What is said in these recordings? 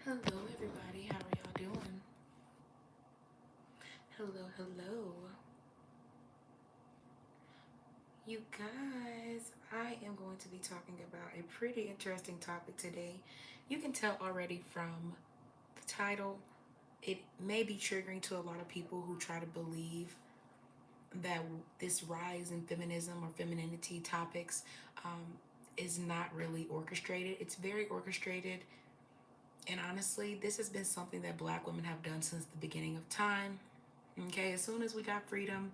Hello, everybody. How are y'all doing? Hello, hello. You guys, I am going to be talking about a pretty interesting topic today. You can tell already from the title, it may be triggering to a lot of people who try to believe that this rise in feminism or femininity topics um, is not really orchestrated. It's very orchestrated. And honestly, this has been something that black women have done since the beginning of time. Okay, as soon as we got freedom,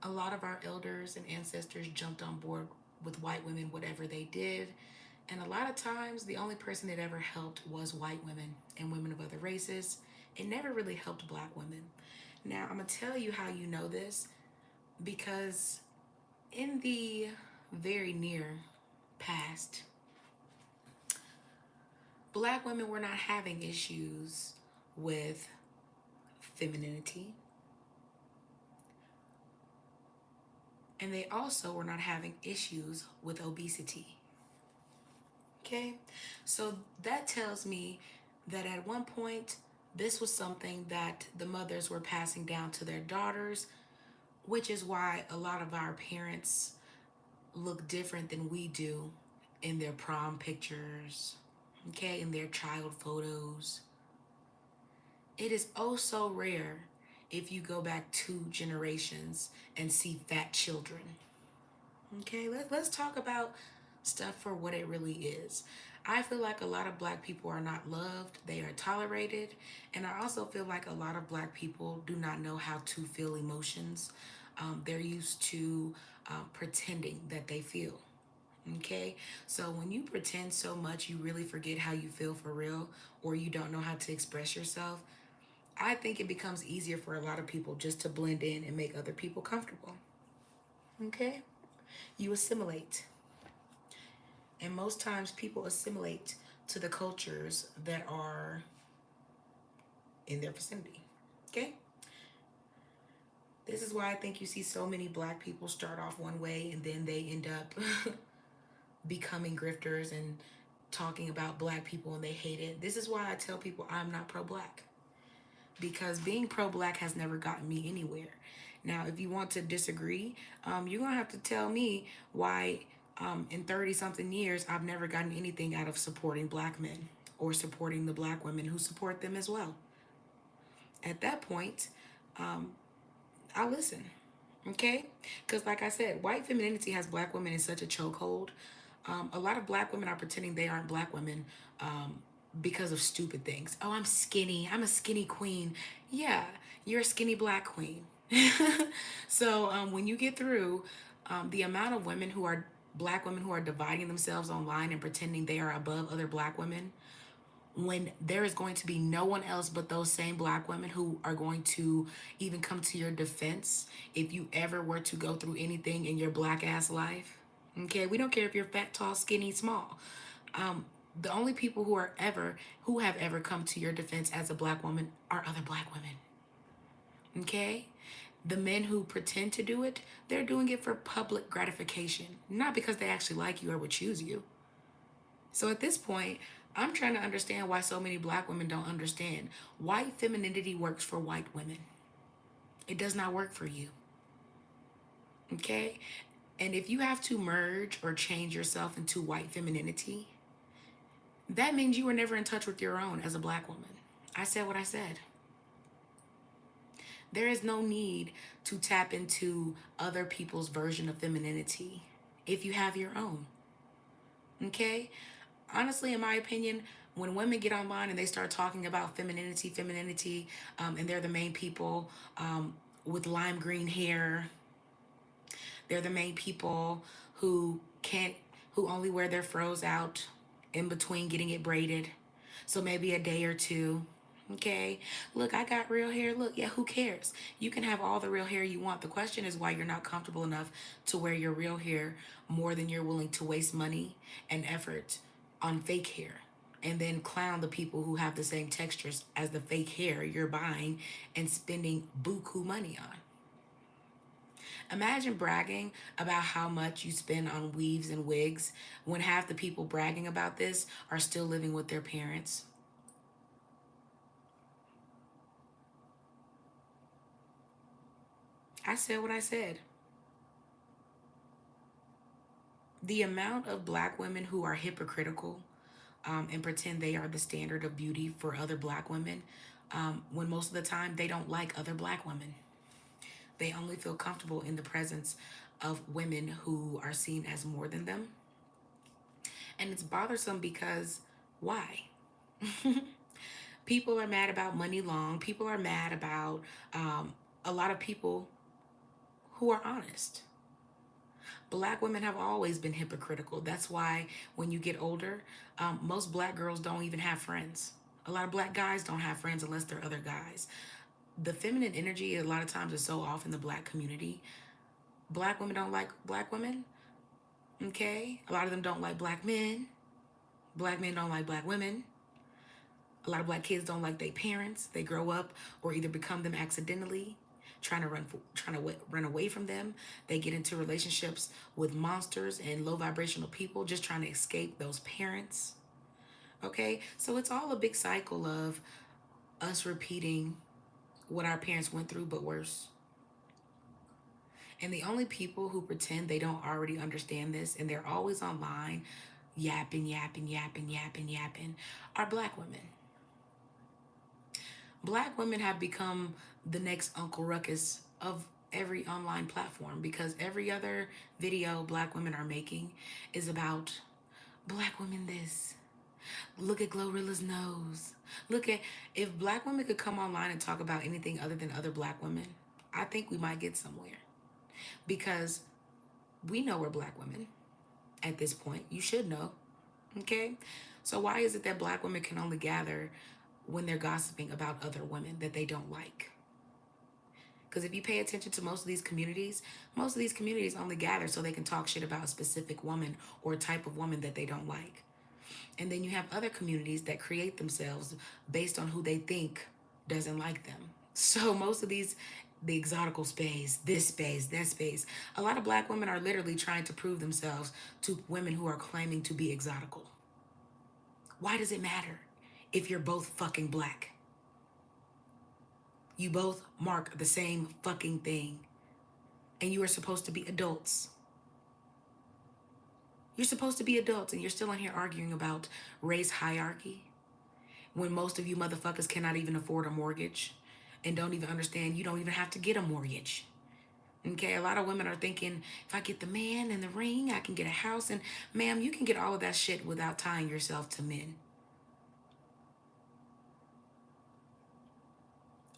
a lot of our elders and ancestors jumped on board with white women, whatever they did. And a lot of times, the only person it ever helped was white women and women of other races. It never really helped black women. Now, I'm going to tell you how you know this because in the very near past, black women were not having issues with femininity, and they also were not having issues with obesity. Okay, so that tells me that at one point, this was something that the mothers were passing down to their daughters, which is why a lot of our parents look different than we do in their prom pictures, okay, in their child photos. It is oh so rare if you go back 2 generations and see fat children. Okay, let's talk about stuff for what it really is. I feel like a lot of black people are not loved, they are tolerated, and I also feel like a lot of black people do not know how to feel emotions. They're used to pretending that they feel. Okay, so when you pretend so much, you really forget how you feel for real, or you don't know how to express yourself. I think it becomes easier for a lot of people just to blend in and make other people comfortable. Okay, you assimilate. And most times people assimilate to the cultures that are in their vicinity. Okay? This is why I think you see so many black people start off one way and then they end up becoming grifters and talking about black people and they hate it. This is why I tell people I'm not pro black. Because being pro black has never gotten me anywhere. Now, if you want to disagree, you're going to have to tell me why in 30 something years I've never gotten anything out of supporting black men or supporting the black women who support them as well. At that point, I'll listen. Okay? Because, like I said, white femininity has black women in such a chokehold. A lot of black women are pretending they aren't black women because of stupid things. Oh, I'm skinny. I'm a skinny queen. Yeah, you're a skinny black queen. So when you get through, the amount of women who are black women who are dividing themselves online and pretending they are above other black women, when there is going to be no one else but those same black women who are going to even come to your defense if you ever were to go through anything in your black ass life. Okay, we don't care if you're fat, tall, skinny, small. The only people who have ever come to your defense as a black woman are other black women. Okay? The men who pretend to do it, they're doing it for public gratification, not because they actually like you or would choose you. So at this point, I'm trying to understand why so many black women don't understand. White femininity works for white women. It does not work for you. Okay? And if you have to merge or change yourself into white femininity, that means you were never in touch with your own as a black woman. I said what I said. There is no need to tap into other people's version of femininity if you have your own. Okay? Honestly, in my opinion, when women get online and they start talking about femininity, and they're the main people with lime green hair, they're the main people who can't, who only wear their froze out in between getting it braided. So maybe a day or two. Okay, look, I got real hair. Look, yeah, who cares? You can have all the real hair you want. The question is why you're not comfortable enough to wear your real hair more than you're willing to waste money and effort on fake hair and then clown the people who have the same textures as the fake hair you're buying and spending buku money on. Imagine bragging about how much you spend on weaves and wigs when half the people bragging about this are still living with their parents. I said what I said. The amount of black women who are hypocritical and pretend they are the standard of beauty for other black women, when most of the time they don't like other black women. They only feel comfortable in the presence of women who are seen as more than them. And it's bothersome because why? People are mad about money long. People are mad about a lot of people who are honest. Black women have always been hypocritical. That's why when you get older, most black girls don't even have friends. A lot of black guys don't have friends unless they're other guys. The feminine energy a lot of times is so off in the black community. Black women don't like black women. Okay? A lot of them don't like black men. Black men don't like black women. A lot of black kids don't like their parents. They grow up or either become them accidentally, trying to run away from them. They get into relationships with monsters and low vibrational people, just trying to escape those parents. Okay, so it's all a big cycle of us repeating what our parents went through, but worse. And the only people who pretend they don't already understand this and they're always online yapping, yapping, yapping, yapping, yapping are black women. Black women have become the next Uncle Ruckus of every online platform because every other video black women are making is about black women this. Look at Glorilla's nose. Look at if black women could come online and talk about anything other than other black women, I think we might get somewhere. Because we know we're black women at this point. You should know. Okay? So why is it that black women can only gather when they're gossiping about other women that they don't like? Because if you pay attention to most of these communities only gather so they can talk shit about a specific woman or a type of woman that they don't like. And then you have other communities that create themselves based on who they think doesn't like them. So most of these, the exotical space, this space, that space, a lot of black women are literally trying to prove themselves to women who are claiming to be exotical. Why does it matter if you're both fucking black? You both mark the same fucking thing. And you are supposed to be adults. You're supposed to be adults and you're still on here arguing about race hierarchy when most of you motherfuckers cannot even afford a mortgage and don't even understand you don't even have to get a mortgage. Okay, a lot of women are thinking if I get the man and the ring, I can get a house. And ma'am, you can get all of that shit without tying yourself to men.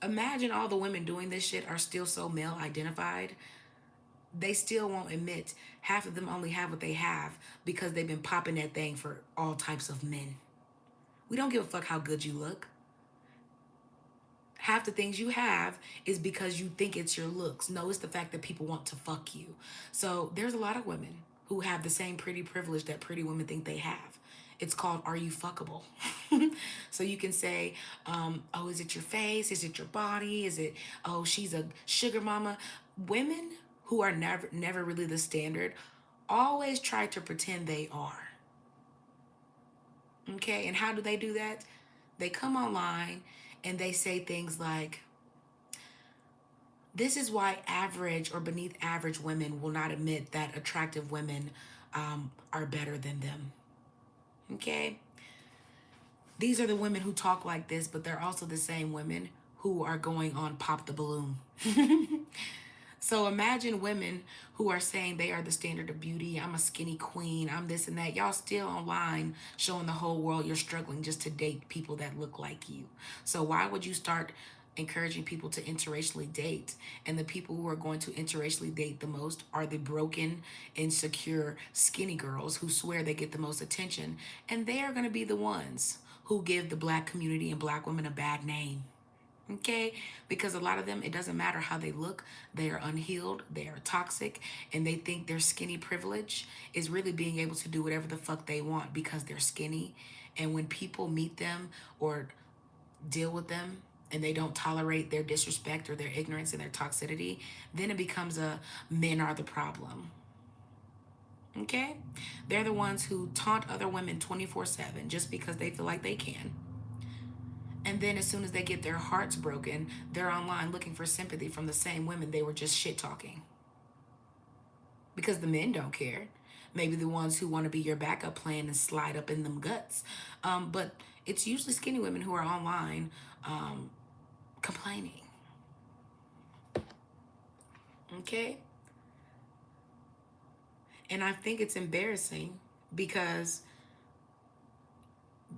Imagine all the women doing this shit are still so male identified. They still won't admit half of them only have what they have because they've been popping that thing for all types of men. We don't give a fuck how good you look. Half the things you have is because you think it's your looks. No, it's the fact that people want to fuck you. So there's a lot of women who have the same pretty privilege that pretty women think they have. It's called Are You Fuckable? So you can say, oh, is it your face? Is it your body? Is it, oh, she's a sugar mama? Women who are never really the standard always try to pretend they are. Okay, and how do they do that? They come online and they say things like, this is why average or beneath average women will not admit that attractive women are better than them. Okay? These are the women who talk like this, but they're also the same women who are going on Pop the Balloon. So imagine women who are saying they are the standard of beauty. I'm a skinny queen. I'm this and that. Y'all still online showing the whole world you're struggling just to date people that look like you. So why would you start encouraging people to interracially date? And the people who are going to interracially date the most are the broken, insecure, skinny girls who swear they get the most attention. And they are going to be the ones who give the black community and black women a bad name. Okay, because a lot of them, it doesn't matter how they look, they are unhealed, they are toxic, and they think their skinny privilege is really being able to do whatever the fuck they want because they're skinny. And when people meet them or deal with them and they don't tolerate their disrespect or their ignorance and their toxicity, then it becomes a men are the problem. Okay, they're the ones who taunt other women 24/7 just because they feel like they can. And then as soon as they get their hearts broken, they're online looking for sympathy from the same women they were just shit talking. Because the men don't care. Maybe the ones who want to be your backup plan and slide up in them guts. But it's usually skinny women who are online complaining. Okay? And I think it's embarrassing because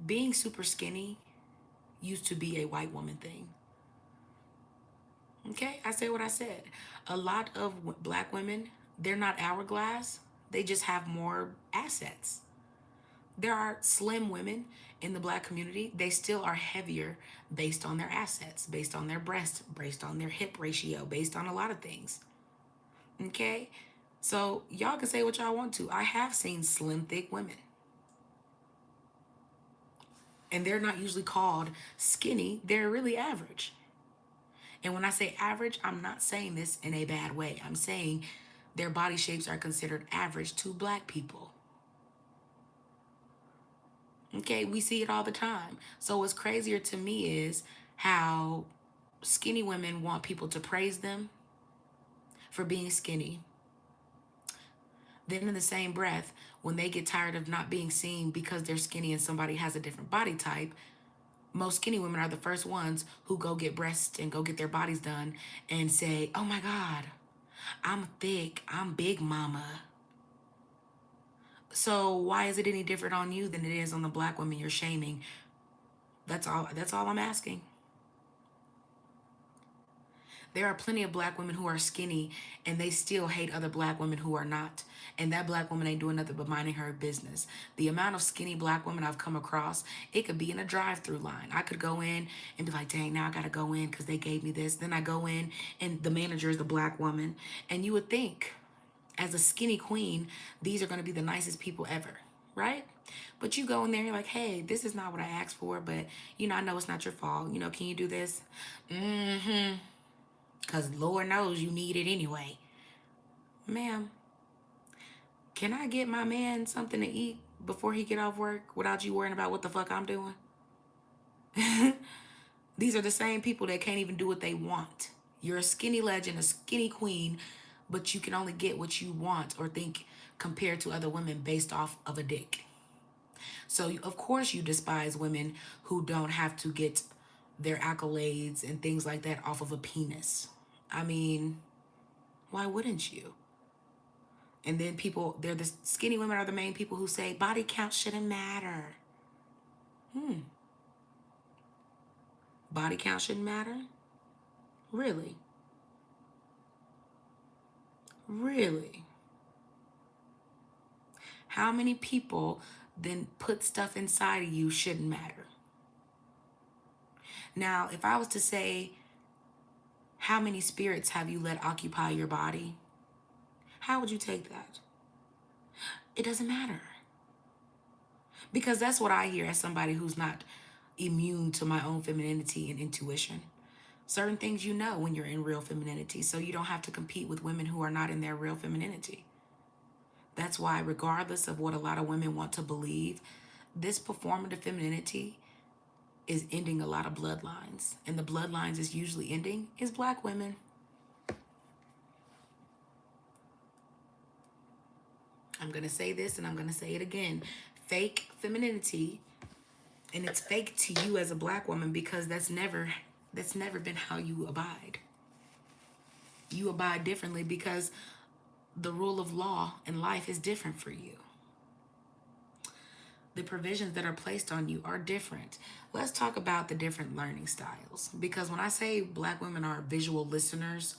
being super skinny used to be a white woman thing. Okay? I say what I said. A lot of black women, they're not hourglass, they just have more assets. There are slim women in the black community. They still are heavier based on their assets, based on their breast, based on their hip ratio, based on a lot of things. Okay? So y'all can say what y'all want to. I have seen slim, thick women. And they're not usually called skinny, they're really average. And when I say average, I'm not saying this in a bad way. I'm saying their body shapes are considered average to black people. Okay, we see it all the time. So what's crazier to me is how skinny women want people to praise them for being skinny. Then in the same breath, when they get tired of not being seen because they're skinny and somebody has a different body type, most skinny women are the first ones who go get breasts and go get their bodies done and say, oh my God, I'm thick, I'm big mama. So why is it any different on you than it is on the black women you're shaming? That's all I'm asking. There are plenty of black women who are skinny and they still hate other black women who are not. And that black woman ain't doing nothing but minding her business. The amount of skinny black women I've come across, it could be in a drive-through line. I could go in and be like, dang, now I gotta go in because they gave me this. Then I go in and the manager is the black woman. And you would think, as a skinny queen, these are gonna be the nicest people ever, right? But you go in there, you're like, hey, this is not what I asked for, but I know it's not your fault. Can you do this? Mm-hmm. Because Lord knows you need it anyway. Ma'am, can I get my man something to eat before he get off work without you worrying about what the fuck I'm doing? These are the same people that can't even do what they want. You're a skinny legend, a skinny queen, but you can only get what you want or think compared to other women based off of a dick. So, of course, you despise women who don't have to get their accolades and things like that off of a penis. I mean, why wouldn't you? And then they're the skinny women are the main people who say body count shouldn't matter. Body count shouldn't matter? Really? Really? How many people then put stuff inside of you shouldn't matter? Now, if I was to say, how many spirits have you let occupy your body? How would you take that? It doesn't matter. Because that's what I hear as somebody who's not immune to my own femininity and intuition. Certain things you know when you're in real femininity, so you don't have to compete with women who are not in their real femininity. That's why, regardless of what a lot of women want to believe, this performative femininity is ending a lot of bloodlines. And the bloodlines is usually ending is black women. I'm going to say this and I'm going to say it again. Fake femininity, and it's fake to you as a black woman because that's never been how you abide. You abide differently because the rule of law in life is different for you. The provisions that are placed on you are different. Let's talk about the different learning styles. Because when I say black women are visual listeners,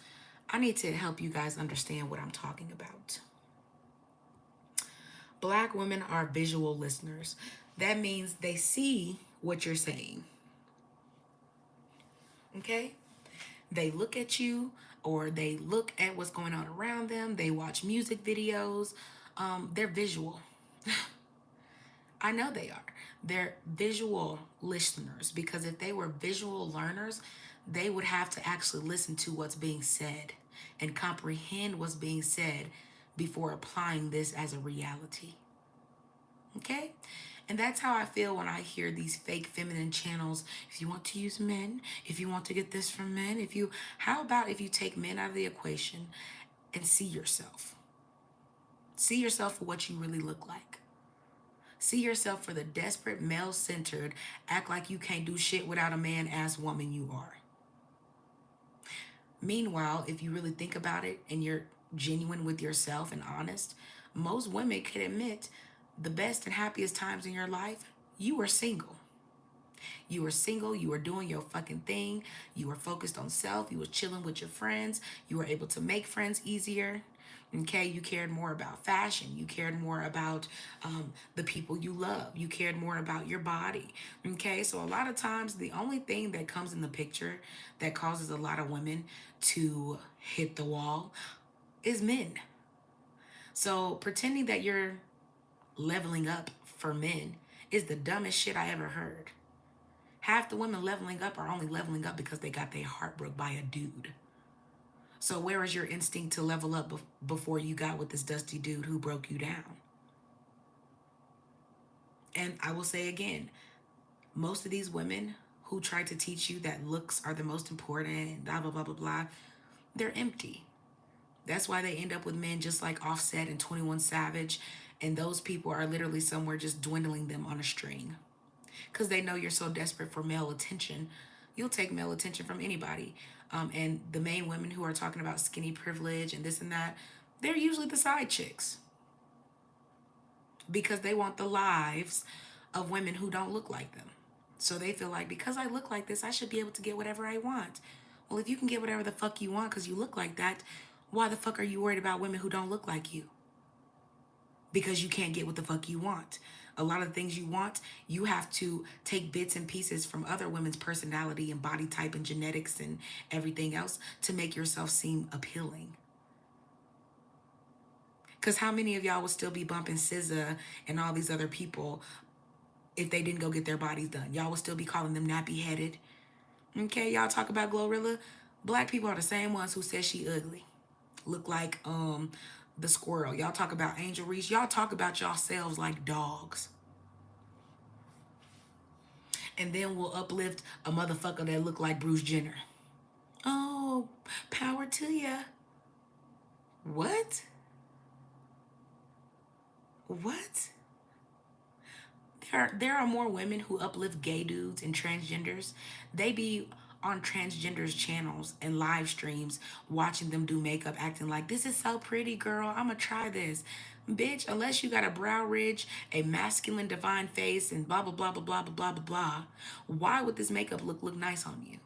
I need to help you guys understand what I'm talking about. Black women are visual listeners. That means they see what you're saying. Okay? They look at you or they look at what's going on around them. They watch music videos. They're visual. I know they are. They're visual listeners because if they were visual learners, they would have to actually listen to what's being said and comprehend what's being said before applying this as a reality. Okay? And that's how I feel when I hear these fake feminine channels. If you want to use men, if you want to get this from men, how about if you take men out of the equation and see yourself? See yourself for what you really look like. See yourself for the desperate, male centered, act like you can't do shit without a man ass woman you are. Meanwhile, if you really think about it and you're genuine with yourself and honest, most women can admit the best and happiest times in your life, you were single. You were single, you were doing your fucking thing, you were focused on self, you were chilling with your friends, you were able to make friends easier. Okay, you cared more about fashion, you cared more about the people you love, you cared more about your body. Okay, so a lot of times the only thing that comes in the picture that causes a lot of women to hit the wall is men. So pretending that you're leveling up for men is the dumbest shit I ever heard. Half the women leveling up are only leveling up because they got their heart broke by a dude. So where is your instinct to level up before you got with this dusty dude who broke you down? And I will say again, most of these women who try to teach you that looks are the most important and blah, blah, blah, blah, blah, they're empty. That's why they end up with men just like Offset and 21 Savage. And those people are literally somewhere just dwindling them on a string. Because they know you're so desperate for male attention, you'll take male attention from anybody. And the main women who are talking about skinny privilege and this and that, they're usually the side chicks because they want the lives of women who don't look like them. So they feel like because I look like this, I should be able to get whatever I want. Well, if you can get whatever the fuck you want because you look like that, why the fuck are you worried about women who don't look like you? Because you can't get what the fuck you want. A lot of the things you want, you have to take bits and pieces from other women's personality and body type and genetics and everything else to make yourself seem appealing. Because how many of y'all would still be bumping SZA and all these other people if they didn't go get their bodies done? Y'all would still be calling them nappy headed. Okay, y'all talk about Glorilla. Black people are the same ones who said she ugly. Look like the squirrel. Y'all talk about Angel Reese. Y'all talk about yourselves like dogs. And then we'll uplift a motherfucker that look like Bruce Jenner. Oh, power to ya. What? What? There are more women who uplift gay dudes and transgenders. They be on transgenders channels and live streams watching them do makeup acting like this is so pretty, girl, I'ma try this. Bitch, unless you got a brow ridge, a masculine divine face, and blah blah blah blah blah blah blah blah, why would this makeup look nice on you?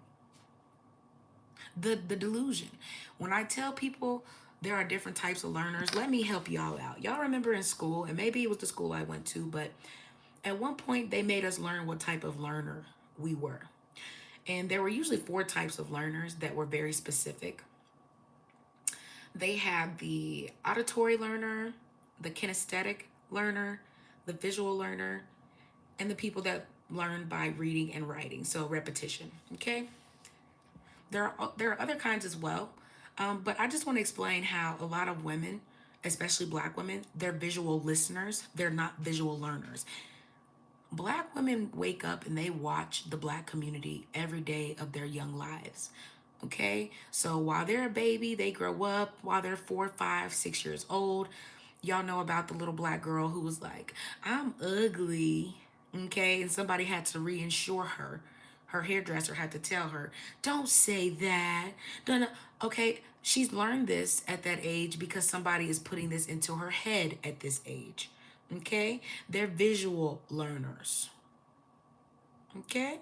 The delusion. When I tell people there are different types of learners, let me help y'all out. Y'all remember in school, and maybe it was the school I went to, but at one point they made us learn what type of learner we were. And there were usually four types of learners that were very specific. They had the auditory learner, the kinesthetic learner, the visual learner, and the people that learn by reading and writing, so repetition. Okay, there are other kinds as well, but I just want to explain how a lot of women, especially Black women, they're visual listeners. They're not visual learners. Black women wake up and they watch the Black community every day of their young lives. Okay, so while they're a baby, they grow up. While they're 4, 5, 6 years old, y'all know about the little Black girl who was like, I'm ugly. Okay, and somebody had to reinsure her. Her hairdresser had to tell her, don't say that. Don't. Okay, she's learned this at that age because somebody is putting this into her head at this age. Okay, they're visual learners. Okay,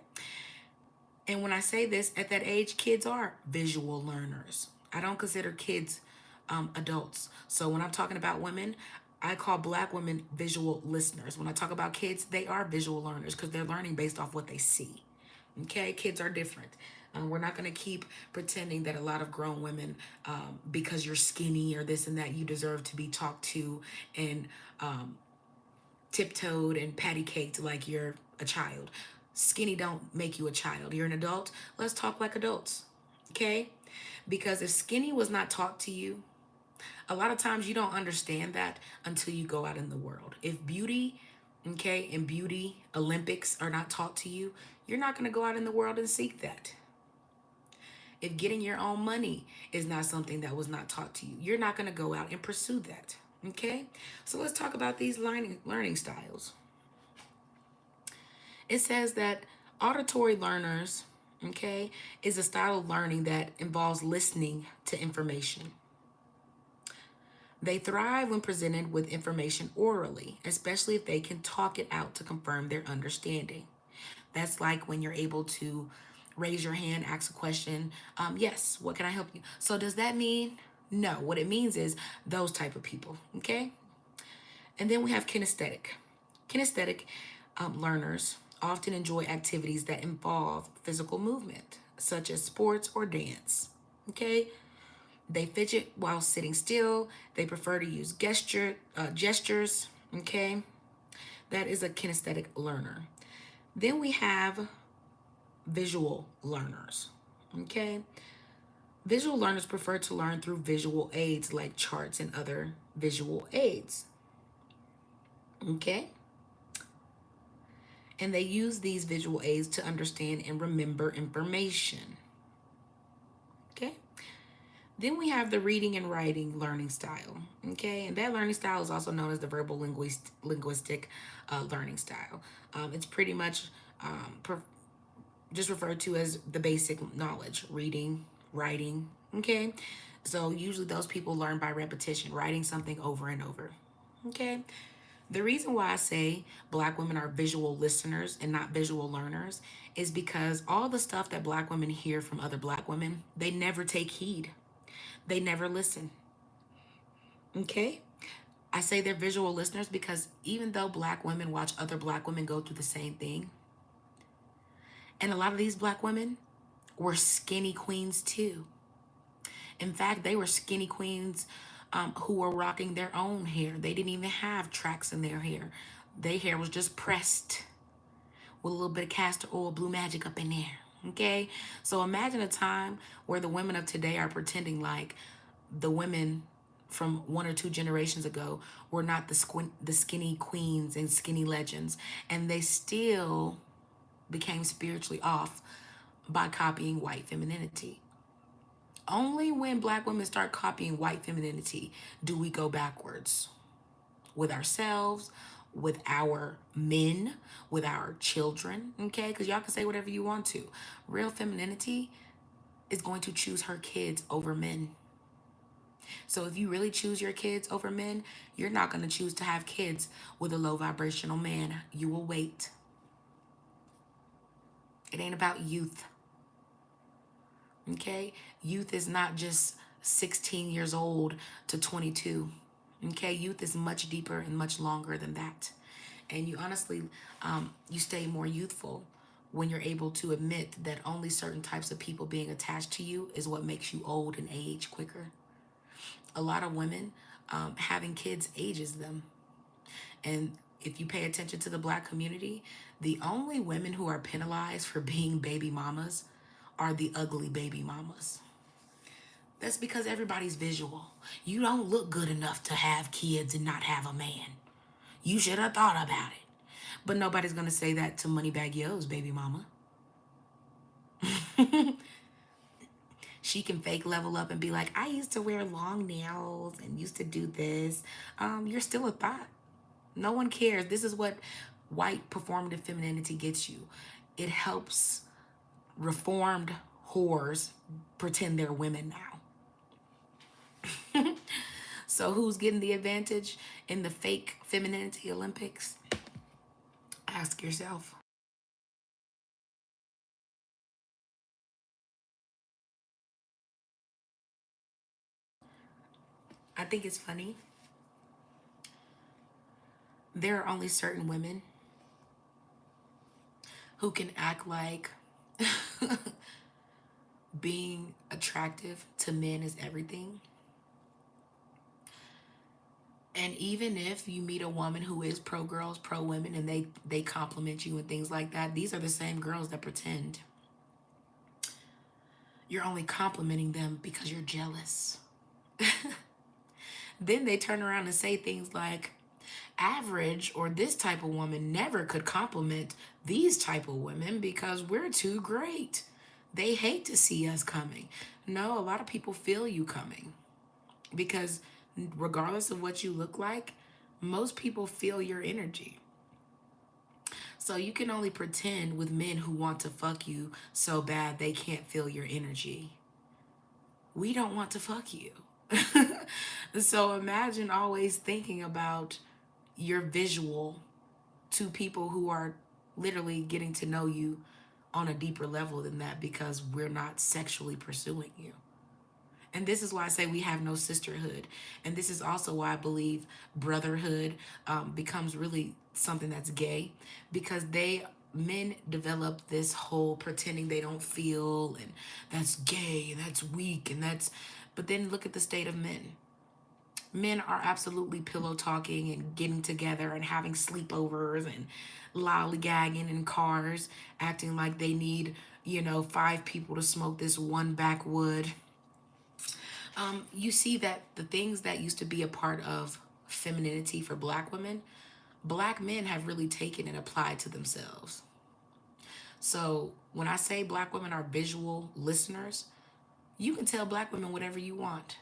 and when I say this, at that age, kids are visual learners. I don't consider kids adults. So when I'm talking about women, I call Black women visual listeners. When I talk about kids, they are visual learners because they're learning based off what they see. Okay, kids are different. We're not going to keep pretending that a lot of grown women, because you're skinny or this and that, you deserve to be talked to and tiptoed and patty caked like you're a child. Skinny don't make you a child. You're an adult. Let's talk like adults. Okay? Because if skinny was not taught to you, a lot of times you don't understand that until you go out in the world. If beauty okay, and beauty Olympics are not taught to you, you're not going to go out in the world and seek that. If getting your own money is not something that was not taught to you, you're not going to go out and pursue that. Okay? So let's talk about these learning styles. It says that auditory learners, okay, is a style of learning that involves listening to information. They thrive when presented with information orally, especially if they can talk it out to confirm their understanding. That's like when you're able to raise your hand, ask a question. Yes, what can I help you? So does that mean no? What it means is those type of people, okay? And then we have kinesthetic. Kinesthetic learners often enjoy activities that involve physical movement, such as sports or dance, okay? They fidget while sitting still. They prefer to use gestures, okay? That is a kinesthetic learner. Then we have visual learners. Okay? Visual learners prefer to learn through visual aids like charts and other visual aids. Okay? And they use these visual aids to understand and remember information. Okay? Then we have the reading and writing learning style. Okay? And that learning style is also known as the verbal linguistic learning style. It's pretty much just referred to as the basic knowledge, reading, writing, okay? So usually those people learn by repetition, writing something over and over, okay? The reason why I say black women are visual listeners and not visual learners is because all the stuff that black women hear from other black women, they never take heed. They never listen, okay? I say they're visual listeners because even though black women watch other black women go through the same thing, and a lot of these black women were skinny queens too. In fact, they were skinny queens who were rocking their own hair. They didn't even have tracks in their hair. Their hair was just pressed with a little bit of castor oil, blue magic up in there. Okay? So imagine a time where the women of today are pretending like the women from one or two generations ago were not the skinny queens and skinny legends, and they still became spiritually off by copying white femininity. Only when black women start copying white femininity do we go backwards with ourselves, with our men, with our children, okay? Because y'all can say whatever you want to. Real femininity is going to choose her kids over men. So if you really choose your kids over men, you're not going to choose to have kids with a low vibrational man. You will wait. It ain't about youth. Okay? Youth is not just 16 years old to 22. Okay? Youth is much deeper and much longer than that. And you honestly, you stay more youthful when you're able to admit that only certain types of people being attached to you is what makes you old and age quicker. A lot of women, having kids ages them. And if you pay attention to the black community, the only women who are penalized for being baby mamas are the ugly baby mamas. That's because everybody's visual. You don't look good enough to have kids and not have a man. You should have thought about it. But nobody's gonna say that to Moneybag Yo's baby mama. She can fake level up and be like, I used to wear long nails and used to do this. You're still a thought. No one cares. This is what white performative femininity gets you. It helps reformed whores pretend they're women now. So who's getting the advantage in the fake femininity Olympics? Ask yourself. I think it's funny. There are only certain women who can act like being attractive to men is everything. And even if you meet a woman who is pro girls, pro women, and they compliment you and things like that, these are the same girls that pretend you're only complimenting them because you're jealous. Then they turn around and say things like, average or this type of woman never could compliment these type of women because we're too great. They hate to see us coming. No, a lot of people feel you coming because regardless of what you look like, most people feel your energy. So you can only pretend with men who want to fuck you so bad they can't feel your energy. We don't want to fuck you. So imagine always thinking about your visual to people who are literally getting to know you on a deeper level than that because we're not sexually pursuing you. And this is why I say we have no sisterhood. And this is also why I believe brotherhood becomes really something that's gay because men develop this whole pretending they don't feel and that's gay and that's weak and that's, but then look at the state of men. Men are absolutely pillow talking and getting together and having sleepovers and lollygagging in cars, acting like they need, 5 people to smoke this one backwood. You see that the things that used to be a part of femininity for black women, black men have really taken and applied to themselves. So when I say black women are visual listeners, you can tell black women whatever you want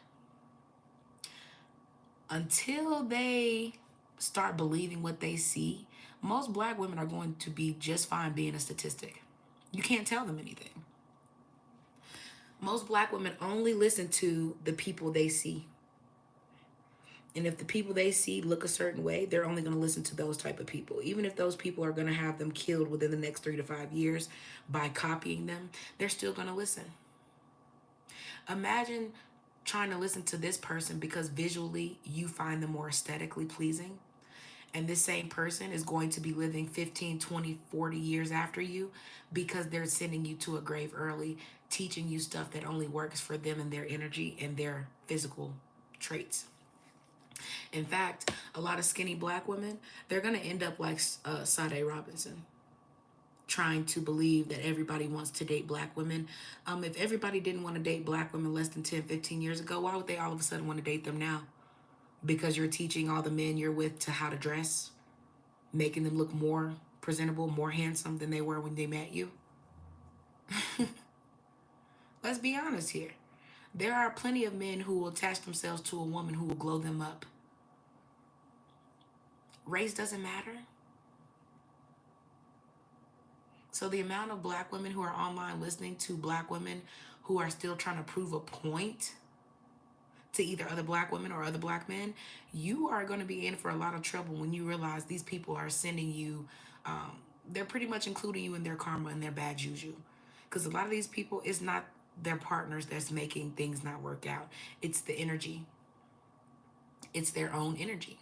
until they start believing what they see. Most black women are going to be just fine being a statistic. You can't tell them anything. Most black women only listen to the people they see. And if the people they see look a certain way, they're only going to listen to those type of people. Even if those people are going to have them killed within the next 3 to 5 years by copying them, they're still going to listen. Imagine trying to listen to this person because visually you find them more aesthetically pleasing. And this same person is going to be living 15, 20, 40 years after you because they're sending you to a grave early, teaching you stuff that only works for them and their energy and their physical traits. In fact, a lot of skinny black women, they're going to end up like Sade Robinson, trying to believe that everybody wants to date black women. If everybody didn't want to date black women less than 10, 15 years ago, why would they all of a sudden want to date them now? Because you're teaching all the men you're with to how to dress, making them look more presentable, more handsome than they were when they met you. Let's be honest here. There are plenty of men who will attach themselves to a woman who will glow them up. Race doesn't matter. So the amount of black women who are online listening to black women who are still trying to prove a point to either other black women or other black men, you are going to be in for a lot of trouble when you realize these people are sending you, they're pretty much including you in their karma and their bad juju. Because a lot of these people, it's not their partners that's making things not work out. It's the energy. It's their own energy.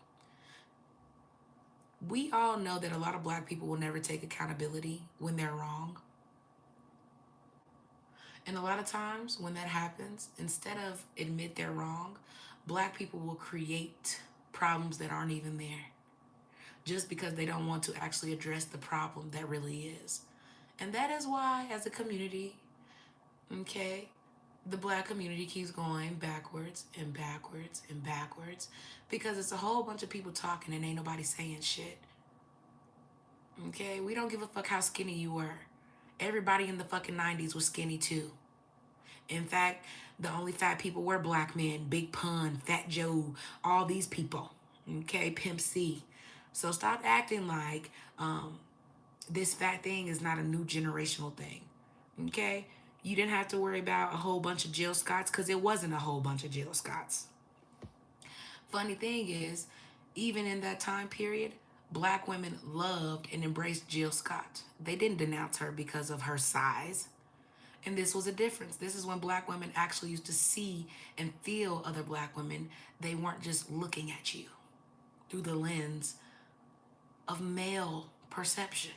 We all know that a lot of black people will never take accountability when they're wrong. And a lot of times when that happens, instead of admit they're wrong, black people will create problems that aren't even there just because they don't want to actually address the problem that really is. And that is why, as a community, okay, the black community keeps going backwards and backwards and backwards because it's a whole bunch of people talking and ain't nobody saying shit. Okay, we don't give a fuck how skinny you were. Everybody in the fucking 90s was skinny too. In fact, the only fat people were black men, Big Pun, Fat Joe, all these people. Okay, Pimp C. So stop acting like this fat thing is not a new generational thing. Okay? You didn't have to worry about a whole bunch of Jill Scotts because it wasn't a whole bunch of Jill Scotts. Funny thing is, even in that time period, black women loved and embraced Jill Scott. They didn't denounce her because of her size. And this was a difference. This is when black women actually used to see and feel other black women. They weren't just looking at you through the lens of male perception.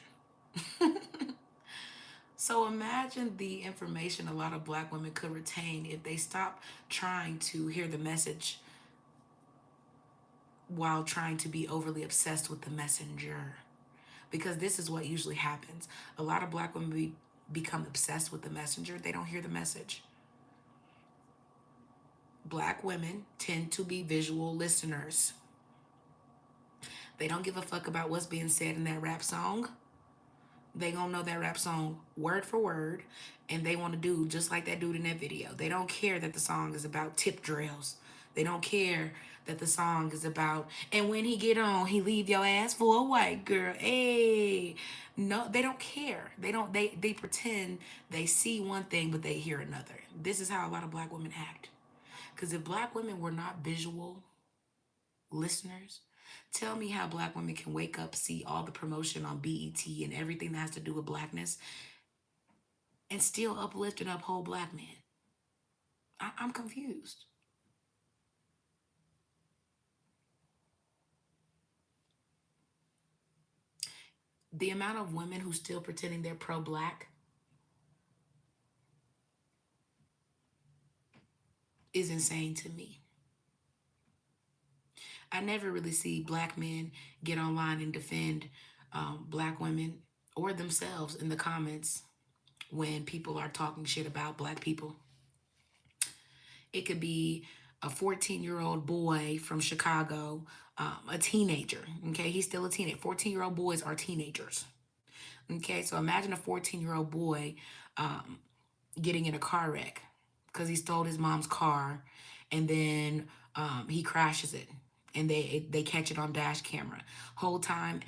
So imagine the information a lot of black women could retain if they stopped trying to hear the message while trying to be overly obsessed with the messenger. Because this is what usually happens. A lot of black women become obsessed with the messenger. They don't hear the message. Black women tend to be visual listeners. They don't give a fuck about what's being said in that rap song. They gonna know that rap song word for word, and they want to do just like that dude in that video. They don't care that the song is about tip drills. They don't care that the song is about, and when he get on, he leave your ass for a white girl. Hey, no, they don't care. They don't. They pretend they see one thing, but they hear another. This is how a lot of black women act. Because if black women were not visual listeners, tell me how black women can wake up, see all the promotion on BET and everything that has to do with blackness, and still uplift and uphold black men. I'm confused. The amount of women who still pretending they're pro-black is insane to me. I never really see black men get online and defend black women or themselves in the comments when people are talking shit about black people. It could be a 14-year-old boy from Chicago, a teenager. Okay, he's still a teenager. 14-year-old boys are teenagers. Okay, so imagine a 14-year-old boy getting in a car wreck because he stole his mom's car, and then he crashes it, and they catch it on dash camera. Whole time,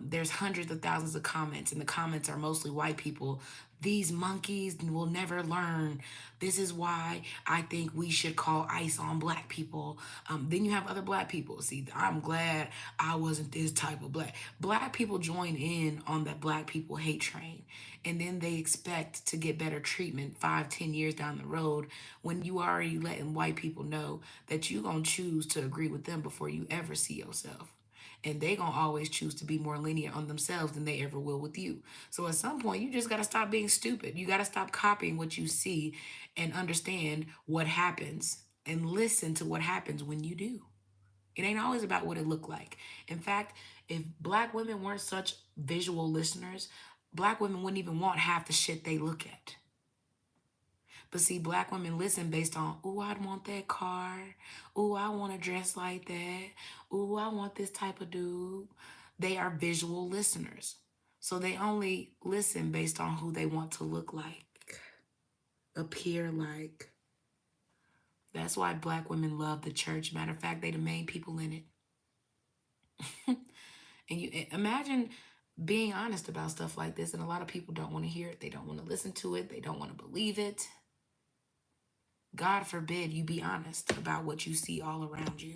there's hundreds of thousands of comments, and the comments are mostly white people. These monkeys will never learn. This is why I think we should call ICE on black people. Then you have other black people. See, I'm glad I wasn't this type of black. Black people join in on that black people hate train. And then they expect to get better treatment 5, 10 years down the road when you already letting white people know that you gonna choose to agree with them before you ever see yourself. And they gonna always choose to be more lenient on themselves than they ever will with you. So at some point, you just gotta stop being stupid. You gotta stop copying what you see and understand what happens and listen to what happens when you do. It ain't always about what it looked like. In fact, if black women weren't such visual listeners, black women wouldn't even want half the shit they look at. But see, black women listen based on, ooh, I'd want that car. Ooh, I want to dress like that. Ooh, I want this type of dude. They are visual listeners. So they only listen based on who they want to look like, appear like. That's why black women love the church. Matter of fact, they the main people in it. And you imagine being honest about stuff like this, and a lot of people don't want to hear it. They don't want to listen to it. They don't want to believe it. God forbid you be honest about what you see all around you.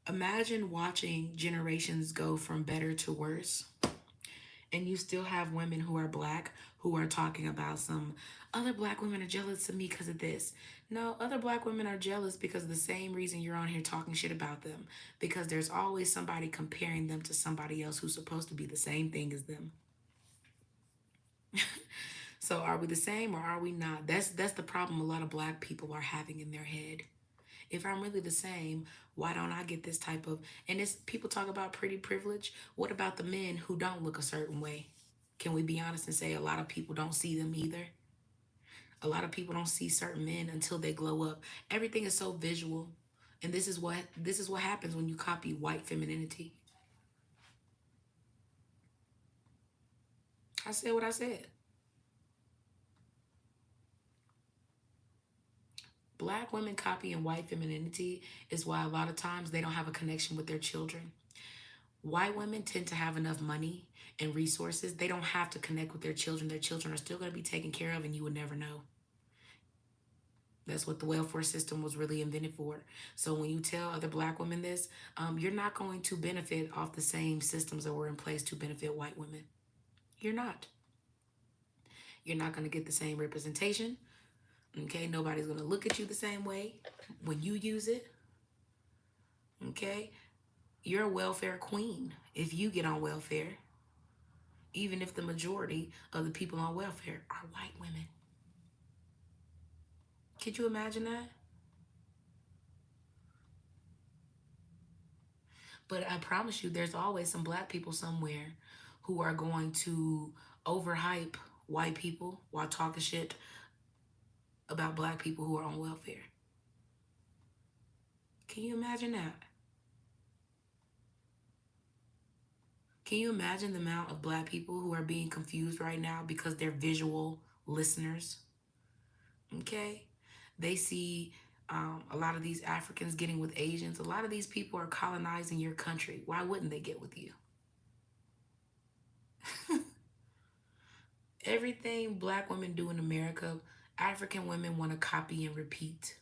Imagine watching generations go from better to worse, and you still have women who are black who are talking about some other black women are jealous of me because of this. No, other black women are jealous because of the same reason you're on here talking shit about them. Because there's always somebody comparing them to somebody else who's supposed to be the same thing as them. So are we the same or are we not? That's the problem a lot of black people are having in their head. If I'm really the same, why don't I get this type of, and it's people talk about pretty privilege. What about the men who don't look a certain way? Can we be honest and say a lot of people don't see them either? A lot of people don't see certain men until they glow up. Everything is so visual. And this is what happens when you copy white femininity. I said what I said. Black women copying white femininity is why a lot of times they don't have a connection with their children. White women tend to have enough money and resources. They don't have to connect with their children. Their children are still going to be taken care of, and you would never know. That's what the welfare system was really invented for. So when you tell other black women this, you're not going to benefit off the same systems that were in place to benefit white women. You're not. You're not going to get the same representation. Okay, nobody's going to look at you the same way when you use it. Okay, you're a welfare queen if you get on welfare, even if the majority of the people on welfare are white women. Could you imagine that? But I promise you, there's always some black people somewhere who are going to overhype white people while talking shit about black people who are on welfare. Can you imagine that? Can you imagine the amount of black people who are being confused right now because they're visual listeners? Okay? They see a lot of these Africans getting with Asians. A lot of these people are colonizing your country. Why wouldn't they get with you? Everything black women do in America, African women want to copy and repeat.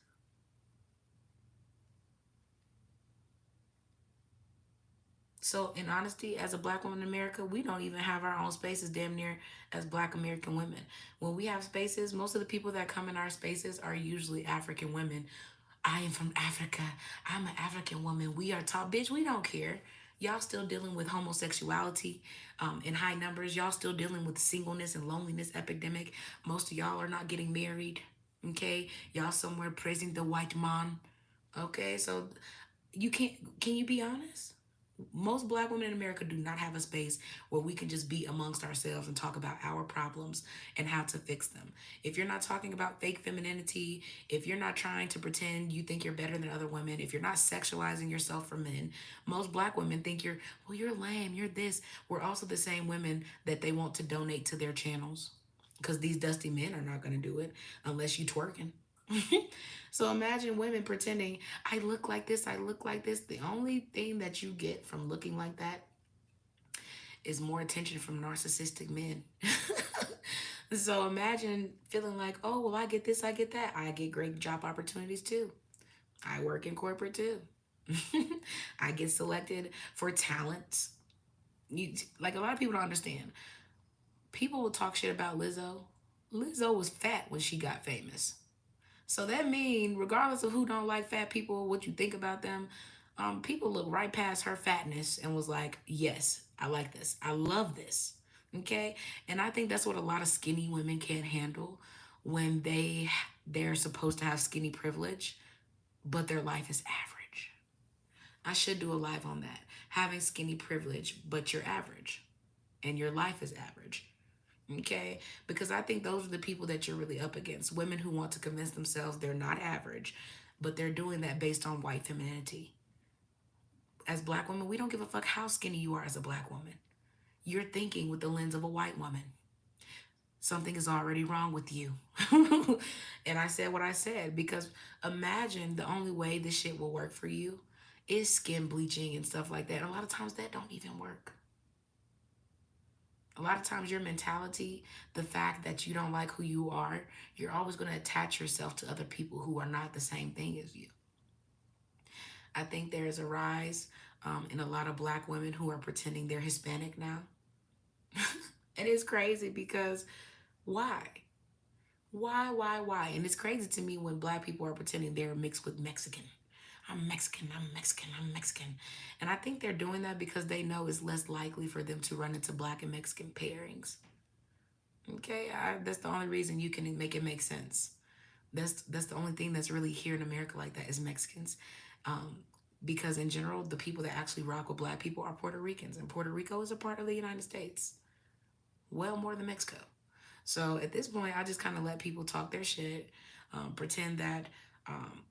So, in honesty, as a black woman in America, we don't even have our own spaces damn near as black American women. When we have spaces, most of the people that come in our spaces are usually African women. I am from Africa. I'm an African woman. We are top. Bitch, we don't care. Y'all still dealing with homosexuality in high numbers. Y'all still dealing with singleness and loneliness epidemic. Most of y'all are not getting married. Okay? Y'all somewhere praising the white man. Okay? So you can't, can you be honest? Most black women in America do not have a space where we can just be amongst ourselves and talk about our problems and how to fix them. If you're not talking about fake femininity, if you're not trying to pretend you think you're better than other women, if you're not sexualizing yourself for men, most black women think you're, well, you're lame, you're this. We're also the same women that they want to donate to their channels because these dusty men are not going to do it unless you twerking. So imagine women pretending, I look like this, I look like this. The only thing that you get from looking like that is more attention from narcissistic men. So imagine feeling like, oh, well, I get this, I get that. I get great job opportunities too. I work in corporate too. I get selected for talents. You, like a lot of people don't understand. People will talk shit about Lizzo. Lizzo was fat when she got famous. So that means, regardless of who don't like fat people, what you think about them, people look right past her fatness and was like, yes, I like this. I love this. Okay? And I think that's what a lot of skinny women can't handle when they're supposed to have skinny privilege, but their life is average. I should do a live on that. Having skinny privilege, but you're average and your life is average. Okay? Because I think those are the people that you're really up against. Women who want to convince themselves they're not average, but they're doing that based on white femininity. As black women, we don't give a fuck how skinny you are as a black woman. You're thinking with the lens of a white woman. Something is already wrong with you. And I said what I said because imagine the only way this shit will work for you is skin bleaching and stuff like that. And a lot of times that don't even work. A lot of times your mentality, the fact that you don't like who you are, you're always going to attach yourself to other people who are not the same thing as you. I think there is a rise in a lot of black women who are pretending they're Hispanic now. And it's crazy because why? Why? And it's crazy to me when black people are pretending they're mixed with Mexican. I'm Mexican, I'm Mexican, I'm Mexican. And I think they're doing that because they know it's less likely for them to run into black and Mexican pairings. Okay, that's the only reason you can make it make sense. That's the only thing that's really here in America like that is Mexicans, um, because in general the people that actually rock with black people are Puerto Ricans, and Puerto Rico is a part of the United States, well more than Mexico. So at this point, I just kind of let people talk their shit, pretend that um,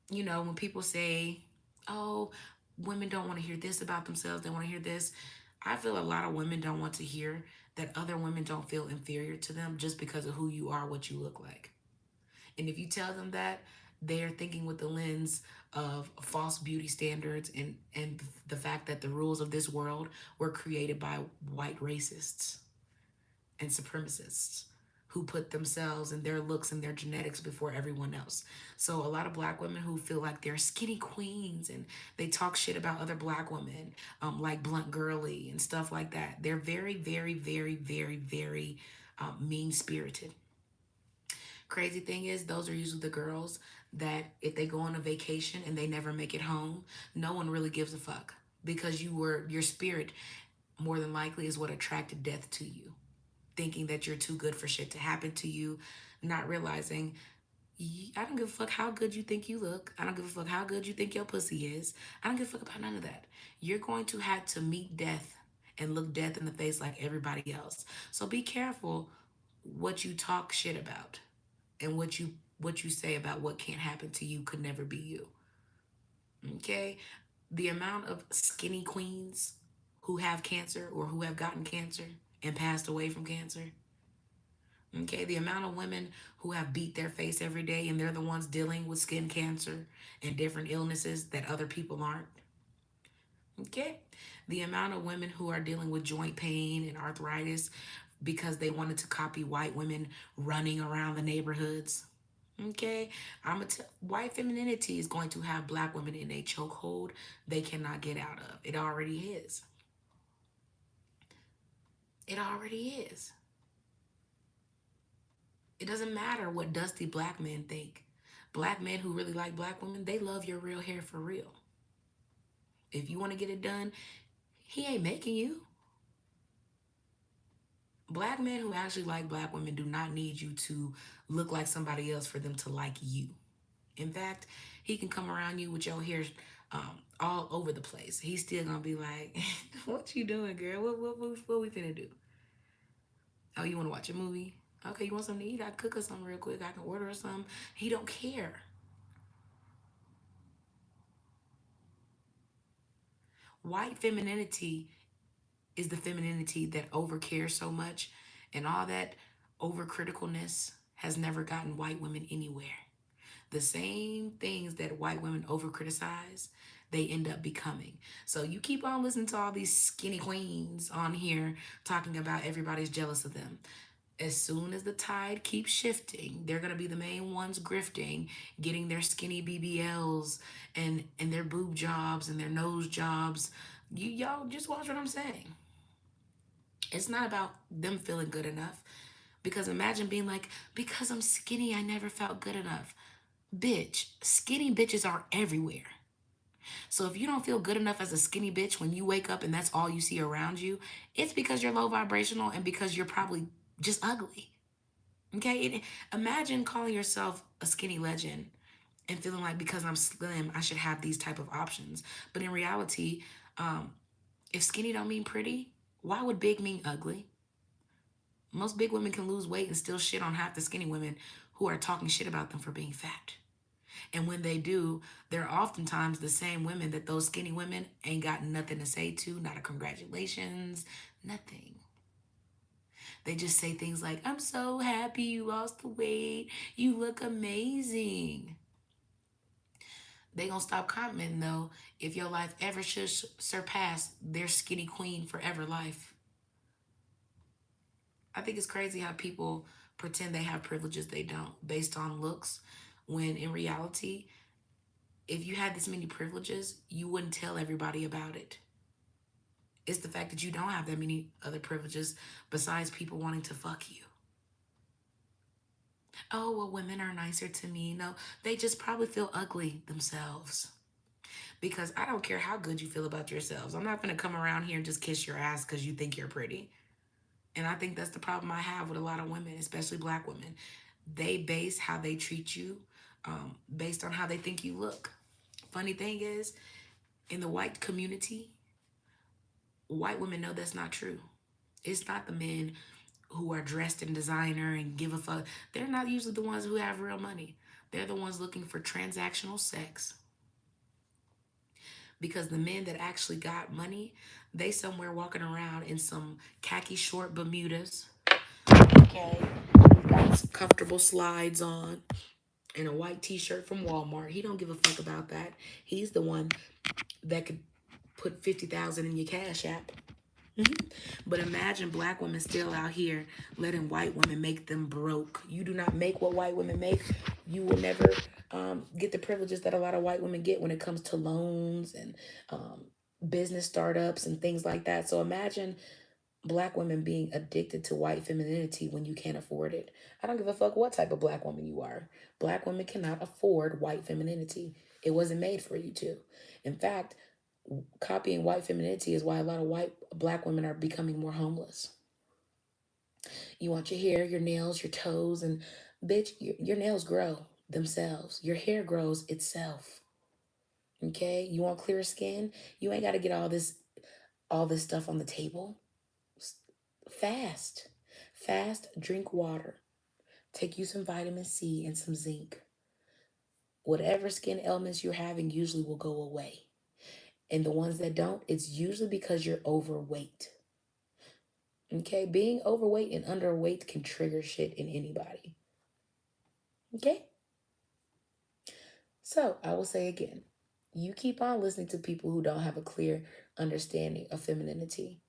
when people say, "Oh, women don't want to hear this about themselves. They want to hear this." I feel a lot of women don't want to hear that other women don't feel inferior to them just because of who you are, what you look like. And if you tell them that, they're thinking with the lens of false beauty standards and the fact that the rules of this world were created by white racists and supremacists who put themselves and their looks and their genetics before everyone else. So a lot of black women who feel like they're skinny queens and they talk shit about other black women, like Blunt Girly and stuff like that. They're very, very, very, very, very mean spirited. Crazy thing is, those are usually the girls that if they go on a vacation and they never make it home, no one really gives a fuck because your spirit more than likely is what attracted death to you, thinking that you're too good for shit to happen to you, not realizing I don't give a fuck how good you think you look. I don't give a fuck how good you think your pussy is. I don't give a fuck about none of that. You're going to have to meet death and look death in the face like everybody else. So be careful what you talk shit about and what you say about what can't happen to you could never be you. Okay? The amount of skinny queens who have cancer or who have gotten cancer and passed away from cancer. Okay, the amount of women who have beat their face every day and they're the ones dealing with skin cancer and different illnesses that other people aren't. Okay, the amount of women who are dealing with joint pain and arthritis because they wanted to copy white women running around the neighborhoods. Okay, white femininity is going to have black women in a chokehold they cannot get out of. It already is. It already is. It doesn't matter what dusty black men think. Black men who really like black women, they love your real hair for real. If you want to get it done, he ain't making you. Black men who actually like black women do not need you to look like somebody else for them to like you. In fact, he can come around you with your hair all over the place. He's still gonna be like, "What you doing, girl? What we finna do? Oh, you want to watch a movie? Okay, you want something to eat? I can cook us something real quick. I can order us some." He don't care. White femininity is the femininity that over cares so much, and all that overcriticalness has never gotten white women anywhere. The same things that white women over criticize, they end up becoming. So you keep on listening to all these skinny queens on here talking about everybody's jealous of them. As soon as the tide keeps shifting, they're gonna be the main ones grifting, getting their skinny BBLs and their boob jobs and their nose jobs. Y'all just watch what I'm saying. It's not about them feeling good enough. Because imagine being like, because I'm skinny, I never felt good enough. Bitch, skinny bitches are everywhere. So if you don't feel good enough as a skinny bitch when you wake up and that's all you see around you, it's because you're low vibrational and because you're probably just ugly. Okay? Imagine calling yourself a skinny legend and feeling like because I'm slim, I should have these type of options. But in reality, um, if skinny don't mean pretty, why would big mean ugly? Most big women can lose weight and still shit on half the skinny women who are talking shit about them for being fat. And when they do, they're oftentimes the same women that those skinny women ain't got nothing to say to, not a congratulations, nothing. They just say things like, I'm so happy you lost the weight. You look amazing. They gonna stop commenting though if your life ever should surpass their skinny queen forever life. I think it's crazy how people pretend they have privileges they don't based on looks when in reality, if you had this many privileges, you wouldn't tell everybody about it. It's the fact that you don't have that many other privileges besides people wanting to fuck you. Oh, well, women are nicer to me. No, they just probably feel ugly themselves. Because I don't care how good you feel about yourselves. I'm not going to come around here and just kiss your ass because you think you're pretty. And I think that's the problem I have with a lot of women, especially black women. They base how they treat you based on how they think you look. Funny thing is, in the white community, white women know that's not true. It's not the men who are dressed in designer and give a fuck. They're not usually the ones who have real money. They're the ones looking for transactional sex. Because the men that actually got money, they somewhere walking around in some khaki short Bermudas. Okay. He's got some comfortable slides on and a white t-shirt from Walmart. He don't give a fuck about that. He's the one that could put 50,000 in your cash app. But imagine black women still out here letting white women make them broke. You do not make what white women make. You will never get the privileges that a lot of white women get when it comes to loans and business startups and things like that. So imagine black women being addicted to white femininity when you can't afford it. I don't give a fuck what type of black woman you are. Black women cannot afford white femininity. It wasn't made for you to. In fact, copying white femininity is why a lot of white black women are becoming more homeless. You want your hair, your nails, your toes, and bitch, your nails grow themselves. Your hair grows itself. Okay? You want clear skin? You ain't got to get all this stuff on the table. Fast. Fast, drink water. Take you some vitamin C and some zinc. Whatever skin ailments you're having usually will go away. And the ones that don't, it's usually because you're overweight. Okay? Being overweight and underweight can trigger shit in anybody. Okay? So I will say again, you keep on listening to people who don't have a clear understanding of femininity.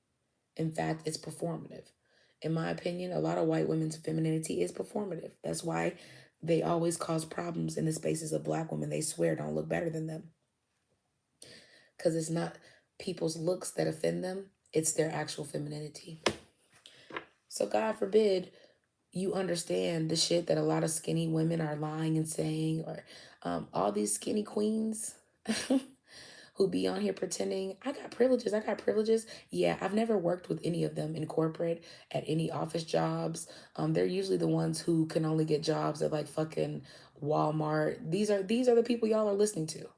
In fact, it's performative. In my opinion, a lot of white women's femininity is performative. That's why they always cause problems in the spaces of black women they swear don't look better than them. Because it's not people's looks that offend them, it's their actual femininity. So, God forbid you understand the shit that a lot of skinny women are lying and saying, or all these skinny queens who be on here pretending, I got privileges, I got privileges. Yeah, I've never worked with any of them in corporate at any office jobs. They're usually the ones who can only get jobs at like fucking Walmart. These are the people y'all are listening to.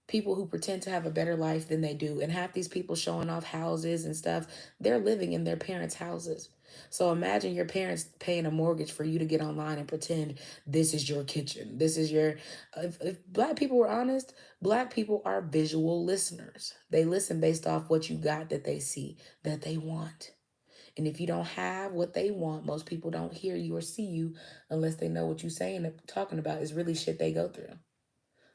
People who pretend to have a better life than they do. And half these people showing off houses and stuff, they're living in their parents' houses. So imagine your parents paying a mortgage for you to get online and pretend this is your kitchen. This is your. If black people were honest, black people are visual listeners. They listen based off what you got that they see, that they want. And if you don't have what they want, most people don't hear you or see you unless they know what you're saying and talking about is really shit they go through.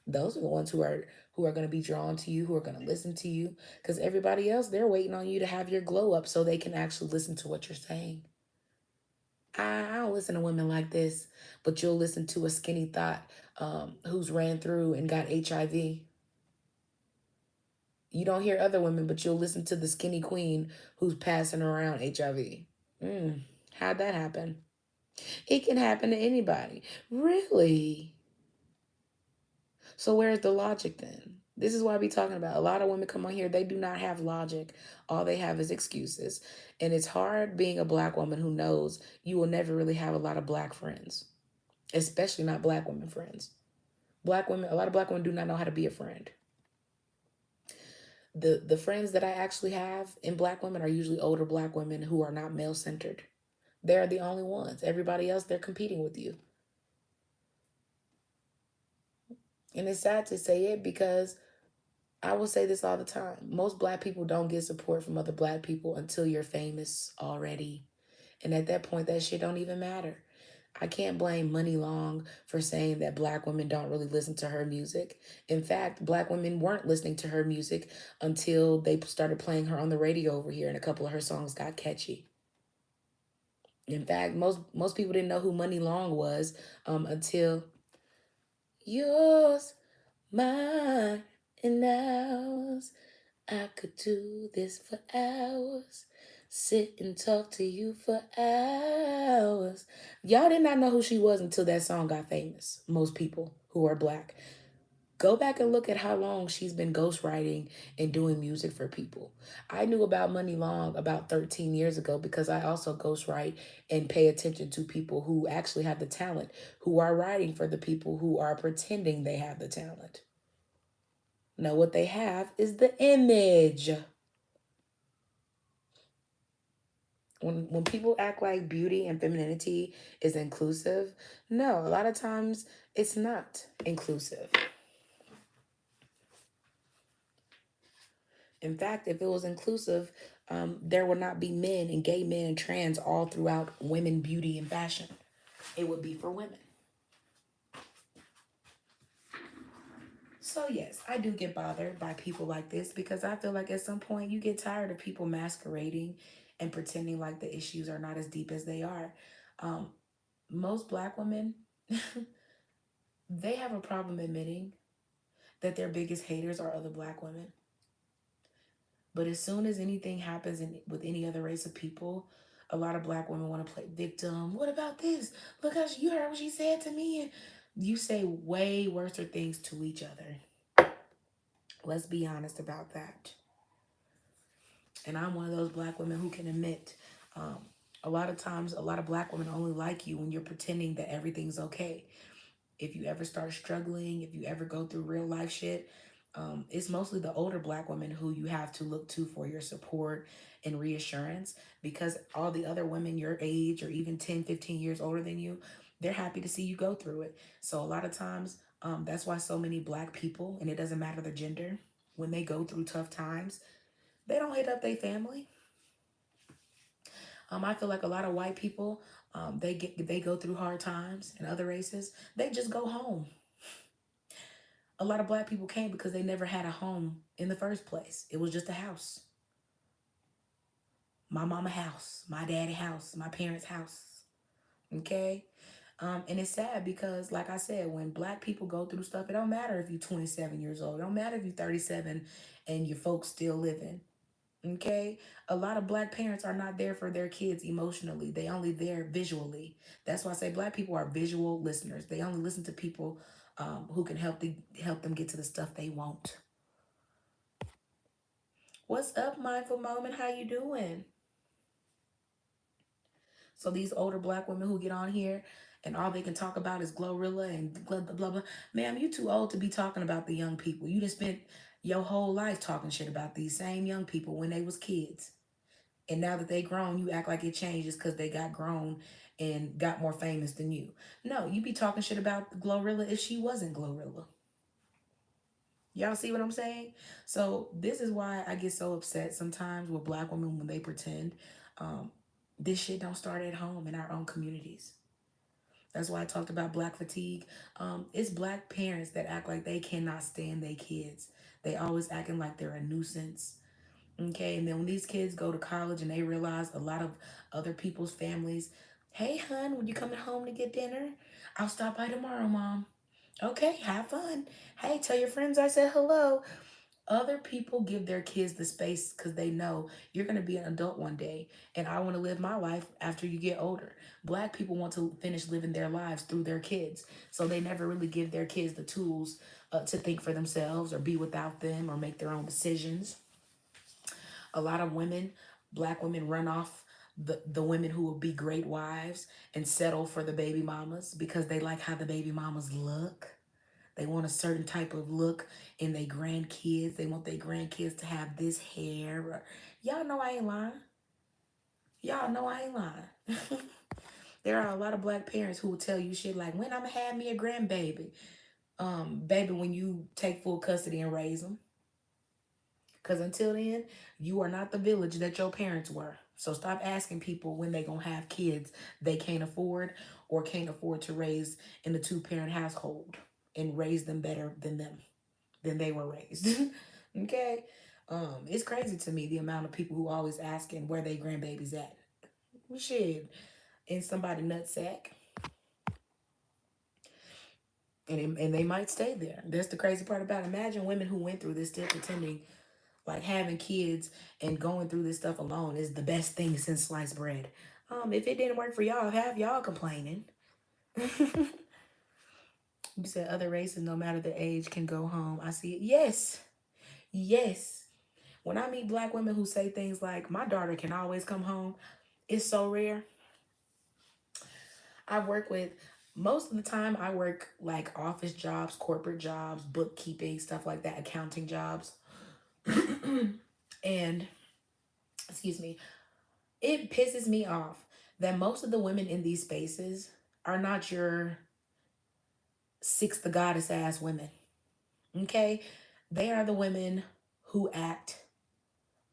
Those are the ones who are going to be drawn to you, who are going to listen to you, because everybody else, they're waiting on you to have your glow up so they can actually listen to what you're saying. I don't listen to women like this, but you'll listen to a skinny thought who's ran through and got HIV. You don't hear other women, but you'll listen to the skinny queen who's passing around HIV. How'd that happen? It can happen to anybody. Really? So where's the logic then? This is why I be talking about. A lot of women come on here, they do not have logic. All they have is excuses. And it's hard being a black woman who knows you will never really have a lot of black friends, especially not black women friends. Black women, a lot of black women do not know how to be a friend. The friends that I actually have in black women are usually older black women who are not male centered. They're the only ones. Everybody else, they're competing with you. And it's sad to say it because I will say this all the time. Most black people don't get support from other black people until you're famous already. And at that point, that shit don't even matter. I can't blame Money Long for saying that black women don't really listen to her music. In fact, black women weren't listening to her music until they started playing her on the radio over here and a couple of her songs got catchy. In fact, most people didn't know who Money Long was until yours, mine, and ours. I could do this for hours. Sit and talk to you for hours. Y'all did not know who she was until that song got famous. Most people who are black. Go back and look at how long she's been ghostwriting and doing music for people. I knew about Money Long about 13 years ago because I also ghostwrite and pay attention to people who actually have the talent, who are writing for the people who are pretending they have the talent. No, what they have is the image. When people act like beauty and femininity is inclusive, no, a lot of times it's not inclusive. In fact, if it was inclusive, there would not be men and gay men and trans all throughout women, beauty, and fashion. It would be for women. So yes, I do get bothered by people like this because I feel like at some point you get tired of people masquerading and pretending like the issues are not as deep as they are. Um, most black women, they have a problem admitting that their biggest haters are other black women. But as soon as anything happens with any other race of people, a lot of black women want to play victim. What about this? Look how you heard what she said to me. And you say way worse things to each other. Let's be honest about that. And I'm one of those black women who can admit um, a lot of times, a lot of black women only like you when you're pretending that everything's okay. If you ever start struggling, if you ever go through real life shit, it's mostly the older black women who you have to look to for your support and reassurance because all the other women your age or even 10, 15 years older than you, They're happy to see you go through it. So a lot of times, that's why so many black people, and it doesn't matter the gender, when they go through tough times, they don't hit up their family. I feel like a lot of white people, they go through hard times, and other races, they just go home. A lot of black people came because they never had a home in the first place. It was just a house. My mama house, my daddy house, my parents' house. Okay? And it's sad because, like I said, when black people go through stuff, it don't matter if you're 27 years old. It don't matter if you're 37 and your folks still living. Okay? A lot of black parents are not there for their kids emotionally. They only there visually. That's why I say black people are visual listeners. They only listen to people who can help them get to the stuff they want. What's up, mindful moment? How you doing? So these older black women who get on here and all they can talk about is Glorilla and blah blah blah blah. Ma'am, you too old to be talking about the young people. You just spent your whole life talking shit about these same young people when they was kids. And now that they grown, you act like it changes because they got grown and got more famous than you. No, you be talking shit about Glorilla if she wasn't Glorilla. Y'all see what I'm saying? So this is why I get so upset sometimes with black women when they pretend um, this shit don't start at home in our own communities. That's why I talked about black fatigue. It's black parents that act like they cannot stand their kids. They always acting like they're a nuisance. Okay, and then when these kids go to college and they realize a lot of other people's families, hey, hun, when you coming home to get dinner? I'll stop by tomorrow, mom. Okay, have fun. Hey, tell your friends I said hello. Other people give their kids the space because they know you're going to be an adult one day, and I want to live my life after you get older. Black people want to finish living their lives through their kids, so they never really give their kids the tools to think for themselves or be without them or make their own decisions. A lot of women, black women, run off the women who will be great wives and settle for the baby mamas because they like how the baby mamas look. They want a certain type of look in their grandkids. They want their grandkids to have this hair. Y'all know I ain't lying. Y'all know I ain't lying. There are a lot of black parents who will tell you shit like, when I'm gonna have me a grandbaby. Baby, when you take full custody and raise them. Because until then, you are not the village that your parents were. So stop asking people when they gonna have kids they can't afford or can't afford to raise in a two-parent household and raise them better than they were raised. Okay? It's crazy to me the amount of people who always asking where they grandbabies at. Well, shit, in somebody nutsack. And they might stay there. That's the crazy part about it. Imagine women who went through this still pretending like having kids and going through this stuff alone is the best thing since sliced bread. If it didn't work for y'all, have y'all complaining. You said other races, no matter the age, can go home. I see it. Yes. Yes. When I meet black women who say things like, my daughter can always come home, it's so rare. I work with, most of the time, I work like office jobs, corporate jobs, bookkeeping, stuff like that, accounting jobs. And, excuse me, it pisses me off that most of the women in these spaces are not your six the goddess ass women. Okay? They are the women who act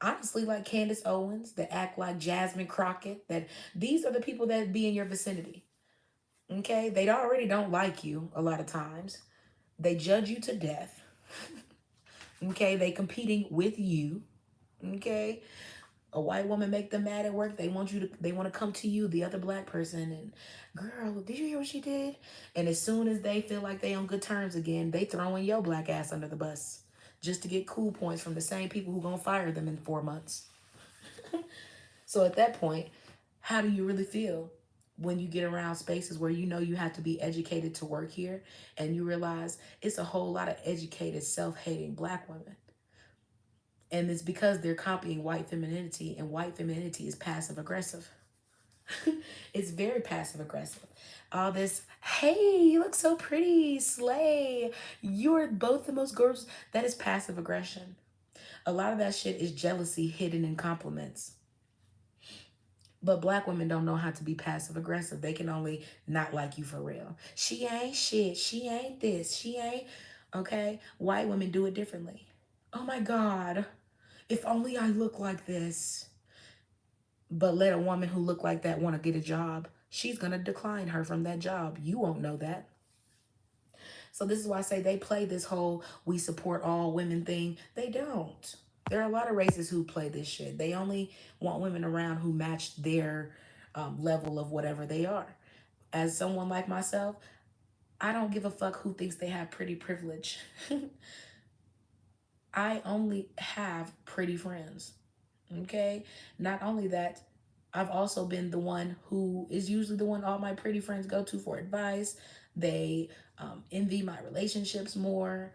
honestly like Candace Owens, that act like Jasmine Crockett, that these are the people that be in your vicinity. Okay? They already don't like you a lot of times. They judge you to death. Okay? They competing with you. Okay? A white woman make them mad at work, they want to come to you, the other black person, and girl, did you hear what she did? And as soon as they feel like they on good terms again, they throwing your black ass under the bus just to get cool points from the same people who gonna fire them in 4 months. So at that point, how do you really feel when you get around spaces where you know you have to be educated to work here, and you realize it's a whole lot of educated self-hating black women? And it's because they're copying white femininity, and white femininity is passive aggressive. It's very passive aggressive. All this, hey, you look so pretty, slay, you're both the most gorgeous. That is passive aggression. A lot of that shit is jealousy hidden in compliments. But black women don't know how to be passive aggressive. They can only not like you for real. She ain't shit. She ain't this. She ain't. Okay? White women do it differently. Oh my God. If only I look like this. But let a woman who look like that want to get a job, she's going to decline her from that job. You won't know that. So this is why I say they play this whole we support all women thing. They don't. There are a lot of races who play this shit. They only want women around who match their level of whatever they are. As someone like myself, I don't give a fuck who thinks they have pretty privilege. I only have pretty friends. Okay? Not only that, I've also been the one who is usually the one all my pretty friends go to for advice. They envy my relationships more.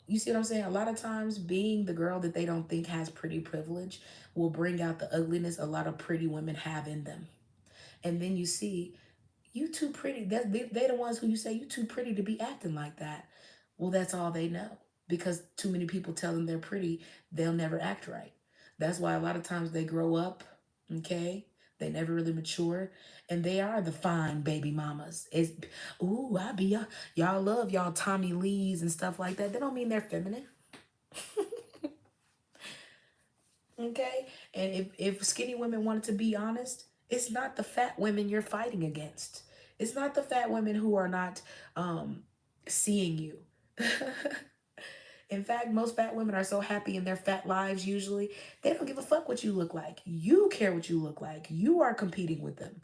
You see what I'm saying? A lot of times, being the girl that they don't think has pretty privilege will bring out the ugliness a lot of pretty women have in them. And then you see, you too pretty. They the ones who you say, you too pretty to be acting like that. Well, that's all they know. Because too many people tell them they're pretty, they'll never act right. That's why a lot of times they grow up, okay? They never really mature. And they are the fine baby mamas. It's, ooh, I be y'all love y'all Tommy Lees and stuff like that. They don't mean they're feminine. Okay? And if skinny women wanted to be honest, it's not the fat women you're fighting against. It's not the fat women who are not um, seeing you. In fact, most fat women are so happy in their fat lives usually, they don't give a fuck what you look like. You care what you look like. You are competing with them.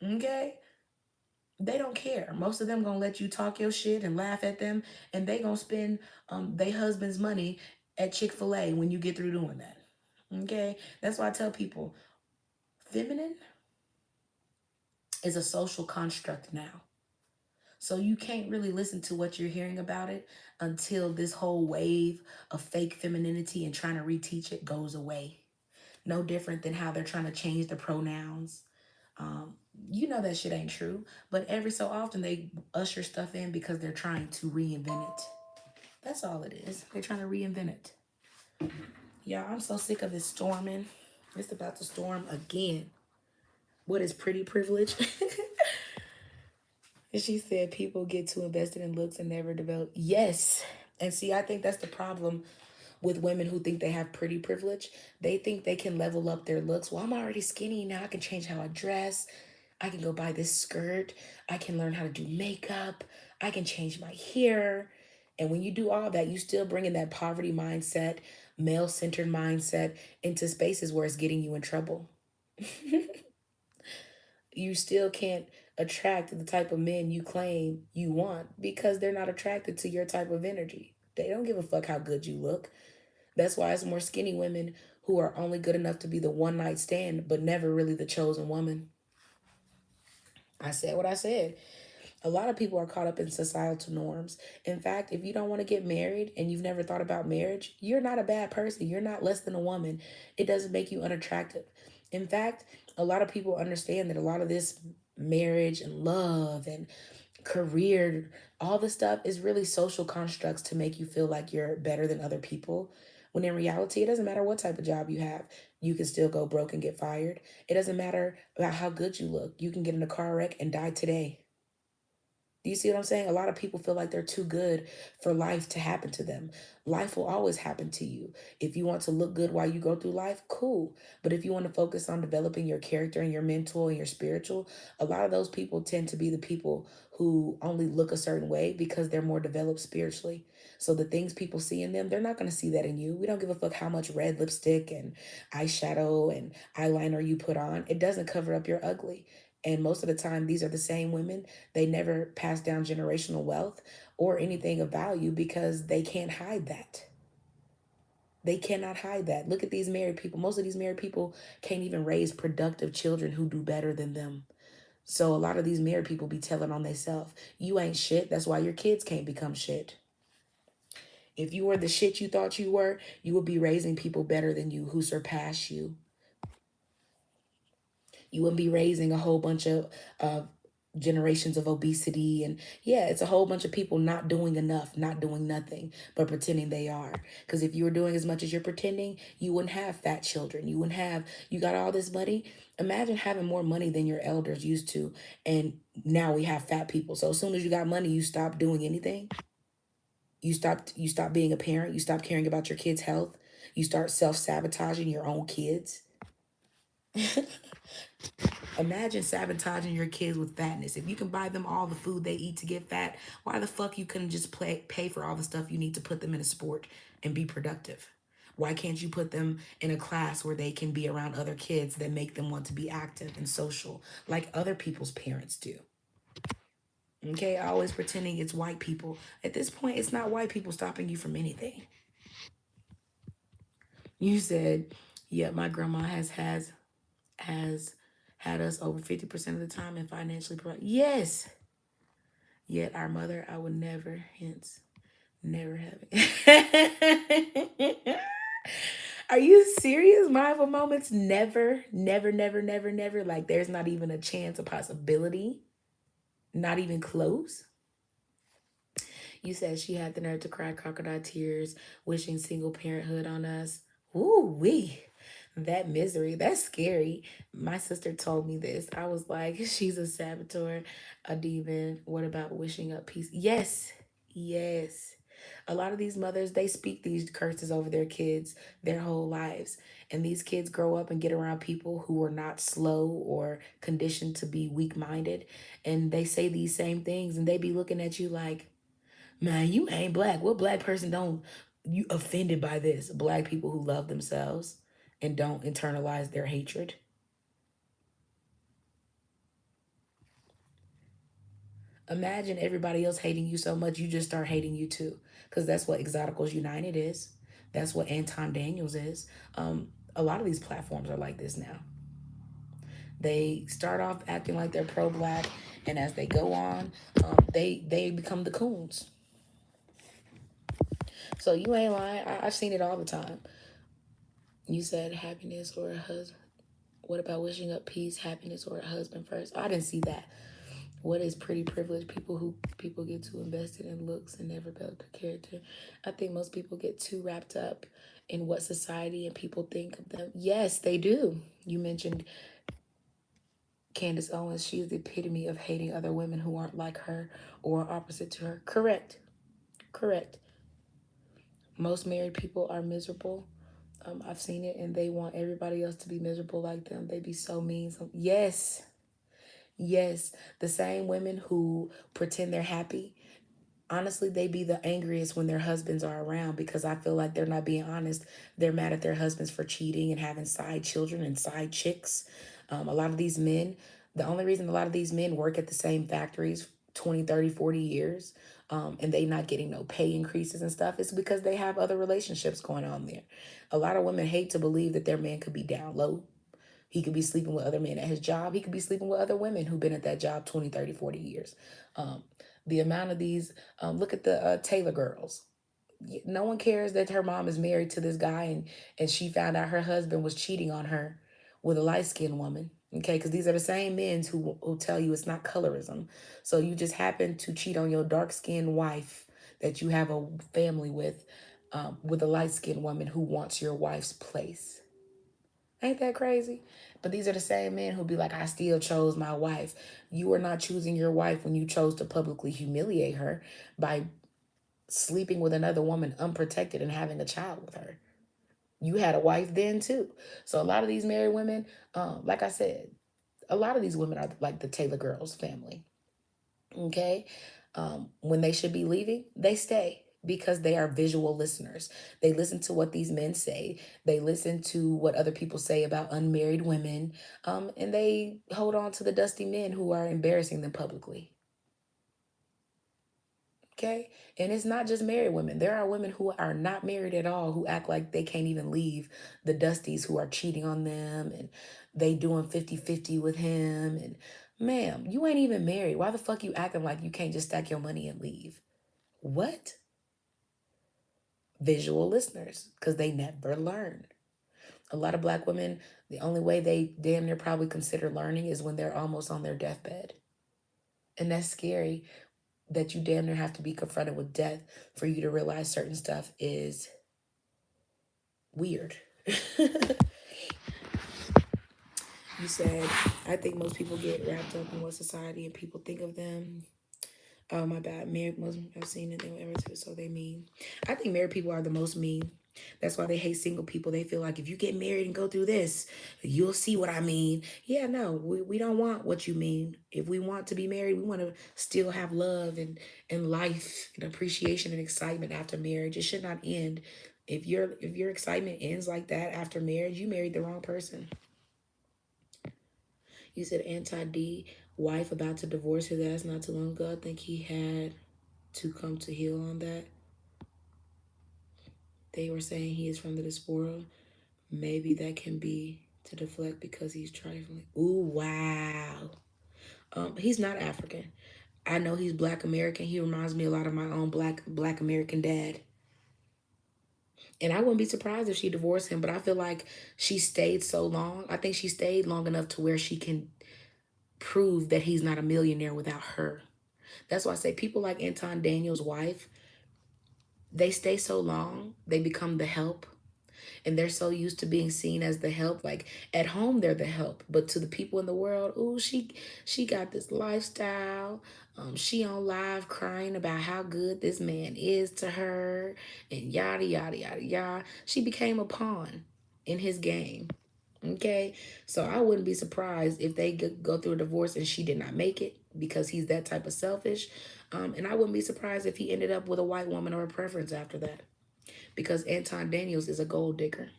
Okay? They don't care. Most of them gonna let you talk your shit and laugh at them, and they gonna spend their husband's money at Chick-fil-A when you get through doing that. Okay? That's why I tell people, feminine is a social construct now. So you can't really listen to what you're hearing about it until this whole wave of fake femininity and trying to reteach it goes away. No different than how they're trying to change the pronouns. Um, you know that shit ain't true, but every so often they usher stuff in because they're trying to reinvent it. That's all it is. They're trying to reinvent it. Yeah, I'm so sick of it storming. It's about to storm again. What is pretty privilege? And she said people get too invested in looks and never develop. Yes. And see, I think that's the problem with women who think they have pretty privilege. They think they can level up their looks. Well, I'm already skinny. Now I can change how I dress. I can go buy this skirt. I can learn how to do makeup. I can change my hair. And when you do all that, you still bring in that poverty mindset, male centered mindset into spaces where it's getting you in trouble. You still can't attract the type of men you claim you want because they're not attracted to your type of energy. They don't give a fuck how good you look. That's why it's more skinny women who are only good enough to be the one night stand, but never really the chosen woman. I said what I said. A lot of people are caught up in societal norms. In fact, if you don't want to get married and you've never thought about marriage, you're not a bad person. You're not less than a woman. It doesn't make you unattractive. In fact, a lot of people understand that a lot of this marriage and love and career, all this stuff is really social constructs to make you feel like you're better than other people. When in reality, it doesn't matter what type of job you have, you can still go broke and get fired. It doesn't matter about how good you look. You can get in a car wreck and die today. Do you see what I'm saying? A lot of people feel like they're too good for life to happen to them. Life will always happen to you. If you want to look good while you go through life, cool. But if you want to focus on developing your character and your mental and your spiritual, a lot of those people tend to be the people who only look a certain way because they're more developed spiritually. So the things people see in them, they're not going to see that in you. We don't give a fuck how much red lipstick and eyeshadow and eyeliner you put on. It doesn't cover up your ugly. And most of the time, these are the same women. They never pass down generational wealth or anything of value because they can't hide that. They cannot hide that. Look at these married people. Most of these married people can't even raise productive children who do better than them. So a lot of these married people be telling on themselves, you ain't shit. That's why your kids can't become shit. If you were the shit you thought you were, you would be raising people better than you who surpass you. You wouldn't be raising a whole bunch of generations of obesity. And yeah, it's a whole bunch of people not doing enough, not doing nothing, but pretending they are. Because if you were doing as much as you're pretending, you wouldn't have fat children. You wouldn't have, you got all this money. Imagine having more money than your elders used to. And now we have fat people. So as soon as you got money, you stop doing anything. You stop being a parent. You stop caring about your kids' health. You start self-sabotaging your own kids. Imagine sabotaging your kids with fatness. If you can buy them all the food they eat to get fat, why the fuck you couldn't just pay for all the stuff you need to put them in a sport and be productive? Why can't you put them in a class where they can be around other kids that make them want to be active and social like other people's parents do? Okay, always pretending it's white people. At this point, it's not white people stopping you from anything. You said, yeah, my grandma has had us over 50% of the time and financially provide. Yes. Yet our mother, I would never, hence, never have it. Are you serious? Mindful moments, never, never, never, never, never. Like there's not even a chance, a possibility, not even close. You said she had the nerve to cry crocodile tears, wishing single parenthood on us. Ooh, wee. That misery, that's scary. My sister told me this. I was like, she's a saboteur, a demon. What about wishing up peace? Yes, yes. A lot of these mothers, they speak these curses over their kids their whole lives. And these kids grow up and get around people who are not slow or conditioned to be weak minded. And they say these same things and they be looking at you like, man, you ain't black. What black person don't you offended by this? Black people who love themselves and don't internalize their hatred. Imagine everybody else hating you so much, you just start hating you too. Because that's what Exoticals United is. That's what Anton Daniels is. A lot of these platforms are like this now. They start off acting like they're pro-black, and as they go on, they become the coons. So you ain't lying. I've seen it all the time. You said happiness or a husband. What about wishing up peace, happiness, or a husband first? I didn't see that. What is pretty privileged? People get too invested in looks and never build their character. I think most people get too wrapped up in what society and people think of them. Yes, they do. You mentioned Candace Owens. She's the epitome of hating other women who aren't like her or opposite to her. Correct. Correct. Most married people are miserable. I've seen it, and they want everybody else to be miserable like them. They be so mean. So, yes, yes, the same women who pretend they're happy, honestly, they be the angriest when their husbands are around because I feel like they're not being honest. They're mad at their husbands for cheating and having side children and side chicks. A lot of these men, the only reason a lot of these men work at the same factories 20, 30, 40 years and they not getting no pay increases and stuff is because they have other relationships going on there. A lot of women hate to believe that their man could be down low. He could be sleeping with other men at his job. He could be sleeping with other women who've been at that job 20, 30, 40 years. Um, the amount of these, look at the Taylor girls. No one cares that her mom is married to this guy and she found out her husband was cheating on her with a light skinned woman. Okay, because these are the same men who tell you it's not colorism. So you just happen to cheat on your dark skinned wife that you have a family with a light skinned woman who wants your wife's place. Ain't that crazy? But these are the same men who be like, I still chose my wife. You were not choosing your wife when you chose to publicly humiliate her by sleeping with another woman unprotected and having a child with her. You had a wife then too. So a lot of these married women, like I said, a lot of these women are like the Taylor girls family. Okay. When they should be leaving, they stay because they are visual listeners. They listen to what these men say. They listen to what other people say about unmarried women. And they hold on to the dusty men who are embarrassing them publicly. Okay. And it's not just married women. There are women who are not married at all who act like they can't even leave the dusties who are cheating on them and they doing 50-50 with him. And ma'am, you ain't even married. Why the fuck you acting like you can't just stack your money and leave? What? Visual listeners, because they never learn. A lot of black women, the only way they damn near probably consider learning is when they're almost on their deathbed. And that's scary that you damn near have to be confronted with death for you to realize certain stuff is weird. You said, I think most people get wrapped up in what society and people think of them. Oh, my bad. Married Muslim, I've seen it. They were ever too, so they mean. I think married people are the most mean. That's why they hate single people. They feel like if you get married and go through this, you'll see what I mean. Yeah, no, we don't want what you mean. If we want to be married, we want to still have love and life and appreciation and excitement after marriage. It should not end. If your excitement ends like that after marriage, you married the wrong person. You said anti D wife about to divorce his ass not too long ago. I think he had to come to heal on that. They were saying he is from the diaspora. Maybe that can be to deflect because he's trifling. Ooh, wow. He's not African. I know he's Black American. He reminds me a lot of my own Black American dad. And I wouldn't be surprised if she divorced him, but I feel like she stayed so long. I think she stayed long enough to where she can prove that he's not a millionaire without her. That's why I say people like Anton Daniels' wife, they stay so long, they become the help. And they're so used to being seen as the help. Like at home, they're the help. But to the people in the world, ooh, she got this lifestyle. She on live crying about how good this man is to her and yada, yada, yada, yada. She became a pawn in his game. Okay, so I wouldn't be surprised if they go through a divorce and she did not make it because he's that type of selfish. And I wouldn't be surprised if he ended up with a white woman or a preference after that because Anton Daniels is a gold digger.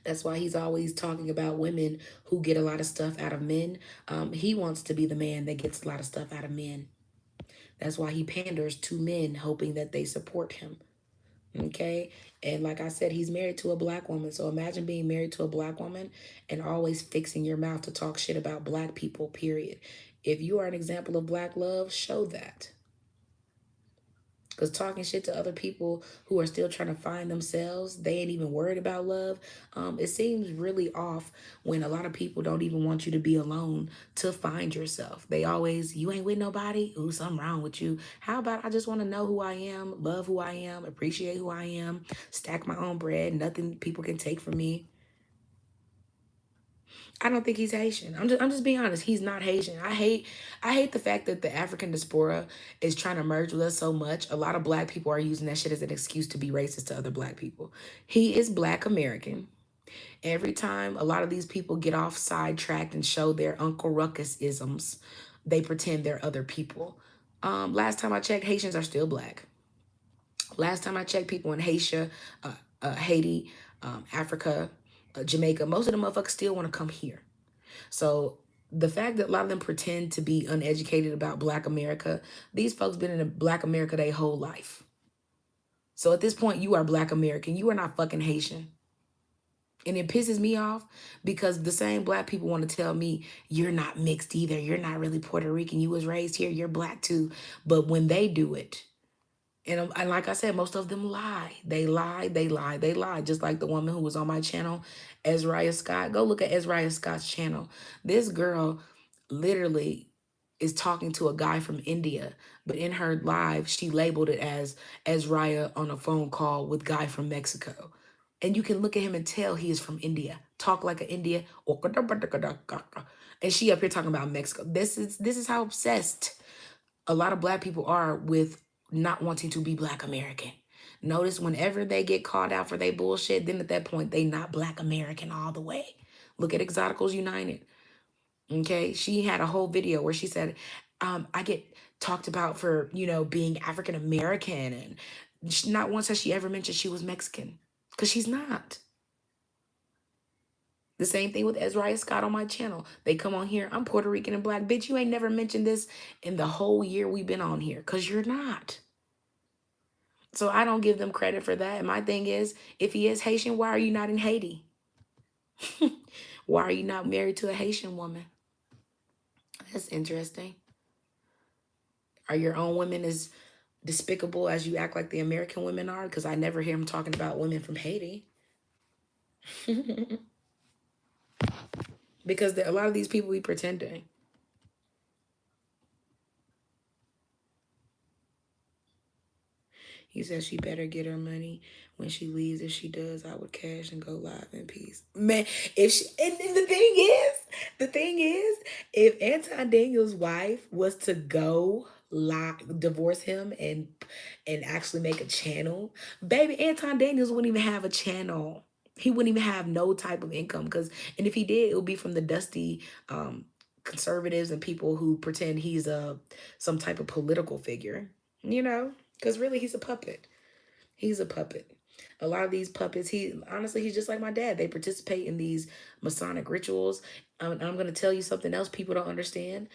That's why he's always talking about women who get a lot of stuff out of men. He wants to be the man that gets a lot of stuff out of men. That's why he panders to men, hoping that they support him. Okay. And like I said, he's married to a Black woman. So imagine being married to a Black woman and always fixing your mouth to talk shit about Black people, period. If you are an example of Black love, show that. Because talking shit to other people who are still trying to find themselves, they ain't even worried about love. It seems really off when a lot of people don't even want you to be alone to find yourself. They always, you ain't with nobody. Ooh, something wrong with you. How about I just want to know who I am, love who I am, appreciate who I am, stack my own bread. Nothing people can take from me. I don't think he's Haitian. I'm just being honest. He's not Haitian. I hate the fact that the African diaspora is trying to merge with us so much. A lot of Black people are using that shit as an excuse to be racist to other Black people. He is Black American. Every time a lot of these people get off sidetracked and show their Uncle Ruckus isms, they pretend they're other people. Last time I checked, Haitians are still Black. Last time I checked, people in Haiti, Africa, Jamaica, most of the motherfuckers still want to come here. So the fact that a lot of them pretend to be uneducated about Black America, these folks been in Black America their whole life. So at this point, you are Black American. You are not fucking Haitian. And it pisses me off because the same Black people want to tell me you're not mixed either. You're not really Puerto Rican. You was raised here. You're Black too. But when they do it, and like I said, most of them lie. They lie, they lie, they lie. Just like the woman who was on my channel, Ezraya Scott. Go look at Ezraya Scott's channel. This girl literally is talking to a guy from India, but in her live, she labeled it as Ezraya on a phone call with guy from Mexico. And you can look at him and tell he is from India. Talk like an India. And she up here talking about Mexico. This is how obsessed a lot of Black people are with not wanting to be Black American. Notice whenever they get called out for their bullshit, then at that point, they not Black American all the way. Look at Exoticals United. Okay. She had a whole video where she said, I get talked about for, being African American. And not once has she ever mentioned she was Mexican. Because she's not. The same thing with Ezra Scott on my channel. They come on here, I'm Puerto Rican and Black. Bitch, you ain't never mentioned this in the whole year we've been on here because you're not. So I don't give them credit for that. And my thing is, if he is Haitian, why are you not in Haiti? Why are you not married to a Haitian woman? That's interesting. Are your own women as despicable as you act like the American women are? Because I never hear him talking about women from Haiti. Because a lot of these people be pretending. He says she better get her money when she leaves. If she does, I would cash and go live in peace. Man, if she, and the thing is, if Anton Daniels' wife was to go live, divorce him and actually make a channel, baby, Anton Daniels wouldn't even have a channel. He wouldn't even have no type of income because, and if he did, it would be from the dusty conservatives and people who pretend he's a some type of political figure, you know, because really he's a puppet. He's a puppet. A lot of these puppets, he honestly, he's just like my dad. They participate in these Masonic rituals. I'm going to tell you something else people don't understand.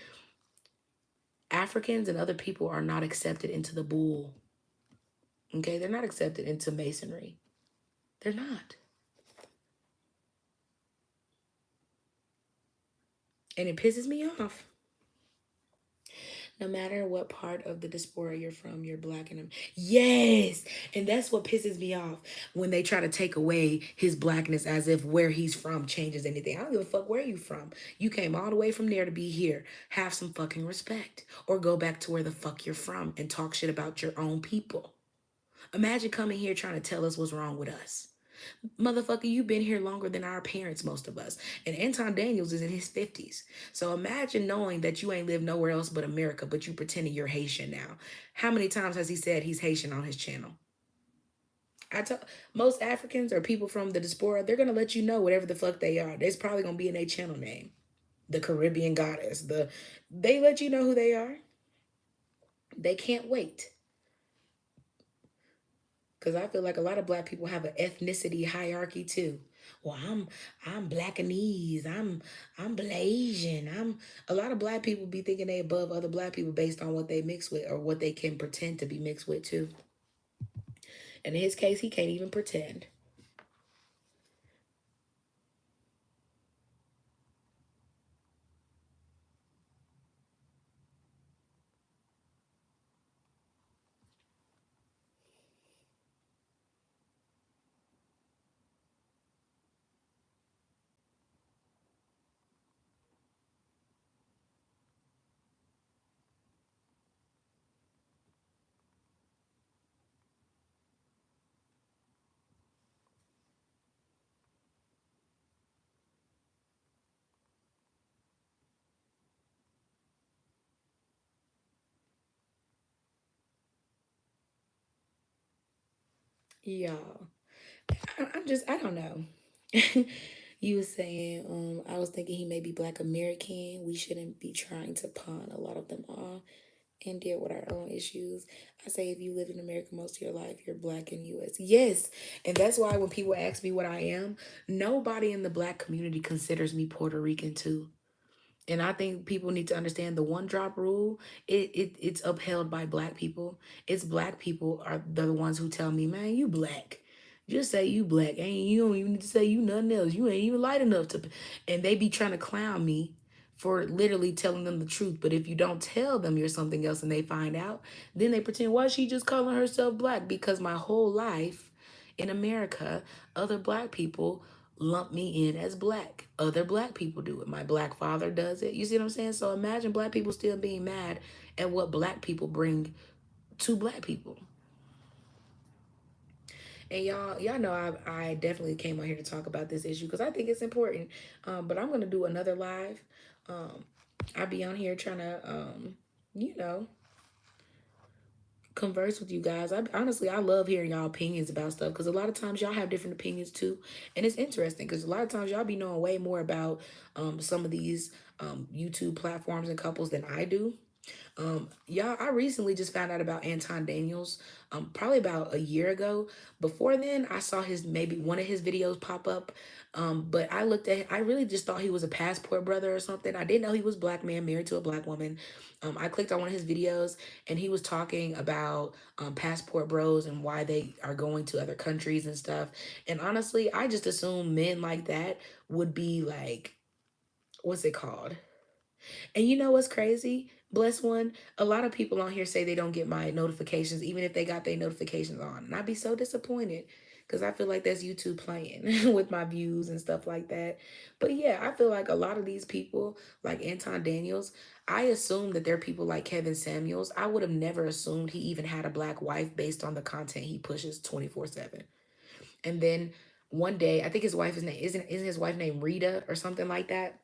Africans and other people are not accepted into the bull. Okay, they're not accepted into masonry. They're not, and it pisses me off. No matter what part of the diaspora you're from, you're black in them. Yes. And that's what pisses me off when they try to take away his blackness as if where he's from changes anything. I don't give a fuck where you from. You came all the way from there to be here. Have some fucking respect. Or go back to where the fuck you're from and talk shit about your own people. Imagine coming here trying to tell us what's wrong with us. Motherfucker, you've been here longer than our parents, most of us. And Anton Daniels is in his 50s. So imagine knowing that you ain't lived nowhere else but America, but you pretending you're Haitian now. How many times has he said he's Haitian on his channel? I tell most Africans or people from the diaspora, they're gonna let you know whatever the fuck they are. There's probably gonna be in their channel name. The Caribbean goddess. They let you know who they are. They can't wait. Because I feel like a lot of black people have an ethnicity hierarchy too. Well, I'm blackanese. I'm Blasian. I'm a lot of black people be thinking they above other black people based on what they mix with or what they can pretend to be mixed with too. And in his case, he can't even pretend. Y'all, I don't know. You was saying, I was thinking he may be Black American. We shouldn't be trying to pawn a lot of them off and deal with our own issues. I say if you live in America most of your life, you're black in US. Yes. And that's why when people ask me what I am, nobody in the black community considers me Puerto Rican too. And I think people need to understand the one drop rule. It's upheld by black people. It's black people are the ones who tell me, man, you black. Just say you black. Ain't you don't even need to say you nothing else. You ain't even light enough to, and they be trying to clown me for literally telling them the truth. But if you don't tell them you're something else and they find out, then they pretend, why is she just calling herself black? Because my whole life in America, other black people lump me in as black. Other black people do it. My black father does it. You see what I'm saying? So imagine black people still being mad at what black people bring to black people. And y'all know I definitely came on here to talk about this issue because I think it's important. But I'm gonna do another live. Um, I be on here trying to you know, converse with you guys. I honestly I love hearing y'all opinions about stuff because a lot of times y'all have different opinions too, and it's interesting because a lot of times y'all be knowing way more about some of these YouTube platforms and couples than I do. Y'all, I recently just found out about Anton Daniels, probably about a year ago. Before then, I saw his maybe one of his videos pop up. But I looked at, I really just thought he was a passport brother or something. I didn't know he was a black man married to a black woman. I clicked on one of his videos and he was talking about passport bros and why they are going to other countries and stuff. And honestly, I just assumed men like that would be like, what's it called? And you know what's crazy? Bless one. A lot of people on here say they don't get my notifications, even if they got their notifications on. And I'd be so disappointed because I feel like that's YouTube playing with my views and stuff like that. But yeah, I feel like a lot of these people, like Anton Daniels, I assume that they're people like Kevin Samuels. I would have never assumed he even had a black wife based on the content he pushes 24/7. And then one day, I think his wife is name isn't his wife named Rita or something like that.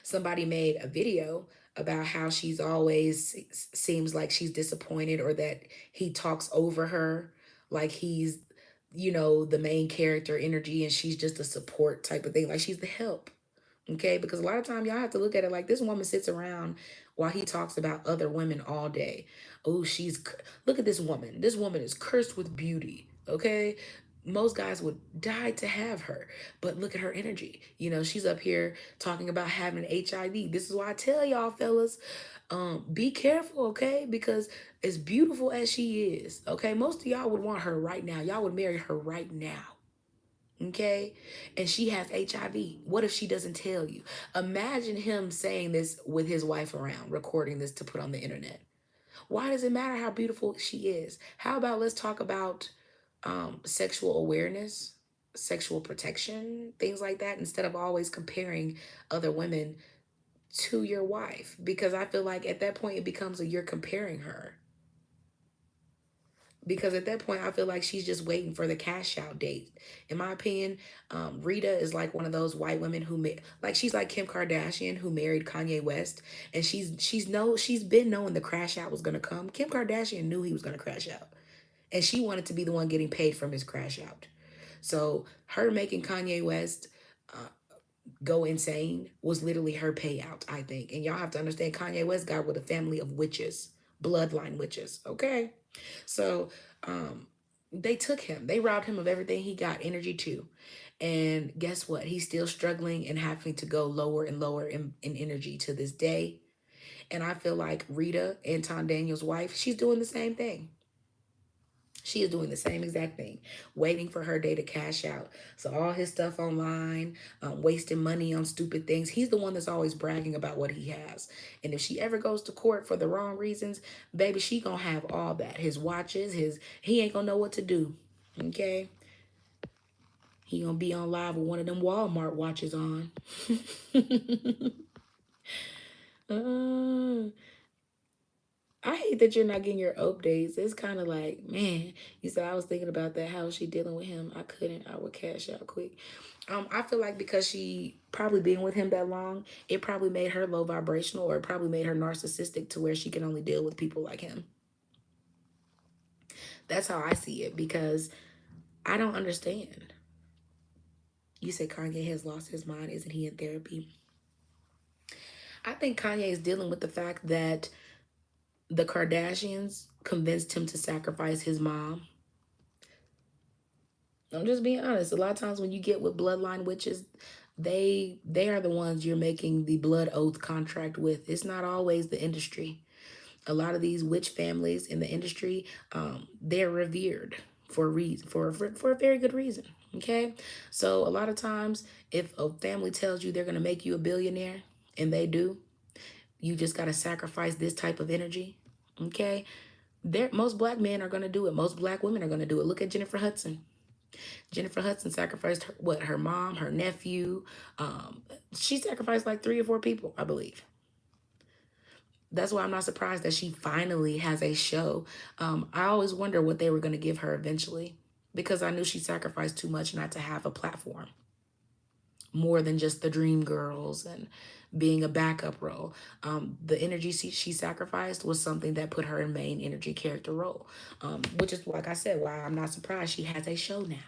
Somebody made a video about how she's always seems like she's disappointed, or that he talks over her like he's, the main character energy and she's just a support type of thing, like she's the help. Okay, because a lot of time y'all have to look at it like this woman sits around while he talks about other women all day. Oh, look at this woman. This woman is cursed with beauty. Okay, most guys would die to have her, but look at her energy. She's up here talking about having HIV. This is why I tell y'all, fellas, be careful, okay? Because as beautiful as she is, okay, most of y'all would want her right now. Y'all would marry her right now. Okay, and she has HIV. What if she doesn't tell you? Imagine him saying this with his wife around, recording this to put on the internet. Why does it matter how beautiful she is? How about let's talk about sexual awareness, sexual protection, things like that, instead of always comparing other women to your wife? Because I feel like at that point it becomes a you're comparing her. Because at that point I feel like she's just waiting for the cash out date. In my opinion, Rita is like one of those white women like she's like Kim Kardashian who married Kanye West, and she's been knowing the crash out was gonna come. Kim Kardashian knew he was gonna crash out, and she wanted to be the one getting paid from his crash out. So her making Kanye West go insane was literally her payout, I think. And y'all have to understand, Kanye West got with a family of witches, bloodline witches. Okay, so they took him. They robbed him of everything he got energy to. And guess what? He's still struggling and having to go lower and lower in energy to this day. And I feel like Rita, Anton Daniels' wife, she's doing the same thing. She is doing the same exact thing, waiting for her day to cash out. So all his stuff online, wasting money on stupid things. He's the one that's always bragging about what he has. And if she ever goes to court for the wrong reasons, baby, she gonna have all that. His watches, he ain't gonna know what to do. Okay, he gonna be on live with one of them Walmart watches on. uh, I hate that you're not getting your updates. It's kind of like, man, you said I was thinking about that. How is she dealing with him? I couldn't. I would cash out quick. I feel like because she probably been with him that long, it probably made her low vibrational, or it probably made her narcissistic to where she can only deal with people like him. That's how I see it, because I don't understand. You say Kanye has lost his mind. Isn't he in therapy? I think Kanye is dealing with the fact that the Kardashians convinced him to sacrifice his mom. I'm just being honest. A lot of times when you get with bloodline witches, they are the ones you're making the blood oath contract with. It's not always the industry. A lot of these witch families in the industry, they're revered for a reason, for a very good reason. Okay, so a lot of times, if a family tells you they're gonna make you a billionaire, and they do, you just gotta sacrifice this type of energy. Okay, most black men are gonna do it. Most black women are gonna do it. Look at Jennifer Hudson. Jennifer Hudson sacrificed her mom, her nephew. Um, she sacrificed like 3 or 4 people, I believe. That's why I'm not surprised that she finally has a show. I always wonder what they were going to give her eventually, because I knew she sacrificed too much not to have a platform more than just the Dream Girls and being a backup role. The energy she sacrificed was something that put her in main energy character role, which is, like I said, why I'm not surprised she has a show now.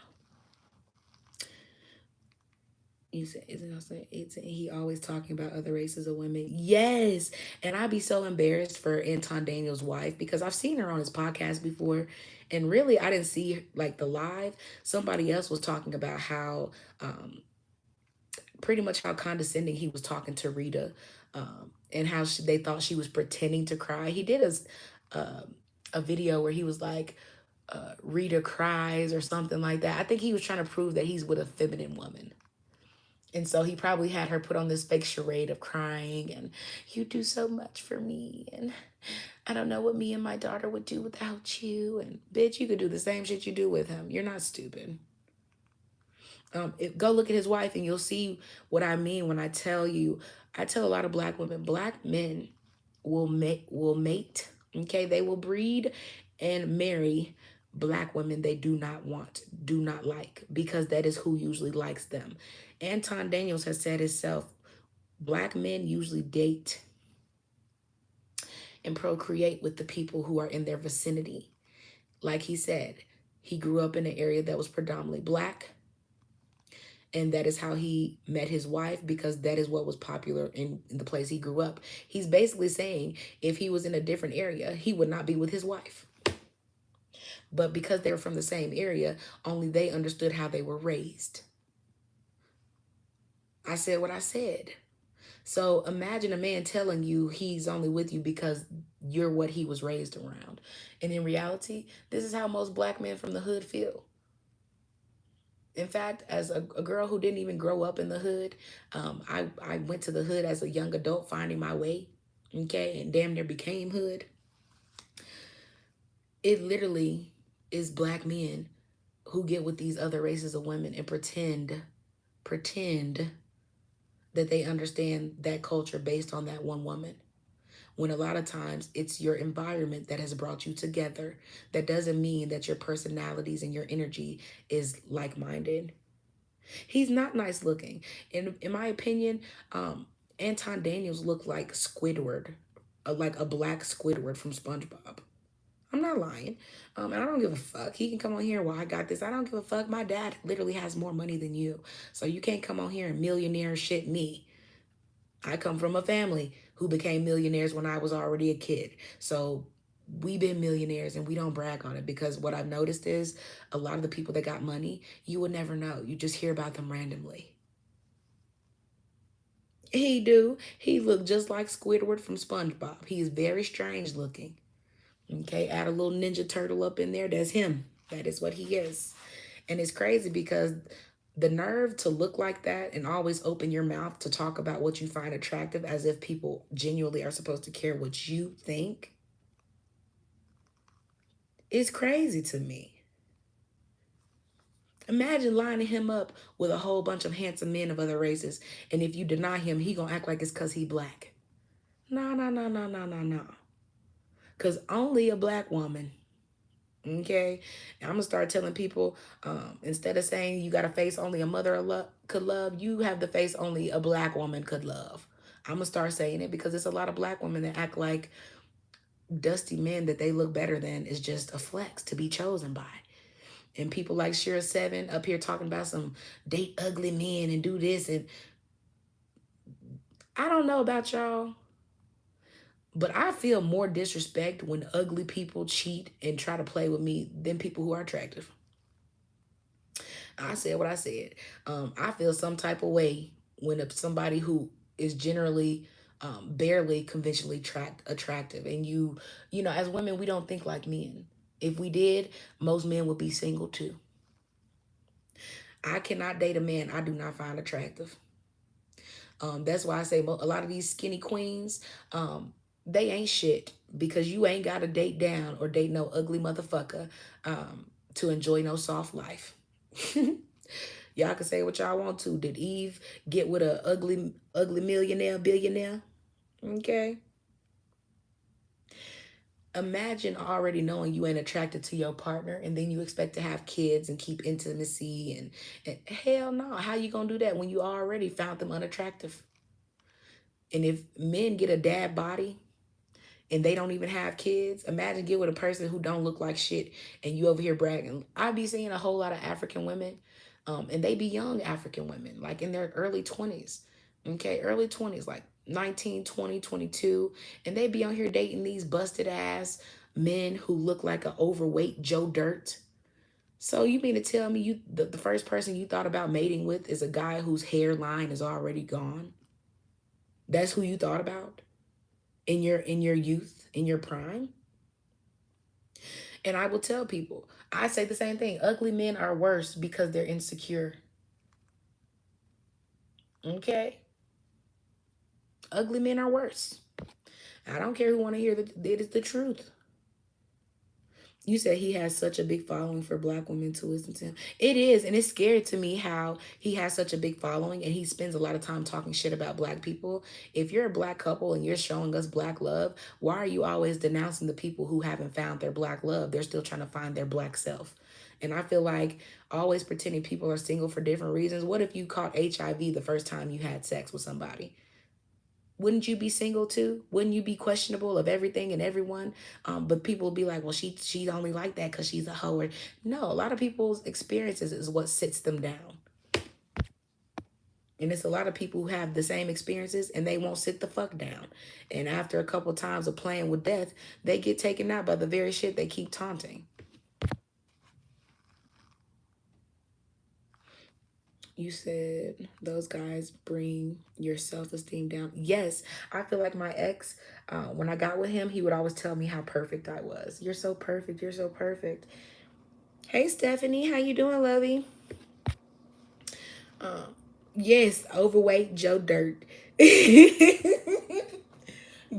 Isn't he always talking about other races of women? Yes. And I'd be so embarrassed for Anton Daniels' wife, because I've seen her on his podcast before. And really, I didn't see like the live. Somebody else was talking about how, pretty much how condescending he was talking to Rita, and how they thought she was pretending to cry. He did a video where he was like, Rita cries or something like that. I think he was trying to prove that he's with a feminine woman. And so he probably had her put on this fake charade of crying and, you do so much for me. And I don't know what me and my daughter would do without you. And bitch, you could do the same shit you do with him. You're not stupid. Go look at his wife and you'll see what I mean when I tell you. I tell a lot of black women, black men will mate. Okay, they will breed and marry black women they do not want, do not like, because that is who usually likes them. Anton Daniels has said himself, black men usually date and procreate with the people who are in their vicinity. Like he said, he grew up in an area that was predominantly black, and that is how he met his wife, because that is what was popular in the place he grew up. He's basically saying if he was in a different area, he would not be with his wife. But because they were from the same area, only they understood how they were raised. I said what I said. So imagine a man telling you he's only with you because you're what he was raised around. And in reality, this is how most black men from the hood feel. In fact, as a girl who didn't even grow up in the hood, I went to the hood as a young adult finding my way, okay, and damn near became hood. It literally is black men who get with these other races of women and pretend that they understand that culture based on that one woman. When a lot of times it's your environment that has brought you together. That doesn't mean that your personalities and your energy is like-minded. He's not nice looking. In my opinion, Anton Daniels looked like Squidward, like a black Squidward from SpongeBob. I'm not lying. And I don't give a fuck. He can come on here, well, I got this. I don't give a fuck. My dad literally has more money than you. So you can't come on here and millionaire shit me. I come from a family who became millionaires when I was already a kid. So we've been millionaires and we don't brag on it, because what I've noticed is a lot of the people that got money, you would never know. You just hear about them randomly. He do. He looked just like Squidward from SpongeBob. He is very strange looking. Okay, add a little Ninja Turtle up in there. That's him. That is what he is. And it's crazy because the nerve to look like that and always open your mouth to talk about what you find attractive as if people genuinely are supposed to care what you think is crazy to me. Imagine lining him up with a whole bunch of handsome men of other races, and if you deny him, he gonna act like it's because he black. No, no, no, no, no, no, no. Because only a black woman. Okay, and I'm gonna start telling people, instead of saying you got a face only a mother could love, you have the face only a black woman could love. I'm gonna start saying it because there's a lot of black women that act like dusty men that they look better than is just a flex to be chosen by. And people like Shira Seven up here talking about some date ugly men and do this, and I don't know about y'all, but I feel more disrespect when ugly people cheat and try to play with me than people who are attractive. I said what I said. I feel some type of way when somebody who is generally barely conventionally attractive, and you know, as women, we don't think like men. If we did, most men would be single too. I cannot date a man I do not find attractive. That's why I say a lot of these skinny queens, they ain't shit, because you ain't got to date down or date no ugly motherfucker to enjoy no soft life. Y'all can say what y'all want to. Did Eve get with a ugly millionaire, billionaire? Okay. Imagine already knowing you ain't attracted to your partner, and then you expect to have kids and keep intimacy, and hell no. How you gonna do that when you already found them unattractive? And if men get a dad body and they don't even have kids, imagine get with a person who don't look like shit and you over here bragging. I be seeing a whole lot of African women, and they be young African women, like in their early 20s. Okay, early 20s, like 19, 20, 22, and they be on here dating these busted ass men who look like an overweight Joe Dirt. So you mean to tell me the first person you thought about mating with is a guy whose hairline is already gone? That's who you thought about in your youth, in your prime? And I will tell people, I say the same thing. Ugly men are worse because they're insecure. Okay? Ugly men are worse. I don't care who want to hear it is the truth. You said he has such a big following for black women to listen to him. It is, and it's scary to me how he has such a big following and he spends a lot of time talking shit about black people. If you're a black couple and you're showing us black love, why are you always denouncing the people who haven't found their black love? They're still trying to find their black self. And I feel like always pretending people are single for different reasons. What if you caught HIV the first time you had sex with somebody? Wouldn't you be single too? Wouldn't you be questionable of everything and everyone? But people will be like, well, she's only like that because she's a hoe. Or, no, a lot of people's experiences is what sits them down. And it's a lot of people who have the same experiences and they won't sit the fuck down. And after a couple times of playing with death, they get taken out by the very shit they keep taunting. You said those guys bring your self-esteem down. Yes, I feel like my ex, when I got with him, he would always tell me how perfect I was. You're so perfect. You're so perfect. Hey, Stephanie, how you doing, lovey? Yes, overweight Joe Dirt.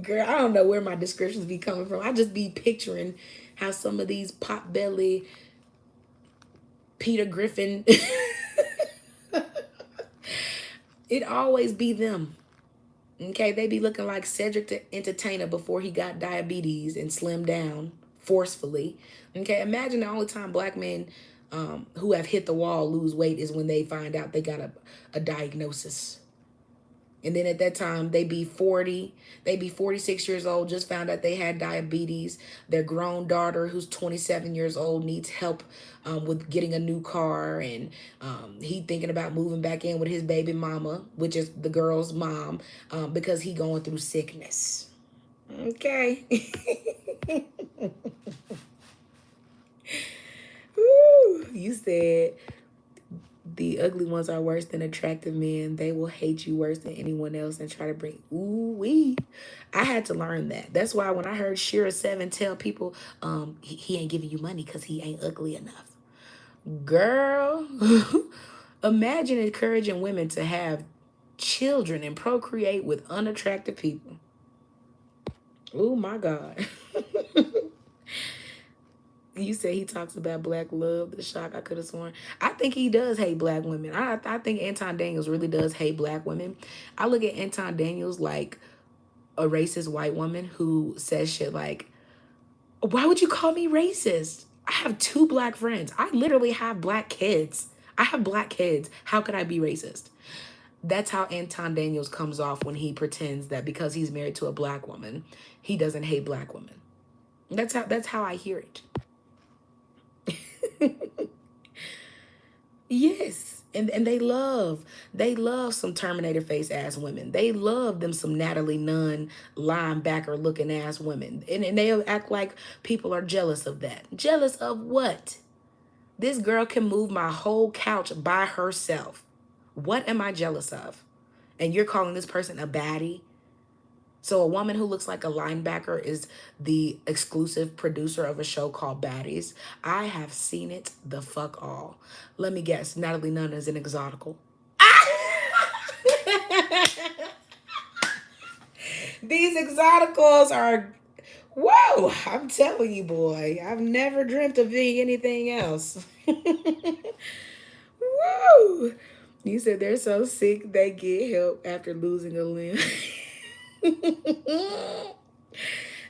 Girl, I don't know where my descriptions be coming from. I just be picturing how some of these pot belly Peter Griffin, it always be them. Okay, they be looking like Cedric the Entertainer before he got diabetes and slimmed down forcefully. Okay, imagine the only time black men who have hit the wall lose weight is when they find out they got a diagnosis. And then at that time, they be 40, they be 46 years old, just found out they had diabetes. Their grown daughter, who's 27 years old, needs help with getting a new car. And he thinking about moving back in with his baby mama, which is the girl's mom, because he going through sickness. Okay. Woo. You said the ugly ones are worse than attractive men. They will hate you worse than anyone else and try to bring ooh wee. I had to learn that. That's why when I heard Shira Seven tell people, he ain't giving you money because he ain't ugly enough. Girl, imagine encouraging women to have children and procreate with unattractive people. Oh my God. You say he talks about black love, the shock. I could have sworn. I think he does hate black women. I think Anton Daniels really does hate black women. I look at Anton Daniels like a racist white woman who says shit like, why would you call me racist? I have two black friends. I literally have black kids. I have black kids. How could I be racist? That's how Anton Daniels comes off when he pretends that because he's married to a black woman, he doesn't hate black women. That's how I hear it. Yes. And they love some Terminator face ass women. They love them some Natalie Nunn linebacker looking ass women. And they'll act like people are jealous of that. Jealous of what? This girl can move my whole couch by herself. What am I jealous of? And you're calling this person a baddie? So a woman who looks like a linebacker is the exclusive producer of a show called Baddies. I have seen it the fuck all. Let me guess, Natalie Nunn is an exotical. These exoticals are, whoa, I'm telling you, boy, I've never dreamt of being anything else. Woo! You said they're so sick they get help after losing a limb.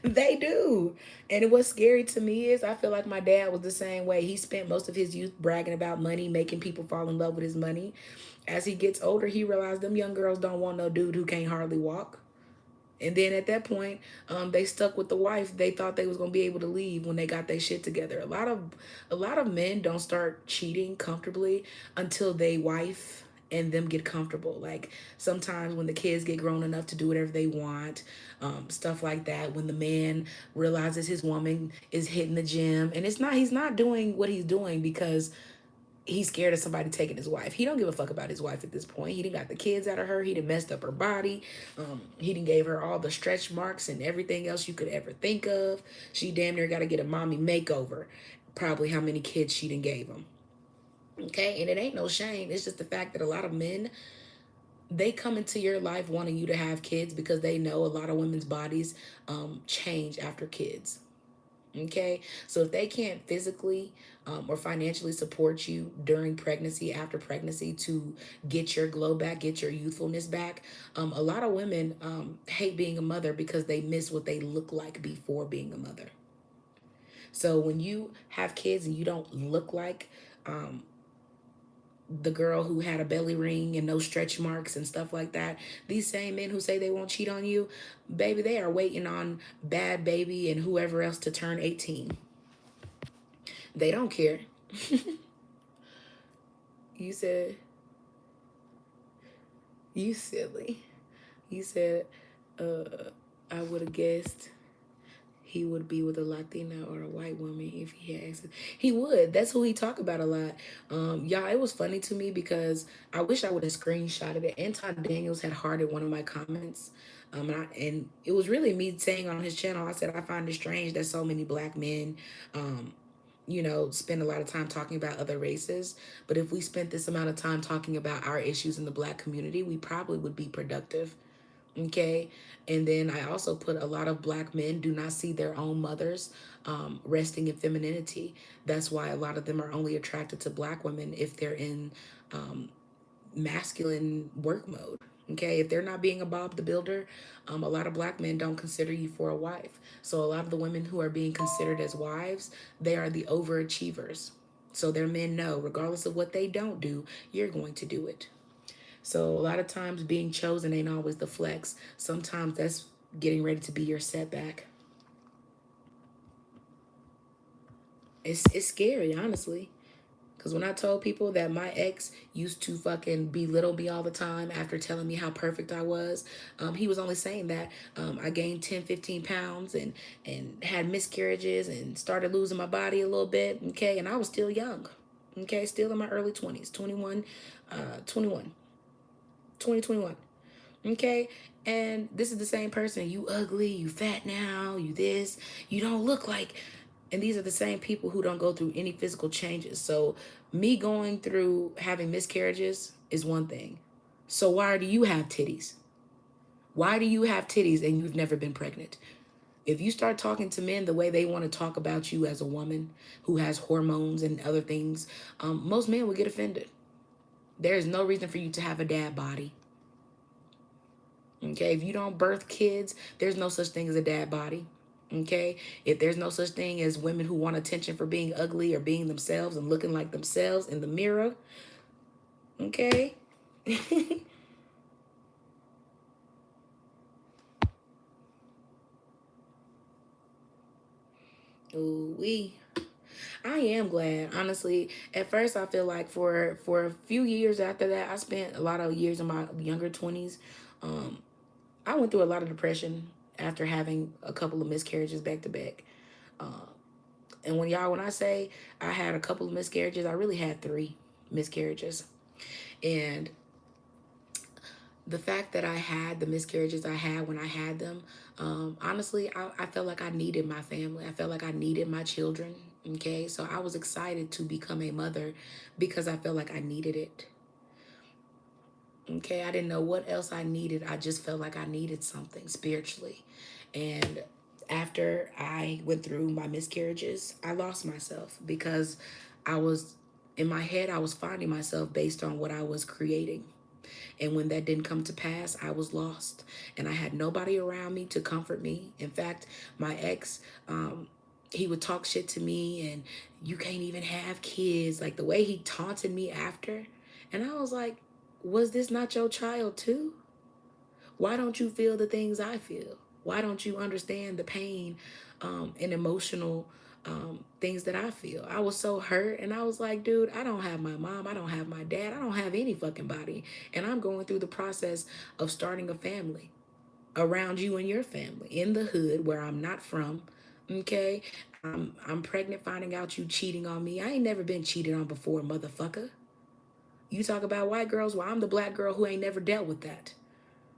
They do. And what's scary to me is I feel like my dad was the same way. He spent most of his youth bragging about money, making people fall in love with his money. As he gets older, he realized them young girls don't want no dude who can't hardly walk. And then at that point, they stuck with the wife. They thought they was gonna be able to leave when they got their shit together. A lot of men don't start cheating comfortably until they wife and them get comfortable. Like sometimes when the kids get grown enough to do whatever they want, stuff like that. When the man realizes his woman is hitting the gym, and he's not doing what he's doing because he's scared of somebody taking his wife. He don't give a fuck about his wife at this point. He done got the kids out of her. He done messed up her body. He done gave her all the stretch marks and everything else you could ever think of. She damn near got to get a mommy makeover. Probably how many kids she done gave him. Okay, and it ain't no shame. It's just the fact that a lot of men They come into your life wanting you to have kids because they know a lot of women's bodies change after kids. Okay, so if they can't physically or financially support you during pregnancy, after pregnancy, to get your glow back, get your youthfulness back, a lot of women hate being a mother because they miss what they look like before being a mother. So when you have kids and you don't look like um, the girl who had a belly ring and no stretch marks and stuff like that, these same men who say they won't cheat on you, baby, they are waiting on Bad Baby and whoever else to turn 18. They don't care. You said, you silly. You said, I would have guessed he would be with a Latina or a white woman if he had access. He would. That's who he talk about a lot. Y'all, it was funny to me because I wish I would have screenshotted it. Anton Daniels had hearted one of my comments. And it was really me saying on his channel, I said, I find it strange that so many black men, um, spend a lot of time talking about other races. But if we spent this amount of time talking about our issues in the black community, we probably would be productive. Okay. And then I also put a lot of black men do not see their own mothers resting in femininity. That's why a lot of them are only attracted to black women if they're in um, masculine work mode. Okay, if they're not being a Bob the Builder, a lot of black men don't consider you for a wife. So a lot of the women who are being considered as wives, they are the overachievers. So their men know, regardless of what they don't do, you're going to do it. So a lot of times being chosen ain't always the flex. Sometimes that's getting ready to be your setback. It's scary, honestly. Because when I told people that my ex used to fucking belittle me all the time after telling me how perfect I was, he was only saying that I gained 10, 15 pounds and had miscarriages and started losing my body a little bit. Okay. And I was still young. Okay. Still in my early 20s, 21, 21, 2021. Okay. And this is the same person. You ugly, you fat now, you this, you don't look like. And these are the same people who don't go through any physical changes. So, me going through having miscarriages is one thing. So, why do you have titties? Why do you have titties and you've never been pregnant? If you start talking to men the way they want to talk about you as a woman who has hormones and other things, most men will get offended. There is no reason for you to have a dad body. Okay, if you don't birth kids, there's no such thing as a dad body. Okay, if there's no such thing as women who want attention for being ugly or being themselves and looking like themselves in the mirror, okay. Ooh wee. I am glad, honestly. At first, I feel like for a few years after that, I spent a lot of years in my younger 20s. Um, I went through a lot of depression after having a couple of miscarriages back to back. And when I say I had a couple of miscarriages, I really had three miscarriages. And the fact that I had the miscarriages I had when I had them, honestly, I felt like I needed my family. I felt like I needed my children. Okay. So I was excited to become a mother because I felt like I needed it. Okay. I didn't know what else I needed. I just felt like I needed something spiritually. And after I went through my miscarriages, I lost myself because I was in my head, I was finding myself based on what I was creating. And when that didn't come to pass, I was lost. And I had nobody around me to comfort me. In fact, my ex, he would talk shit to me and you can't even have kids. Like the way he taunted me after. And I was like, was this not your child too? Why don't you feel the things I feel? Why don't you understand the pain and emotional things that I feel? I was so hurt and I was like, dude, I don't have my mom. I don't have my dad. I don't have any fucking body. And I'm going through the process of starting a family around you and your family in the hood where I'm not from. Okay. I'm pregnant, finding out you cheating on me. I ain't never been cheated on before, motherfucker. You talk about white girls. Well, I'm the black girl who ain't never dealt with that.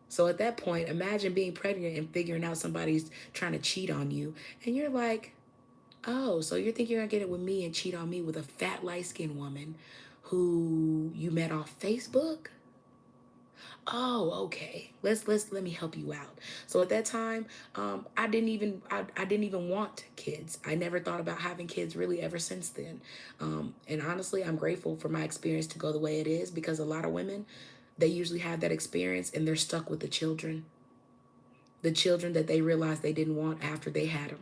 So at that point, imagine being pregnant and figuring out somebody's trying to cheat on you. And you're like, oh, so you think you're going to get it with me and cheat on me with a fat, light skinned woman who you met off Facebook? Oh, okay. Let me help you out. So at that time, I didn't even want kids. I never thought about having kids really ever since then. And honestly, I'm grateful for my experience to go the way it is, because a lot of women, they usually have that experience and they're stuck with the children that they realized they didn't want after they had them.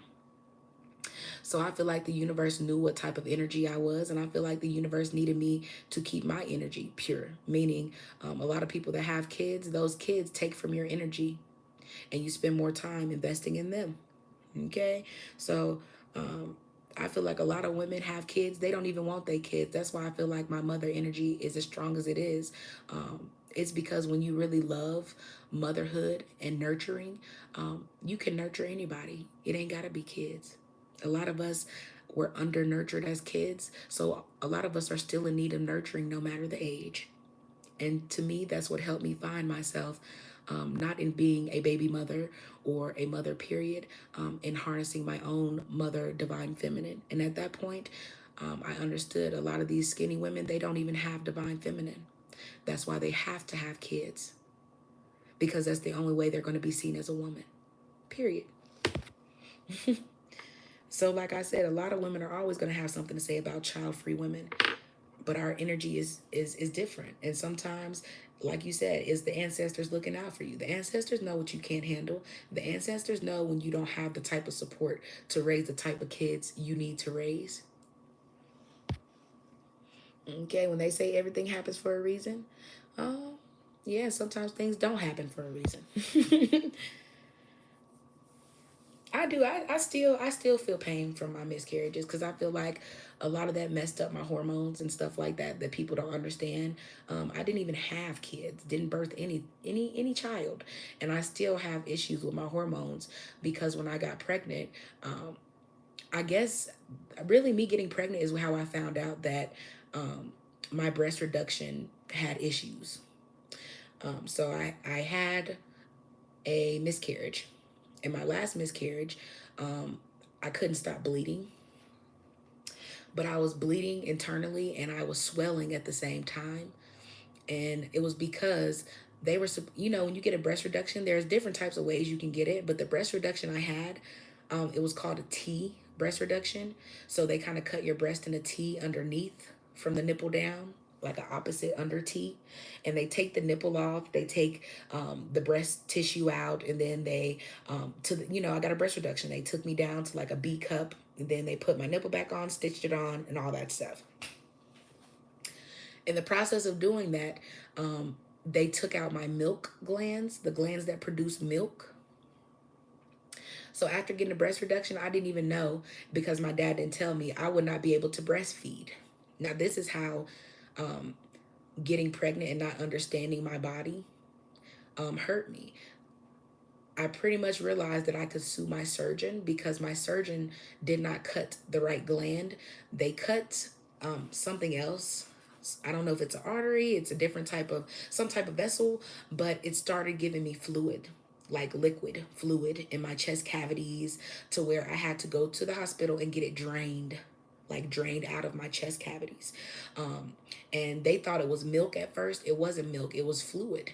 So I feel like the universe knew what type of energy I was, and I feel like the universe needed me to keep my energy pure. Meaning, a lot of people that have kids, those kids take from your energy, and you spend more time investing in them. Okay, so um, I feel like a lot of women have kids, they don't even want their kids. That's why I feel like my mother energy is as strong as it is. It's because when you really love motherhood and nurturing, you can nurture anybody. It ain't gotta be kids. A lot of us were under nurtured as kids, so a lot of us are still in need of nurturing no matter the age. And to me, that's what helped me find myself, not in being a baby mother or a mother, period, in harnessing my own mother, divine feminine. And at that point, I understood a lot of these skinny women, they don't even have divine feminine. That's why they have to have kids, because that's the only way they're going to be seen as a woman, period. So, like I said, a lot of women are always going to have something to say about child free women, but our energy is different. And sometimes, like you said, is the ancestors looking out for you. The ancestors know what you can't handle. The ancestors know when you don't have the type of support to raise the type of kids you need to raise. Okay, when they say everything happens for a reason, um yeah, sometimes things don't happen for a reason. I still feel pain from my miscarriages, because I feel like a lot of that messed up my hormones and stuff like that that people don't understand. I didn't even have kids, didn't birth any child, and I still have issues with my hormones, because when I got pregnant, I guess really me getting pregnant is how I found out that my breast reduction had issues. So I had a miscarriage. In my last miscarriage, I couldn't stop bleeding, but I was bleeding internally and I was swelling at the same time. And it was because they were, when you get a breast reduction, there's different types of ways you can get it. But the breast reduction I had, it was called a T breast reduction. So they kind of cut your breast in a T underneath from the nipple down, like an opposite under T. And they take the nipple off, they take the breast tissue out, and then they, I got a breast reduction. They took me down to like a B cup, and then they put my nipple back on, stitched it on, and all that stuff. In the process of doing that, they took out my milk glands, the glands that produce milk. So after getting a breast reduction, I didn't even know, because my dad didn't tell me, I would not be able to breastfeed. Now, this is how getting pregnant and not understanding my body hurt me. I pretty much realized that I could sue my surgeon, because my surgeon did not cut the right gland. They cut something else. I don't know if it's an artery, it's a different type of, some type of vessel, but it started giving me fluid, like liquid fluid in my chest cavities, to where I had to go to the hospital and get it drained, like drained out of my chest cavities. And they thought it was milk at first. It wasn't milk, it was fluid,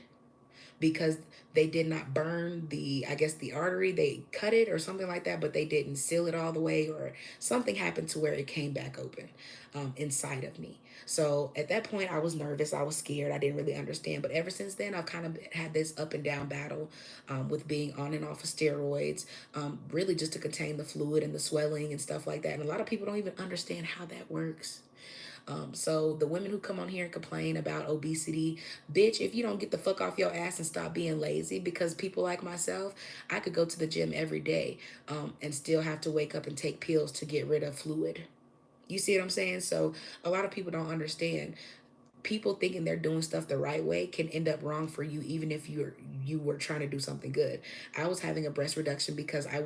because they did not burn the, I guess, the artery. They cut it or something like that, but they didn't seal it all the way, or something happened to where it came back open inside of me. So at that point, I was nervous, I was scared, I didn't really understand. But ever since then, I've kind of had this up and down battle with being on and off of steroids, really just to contain the fluid and the swelling and stuff like that. And a lot of people don't even understand how that works. So the women who come on here and complain about obesity, bitch, if you don't get the fuck off your ass and stop being lazy, because people like myself, I could go to the gym every day and still have to wake up and take pills to get rid of fluid. You see what I'm saying? So a lot of people don't understand. People thinking they're doing stuff the right way can end up wrong for you, even if you were trying to do something good. I was having a breast reduction because I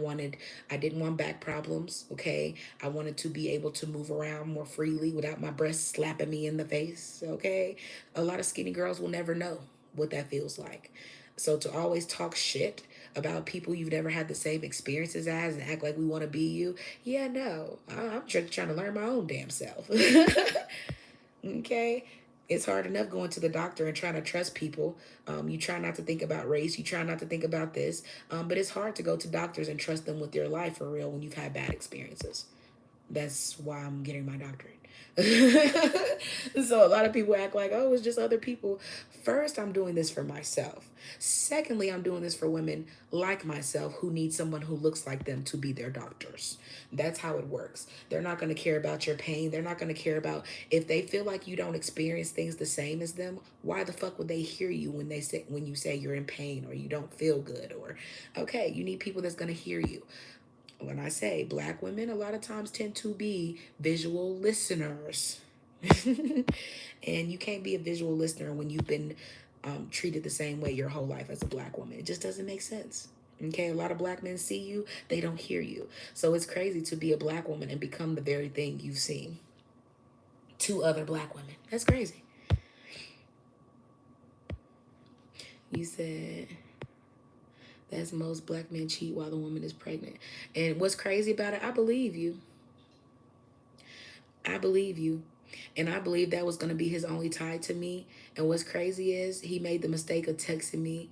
didn't want back problems. Okay, I wanted to be able to move around more freely without my breast slapping me in the face. Okay, a lot of skinny girls will never know what that feels like. So to always talk shit about people you've never had the same experiences as and act like we want to be you, yeah, no, I'm just trying to learn my own damn self. Okay, It's hard enough going to the doctor and trying to trust people. You try not to think about race. You try not to think about this. But it's hard to go to doctors and trust them with your life for real when you've had bad experiences. That's why I'm getting my doctorate. So a lot of people act like, oh, it's just other people. First, I'm doing this for myself. Secondly, I'm doing this for women like myself who need someone who looks like them to be their doctors. That's how it works. They're not going to care about your pain. They're not going to care about if they feel like you don't experience things the same as them. Why the fuck would they hear you when you say you're in pain or you don't feel good or okay, you need people that's going to hear you. When I say black women, a lot of times tend to be visual listeners. And you can't be a visual listener when you've been treated the same way your whole life as a black woman. It just doesn't make sense. Okay, a lot of black men see you, they don't hear you. So it's crazy to be a black woman and become the very thing you've seen to other black women. That's crazy. You said that's most black men cheat while the woman is pregnant. And what's crazy about it, I believe you. I believe you. And I believe that was going to be his only tie to me. And what's crazy is he made the mistake of texting me.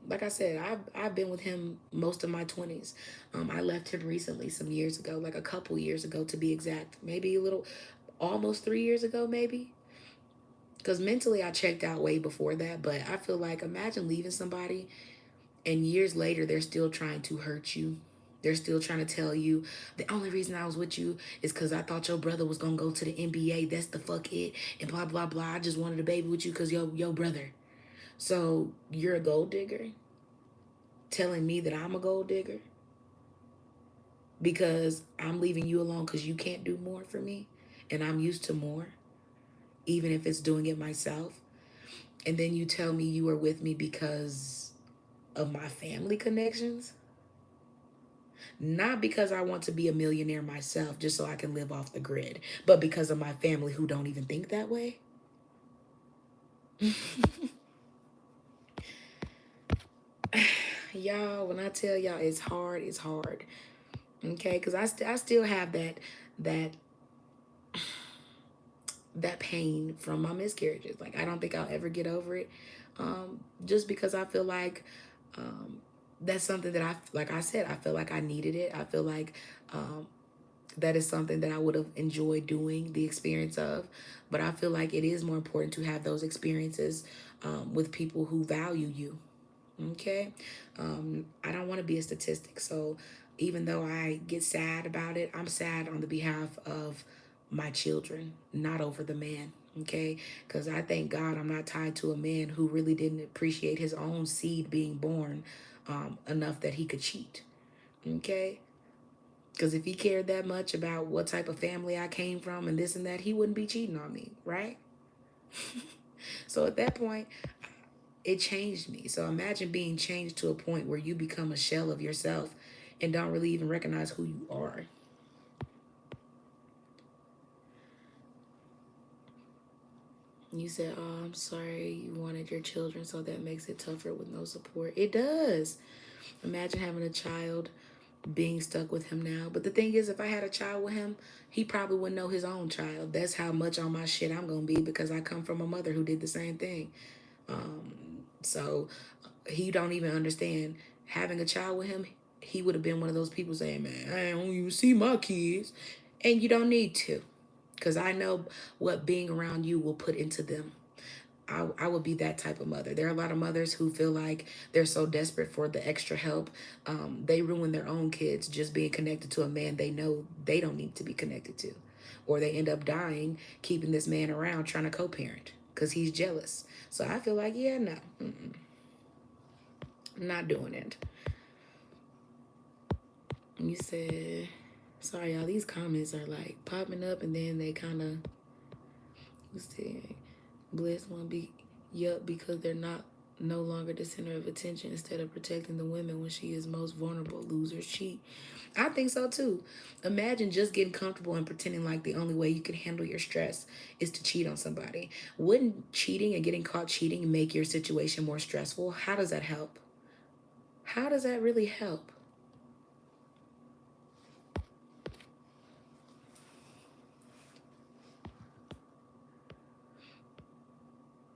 Like I said, I've been with him most of my 20s. I left him recently, some years ago, like a couple years ago to be exact. Maybe a little, almost 3 years ago, maybe. Because mentally I checked out way before that. But I feel like imagine leaving somebody and years later they're still trying to hurt you. They're still trying to tell you the only reason I was with you is because I thought your brother was gonna go to the NBA. That's the fuck it, and blah blah blah. I just wanted a baby with you because your brother. So you're a gold digger, telling me that I'm a gold digger because I'm leaving you alone because you can't do more for me, and I'm used to more, even if it's doing it myself. And then you tell me you were with me because of my family connections. Not because I want to be a millionaire myself just so I can live off the grid, but because of my family who don't even think that way. Y'all, when I tell y'all it's hard, it's hard. Okay? Cuz I still have that that pain from my miscarriages. Like I don't think I'll ever get over it. Just because I feel like that's something that like I said, I feel like I needed it. I feel like that is something that I would have enjoyed doing the experience of. But I feel like it is more important to have those experiences with people who value you. Okay. I don't want to be a statistic. So even though I get sad about it, I'm sad on the behalf of my children, not over the man. Okay. Because I thank God I'm not tied to a man who really didn't appreciate his own seed being born enough that he could cheat. Okay. Because if he cared that much about what type of family I came from and this and that, he wouldn't be cheating on me, right? So at that point, it changed me. So imagine being changed to a point where you become a shell of yourself and don't really even recognize who you are. You said, oh, I'm sorry you wanted your children, so that makes it tougher with no support. It does. Imagine having a child being stuck with him now. But the thing is, if I had a child with him, he probably wouldn't know his own child. That's how much on my shit I'm going to be because I come from a mother who did the same thing. So he don't even understand having a child with him. He would have been one of those people saying, man, I don't even see my kids. And you don't need to because I know what being around you will put into them. I would be that type of mother. There are a lot of mothers who feel like they're so desperate for the extra help. They ruin their own kids just being connected to a man they know they don't need to be connected to. Or they end up dying keeping this man around trying to co-parent because he's jealous. So I feel like, yeah, no, I'm not doing it. You said, sorry, y'all, these comments are like popping up and then they kind of, you said, blessed one be, yup, because they're not no longer the center of attention instead of protecting the women when she is most vulnerable. Losers cheat. I think so too. Imagine just getting comfortable and pretending like the only way you can handle your stress is to cheat on somebody. Wouldn't cheating and getting caught cheating make your situation more stressful? How does that help? How does that really help?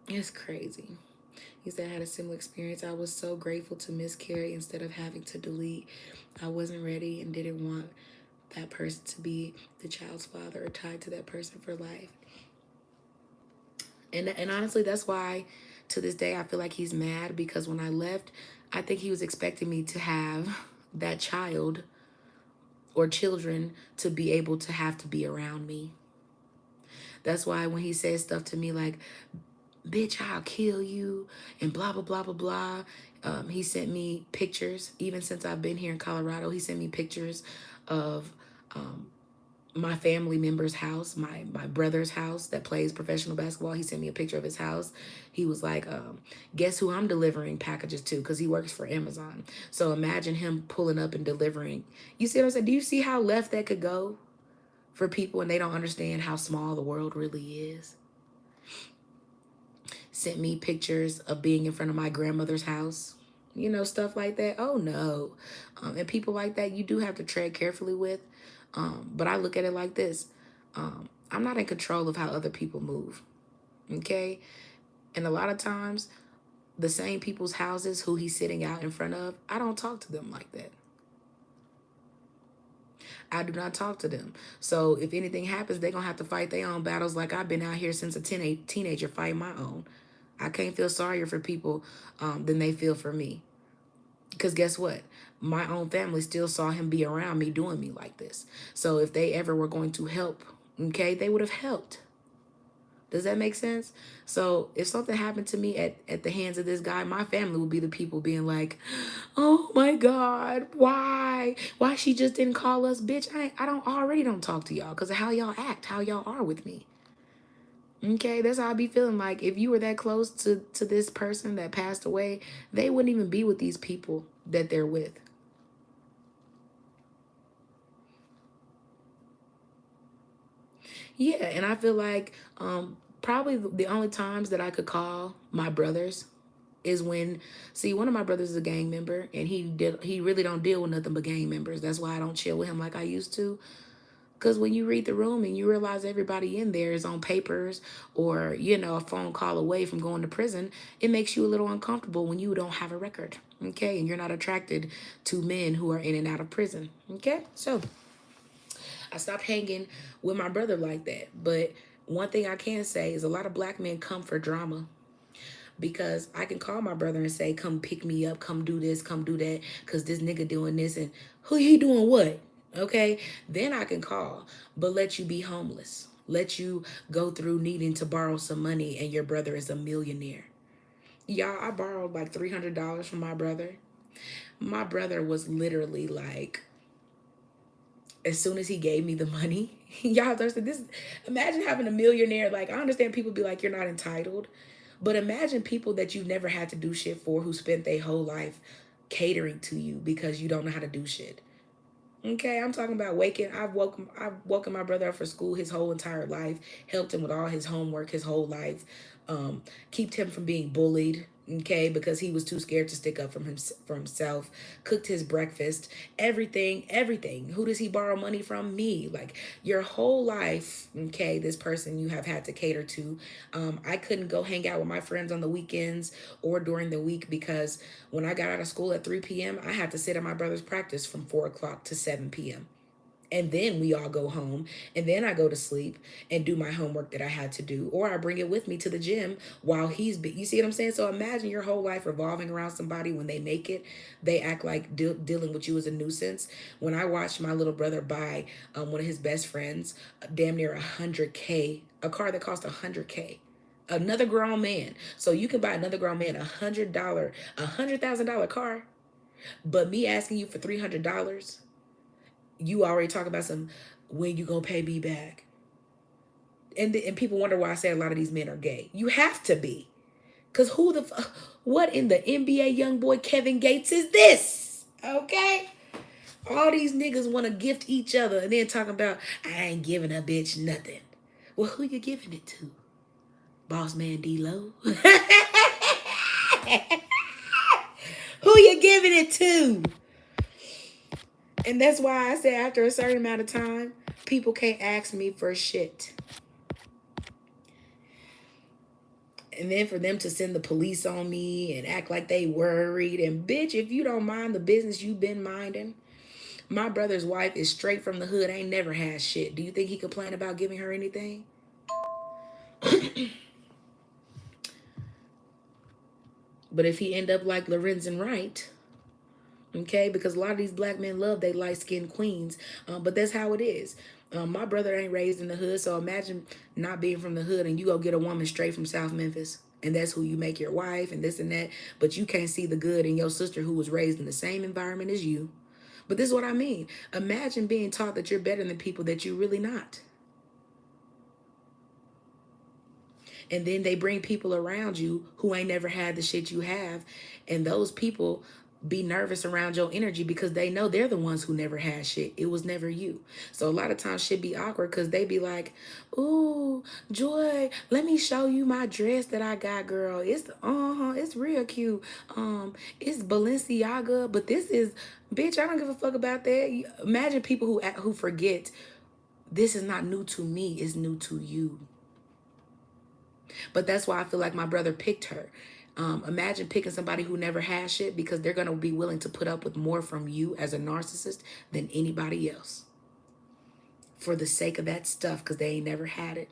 It's crazy. He said, I had a similar experience. I was so grateful to miscarry instead of having to delete. I wasn't ready and didn't want that person to be the child's father or tied to that person for life. And honestly, that's why to this day I feel like he's mad, because when I left, I think he was expecting me to have that child or children to be able to have to be around me. That's why when he says stuff to me like, bitch, I'll kill you, and blah, blah, blah, blah, blah. He sent me pictures, even since I've been here in Colorado, he sent me pictures of my family member's house, my brother's house that plays professional basketball. He sent me a picture of his house. He was like, guess who I'm delivering packages to? Because he works for Amazon. So imagine him pulling up and delivering. You see what I'm saying? Do you see how left that could go for people, and they don't understand how small the world really is? Sent me pictures of being in front of my grandmother's house, stuff like that. Oh no. And people like that, you do have to tread carefully with. But I look at it like this. I'm not in control of how other people move. Okay. And a lot of times, the same people's houses who he's sitting out in front of, I don't talk to them like that. I do not talk to them. So if anything happens, they're going to have to fight their own battles, like I've been out here since a teenager fighting my own. I can't feel sorrier for people than they feel for me. Because guess what? My own family still saw him be around me doing me like this. So if they ever were going to help, okay, they would have helped. Does that make sense? So if something happened to me at the hands of this guy, my family would be the people being like, oh my God, why? Why she just didn't call us? Bitch, I don't talk to y'all because of how y'all act, how y'all are with me. Okay, that's how I be feeling. Like if you were that close to this person that passed away, they wouldn't even be with these people that they're with. Yeah, and I feel like probably the only times that I could call my brothers is when, see, one of my brothers is a gang member, and he really don't deal with nothing but gang members. That's why I don't chill with him like I used to. Because when you read the room and you realize everybody in there is on papers or, a phone call away from going to prison, it makes you a little uncomfortable when you don't have a record, okay? And you're not attracted to men who are in and out of prison, okay? So I stopped hanging with my brother like that. But one thing I can say is a lot of black men come for drama, because I can call my brother and say, come pick me up, come do this, come do that, because this nigga doing this, and who he doing what? Okay, then I can call, but let you be homeless, let you go through needing to borrow some money, and your brother is a millionaire. Y'all, I borrowed like $300 from my brother. My brother was literally like, as soon as he gave me the money, y'all understand this. Imagine having a millionaire. Like, I understand people be like, you're not entitled, but imagine people that you've never had to do shit for, who spent their whole life catering to you because you don't know how to do shit. Okay, I'm talking about waking. I've woken my brother up for school his whole entire life, helped him with all his homework his whole life, kept him from being bullied. Okay, because he was too scared to stick up for himself. Cooked his breakfast, everything. Who does he borrow money from? Me. Like your whole life. Okay, this person you have had to cater to. I couldn't go hang out with my friends on the weekends or during the week, because when I got out of school at 3 p.m., I had to sit at my brother's practice from 4 o'clock to 7 p.m. And then we all go home, and then I go to sleep and do my homework that I had to do, or I bring it with me to the gym while you see what I'm saying? So imagine your whole life revolving around somebody. When they make it, they act like dealing with you as a nuisance. When I watched my little brother buy one of his best friends damn near 100K, a car that cost 100K, another grown man. So you can buy another grown man $100,000 car, but me asking you for $300, you already talk about some, when you gonna pay me back. And people wonder why I say a lot of these men are gay. You have to be, because what in the NBA young boy Kevin Gates is this? Okay, all these niggas want to gift each other and then talking about, I ain't giving a bitch nothing. Well, who you giving it to? Boss man D-Lo? Who you giving it to? And that's why I say after a certain amount of time, people can't ask me for shit. And then for them to send the police on me and act like they worried. And bitch, if you don't mind the business you've been minding, my brother's wife is straight from the hood, ain't never had shit. Do you think he complained about giving her anything? But if he end up like Lorenzen Wright, okay, because a lot of these black men love they light-skinned queens, but that's how it is. My brother ain't raised in the hood, so imagine not being from the hood and you go get a woman straight from South Memphis, and that's who you make your wife and this and that, but you can't see the good in your sister who was raised in the same environment as you. But this is what I mean. Imagine being taught that you're better than people that you're really not. And then they bring people around you who ain't never had the shit you have, and those people be nervous around your energy because they know they're the ones who never had shit. It was never you. So a lot of times shit be awkward because they be like, ooh, Joy, let me show you my dress that I got, girl. It's real cute. It's Balenciaga, but this is, bitch, I don't give a fuck about that. Imagine people who forget this is not new to me, it's new to you. But that's why I feel like my brother picked her. Imagine picking somebody who never has shit, because they're going to be willing to put up with more from you as a narcissist than anybody else for the sake of that stuff, because they ain't never had it.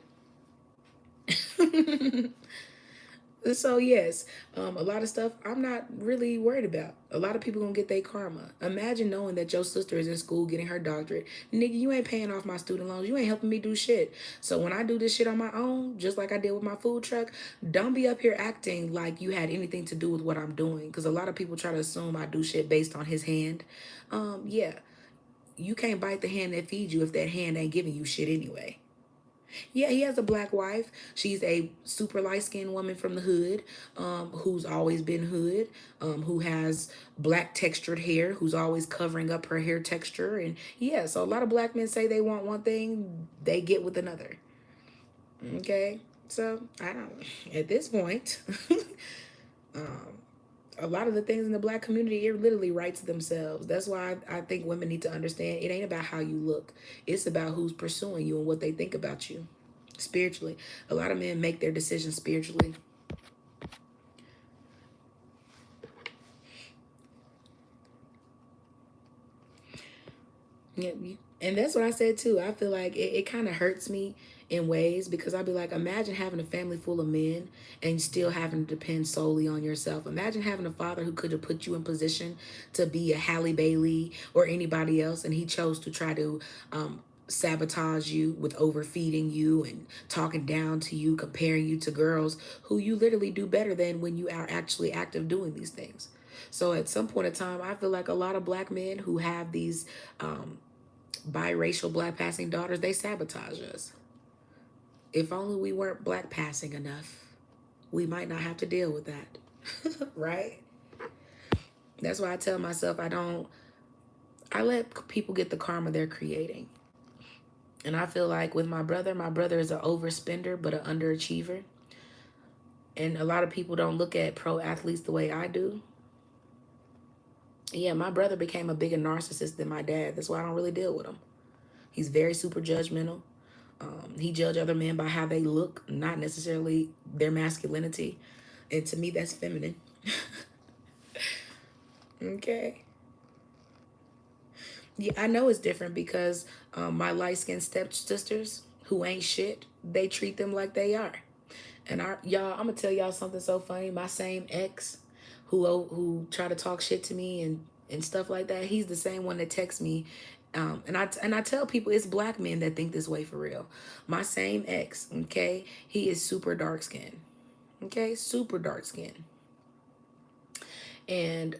So yes, a lot of stuff I'm not really worried about. A lot of people gonna get their karma. Imagine knowing that your sister is in school getting her doctorate. Nigga, you ain't paying off my student loans. You ain't helping me do shit. So when I do this shit on my own, just like I did with my food truck, don't be up here acting like you had anything to do with what I'm doing. Because a lot of people try to assume I do shit based on his hand. Yeah, you can't bite the hand that feeds you if that hand ain't giving you shit anyway. Yeah, he has a black wife. She's a super light-skinned woman from the hood, who's always been hood, who has black textured hair, who's always covering up her hair texture. And yeah, so a lot of black men say they want one thing, they get with another. Okay, so I don't. At this point, a lot of the things in the black community, it literally writes themselves. That's why I think women need to understand it ain't about how you look. It's about who's pursuing you and what they think about you spiritually. A lot of men make their decisions spiritually. Yeah, and that's what I said too. I feel like it kind of hurts me in ways, because I'd be like, imagine having a family full of men and still having to depend solely on yourself. Imagine having a father who could have put you in position to be a Halle Bailey or anybody else, and he chose to try to sabotage you with overfeeding you and talking down to you, comparing you to girls who you literally do better than when you are actually active doing these things. So at some point in time, I feel like a lot of black men who have these biracial black passing daughters, they sabotage us. If only we weren't black passing enough, we might not have to deal with that. Right? That's why I tell myself I let people get the karma they're creating. And I feel like with my brother is an overspender but an underachiever. And a lot of people don't look at pro athletes the way I do. Yeah, my brother became a bigger narcissist than my dad. That's why I don't really deal with him. He's very super judgmental. He judges other men by how they look, not necessarily their masculinity. And to me, that's feminine. Okay. Yeah, I know it's different because my light-skinned stepsisters who ain't shit, they treat them like they are. And y'all, I'm gonna tell y'all something so funny. My same ex, who try to talk shit to me and stuff like that, he's the same one that texts me. And I tell people it's black men that think this way for real. My same ex, okay, he is super dark skinned, okay, super dark skinned, and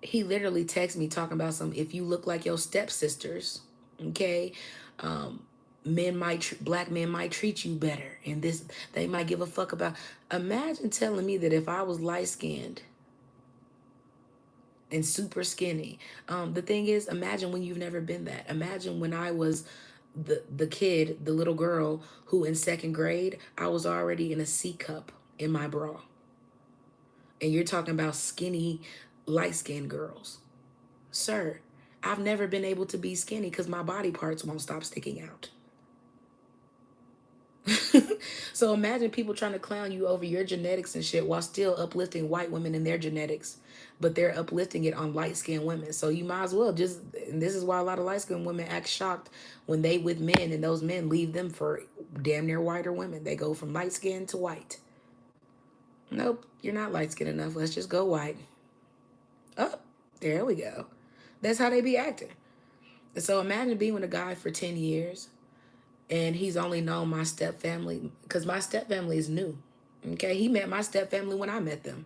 he literally texts me talking about some, if you look like your stepsisters, okay, um, black men might treat you better, and this they might give a fuck about. Imagine telling me that if I was light skinned and super skinny. The thing is, imagine when you've never been that. Imagine when I was the kid, the little girl who in second grade, I was already in a C cup in my bra. And you're talking about skinny, light skinned girls. Sir, I've never been able to be skinny because my body parts won't stop sticking out. So imagine people trying to clown you over your genetics and shit while still uplifting white women in their genetics, but they're uplifting it on light skinned women. So you might as well just, and this is why a lot of light skinned women act shocked when they with men and those men leave them for damn near whiter women. They go from light skin to white. Nope, you're not light skinned enough. Let's just go white. Oh, there we go. That's how they be acting. So imagine being with a guy for 10 years and he's only known my step family because my step family is new. Okay, he met my step family when I met them.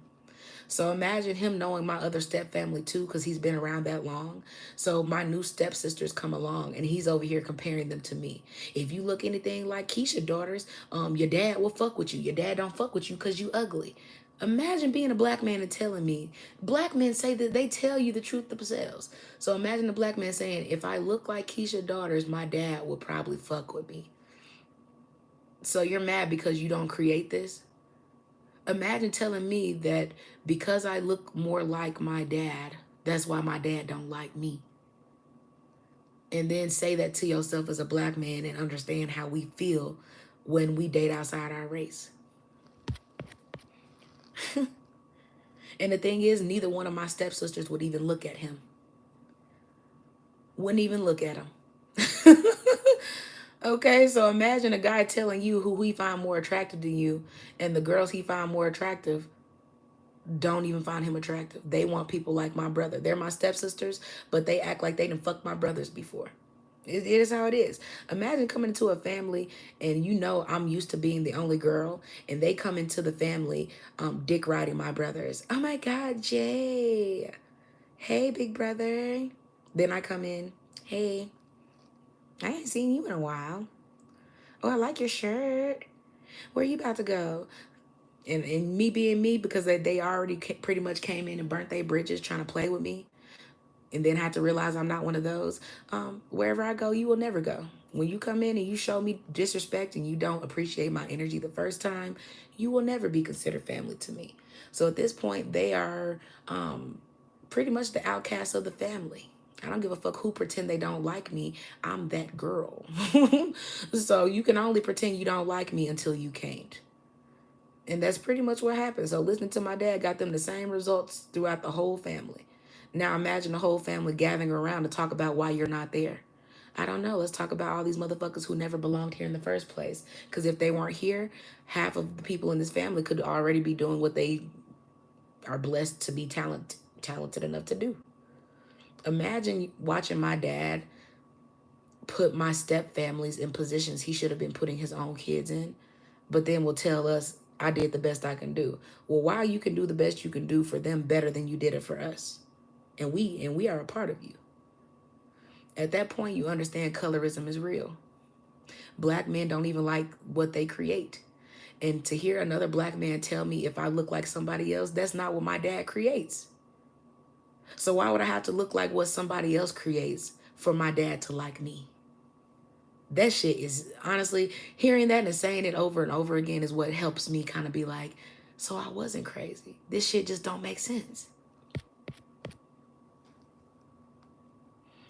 So imagine him knowing my other step family too, because he's been around that long. So my new stepsisters come along, and he's over here comparing them to me. If you look anything like Keisha daughters, your dad will fuck with you. Your dad don't fuck with you because you ugly. Imagine being a black man and telling me, black men say that they tell you the truth themselves. So imagine a black man saying, if I look like Keisha daughters, my dad will probably fuck with me. So you're mad because you don't create this? Imagine telling me that because I look more like my dad, that's why my dad don't like me. And then say that to yourself as a black man and understand how we feel when we date outside our race. And the thing is, neither one of my stepsisters would even look at him. Wouldn't even look at him. Okay, so imagine a guy telling you who he find more attractive than you, and the girls he find more attractive don't even find him attractive. They want people like my brother. They're my stepsisters, but they act like they done fucked my brothers before. It is how it is. Imagine coming into a family and you know I'm used to being the only girl, and they come into the family dick riding my brothers. Oh my God, Jay. Hey, big brother. Then I come in. Hey, I ain't seen you in a while. Oh, I like your shirt. Where you about to go? And me being me, because they already pretty much came in and burnt their bridges trying to play with me, and then had to realize I'm not one of those. Wherever I go, you will never go. When you come in and you show me disrespect and you don't appreciate my energy the first time, you will never be considered family to me. So at this point, they are pretty much the outcasts of the family. I don't give a fuck who pretend they don't like me. I'm that girl. So you can only pretend you don't like me until you can't. And that's pretty much what happened. So listening to my dad got them the same results throughout the whole family. Now imagine the whole family gathering around to talk about why you're not there. I don't know. Let's talk about all these motherfuckers who never belonged here in the first place. Because if they weren't here, half of the people in this family could already be doing what they are blessed to be talented enough to do. Imagine watching my dad put my step families in positions he should have been putting his own kids in, but then will tell us, I did the best I can do. Well, why you can do the best you can do for them better than you did it for us? And we are a part of you. At that point, you understand colorism is real. Black men don't even like what they create. And to hear another black man tell me if I look like somebody else, that's not what my dad creates. So why would I have to look like what somebody else creates for my dad to like me? That shit is, honestly, hearing that and saying it over and over again is what helps me kind of be like, so I wasn't crazy. This shit just don't make sense.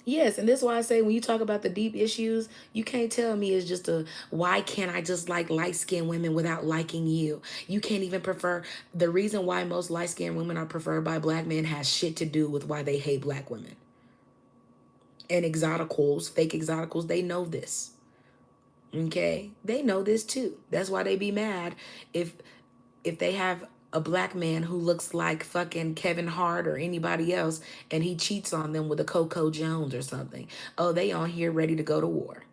Yes, and this is why I say when you talk about the deep issues, you can't tell me it's just a why can't I just like light skinned women without liking you? You can't even prefer the reason why most light skinned women are preferred by black men has shit to do with why they hate black women. And exoticals, fake exoticals, they know this. Okay? They know this too. That's why they be mad if they have a black man who looks like fucking Kevin Hart or anybody else and he cheats on them with a Coco Jones or something. Oh, they on here ready to go to war.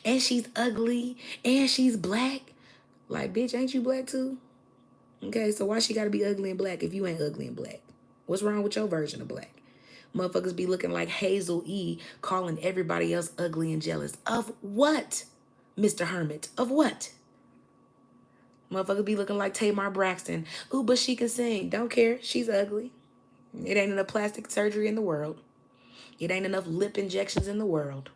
And she's ugly and she's black. Like, bitch, ain't you black too? Okay, so why she gotta be ugly and black if you ain't ugly and black? What's wrong with your version of black? Motherfuckers be looking like Hazel E, calling everybody else ugly and jealous. Of what, Mr. Hermit? Of what? Motherfucker be looking like Tamar Braxton. Ooh, but she can sing. Don't care. She's ugly. It ain't enough plastic surgery in the world. It ain't enough lip injections in the world.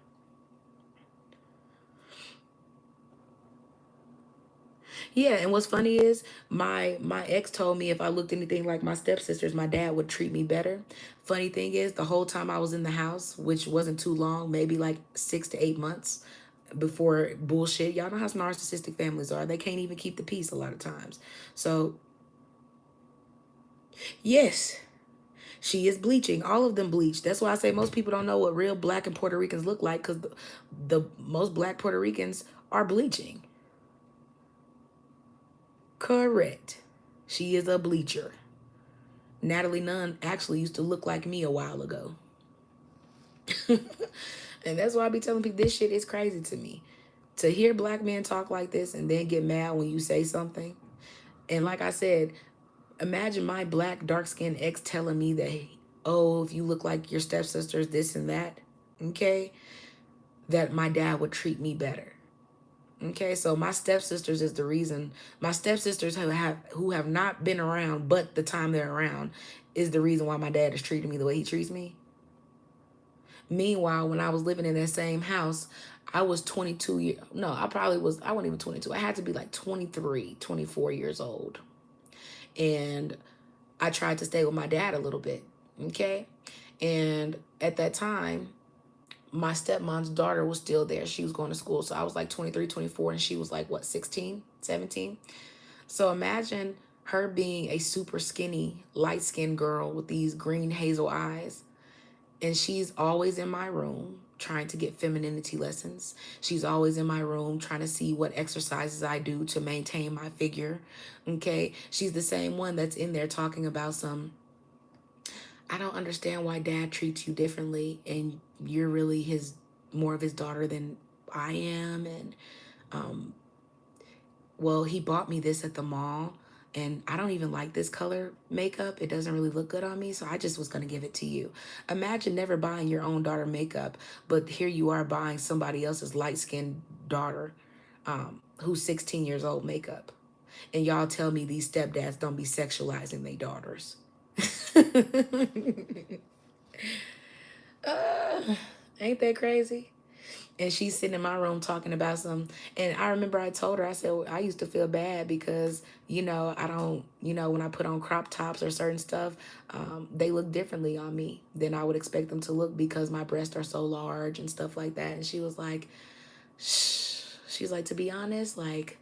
Yeah, and what's funny is my ex told me if I looked anything like my stepsisters, my dad would treat me better. Funny thing is, the whole time I was in the house, which wasn't too long, maybe like 6 to 8 months, before bullshit. Y'all know how narcissistic families are. They can't even keep the peace a lot of times. So, yes, she is bleaching. All of them bleach. That's why I say most people don't know what real black and Puerto Ricans look like, because the most black Puerto Ricans are bleaching. Correct. She is a bleacher. Natalie Nunn actually used to look like me a while ago. And that's why I be telling people this shit is crazy to me. To hear black men talk like this and then get mad when you say something. And like I said, imagine my black dark skinned ex telling me that, oh, if you look like your stepsisters, this and that, okay, that my dad would treat me better. Okay, so my stepsisters is the reason. My stepsisters who have not been around, but the time they're around, is the reason why my dad is treating me the way he treats me. Meanwhile, when I was living in that same house, I was 22 years. No, I wasn't even 22. I had to be like 23, 24 years old. And I tried to stay with my dad a little bit. Okay. And at that time, my stepmom's daughter was still there. She was going to school. So I was like 23, 24, and she was like, what, 16, 17? So imagine her being a super skinny, light skinned girl with these green hazel eyes. And she's always in my room trying to get femininity lessons. She's always in my room trying to see what exercises I do to maintain my figure. Okay. She's the same one that's in there talking about I don't understand why dad treats you differently and you're really more of his daughter than I am. And well, he bought me this at the mall and I don't even like this color makeup. It doesn't really look good on me, so I just was going to give it to you. Imagine never buying your own daughter makeup, but here you are buying somebody else's light-skinned daughter who's 16 years old makeup. And y'all tell me these stepdads don't be sexualizing their daughters. Ain't that crazy? And she's sitting in my room talking about some. And I remember I told her, I said, well, I used to feel bad because, I don't, when I put on crop tops or certain stuff, they look differently on me than I would expect them to look because my breasts are so large and stuff like that. And she was like, shh. She's like, to be honest, like,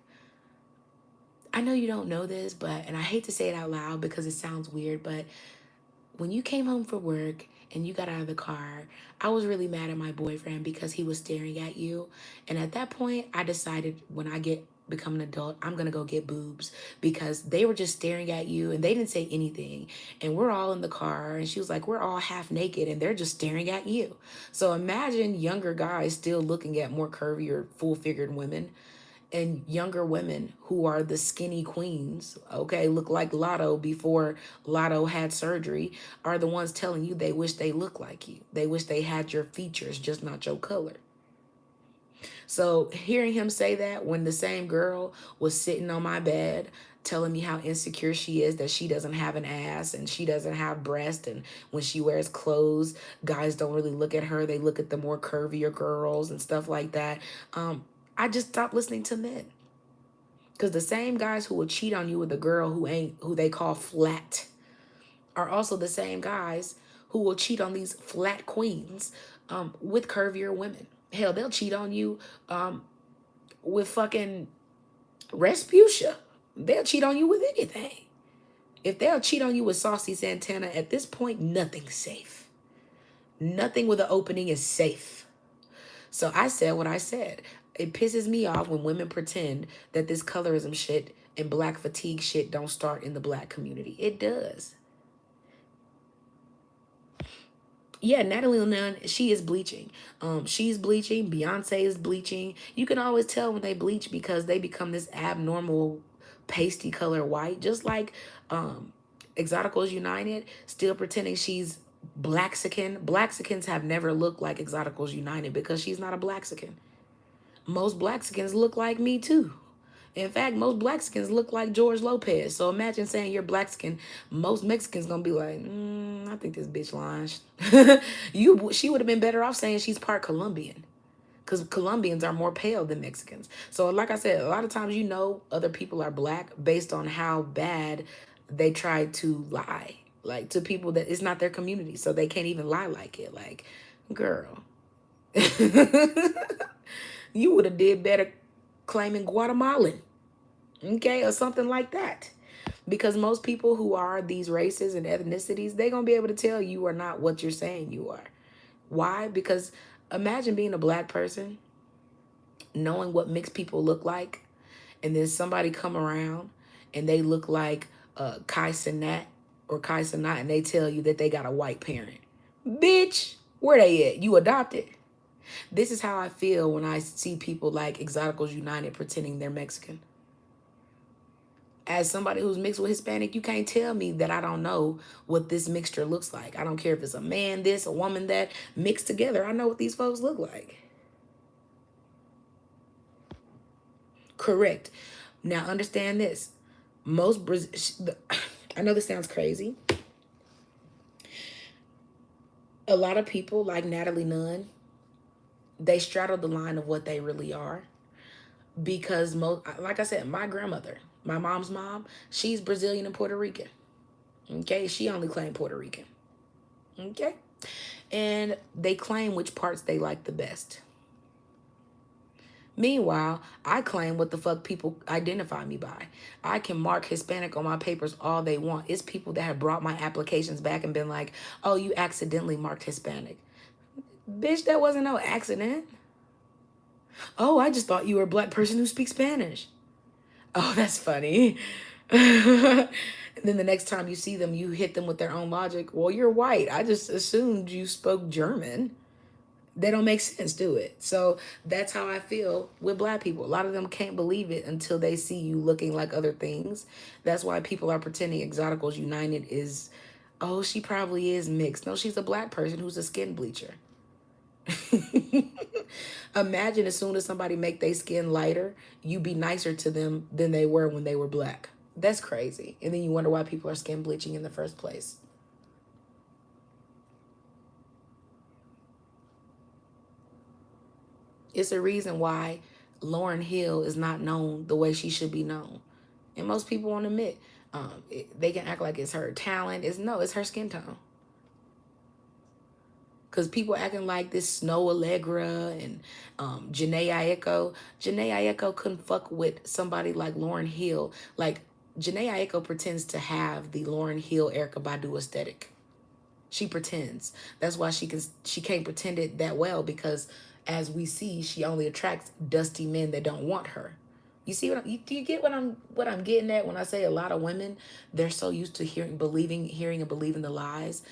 I know you don't know this, and I hate to say it out loud because it sounds weird, but when you came home from work and you got out of the car, I was really mad at my boyfriend because he was staring at you. And at that point, I decided when I become an adult, I'm gonna go get boobs because they were just staring at you and they didn't say anything. And we're all in the car and she was like, we're all half naked and they're just staring at you. So imagine younger guys still looking at more curvy or full figured women, and younger women who are the skinny queens, okay, look like Lotto before Lotto had surgery, are the ones telling you they wish they looked like you. They wish they had your features, just not your color. So hearing him say that when the same girl was sitting on my bed telling me how insecure she is, that she doesn't have an ass and she doesn't have breast, and when she wears clothes, guys don't really look at her, they look at the more curvier girls and stuff like that. I just stopped listening to men. Because the same guys who will cheat on you with a girl who they call flat are also the same guys who will cheat on these flat queens with curvier women. Hell, they'll cheat on you with fucking Respucia. They'll cheat on you with anything. If they'll cheat on you with Saucy Santana, at this point, nothing's safe. Nothing with an opening is safe. So I said what I said. It pisses me off when women pretend that this colorism shit and black fatigue shit don't start in the black community. It does. Yeah, Natalie Nunn, she is bleaching. She's bleaching. Beyonce is bleaching. You can always tell when they bleach because they become this abnormal pasty color white, just like Exoticals United, still pretending she's Blaxican. Blaxicans have never looked like Exoticals United because she's not a Blaxican. Most Blaxicans look like me too. In fact, most Blaxicans look like George Lopez. So imagine saying you're Blaxican. Most Mexicans gonna be like, I think this bitch lying. She would have been better off saying she's part Colombian, because Colombians are more pale than Mexicans. So like I said, a lot of times other people are black based on how bad they try to lie, like to people that it's not their community, so they can't even lie like it. Like, girl. You would have did better claiming Guatemalan, okay, or something like that. Because most people who are these races and ethnicities, they're going to be able to tell you are not what you're saying you are. Why? Because imagine being a black person, knowing what mixed people look like, and then somebody come around and they look like Kai Sinat or Kai Sinat, and they tell you that they got a white parent. Bitch, where they at? You adopted. This is how I feel when I see people like Exoticals United pretending they're Mexican. As somebody who's mixed with Hispanic, you can't tell me that I don't know what this mixture looks like. I don't care if it's a man this, a woman that, mixed together. I know what these folks look like. Correct. Now understand this. Most I know this sounds crazy. A lot of people like Natalie Nunn, they straddle the line of what they really are because most, like I said, my grandmother, my mom's mom, she's Brazilian and Puerto Rican. Okay, she only claimed Puerto Rican. Okay, and they claim which parts they like the best. Meanwhile, I claim what the fuck people identify me by. I can mark Hispanic on my papers all they want. It's people that have brought my applications back and been like, oh, you accidentally marked Hispanic. Bitch, that wasn't no accident. Oh, I just thought you were a black person who speaks Spanish. Oh, that's funny. And then the next time you see them, you hit them with their own logic. Well, you're white. I just assumed you spoke German. They don't make sense, do it? So that's how I feel with black people. A lot of them can't believe it until they see you looking like other things. That's why people are pretending Exoticals United is, oh, she probably is mixed. No, she's a black person who's a skin bleacher. Imagine as soon as somebody make their skin lighter, you be nicer to them than they were when they were black. That's crazy. And then you wonder why people are skin bleaching in the first place. It's a reason why Lauryn Hill is not known the way she should be known. And most people won't admit. They can act like it's her talent. It's no, it's her skin tone. Because people acting like this Snow Allegra and Janae Aiko. Janae Aiko couldn't fuck with somebody like Lauryn Hill. Like, Janae Aiko pretends to have the Lauryn Hill, Erykah Badu aesthetic. She pretends. That's why she can't pretend it that well because as we see, she only attracts dusty men that don't want her. You see do you get what I'm getting at when I say a lot of women, they're so used to hearing and believing the lies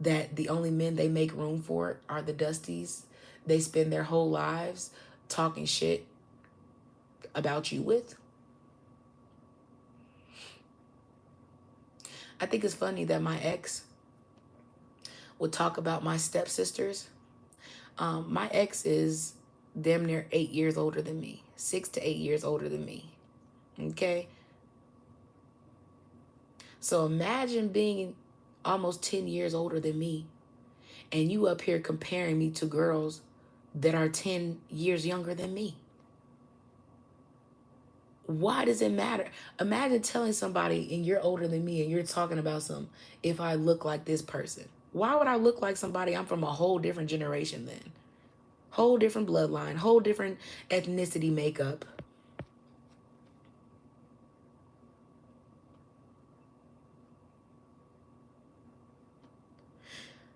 that the only men they make room for are the dusties they spend their whole lives talking shit about you with. I think it's funny that my ex would talk about my stepsisters. My ex is damn near 8 years older than me, 6 to 8 years older than me. Okay. So imagine being almost 10 years older than me and you up here comparing me to girls that are 10 years younger than me. Why does it matter? Imagine telling somebody and you're older than me and you're talking about some, if I look like this person. Why would I look like somebody? I'm from a whole different generation then. Whole different bloodline, whole different ethnicity makeup.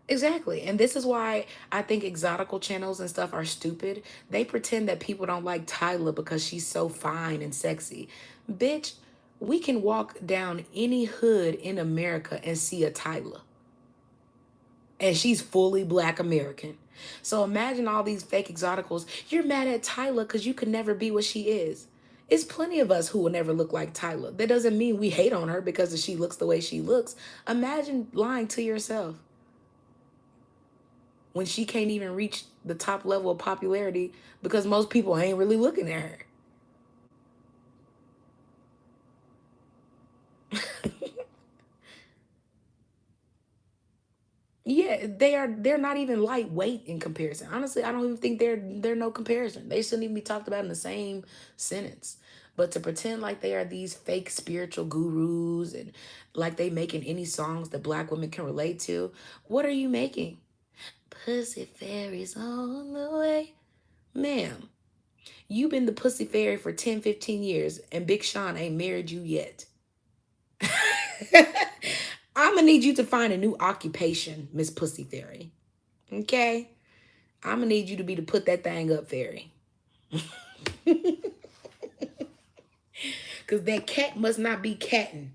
Exactly. And this is why I think exotical channels and stuff are stupid. They pretend that people don't like Tyla because she's so fine and sexy. Bitch, we can walk down any hood in America and see a Tyla. And she's fully black American. So imagine all these fake exoticals. You're mad at Tyla because you could never be what she is. It's plenty of us who will never look like Tyla. That doesn't mean we hate on her because she looks the way she looks. Imagine lying to yourself when she can't even reach the top level of popularity because most people ain't really looking at her. Yeah, they're not even lightweight in comparison. Honestly, I don't even think they're no comparison. They shouldn't even be talked about in the same sentence. But to pretend like they are these fake spiritual gurus and like they making any songs that black women can relate to, what are you making? Pussy fairies on the way. Ma'am, you been the pussy fairy for 10, 15 years, and Big Sean ain't married you yet. I'm gonna need you to find a new occupation, Miss Pussy Fairy. Okay? I'm gonna need you to be to put that thing up, fairy. Cause that cat must not be catting.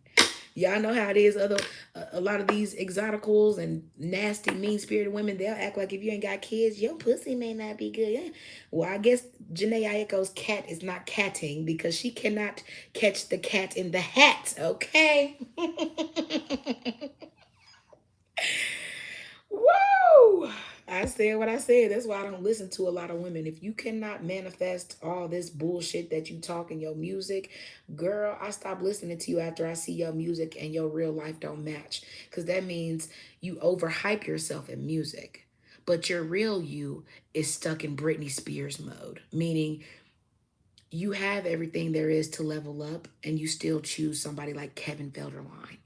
Y'all know how it is. A lot of these exoticals and nasty, mean spirited women, they'll act like if you ain't got kids, your pussy may not be good. Yeah. Well, I guess Janae Aiko's cat is not catting because she cannot catch the cat in the hat. Okay. Woo! I said what I said. That's why I don't listen to a lot of women. If you cannot manifest all this bullshit that you talk in your music, girl, I stop listening to you after I see your music and your real life don't match. Because that means you overhype yourself in music. But your real you is stuck in Britney Spears mode, meaning you have everything there is to level up and you still choose somebody like Kevin Felderline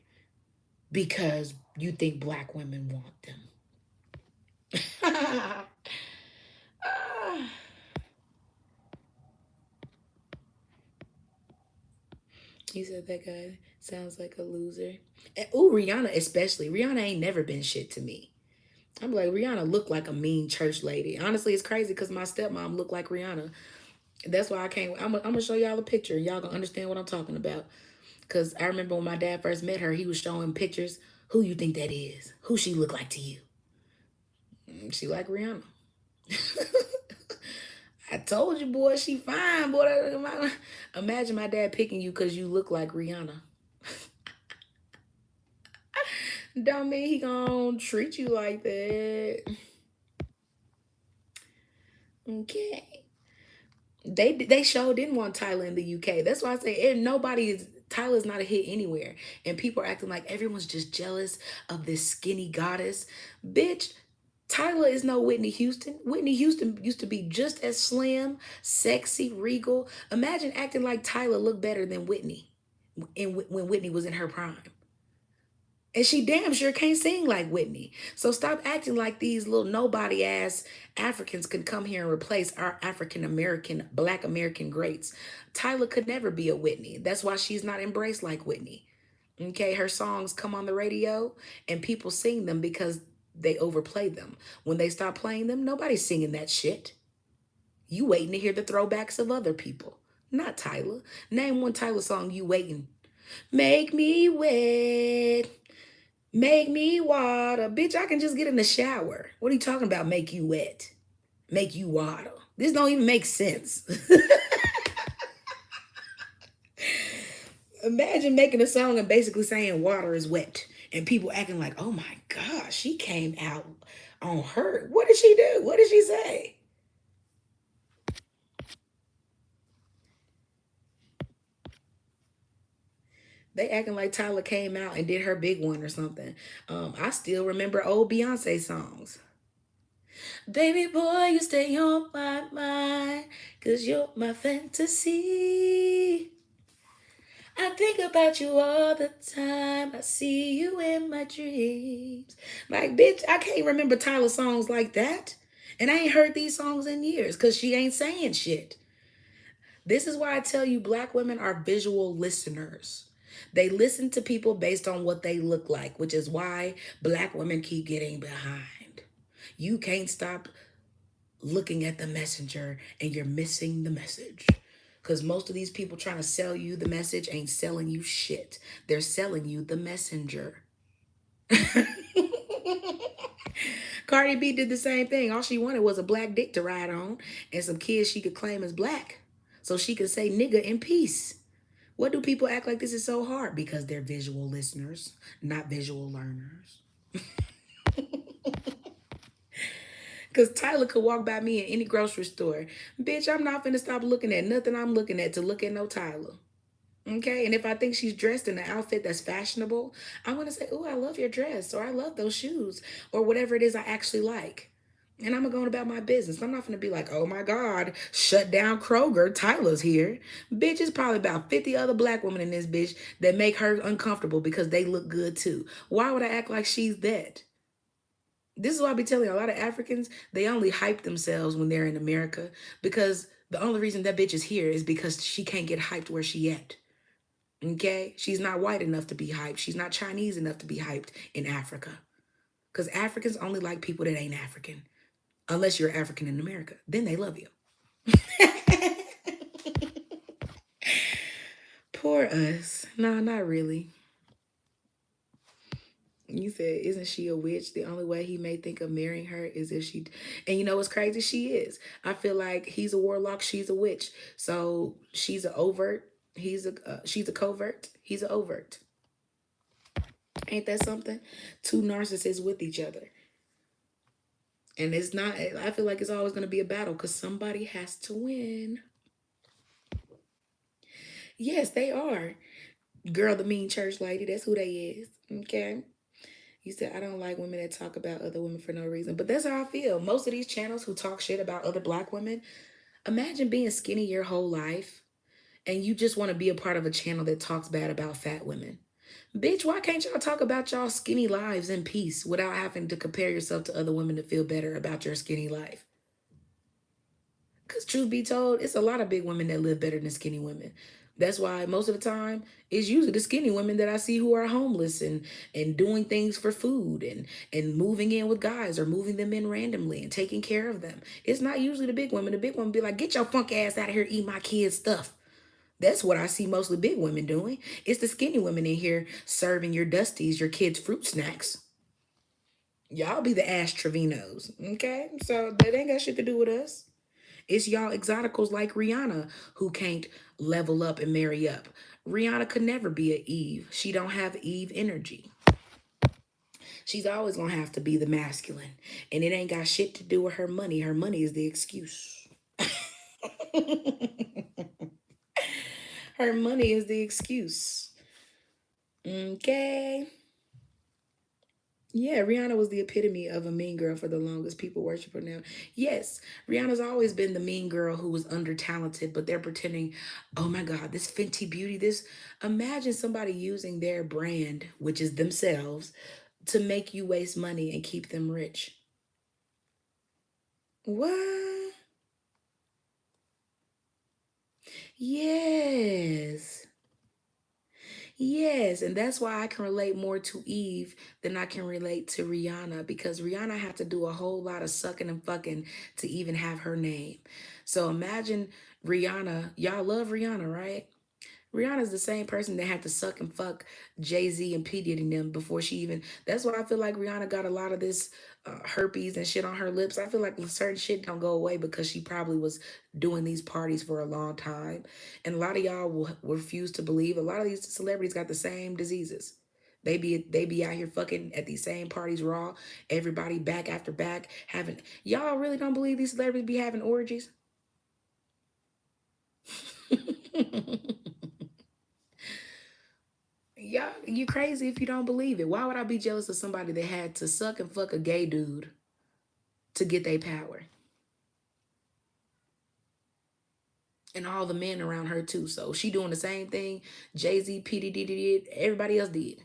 because you think black women want them. He said that guy sounds like a loser. And, ooh, Rihanna especially. Rihanna ain't never been shit to me. I'm like, Rihanna looked like a mean church lady. Honestly, it's crazy because my stepmom looked like Rihanna. That's why I can't. I'm gonna show y'all a picture. Y'all gonna understand what I'm talking about. Because I remember when my dad first met her, he was showing pictures. Who you think that is? Who she look like to you? She like Rihanna. I told you, boy, she fine, boy. Imagine my dad picking you because you look like Rihanna. Don't mean he gonna treat you like that. Okay. They sure didn't want Tyler in the UK. That's why I say nobody is Tyler's not a hit anywhere. And people are acting like everyone's just jealous of this skinny goddess. Bitch, Tyler is no Whitney Houston. Whitney Houston used to be just as slim, sexy, regal. Imagine acting like Tyler looked better than Whitney when Whitney was in her prime. And she damn sure can't sing like Whitney. So stop acting like these little nobody ass Africans can come here and replace our African American, Black American greats. Tyler could never be a Whitney. That's why she's not embraced like Whitney. Okay, her songs come on the radio and people sing them because they overplay them. When they stop playing them, nobody's singing that shit. You waiting to hear the throwbacks of other people, not Tyler. Name one Tyler song you waiting. Make me wet. Make me water. Bitch, I can just get in the shower. What are you talking about? Make you wet. Make you water. This don't even make sense. Imagine making a song and basically saying water is wet. And people acting like, oh my gosh, she came out on her. What did she do? What did she say? They acting like Tyler came out and did her big one or something. I still remember old Beyonce songs. Baby boy, you stay on my mind, cause you're my fantasy. I think about you all the time. I see you in my dreams. Like, bitch, I can't remember Tyler songs like that. And I ain't heard these songs in years because she ain't saying shit. This is why I tell you black women are visual listeners. They listen to people based on what they look like, which is why black women keep getting behind. You can't stop looking at the messenger and you're missing the message. Because most of these people trying to sell you the message ain't selling you shit. They're selling you the messenger. Cardi B did the same thing. All she wanted was a black dick to ride on and some kids she could claim as black. So she could say nigga in peace. What do people act like this is so hard? Because they're visual listeners, not visual learners. Because Tyler could walk by me in any grocery store. Bitch, I'm not finna stop looking at nothing I'm looking at to look at no Tyler. Okay, and if I think she's dressed in an outfit that's fashionable, I'm gonna say, "Oh, I love your dress," or "I love those shoes," or whatever it is I actually like. And I'm gonna go about my business. I'm not gonna be like, "Oh my God, shut down Kroger. Tyler's here." Bitch, it's probably about 50 other black women in this bitch that make her uncomfortable because they look good too. Why would I act like she's that? This is why I be telling you, a lot of Africans, they only hype themselves when they're in America because the only reason that bitch is here is because she can't get hyped where she at. Okay? She's not white enough to be hyped. She's not Chinese enough to be hyped in Africa. Because Africans only like people that ain't African. Unless you're African in America. Then they love you. Poor us. No, not really. You said, isn't she a witch? The only way he may think of marrying her is if she. And you know what's crazy? She is. I feel like he's a warlock. She's a witch. So she's an overt. She's a covert. He's an overt. Ain't that something? Two narcissists with each other. And it's not. I feel like it's always going to be a battle because somebody has to win. Yes, they are. Girl, the mean church lady. That's who they is. Okay. You said, I don't like women that talk about other women for no reason. But that's how I feel. Most of these channels who talk shit about other black women, imagine being skinny your whole life and you just want to be a part of a channel that talks bad about fat women. Bitch, why can't y'all talk about y'all skinny lives in peace without having to compare yourself to other women to feel better about your skinny life? Because truth be told, it's a lot of big women that live better than skinny women. That's why most of the time it's usually the skinny women that I see who are homeless and doing things for food and moving in with guys or moving them in randomly and taking care of them. It's not usually the big women. The big women be like, get your funk ass out of here, eat my kids' stuff. That's what I see mostly big women doing. It's the skinny women in here serving your dusties, your kids' fruit snacks. Y'all be the Ash Trevinos, okay? So that ain't got shit to do with us. It's y'all exoticals like Rihanna who can't level up and marry up. Rihanna could never be a Eve. She don't have Eve energy. She's always gonna have to be the masculine. And it ain't got shit to do with her money. Her money is the excuse. Her money is the excuse. Okay. Yeah, Rihanna was the epitome of a mean girl for the longest. People worship her now. Yes, Rihanna's always been the mean girl who was under talented, but they're pretending, oh my God, this Fenty Beauty, this. Imagine somebody using their brand, which is themselves, to make you waste money and keep them rich. What? Yes. Yes, and that's why I can relate more to Eve than I can relate to Rihanna because Rihanna had to do a whole lot of sucking and fucking to even have her name. So imagine Rihanna, y'all love Rihanna, right? Rihanna's the same person that had to suck and fuck Jay-Z and P. Diddy and them before she even. That's why I feel like Rihanna got a lot of this herpes and shit on her lips. I feel like certain shit don't go away because she probably was doing these parties for a long time. And a lot of y'all will refuse to believe. A lot of these celebrities got the same diseases. They be out here fucking at these same parties raw. Everybody back after back having. Y'all really don't believe these celebrities be having orgies? Yeah, you crazy if you don't believe it. Why would I be jealous of somebody that had to suck and fuck a gay dude to get their power? And all the men around her too. So she doing the same thing Jay-Z, P. Diddy did, everybody else did.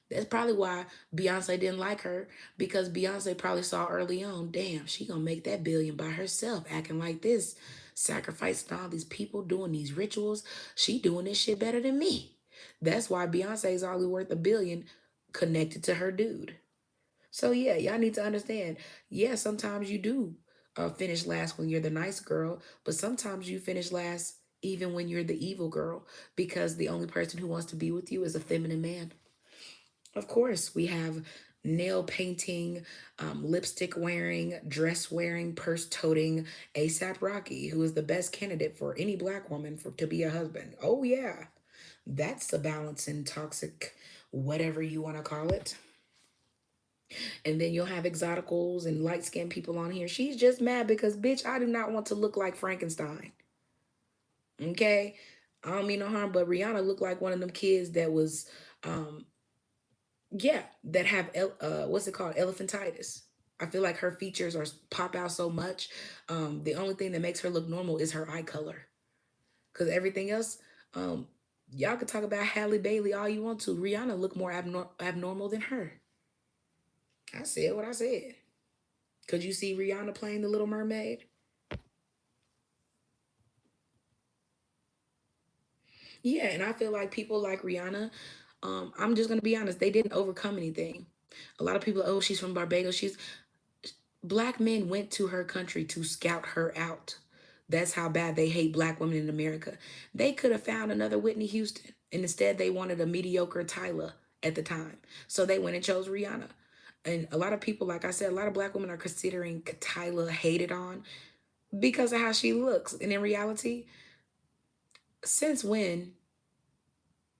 That's probably why Beyonce didn't like her because Beyonce probably saw early on, damn, she gonna make that billion by herself, acting like this, sacrificing all these people, doing these rituals. She doing this shit better than me. That's why Beyonce is only worth $1 billion connected to her dude. So yeah, y'all need to understand. Yeah, sometimes you do finish last when you're the nice girl, but sometimes you finish last even when you're the evil girl because the only person who wants to be with you is a feminine man. Of course, we have nail painting, lipstick wearing, dress wearing, purse toting ASAP Rocky, who is the best candidate for any black woman for to be a husband. Oh yeah, that's the balancing toxic, whatever you want to call it. And then you'll have exoticals and light skinned people on here. She's just mad because, bitch, I do not want to look like Frankenstein. Okay? I don't mean no harm, but Rihanna looked like one of them kids that was, um, yeah, that have, what's it called? Elephantitis. I feel like her features are pop out so much. The only thing that makes her look normal is her eye color. Because everything else, um, y'all could talk about Halle Bailey all you want to. Rihanna look more abnormal than her. I said what I said. Could you see Rihanna playing the Little Mermaid? Yeah, and I feel like people like Rihanna, I'm just gonna be honest, they didn't overcome anything. A lot of people, oh, she's from Barbados. She's Black men went to her country to scout her out. That's how bad they hate black women in America. They could have found another Whitney Houston, and instead they wanted a mediocre Tyla at the time. So they went and chose Rihanna. And a lot of people, like I said, a lot of black women are considering Tyla hated on because of how she looks. And in reality, since when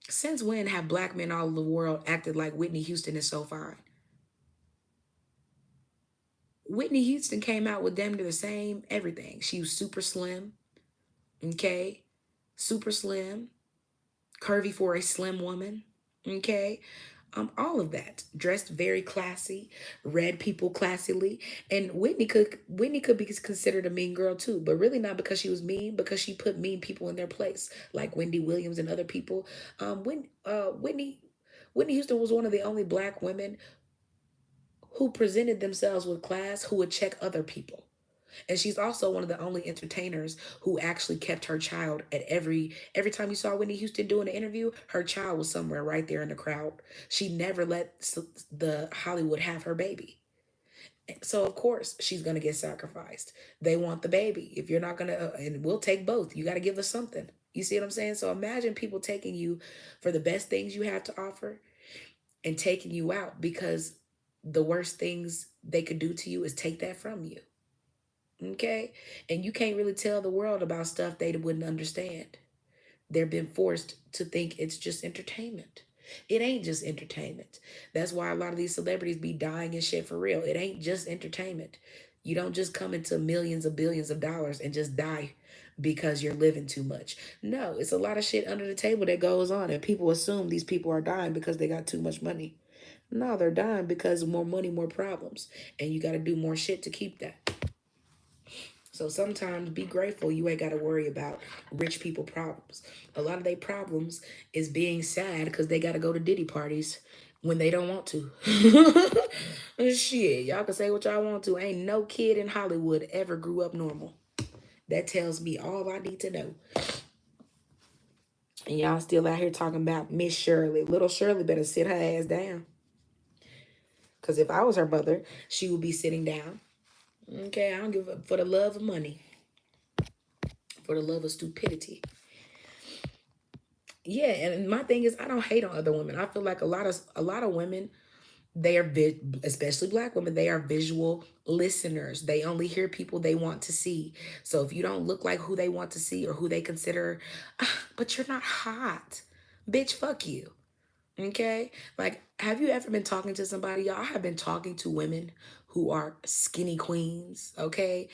since when have black men all over the world acted like Whitney Houston is so fine? Whitney Houston came out with damn near the same everything. She was super slim, okay? Super slim, curvy for a slim woman, okay? All of that. Dressed very classy, read people classily. And Whitney could be considered a mean girl too, but really not because she was mean, because she put mean people in their place, like Wendy Williams and other people. Whitney Houston was one of the only black women who presented themselves with class, who would check other people. And she's also one of the only entertainers who actually kept her child at every time you saw Whitney Houston doing an interview, her child was somewhere right there in the crowd. She never let the Hollywood have her baby. So of course she's gonna get sacrificed. They want the baby. If you're not gonna, and we'll take both. You got to give us something. You see what I'm saying? So imagine people taking you for the best things you have to offer and taking you out because the worst things they could do to you is take that from you. Okay? And you can't really tell the world about stuff they wouldn't understand. They're being forced to think it's just entertainment. It ain't just entertainment. That's why a lot of these celebrities be dying and shit for real. It ain't just entertainment. You don't just come into millions of billions of dollars and just die because you're living too much. No, it's a lot of shit under the table that goes on, and people assume these people are dying because they got too much money. No, they're dying because more money, more problems, and you got to do more shit to keep that. So sometimes be grateful you ain't got to worry about rich people problems. A lot of their problems is being sad because they got to go to Diddy parties when they don't want to. Shit, y'all can say what y'all want to. Ain't no kid in Hollywood ever grew up normal. That tells me all I need to know. And y'all still out here talking about Miss Shirley. Little Shirley better sit her ass down. Because if I was her mother, she would be sitting down. Okay, I don't give up for the love of money, for the love of stupidity. Yeah, and my thing is I don't hate on other women. I feel like a lot of women, they are especially black women, they are visual listeners. They only hear people they want to see. So if you don't look like who they want to see or who they consider, but you're not hot. Bitch, fuck you. Okay? Like, have you ever been talking to somebody? Y'all, I have been talking to women who are skinny queens, okay?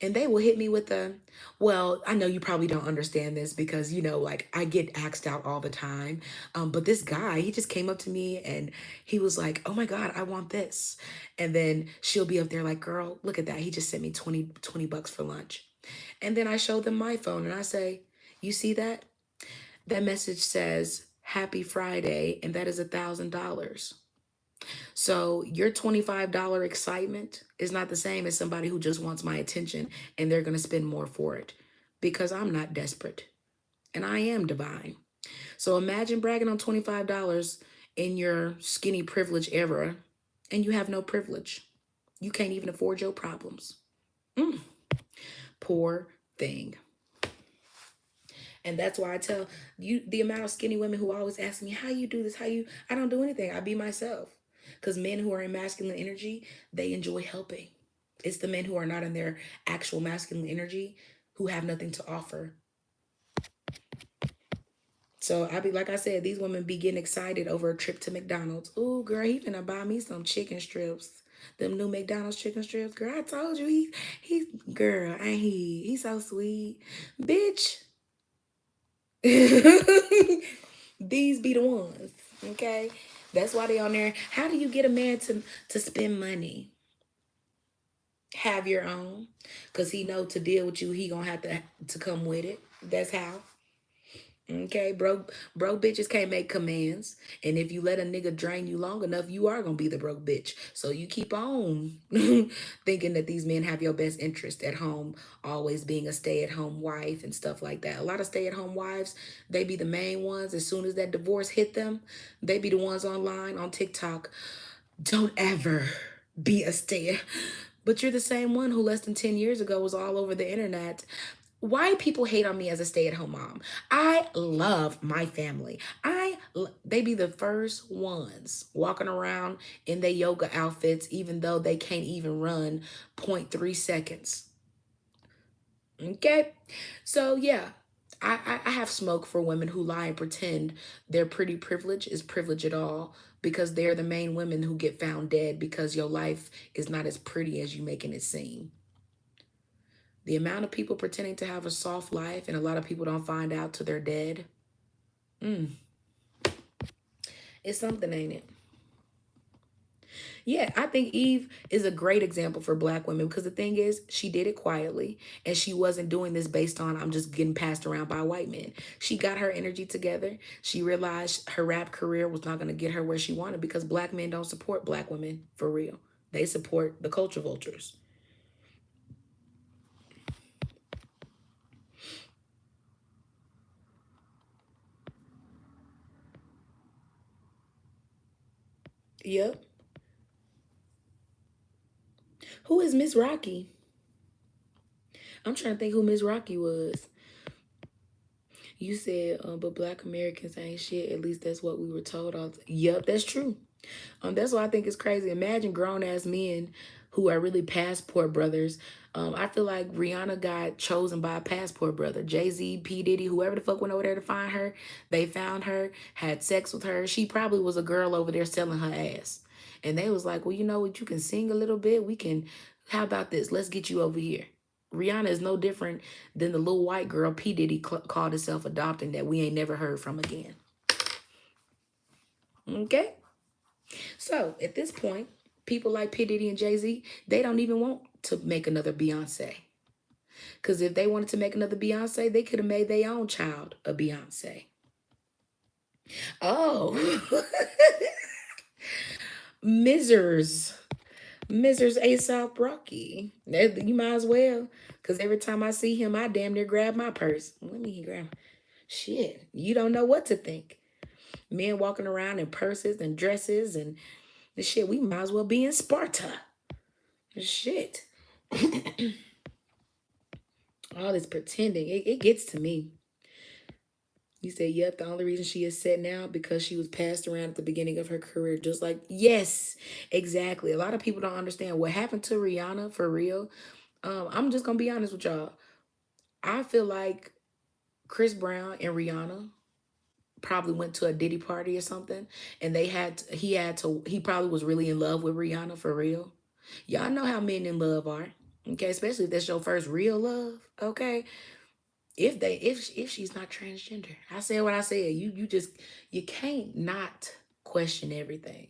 And they will hit me with the, well, I know you probably don't understand this because, like I get asked out all the time. But this guy, he just came up to me and he was like, oh my God, I want this. And then she'll be up there like, girl, look at that. He just sent me 20 bucks for lunch. And then I show them my phone and I say, you see that? That message says, Happy Friday, and that is $1,000. So your $25 excitement is not the same as somebody who just wants my attention and they're going to spend more for it because I'm not desperate and I am divine. So imagine bragging on $25 in your skinny privilege era and you have no privilege. You can't even afford your problems. Mm, poor thing. And that's why I tell you the amount of skinny women who always ask me, how you do this? I don't do anything. I be myself. Because men who are in masculine energy, they enjoy helping. It's the men who are not in their actual masculine energy who have nothing to offer. So I be like I said, these women be getting excited over a trip to McDonald's. Ooh, girl, he finna buy me some chicken strips. Them new McDonald's chicken strips. Girl, I told you he's girl, ain't he? He's so sweet. Bitch, these be the ones, okay? That's why they on there. How do you get a man to spend money? Have your own, cause he know to deal with you, he gonna have to come with it. That's how. Okay, broke bitches can't make commands, and if you let a nigga drain you long enough, you are gonna be the broke bitch. So you keep on thinking that these men have your best interest at home, always being a stay-at-home wife and stuff like that. A lot of stay-at-home wives, they be the main ones. As soon as that divorce hit them, they be the ones online on TikTok. Don't ever be a stay. But you're the same one who less than 10 years ago was all over the internet. Why people hate on me as a stay-at-home mom? I love my family. They be the first ones walking around in their yoga outfits even though they can't even run point 0.3 seconds. Okay? So yeah, I have smoke for women who lie and pretend their pretty privilege is privilege at all, because they're the main women who get found dead because your life is not as pretty as you making it seem. The amount of people pretending to have a soft life and a lot of people don't find out till they're dead. Mm, it's something, ain't it? Yeah, I think Eve is a great example for black women, because the thing is, she did it quietly and she wasn't doing this based on I'm just getting passed around by white men. She got her energy together. She realized her rap career was not going to get her where she wanted, because black men don't support black women for real. They support the culture vultures. Yep. Who is Miss Rocky? I'm trying to think who Miss Rocky was. You said, but black Americans ain't shit. At least that's what we were told. Yep, that's true. That's why I think it's crazy. Imagine grown ass men who are really passport brothers. I feel like Rihanna got chosen by a passport brother. Jay-Z, P. Diddy, whoever the fuck went over there to find her. They found her, had sex with her. She probably was a girl over there selling her ass. And they was like, well, you know what? You can sing a little bit. How about this? Let's get you over here. Rihanna is no different than the little white girl P. Diddy called himself adopting that we ain't never heard from again. Okay? So at this point, people like P. Diddy and Jay-Z, they don't even want to make another Beyonce. Because if they wanted to make another Beyonce, they could have made their own child a Beyonce. Oh, Mrs. Mrs. Aesop Rocky. You might as well. Because every time I see him, I damn near grab my purse. Let me grab. Shit, you don't know what to think. Men walking around in purses and dresses and the shit, we might as well be in Sparta. Shit. All this pretending, it gets to me. You say, yep, the only reason she is set now because she was passed around at the beginning of her career. Just like, yes, exactly. A lot of people don't understand what happened to Rihanna for real. I'm just gonna be honest with y'all. I feel like Chris Brown and Rihanna probably went to a Diddy party or something, and he probably was really in love with Rihanna for real. Y'all know how men in love are. Okay, especially if that's your first real love. Okay, if she's not transgender, I said what I said. You can't not question everything.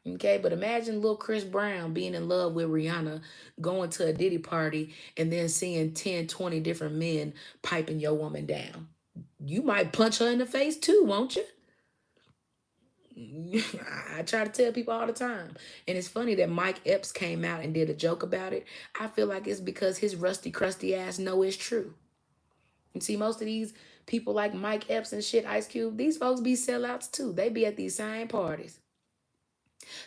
Okay, but imagine little Chris Brown being in love with Rihanna, going to a Diddy party, and then seeing 10, 20 different men piping your woman down. You might punch her in the face too, won't you? I try to tell people all the time. And it's funny that Mike Epps came out and did a joke about it. I feel like it's because his rusty, crusty ass know it's true. And see, most of these people like Mike Epps and shit, Ice Cube, these folks be sellouts too. They be at these same parties.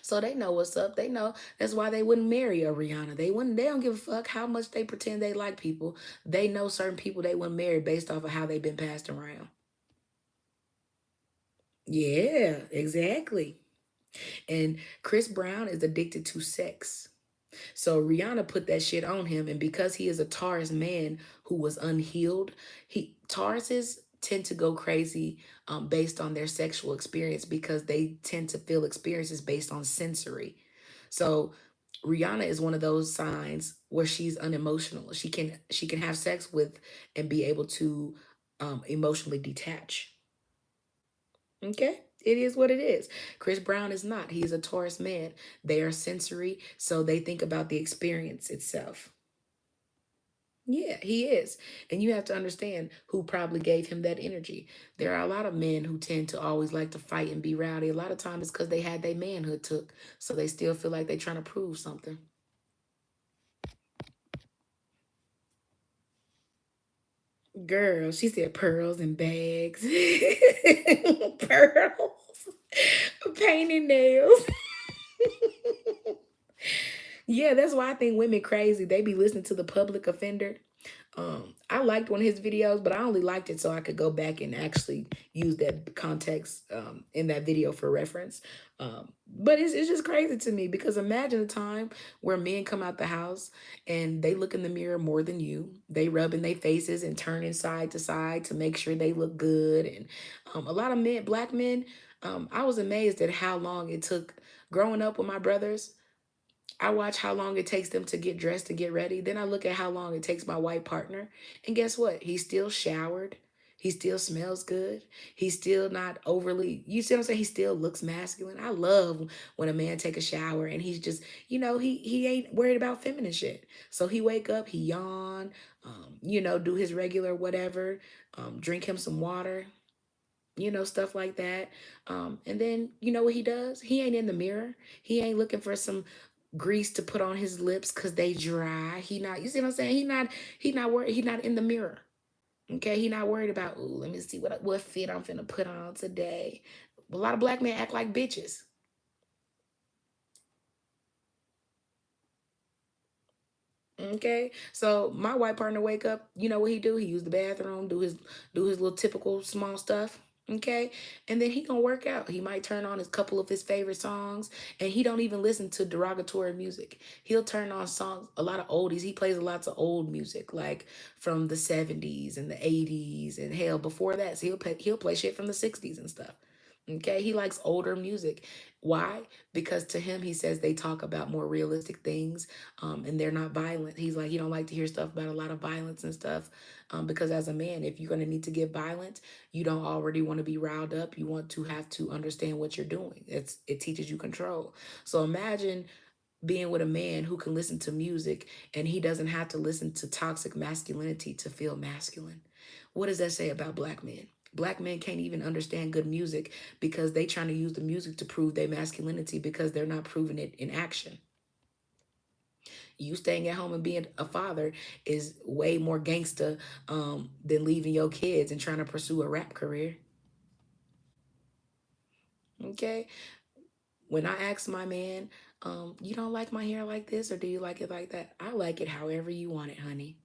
So they know what's up. They know that's why they wouldn't marry a Rihanna. They don't give a fuck how much they pretend they like people. They know certain people they wouldn't marry based off of how they've been passed around. Yeah, exactly. And Chris Brown is addicted to sex. So Rihanna put that shit on him, and because he is a Taurus man who was unhealed, Tauruses tend to go crazy based on their sexual experience, because they tend to feel experiences based on sensory. So Rihanna is one of those signs where she's unemotional. She can have sex with and be able to emotionally detach. Okay. It is what it is. Chris Brown is not. He's a Taurus man. They are sensory, so they think about the experience itself. Yeah, he is. And you have to understand who probably gave him that energy. There are a lot of men who tend to always like to fight and be rowdy. A lot of times it's because they had their manhood took. So they still feel like they're trying to prove something. Girl, she said pearls and bags. Pearls. Painting nails. Yeah, that's why I think women crazy. They be listening to the public offender. I liked one of his videos, but I only liked it so I could go back and actually use that context in that video for reference. But it's just crazy to me because imagine a time where men come out the house and they look in the mirror more than you. They rub in their faces and turning side to side to make sure they look good. And a lot of men, black men, I was amazed at how long it took growing up with my brothers. I watch how long it takes them to get dressed to get ready. Then I look at how long it takes my white partner. And guess what? He's still showered. He still smells good. He's still not overly, you see what I'm saying? He still looks masculine. I love when a man take a shower and he's just, he ain't worried about feminine shit. So he wake up, he yawn, do his regular whatever, drink him some water, stuff like that. And then you know what he does? He ain't in the mirror. He ain't looking for some grease to put on his lips because they dry. He not, you see what I'm saying? He not worried, he not in the mirror. Okay, he not worried about, ooh, let me see what fit I'm finna put on today. A lot of black men act like bitches. Okay, so my white partner wake up. You know what he do? He use the bathroom, do his little typical small stuff. Okay, and then he gonna work out. He might turn on his couple of his favorite songs, and he don't even listen to derogatory music. He'll turn on songs, a lot of oldies. He plays lots of old music, like from the '70s and the '80s, and hell before that. So he'll play shit from the '60s and stuff. Okay, he likes older music. Why? Because to him, he says they talk about more realistic things, and they're not violent. He's like, he don't like to hear stuff about a lot of violence and stuff, because as a man, if you're going to need to get violent, you don't already want to be riled up. You want to have to understand what you're doing. It teaches you control. So imagine being with a man who can listen to music and he doesn't have to listen to toxic masculinity to feel masculine. What does that say about black men? Black men can't even understand good music because they trying to use the music to prove their masculinity because they're not proving it in action. You staying at home and being a father is way more gangster than leaving your kids and trying to pursue a rap career. Okay. When I ask my man, you don't like my hair like this or do you like it like that? I like it however you want it, honey.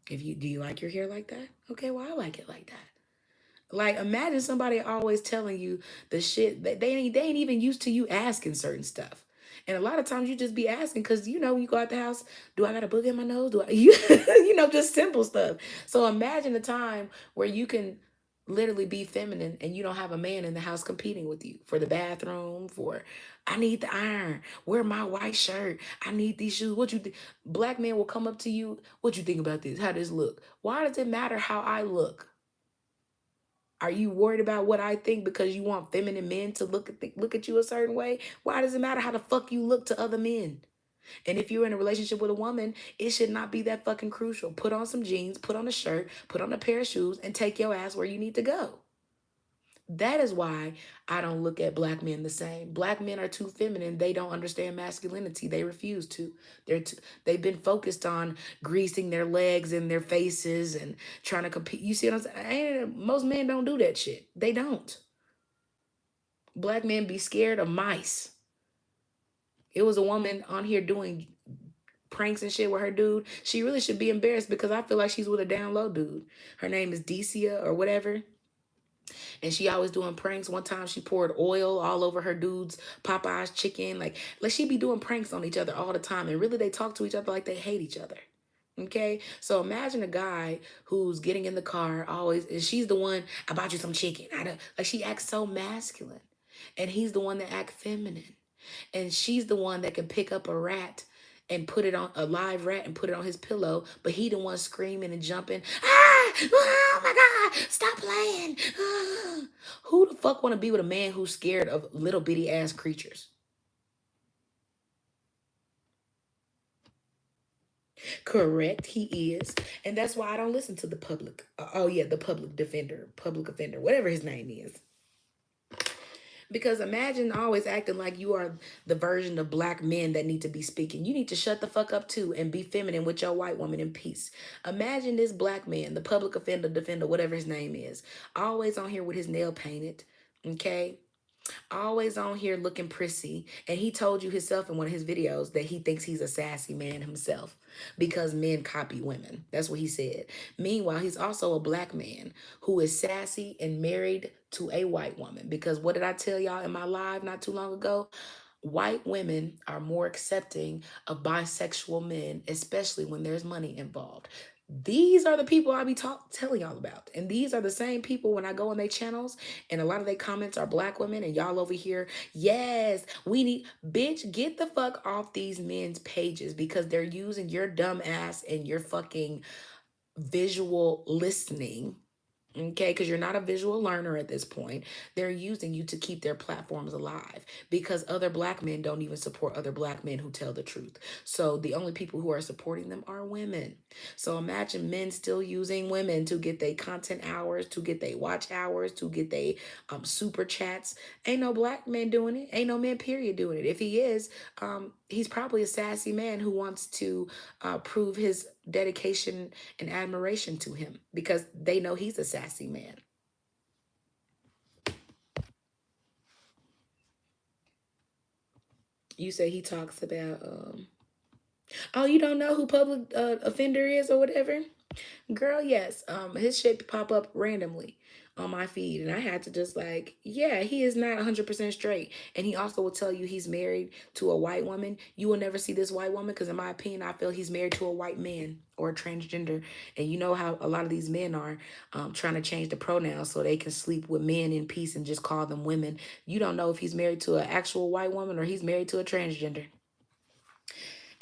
If you do you like your hair like that? Okay, well I like it like that. Like imagine somebody always telling you the shit that they ain't even used to you asking certain stuff. And a lot of times you just be asking because you go out the house, do I got a booger in my nose? Do I just simple stuff. So imagine a time where you can literally be feminine and you don't have a man in the house competing with you for the bathroom, for I need the iron, wear my white shirt, I need these shoes. What you think? Black men will come up to you, what you think about this? How does look? Why does it matter how I look? Are you worried about what I think because you want feminine men to look at you a certain way? Why does it matter how the fuck you look to other men? And if you're in a relationship with a woman, it should not be that fucking crucial. Put on some jeans, put on a shirt, put on a pair of shoes, and take your ass where you need to go. That is why I don't look at black men the same. Black men are too feminine. They don't understand masculinity. They refuse to. They've been focused on greasing their legs and their faces and trying to compete. You see what I'm saying? Most men don't do that shit. They don't. Black men be scared of mice. It was a woman on here doing pranks and shit with her dude. She really should be embarrassed because I feel like she's with a down low dude. Her name is Decia or whatever. And she always doing pranks. One time she poured oil all over her dude's Popeye's chicken. Like she be doing pranks on each other all the time. And really they talk to each other like they hate each other. Okay, so imagine a guy who's getting in the car always, and she's the one, I bought you some chicken. I don't, like she acts so masculine, and he's the one that act feminine, and she's the one that can pick up a rat and put it on a live rat and put it on his pillow, but he the one screaming and jumping. Ah! Oh my God! Stop playing! Ah. Who the fuck want to be with a man who's scared of little bitty ass creatures? Correct, he is. And that's why I don't listen to the public. Oh, yeah, the public defender, public offender, whatever his name is. Because imagine always acting like you are the version of black men that need to be speaking. You need to shut the fuck up too and be feminine with your white woman in peace. Imagine this black man, the public offender, defender, whatever his name is, always on here with his nail painted. Okay, always on here looking prissy. And he told you himself in one of his videos that he thinks he's a sassy man himself because men copy women. That's what he said. Meanwhile, he's also a black man who is sassy and married to a white woman. Because what did I tell y'all in my live not too long ago? White women are more accepting of bisexual men, especially when there's money involved. These are the people I be telling y'all about. And these are the same people when I go on their channels and a lot of their comments are black women and y'all over here, yes, we need, bitch, get the fuck off these men's pages because they're using your dumb ass and your fucking visual listening. Okay, because you're not a visual learner at this point. They're using you to keep their platforms alive because other black men don't even support other black men who tell the truth. So the only people who are supporting them are women. So imagine men still using women to get their content hours, to get their watch hours, to get their super chats. Ain't no black man doing it. Ain't no man, period, doing it. If he is, he's probably a sassy man who wants to prove his dedication and admiration to him because they know he's a sassy man. You say he talks about, oh, you don't know who public offender is or whatever? Girl, yes. His shit pop up randomly on my feed, and I had to just like, yeah, he is not 100% straight. And he also will tell you he's married to a white woman. You will never see this white woman because, in my opinion, I feel he's married to a white man or a transgender. And you know how a lot of these men are trying to change the pronouns so they can sleep with men in peace and just call them women. You don't know if he's married to an actual white woman or he's married to a transgender.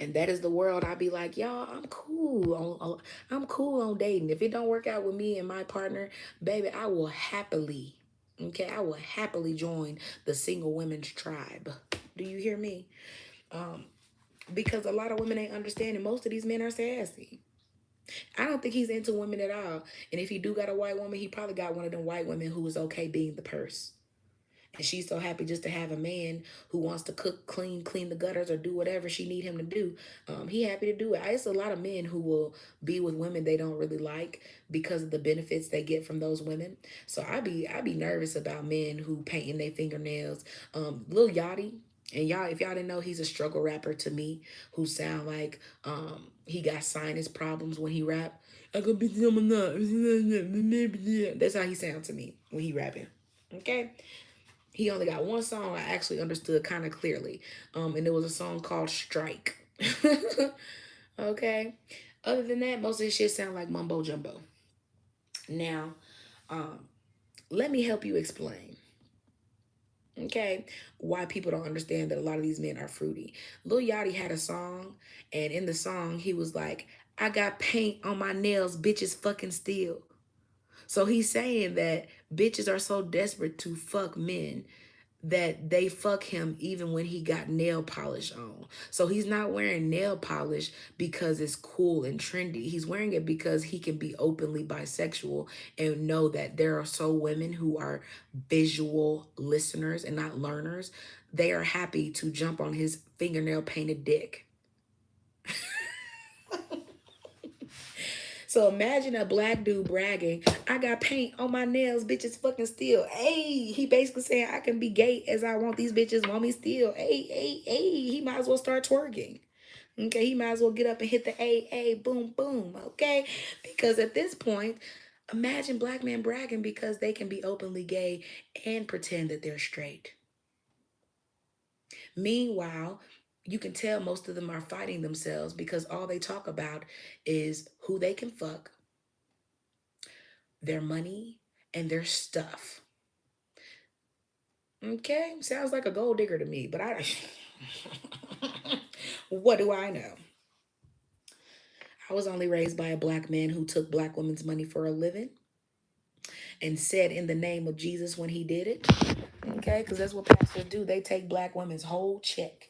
And that is the world. I be like, y'all, I'm cool I'm cool on dating. If it don't work out with me and my partner, baby, I will happily, okay, I will happily join the single women's tribe. Do you hear me? Because a lot of women ain't understanding. Most of these men are sassy. I don't think he's into women at all. And if he do got a white woman, he probably got one of them white women who is okay being the purse. And she's so happy just to have a man who wants to cook, clean the gutters, or do whatever she need him to do. He happy to do it. It's a lot of men who will be with women they don't really like because of the benefits they get from those women. So I be nervous about men who painting their fingernails. Lil Yachty. And y'all, if y'all didn't know, he's a struggle rapper to me who sound like he got sinus problems when he rap. I could be That's how he sounds to me when he rapping. Okay. He only got one song I actually understood kind of clearly. And it was a song called Strike. Okay. Other than that, most of his shit sound like mumbo jumbo. Now, um, let me help you explain. Okay, why people don't understand that a lot of these men are fruity. Lil Yachty had a song, and in the song, he was like, I got paint on my nails, bitches fucking steal. So he's saying that bitches are so desperate to fuck men that they fuck him even when he got nail polish on. So he's not wearing nail polish because it's cool and trendy. He's wearing it because he can be openly bisexual and know that there are so women who are visual listeners and not learners. They are happy to jump on his fingernail painted dick. So imagine a black dude bragging, I got paint on my nails, bitches fucking steal. Hey, he basically saying I can be gay as I want, these bitches want me still. Hey, he might as well start twerking. Okay, he might as well get up and hit the A, boom, boom, okay? Because at this point, imagine black men bragging because they can be openly gay and pretend that they're straight. Meanwhile, you can tell most of them are fighting themselves because all they talk about is who they can fuck, their money, and their stuff. Okay, sounds like a gold digger to me, but I what do I know? I was only raised by a black man who took black women's money for a living and said in the name of Jesus when he did it. Okay, because that's what pastors do. They take black women's whole check.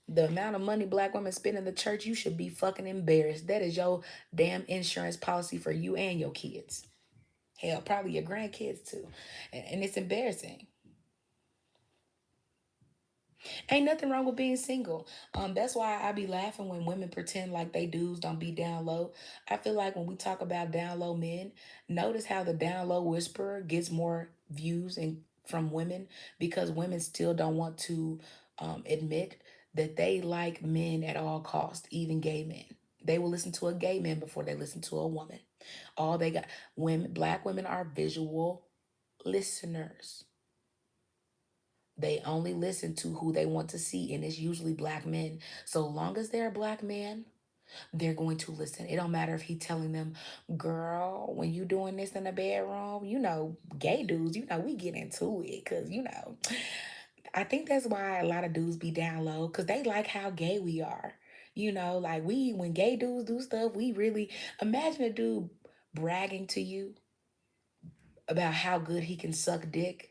The amount of money black women spend in the church, you should be fucking embarrassed. That is your damn insurance policy for you and your kids. Hell, probably your grandkids too. And it's embarrassing. Ain't nothing wrong with being single. That's why I be laughing when women pretend like they dudes don't be down low. I feel like when we talk about down low men, notice how the down low whisperer gets more views and from women because women still don't want to admit that they like men at all costs, even gay men. They will listen to a gay man before they listen to a woman. All they got women, black women are visual listeners. They only listen to who they want to see, and it's usually black men. So long as they're a black man, they're going to listen. It don't matter if he telling them, girl, when you doing this in the bedroom, gay dudes, we get into it. Cause I think that's why a lot of dudes be down low, cause they like how gay we are. Like when gay dudes do stuff, we really imagine a dude bragging to you about how good he can suck dick.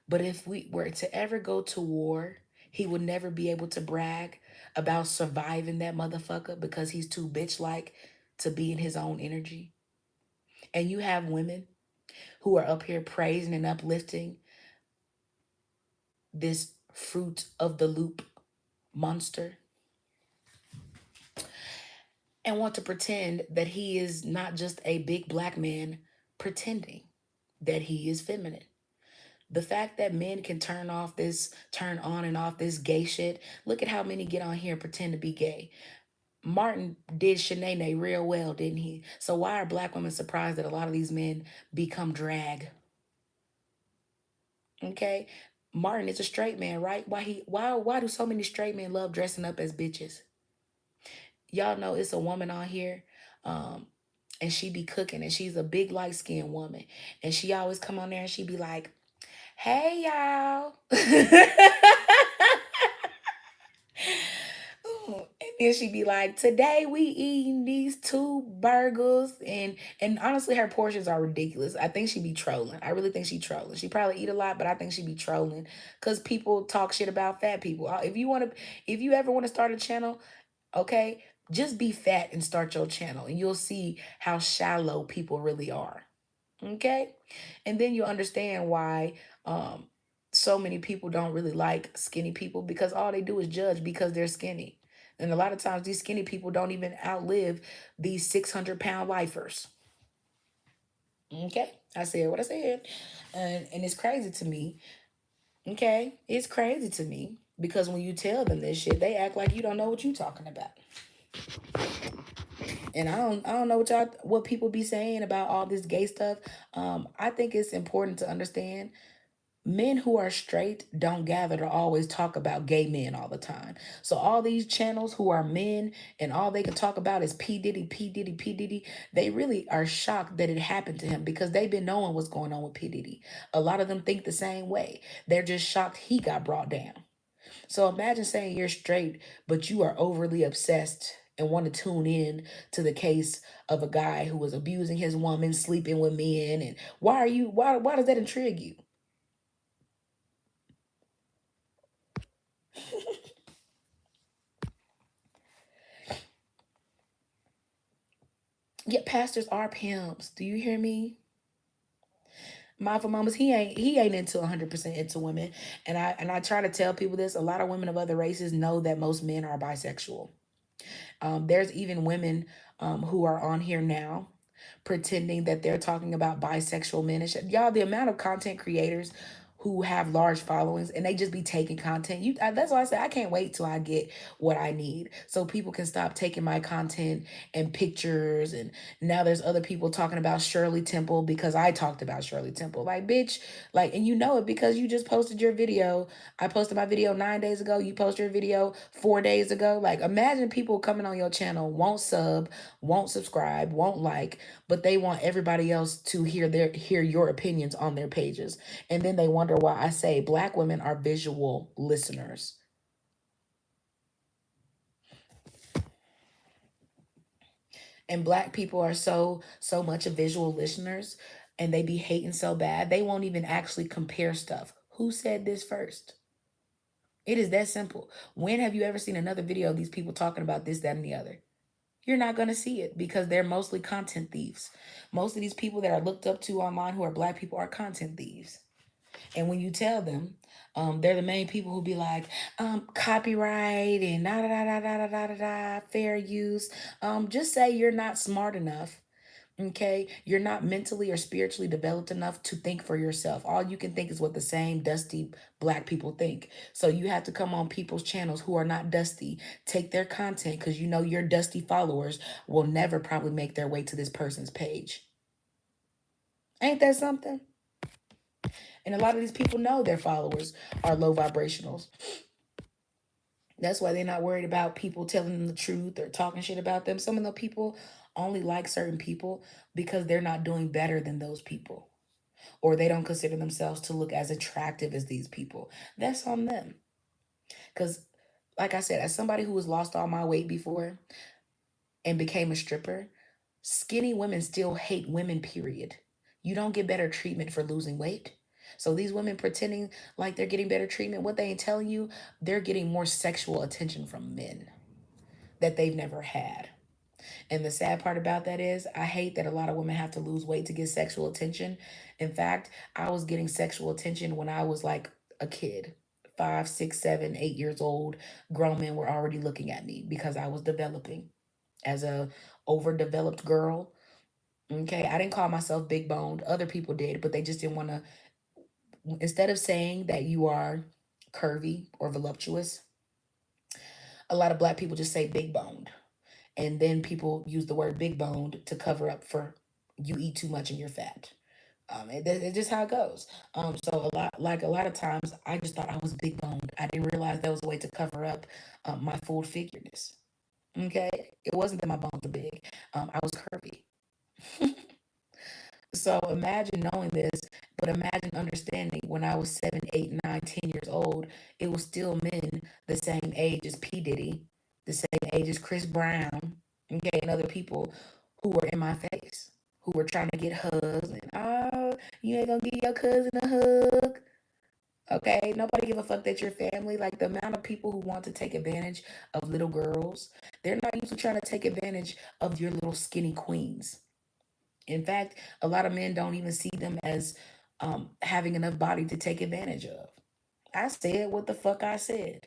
But if we were to ever go to war, he would never be able to brag about surviving that motherfucker because he's too bitch like to be in his own energy. And you have women who are up here praising and uplifting this fruit of the loop monster and want to pretend that he is not just a big black man pretending that he is feminine. The fact that men can turn on and off this gay shit. Look at how many get on here and pretend to be gay. Martin did Shanae real well, didn't he? So why are black women surprised that a lot of these men become drag? Okay, Martin is a straight man, right? Why do so many straight men love dressing up as bitches? Y'all know it's a woman on here, um, and she be cooking, and she's a big light skinned woman, and she always come on there and she be like, "Hey y'all." And then she'd be like, "Today we eating these two burgers," and honestly, her portions are ridiculous. I think she be trolling. I really think she trolling. She probably eat a lot, but I think she be trolling because people talk shit about fat people. If you ever want to start a channel, okay, just be fat and start your channel, and you'll see how shallow people really are. Okay, and then you understand why um so many people don't really like skinny people because all they do is judge because they're skinny. And a lot of times these skinny people don't even outlive these 600-pound lifers. Okay, I said what I said. And it's crazy to me. Okay, it's crazy to me because when you tell them this shit, they act like you don't know what you're talking about. And I don't know what people be saying about all this gay stuff. I think it's important to understand men who are straight don't gather to always talk about gay men all the time. So all these channels who are men and all they can talk about is P Diddy, P Diddy, P Diddy, they really are shocked that it happened to him because they've been knowing what's going on with P Diddy. A lot of them think the same way. They're just shocked he got brought down. So imagine saying you're straight, but you are overly obsessed and want to tune in to the case of a guy who was abusing his woman, sleeping with men, and why does that intrigue you? Yeah, pastors are pimps. Do you hear me? Mindful mamas, he ain't into 100% into women. And I try to tell people this. A lot of women of other races know that most men are bisexual. There's even women who are on here now pretending that they're talking about bisexual men and shit. Y'all, the amount of content creators who have large followings and they just be taking content. That's why I say I can't wait till I get what I need so people can stop taking my content and pictures. And now there's other people talking about Shirley Temple because I talked about Shirley Temple. Like, bitch, like, and you know it because you just posted your video. I posted my video 9 days ago. You posted your video 4 days ago. Like, imagine people coming on your channel, won't sub, won't subscribe, won't like, but they want everybody else to hear your opinions on their pages. And then they wonder why I say black women are visual listeners. And black people are so much of visual listeners and they be hating so bad they won't even actually compare stuff. Who said this first? It is that simple. When have you ever seen another video of these people talking about this, that, and the other? You're not going to see it because they're mostly content thieves. Most of these people that are looked up to online who are black people are content thieves. And when you tell them, they're the main people who be like, copyright and da da da da da da da da, fair use. Just say you're not smart enough. Okay, you're not mentally or spiritually developed enough to think for yourself. All you can think is what the same dusty black people think. So you have to come on people's channels who are not dusty, take their content because you know your dusty followers will never probably make their way to this person's page. Ain't that something? And a lot of these people know their followers are low vibrationals. That's why they're not worried about people telling them the truth or talking shit about them. Some of the people only like certain people because they're not doing better than those people, or they don't consider themselves to look as attractive as these people. That's on them. Because, like I said, as somebody who has lost all my weight before and became a stripper, skinny women still hate women, period. You don't get better treatment for losing weight. So these women pretending like they're getting better treatment, what they ain't telling you, they're getting more sexual attention from men that they've never had. And the sad part about that is, I hate that a lot of women have to lose weight to get sexual attention. In fact, I was getting sexual attention when I was like a kid. 5, 6, 7, 8 years old. Grown men were already looking at me because I was developing as a overdeveloped girl. Okay, I didn't call myself big boned. Other people did, but they just didn't want to. Instead of saying that you are curvy or voluptuous, a lot of black people just say big boned. And then people use the word big boned to cover up for you eat too much and you're fat. It's just how it goes. So a lot of times, I just thought I was big boned. I didn't realize that was a way to cover up my full figureness. Okay, it wasn't that my bones were big. I was curvy. So imagine knowing this, but imagine understanding when I was 7, 8, 9, 10 years old, it was still men the same age as P. Diddy, the same age as Chris Brown, okay, and other people who were in my face, who were trying to get hugs and you ain't gonna give your cousin a hug. Okay, nobody give a fuck that you're family. Like the amount of people who want to take advantage of little girls, they're not usually trying to take advantage of your little skinny queens. In fact, a lot of men don't even see them as having enough body to take advantage of. I said what the fuck I said.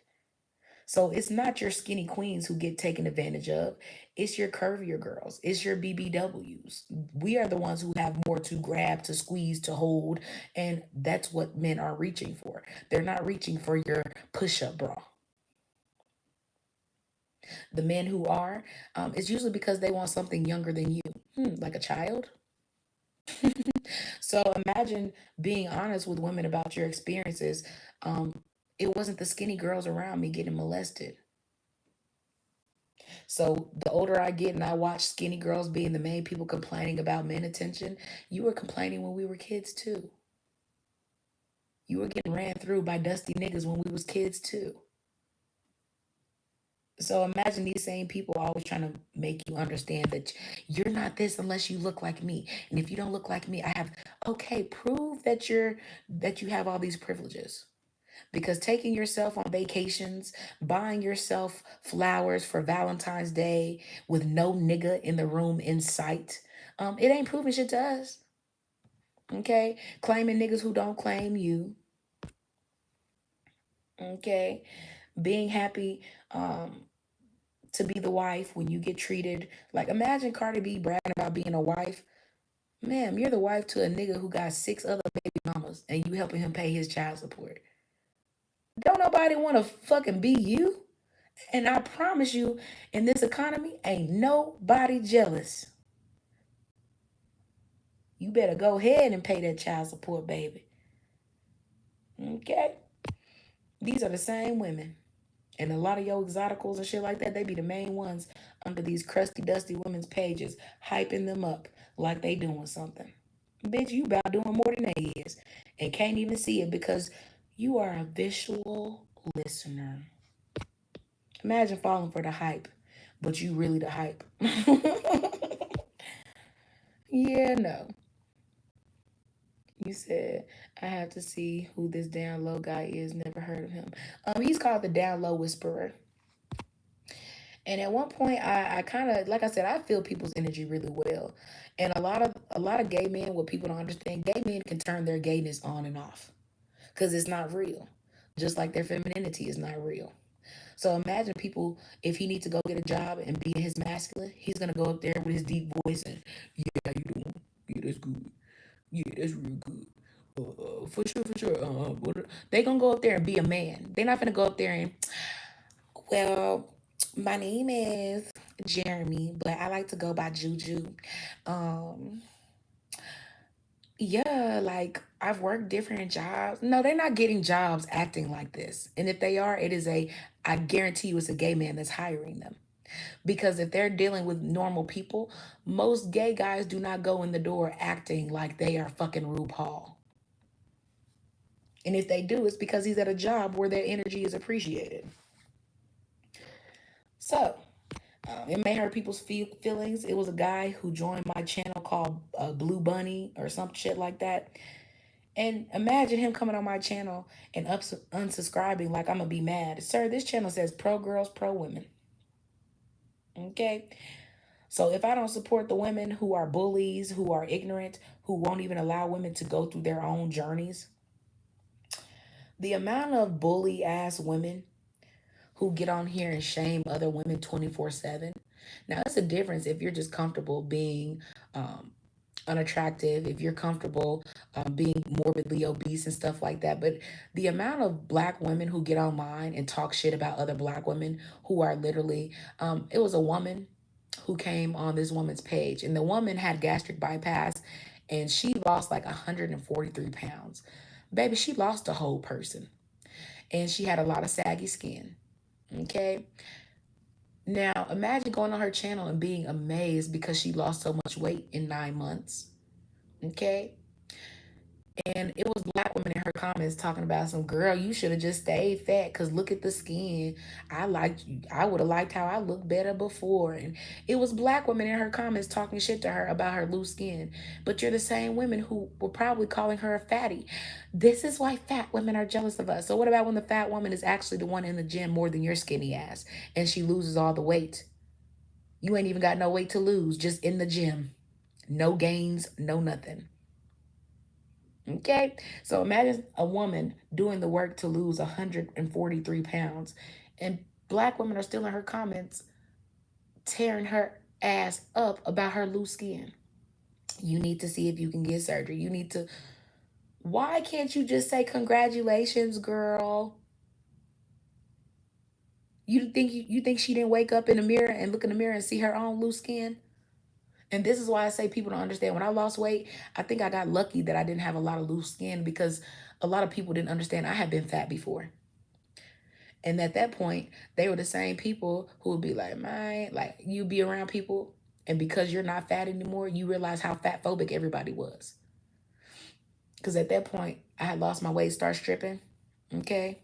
So it's not your skinny queens who get taken advantage of. It's your curvier girls. It's your BBWs. We are the ones who have more to grab, to squeeze, to hold. And that's what men are reaching for. They're not reaching for your push up bra. The men who are, it's usually because they want something younger than you, like a child. So imagine being honest with women about your experiences. It wasn't the skinny girls around me getting molested. So the older I get and I watch skinny girls being the main people complaining about men attention, you were complaining when we were kids too. You were getting ran through by dusty niggas when we was kids too. So imagine these same people always trying to make you understand that you're not this unless you look like me. And if you don't look like me, I have okay, prove that you have all these privileges. Because taking yourself on vacations, buying yourself flowers for Valentine's Day with no nigga in the room in sight, it ain't proving shit to us. Okay? Claiming niggas who don't claim you. Okay? Being happy to be the wife when you get treated like, imagine Cardi B bragging about being a wife. Ma'am, you're the wife to a nigga who got 6 other baby mamas and you helping him pay his child support. Don't nobody want to fucking be you. And I promise you, in this economy, ain't nobody jealous. You better go ahead and pay that child support, baby. Okay? These are the same women. And a lot of your exoticals and shit like that, they be the main ones under these crusty, dusty women's pages, hyping them up like they doing something. Bitch, you about doing more than they is. And can't even see it because you are a visual listener. Imagine falling for the hype, but you really the hype. Yeah, no. You said I have to see who this down low guy is. Never heard of him. He's called the down low whisperer. And at one point, I kind of, like I said, I feel people's energy really well. And a lot of gay men, what people don't understand, gay men can turn their gayness on and off because it's not real. Just like their femininity is not real. So imagine people, if he needs to go get a job and be in his masculine, he's gonna go up there with his deep voice and, yeah, how you doing? Yeah, that's good. Yeah, that's real good. For sure, for sure. They gonna go up there and be a man. They're not gonna go up there and, well, my name is Jeremy, but I like to go by Juju. Um, yeah, like I've worked different jobs. No, they're not getting jobs acting like this. And if they are, I guarantee you it's a gay man that's hiring them. Because if they're dealing with normal people, most gay guys do not go in the door acting like they are fucking RuPaul. And if they do, it's because he's at a job where their energy is appreciated. So, it may hurt people's feelings. It was a guy who joined my channel called Blue Bunny or some shit like that. And imagine him coming on my channel and unsubscribing like I'm going to be mad. Sir, this channel says pro girls, pro women. Okay? So if I don't support the women who are bullies, who are ignorant, who won't even allow women to go through their own journeys, the amount of bully ass women who get on here and shame other women 24/7. Now, it's a difference if you're just comfortable being um, unattractive, if you're comfortable being morbidly obese and stuff like that. But the amount of black women who get online and talk shit about other black women who are literally, it was a woman who came on this woman's page, and the woman had gastric bypass and she lost like 143 pounds. Baby, she lost a whole person and she had a lot of saggy skin. Okay. Now, imagine going on her channel and being amazed because she lost so much weight in 9 months. Okay. And it was black women in her comments talking about some girl, you should have just stayed fat because look at the skin. I would have liked how I looked better before. And it was black women in her comments talking shit to her about her loose skin. But you're the same women who were probably calling her a fatty. This is why fat women are jealous of us. So what about when the fat woman is actually the one in the gym more than your skinny ass and she loses all the weight? You ain't even got no weight to lose, just in the gym. No gains, no nothing. Okay, so imagine a woman doing the work to lose 143 pounds, and black women are still in her comments tearing her ass up about her loose skin. You need to see if you can get surgery. You need to. Why can't you just say congratulations, girl? You think she didn't wake up in the mirror and look in the mirror and see her own loose skin? And this is why I say people don't understand. When I lost weight, I think I got lucky that I didn't have a lot of loose skin because a lot of people didn't understand I had been fat before. And at that point, they were the same people who would be like, man, like you be around people, and because you're not fat anymore, you realize how fat phobic everybody was. Because at that point, I had lost my weight, start stripping. Okay.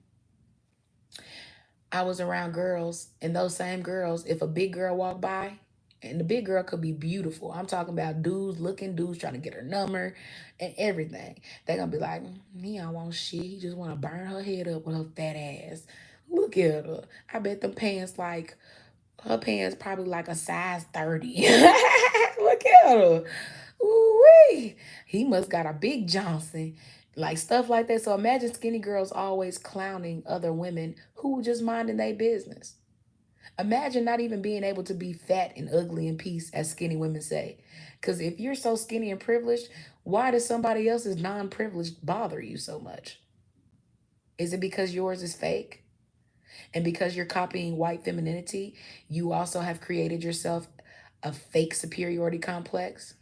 I was around girls, and those same girls, if a big girl walked by, and the big girl could be beautiful. I'm talking about dudes looking, dudes trying to get her number and everything. They're going to be like, he don't want shit. He just want to burn her head up with her fat ass. Look at her. I bet them pants like, her pants probably like a size 30. Look at her. Ooh-wee. He must got a big Johnson. Like stuff like that. So imagine skinny girls always clowning other women who just minding their business. Imagine not even being able to be fat and ugly in peace, as skinny women say. Because if you're so skinny and privileged, why does somebody else's non privileged bother you so much? Is it because yours is fake? And because you're copying white femininity, you also have created yourself a fake superiority complex.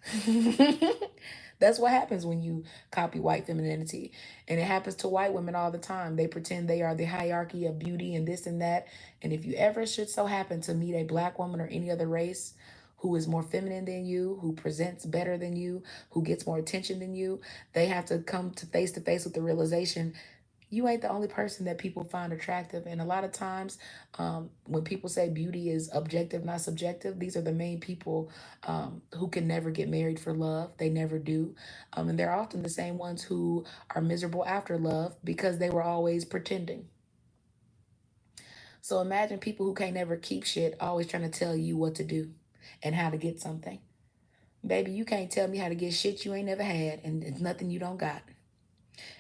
That's what happens when you copy white femininity. And it happens to white women all the time. They pretend they are the hierarchy of beauty and this and that. And if you ever should so happen to meet a black woman or any other race who is more feminine than you, who presents better than you, who gets more attention than you, they have to come to face with the realization You ain't the only person that people find attractive. And a lot of times, when people say beauty is objective, not subjective, these are the main people who can never get married for love. They never do. And they're often the same ones who are miserable after love because they were always pretending. So imagine people who can't never keep shit always trying to tell you what to do and how to get something. Baby, you can't tell me how to get shit you ain't never had, and it's nothing you don't got.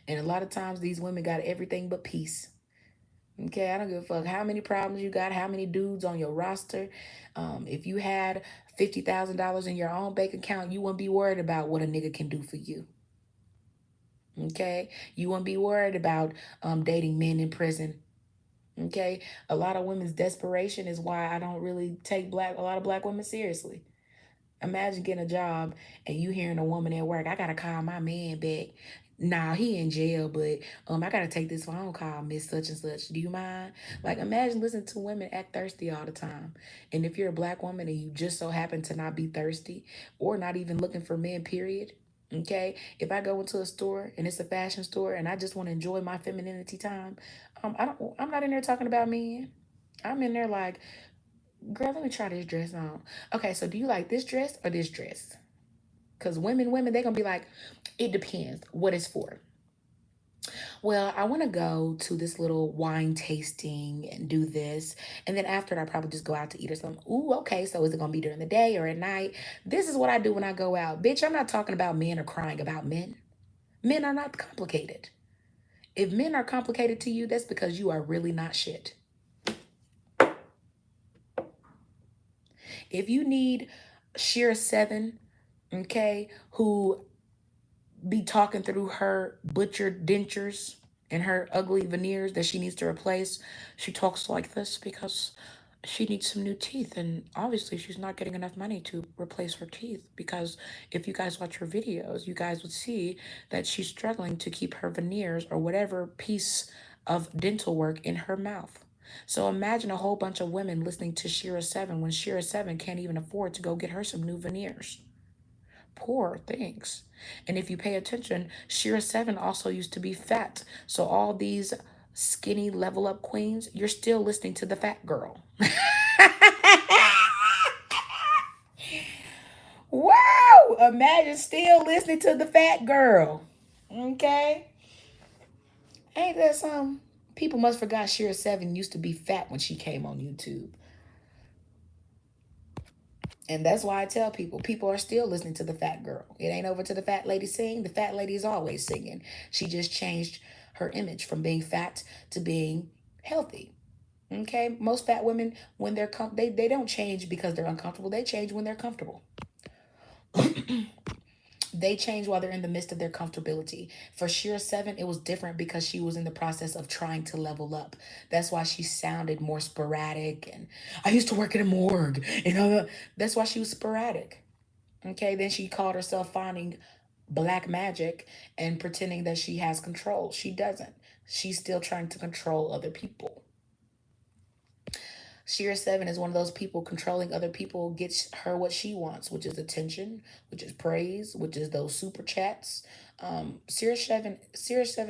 And a lot of times these women got everything but peace. Okay, I don't give a fuck how many problems you got, how many dudes on your roster. If you had $50,000 in your own bank account, you wouldn't be worried about what a nigga can do for you. Okay, you wouldn't be worried about dating men in prison. Okay, a lot of women's desperation is why I don't really take a lot of black women seriously. Imagine getting a job and you hearing a woman at work, I gotta call my man back. Nah, he in jail, but I gotta take this phone call, Miss Such and Such. Do you mind? Like, imagine listening to women act thirsty all the time. And if you're a black woman and you just so happen to not be thirsty or not even looking for men, period. Okay, if I go into a store and it's a fashion store and I just want to enjoy my femininity time, I'm not in there talking about men. I'm in there like, girl, let me try this dress on. Okay, so do you like this dress or this dress? Because women, they're going to be like, it depends what it's for. Well, I want to go to this little wine tasting and do this. And then after that, I probably just go out to eat or something. Ooh, okay. So is it going to be during the day or at night? This is what I do when I go out. Bitch, I'm not talking about men or crying about men. Men are not complicated. If men are complicated to you, that's because you are really not shit. If you need Sheer Seven, okay, who be talking through her butchered dentures and her ugly veneers that she needs to replace. She talks like this because she needs some new teeth, and obviously she's not getting enough money to replace her teeth, because if you guys watch her videos, you guys would see that she's struggling to keep her veneers or whatever piece of dental work in her mouth. So imagine a whole bunch of women listening to Shira 7 when Shira 7 can't even afford to go get her some new veneers. Poor things. And if you pay attention, Shira 7 also used to be fat. So all these skinny level up queens, you're still listening to the fat girl. Wow! Imagine still listening to the fat girl. Okay? Ain't that something? People must forgot Shira 7 used to be fat when she came on YouTube. And that's why I tell people are still listening to the fat girl. It ain't over to the fat lady sing. The fat lady is always singing. She just changed her image from being fat to being healthy. Okay? Most fat women, when they don't change because they're uncomfortable. They change when they're comfortable. They change while they're in the midst of their comfortability. For Sheer 7, it was different because she was in the process of trying to level up. That's why she sounded more sporadic. And I used to work at a morgue. That's why she was sporadic. Okay, then she called herself finding black magic and pretending that she has control. She doesn't. She's still trying to control other people. Sheer 7 is one of those people controlling other people, gets her what she wants, which is attention, which is praise, which is those super chats. Series 7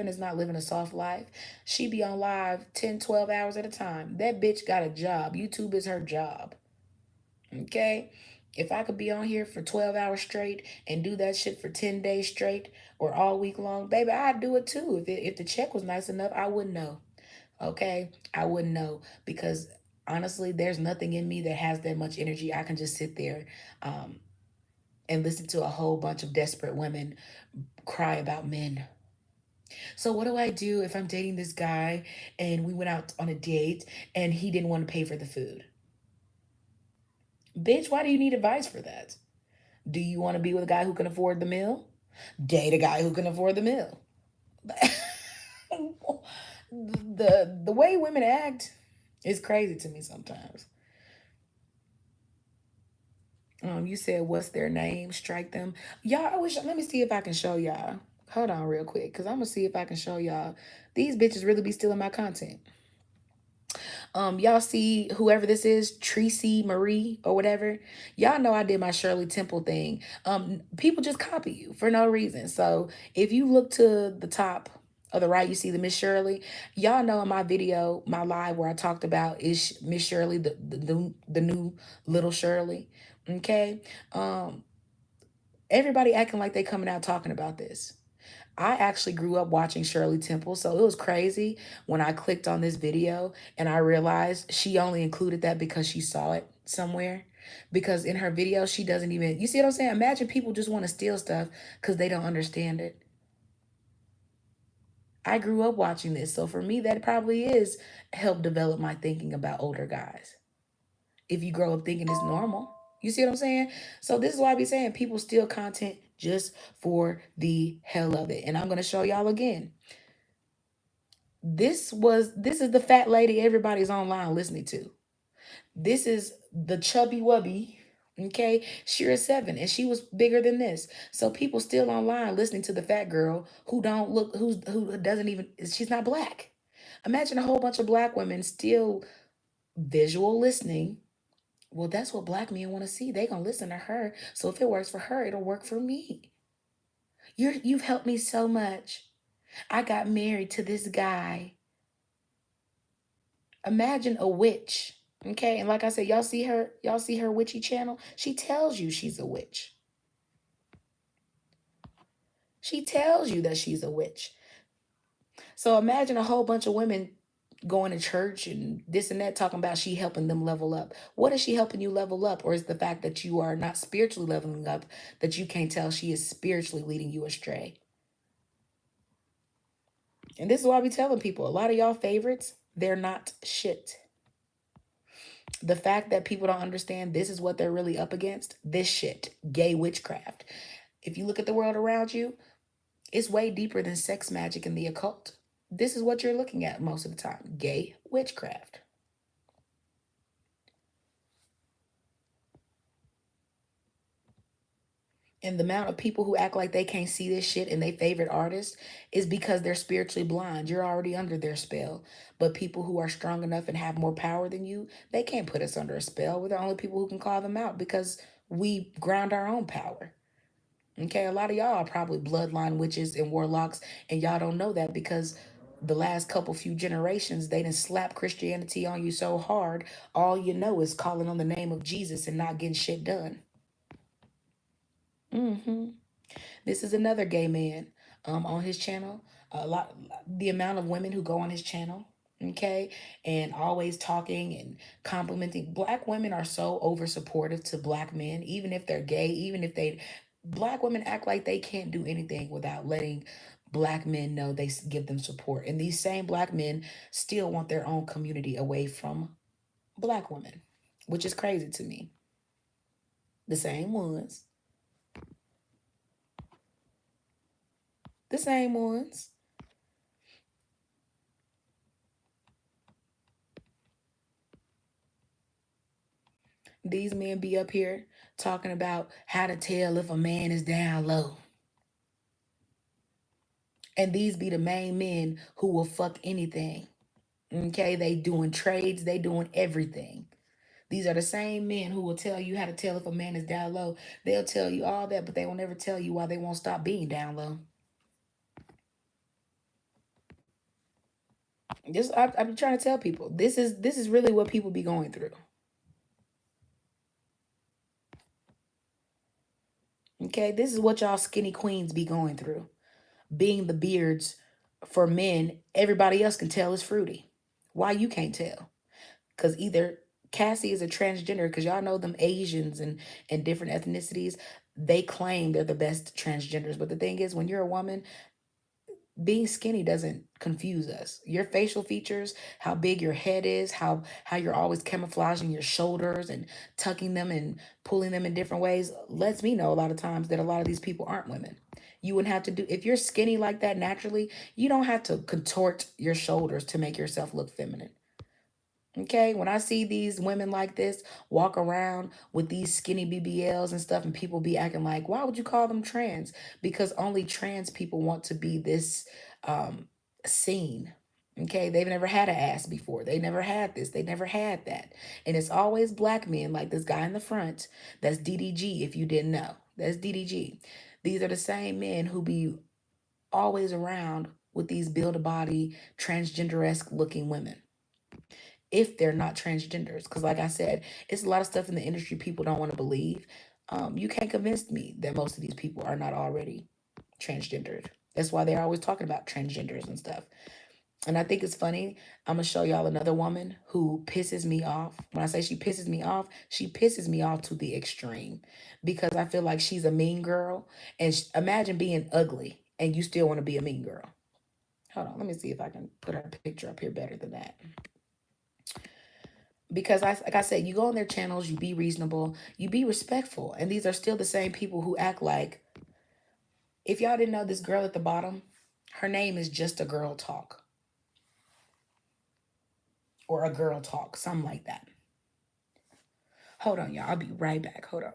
is not living a soft life. She be on live 10, 12 hours at a time. That bitch got a job. YouTube is her job. Okay? If I could be on here for 12 hours straight and do that shit for 10 days straight or all week long, baby, I'd do it too. If the check was nice enough, I wouldn't know. Okay? I wouldn't know, because honestly, there's nothing in me that has that much energy. I can just sit there and listen to a whole bunch of desperate women cry about men. So, what do I do if I'm dating this guy and we went out on a date and he didn't want to pay for the food? Bitch, why do you need advice for that? Do you want to be with a guy who can afford the meal? Date a guy who can afford the meal. The way women act is crazy to me sometimes. You said what's their name? Strike them. Y'all, I wish, let me see if I can show y'all. Hold on real quick, because I'm gonna see if I can show y'all. These bitches really be stealing my content. Y'all see whoever this is, Tracy Marie or whatever. Y'all know I did my Shirley Temple thing. People just copy you for no reason. So if you look to the top On the right, you see the Miss Shirley. Y'all know in my video, my live where I talked about is Miss Shirley, the new little Shirley. Okay. Um, Everybody acting like they coming out talking about this. I actually grew up watching Shirley Temple, so it was crazy when I clicked on this video and I realized she only included that because she saw it somewhere. Because in her video, she doesn't even, you see what I'm saying? Imagine people just want to steal stuff because they don't understand it. I grew up watching this, so for me, that probably is help develop my thinking about older guys. If you grow up thinking it's normal, you see what I'm saying? So this is why I be saying people steal content just for the hell of it. And I'm gonna show y'all again. This is the fat lady everybody's online listening to. This is the chubby wubby. Okay, Shira 7, and she was bigger than this. So people still online listening to the fat girl who don't look, who doesn't even, she's not black. Imagine a whole bunch of black women still visual listening. Well, that's what black men want to see. They gonna listen to her. So if it works for her, it'll work for me. You've helped me so much. I got married to this guy. Imagine a witch. Okay, and like I said, y'all see her witchy channel? She tells you she's a witch. She tells you that she's a witch. So imagine a whole bunch of women going to church and this and that talking about she helping them level up. What is she helping you level up? Or is the fact that you are not spiritually leveling up that you can't tell she is spiritually leading you astray? And this is why I be telling people, a lot of y'all favorites, they're not shit. The fact that people don't understand this is what they're really up against, this shit, gay witchcraft. If you look at the world around you, it's way deeper than sex magic and the occult. This is what you're looking at most of the time, gay witchcraft. And the amount of people who act like they can't see this shit and they favorite artists is because they're spiritually blind. You're already under their spell. But people who are strong enough and have more power than you, they can't put us under a spell. We're the only people who can call them out because we ground our own power. Okay, a lot of y'all are probably bloodline witches and warlocks, and y'all don't know that because the last couple few generations they didn't slap Christianity on you so hard. All you know is calling on the name of Jesus and not getting shit done. Mm-hmm. This is another gay man on his channel. A lot, the amount of women who go on his channel, okay, and always talking and complimenting. Black women are so over supportive to black men, even if they're gay, even if they, black women act like they can't do anything without letting black men know they give them support. And these same black men still want their own community away from black women, which is crazy to me. The same ones, the same ones. These men be up here talking about how to tell if a man is down low. And these be the main men who will fuck anything. Okay, they doing trades, they doing everything. These are the same men who will tell you how to tell if a man is down low. They'll tell you all that, but they will never tell you why they won't stop being down low. I'm trying to tell people this is really what people be going through. Okay, this is what y'all skinny queens be going through. Being the beards for men, everybody else can tell is fruity. Why you can't tell? Because either Cassie is a transgender, because y'all know them Asians and different ethnicities, they claim they're the best transgenders. But the thing is, when you're a woman, being skinny doesn't confuse us. Your facial features, how big your head is, how you're always camouflaging your shoulders and tucking them and pulling them in different ways lets me know a lot of times that a lot of these people aren't women. You wouldn't have to do, if you're skinny like that naturally, you don't have to contort your shoulders to make yourself look feminine. Okay, when I see these women like this walk around with these skinny BBLs and stuff, and people be acting like, why would you call them trans? Because only trans people want to be this um, seen. Okay, they've never had an ass before. They never had this. They never had that. And it's always black men like this guy in the front. That's DDG, if you didn't know. That's DDG. These are the same men who be always around with these build a body, transgender esque looking women if they're not transgenders. Because, like I said, it's a lot of stuff in the industry people don't want to believe. You can't convince me that most of these people are not already transgendered. That's why they're always talking about transgenders and stuff. And I think it's funny. I'm going to show y'all another woman who pisses me off. When I say she pisses me off to the extreme because I feel like she's a mean girl. And imagine being ugly and you still want to be a mean girl. Hold on, let me see if I can put her picture up here better than that. Because like I said, you go on their channels, you be reasonable, you be respectful. And these are still the same people who act like, if y'all didn't know, this girl at the bottom, her name is Just a Girl Talk or a Girl Talk, something like that. Hold on, y'all. I'll be right back. Hold on.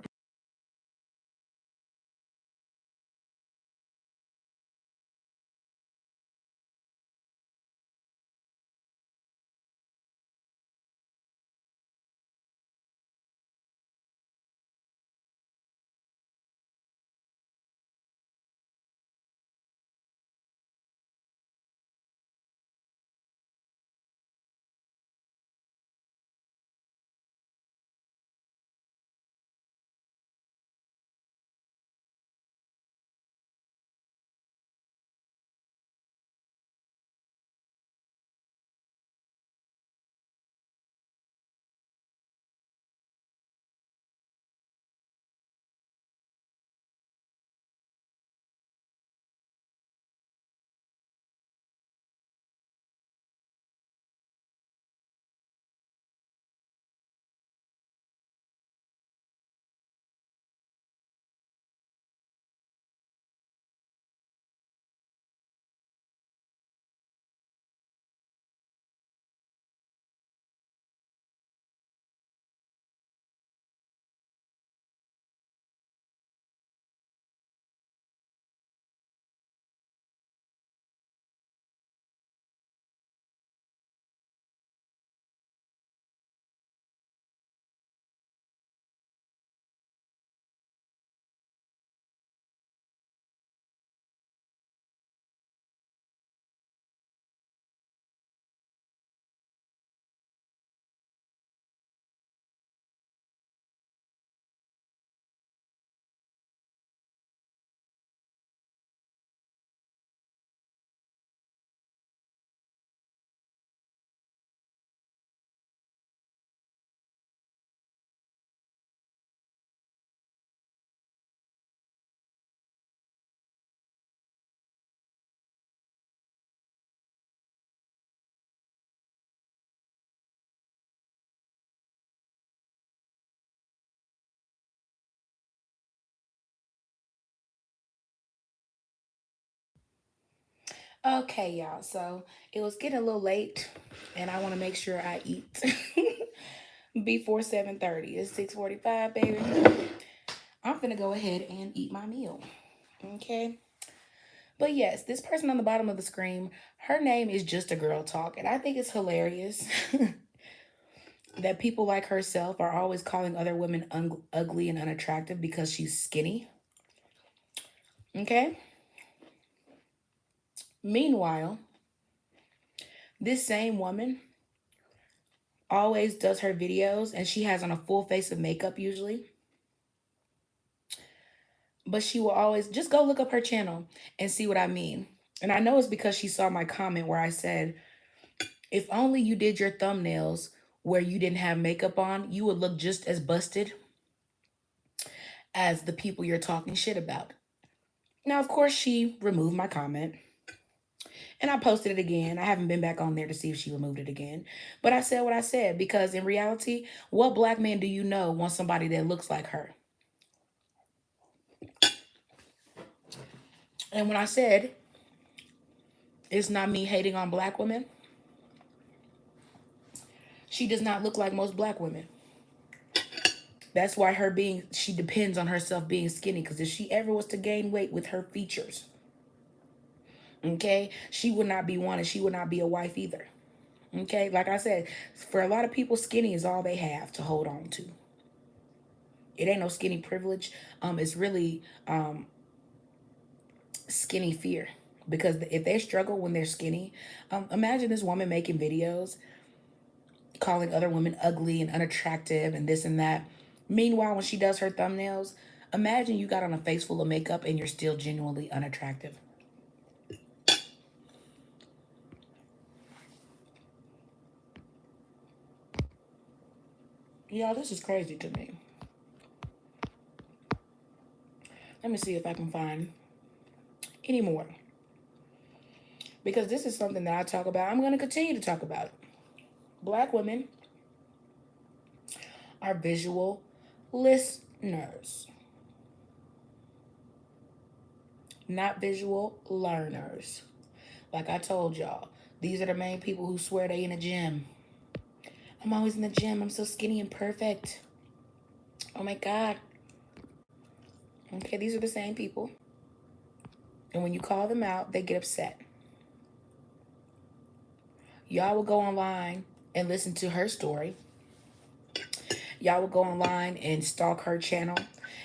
Okay, y'all. So it was getting a little late, and I want to make sure I eat before 7:30. It's 6:45, baby. I'm gonna go ahead and eat my meal. Okay. But yes, this person on the bottom of the screen, her name is Just a Girl Talk, and I think it's hilarious that people like herself are always calling other women ugly and unattractive because she's skinny. Okay. Meanwhile, this same woman always does her videos and she has on a full face of makeup usually. But she will always just go look up her channel and see what I mean. And I know it's because she saw my comment where I said, if only you did your thumbnails where you didn't have makeup on, you would look just as busted as the people you're talking shit about. Now, of course, she removed my comment and I posted it again. I haven't been back on there to see if she removed it again. But I said what I said because in reality, what black man do you know wants somebody that looks like her? And when I said it's not me hating on black women, she does not look like most black women. That's why she depends on herself being skinny. Because if she ever was to gain weight with her features, okay, she would not be wanted. She would not be a wife either. Okay, like I said, for a lot of people, skinny is all they have to hold on to. It ain't no skinny privilege. It's really skinny fear Because if they struggle when they're skinny, imagine this woman making videos calling other women ugly and unattractive and this and that. Meanwhile, when she does her thumbnails, imagine you got on a face full of makeup and you're still genuinely unattractive. Y'all, this is crazy to me. Let me see if I can find any more. Because this is something that I talk about. I'm going to continue to talk about it. Black women are visual listeners, not visual learners. Like I told y'all, these are the main people who swear they in a gym. I'm always in the gym. I'm so skinny and perfect. Oh my God. Okay, these are the same people. And when you call them out, they get upset. Y'all will go online and listen to her story. Y'all will go online and stalk her channel.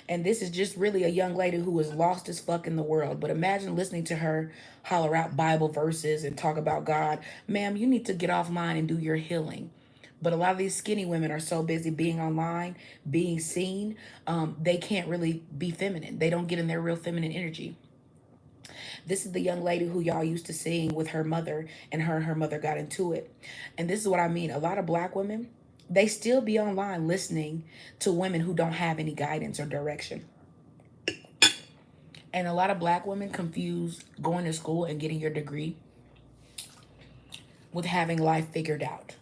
And this is just really a young lady who is lost as fuck in the world. But imagine listening to her holler out Bible verses and talk about God. Ma'am, you need to get offline and do your healing. But a lot of these skinny women are so busy being online, being seen, they can't really be feminine. They don't get in their real feminine energy. This is the young lady who y'all used to seeing with her mother, and her mother got into it. And this is what I mean. A lot of black women, they still be online listening to women who don't have any guidance or direction. And a lot of black women confuse going to school and getting your degree with having life figured out.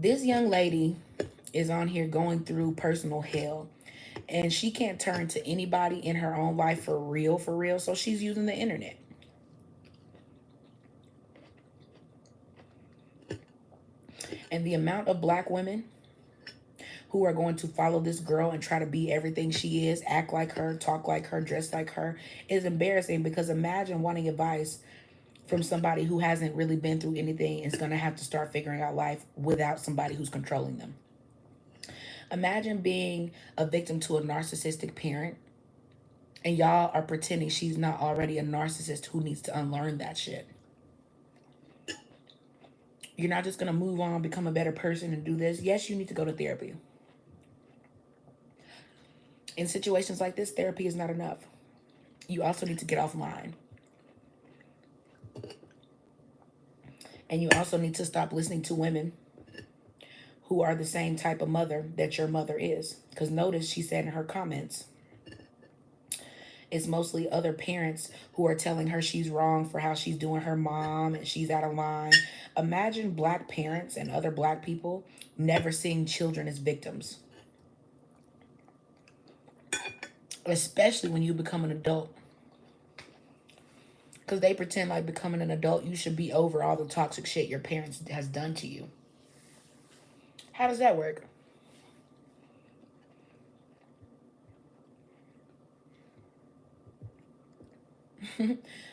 This young lady is on here going through personal hell, and she can't turn to anybody in her own life for real, so she's using the internet. And the amount of black women who are going to follow this girl and try to be everything she is, act like her, talk like her, dress like her, is embarrassing. Because imagine wanting advice from somebody who hasn't really been through anything and is going to have to start figuring out life without somebody who's controlling them. Imagine being a victim to a narcissistic parent and y'all are pretending she's not already a narcissist who needs to unlearn that shit. You're not just going to move on, become a better person and do this. Yes, you need to go to therapy. In situations like this, therapy is not enough. You also need to get offline. And you also need to stop listening to women who are the same type of mother that your mother is. Because notice she said in her comments, it's mostly other parents who are telling her she's wrong for how she's doing her mom and she's out of line. Imagine black parents and other black people never seeing children as victims. Especially when you become an adult. Because they pretend like becoming an adult, you should be over all the toxic shit your parents has done to you. How does that work?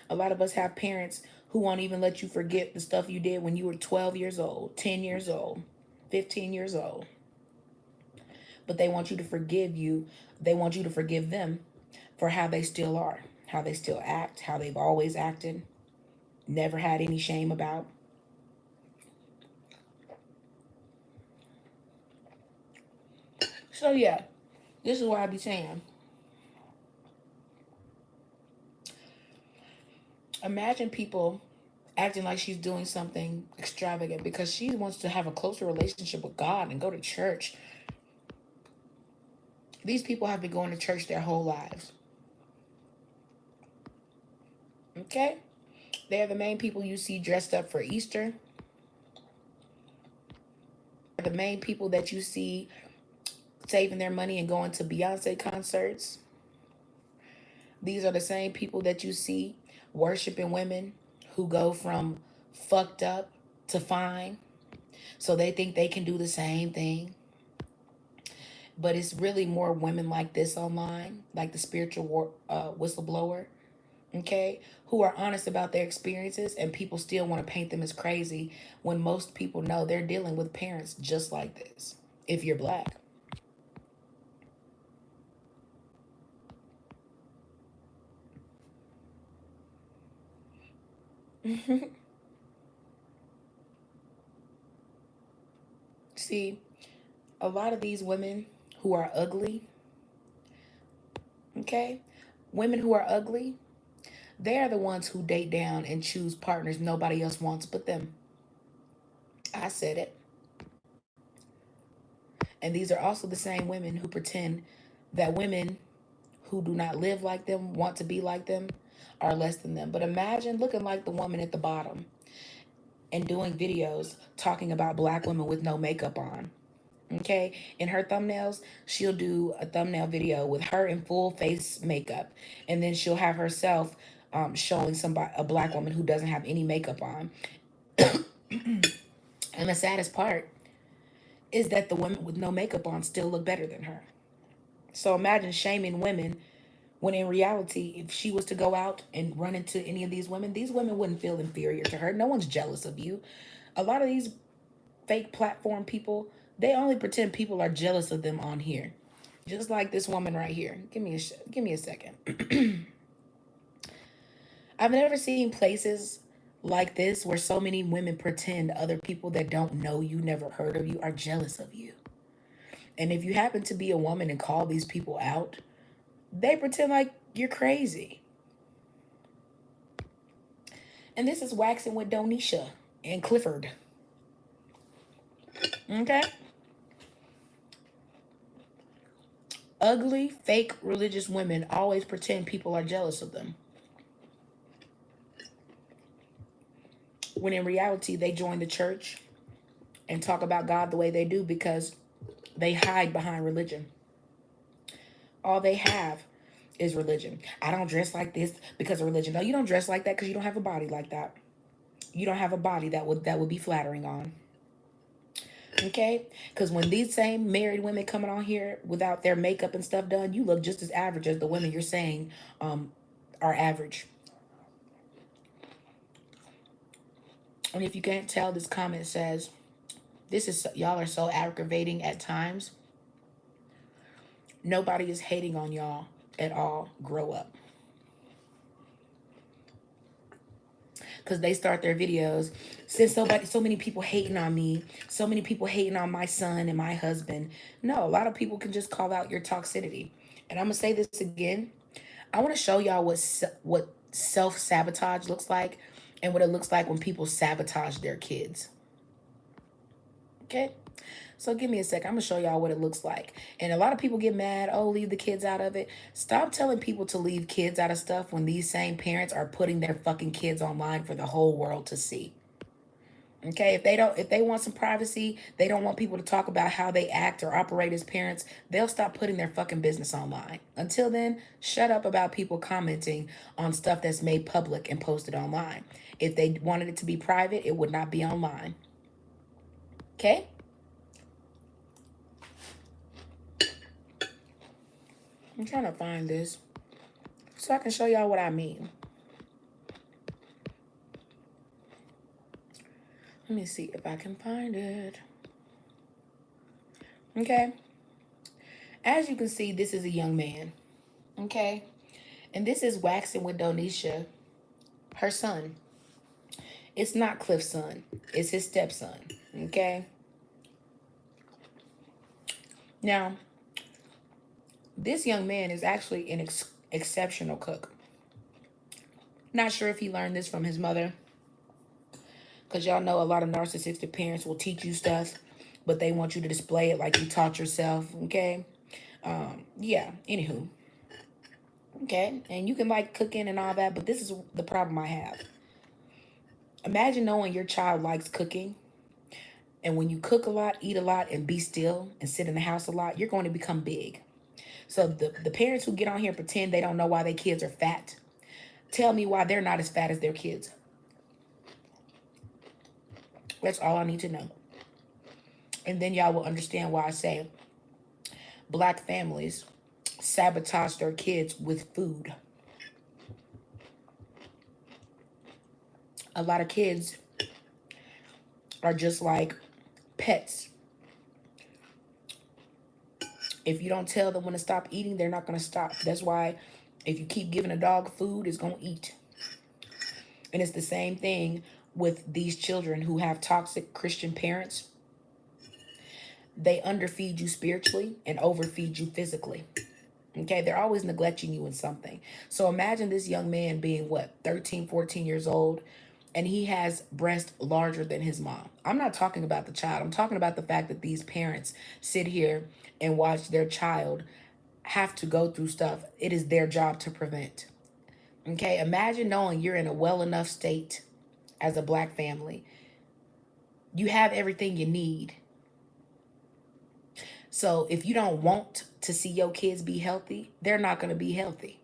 A lot of us have parents who won't even let you forget the stuff you did when you were 12 years old, 10 years old, 15 years old. But they want you to forgive you. They want you to forgive them for how they still are, how they still act, how they've always acted, never had any shame about. So, yeah, this is what I be saying. Imagine people acting like she's doing something extravagant because she wants to have a closer relationship with God and go to church. These people have been going to church their whole lives. Okay? They're the main people you see dressed up for Easter. They're the main people that you see saving their money and going to Beyonce concerts. These are the same people that you see worshiping women who go from fucked up to fine. So they think they can do the same thing. But it's really more women like this online, like the spiritual whistleblower, okay, who are honest about their experiences, and people still want to paint them as crazy when most people know they're dealing with parents just like this, if you're black. See, a lot of these women who are ugly, okay, women who are ugly, they are the ones who date down and choose partners nobody else wants but them. I said it. And these are also the same women who pretend that women who do not live like them, want to be like them, are less than them. But imagine looking like the woman at the bottom and doing videos talking about black women with no makeup on. Okay, in her thumbnails, she'll do a thumbnail video with her in full face makeup, and then she'll have herself showing somebody, a black woman who doesn't have any makeup on. And the saddest part is that the women with no makeup on still look better than her. So imagine shaming women when in reality, if she was to go out and run into any of these women wouldn't feel inferior to her. No one's jealous of you. A lot of these fake platform people, they only pretend people are jealous of them on here. Just like this woman right here. Give me a second. I've never seen places like this where so many women pretend other people that don't know you, never heard of you, are jealous of you. And if you happen to be a woman and call these people out, they pretend like you're crazy. And this is Waxing with Donisha and Clifford. Okay? Ugly, fake religious women always pretend people are jealous of them. When in reality, they join the church and talk about God the way they do because they hide behind religion. All they have is religion. I don't dress like this because of religion. No, you don't dress like that because you don't have a body like that. You don't have a body that would be flattering on. Okay? Because when these same married women coming on here without their makeup and stuff done, you look just as average as the women you're saying are average. And if you can't tell, this comment says, "This is y'all are so aggravating at times. Nobody is hating on y'all at all. Grow up." Because they start their videos, since so many people hating on me, so many people hating on my son and my husband. No, a lot of people can just call out your toxicity. And I'm gonna say this again. I want to show y'all what self sabotage looks like, and what it looks like when people sabotage their kids. Okay. So give me a sec. I'm going to show y'all what it looks like. And a lot of people get mad. Oh, leave the kids out of it. Stop telling people to leave kids out of stuff when these same parents are putting their fucking kids online for the whole world to see. Okay, if they want some privacy, they don't want people to talk about how they act or operate as parents, they'll stop putting their fucking business online. Until then, shut up about people commenting on stuff that's made public and posted online. If they wanted it to be private, it would not be online. Okay? I'm trying to find this so I can show y'all what I mean. Let me see if I can find it. Okay. As you can see, this is a young man. Okay. And this is Waxing with Donisha, her son. It's not Cliff's son. It's his stepson. Okay. Now, this young man is actually an exceptional cook. Not sure if he learned this from his mother, because y'all know a lot of narcissistic parents will teach you stuff, but they want you to display it like you taught yourself. Okay. Yeah. Anywho. Okay. And you can like cooking and all that, but this is the problem I have. Imagine knowing your child likes cooking, and when you cook a lot, eat a lot, and be still and sit in the house a lot, you're going to become big. So the parents who get on here and pretend they don't know why their kids are fat, tell me why they're not as fat as their kids. That's all I need to know. And then y'all will understand why I say black families sabotage their kids with food. A lot of kids are just like pets. If you don't tell them when to stop eating, they're not going to stop. That's why if you keep giving a dog food, it's going to eat. And it's the same thing with these children who have toxic Christian parents. They underfeed you spiritually and overfeed you physically. Okay, they're always neglecting you in something. So imagine this young man being what, 13, 14 years old, and he has breasts larger than his mom. I'm not talking about the child. I'm talking about the fact that these parents sit here and watch their child have to go through stuff it is their job to prevent. Okay, imagine knowing you're in a well enough state as a black family. You have everything you need. So if you don't want to see your kids be healthy, they're not going to be healthy.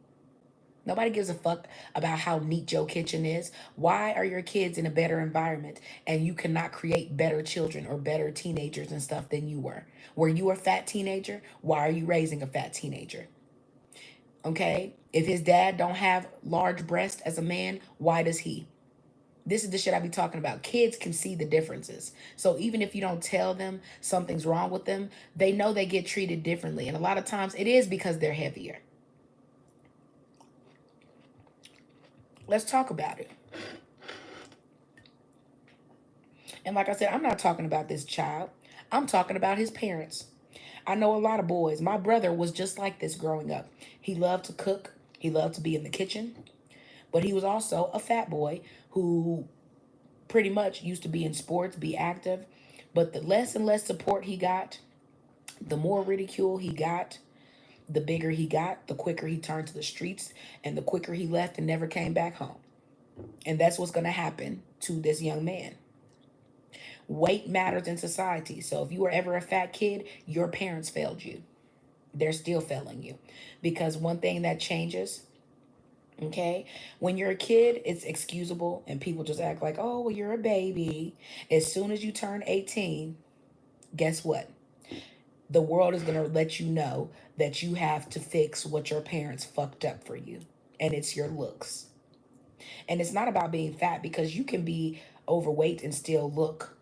Nobody gives a fuck about how neat your kitchen is. Why are your kids in a better environment and you cannot create better children or better teenagers and stuff than you were? Were you a fat teenager? Why are you raising a fat teenager? Okay? If his dad don't have large breasts as a man, why does he? This is the shit I be talking about. Kids can see the differences. So even if you don't tell them something's wrong with them, they know they get treated differently. And a lot of times it is because they're heavier. Let's talk about it. And like I said, I'm not talking about this child. I'm talking about his parents. I know a lot of boys. My brother was just like this growing up. He loved to cook. He loved to be in the kitchen. But he was also a fat boy who pretty much used to be in sports, be active. But the less and less support he got, the more ridicule he got, the bigger he got, the quicker he turned to the streets, and the quicker he left and never came back home. And that's what's going to happen to this young man. Weight matters in society. So if you were ever a fat kid, your parents failed you. They're still failing you. Because one thing that changes, okay, when you're a kid, it's excusable and people just act like, oh, well, you're a baby. As soon as you turn 18, guess what? The world is going to let you know that you have to fix what your parents fucked up for you. And it's your looks. And it's not about being fat because you can be overweight and still look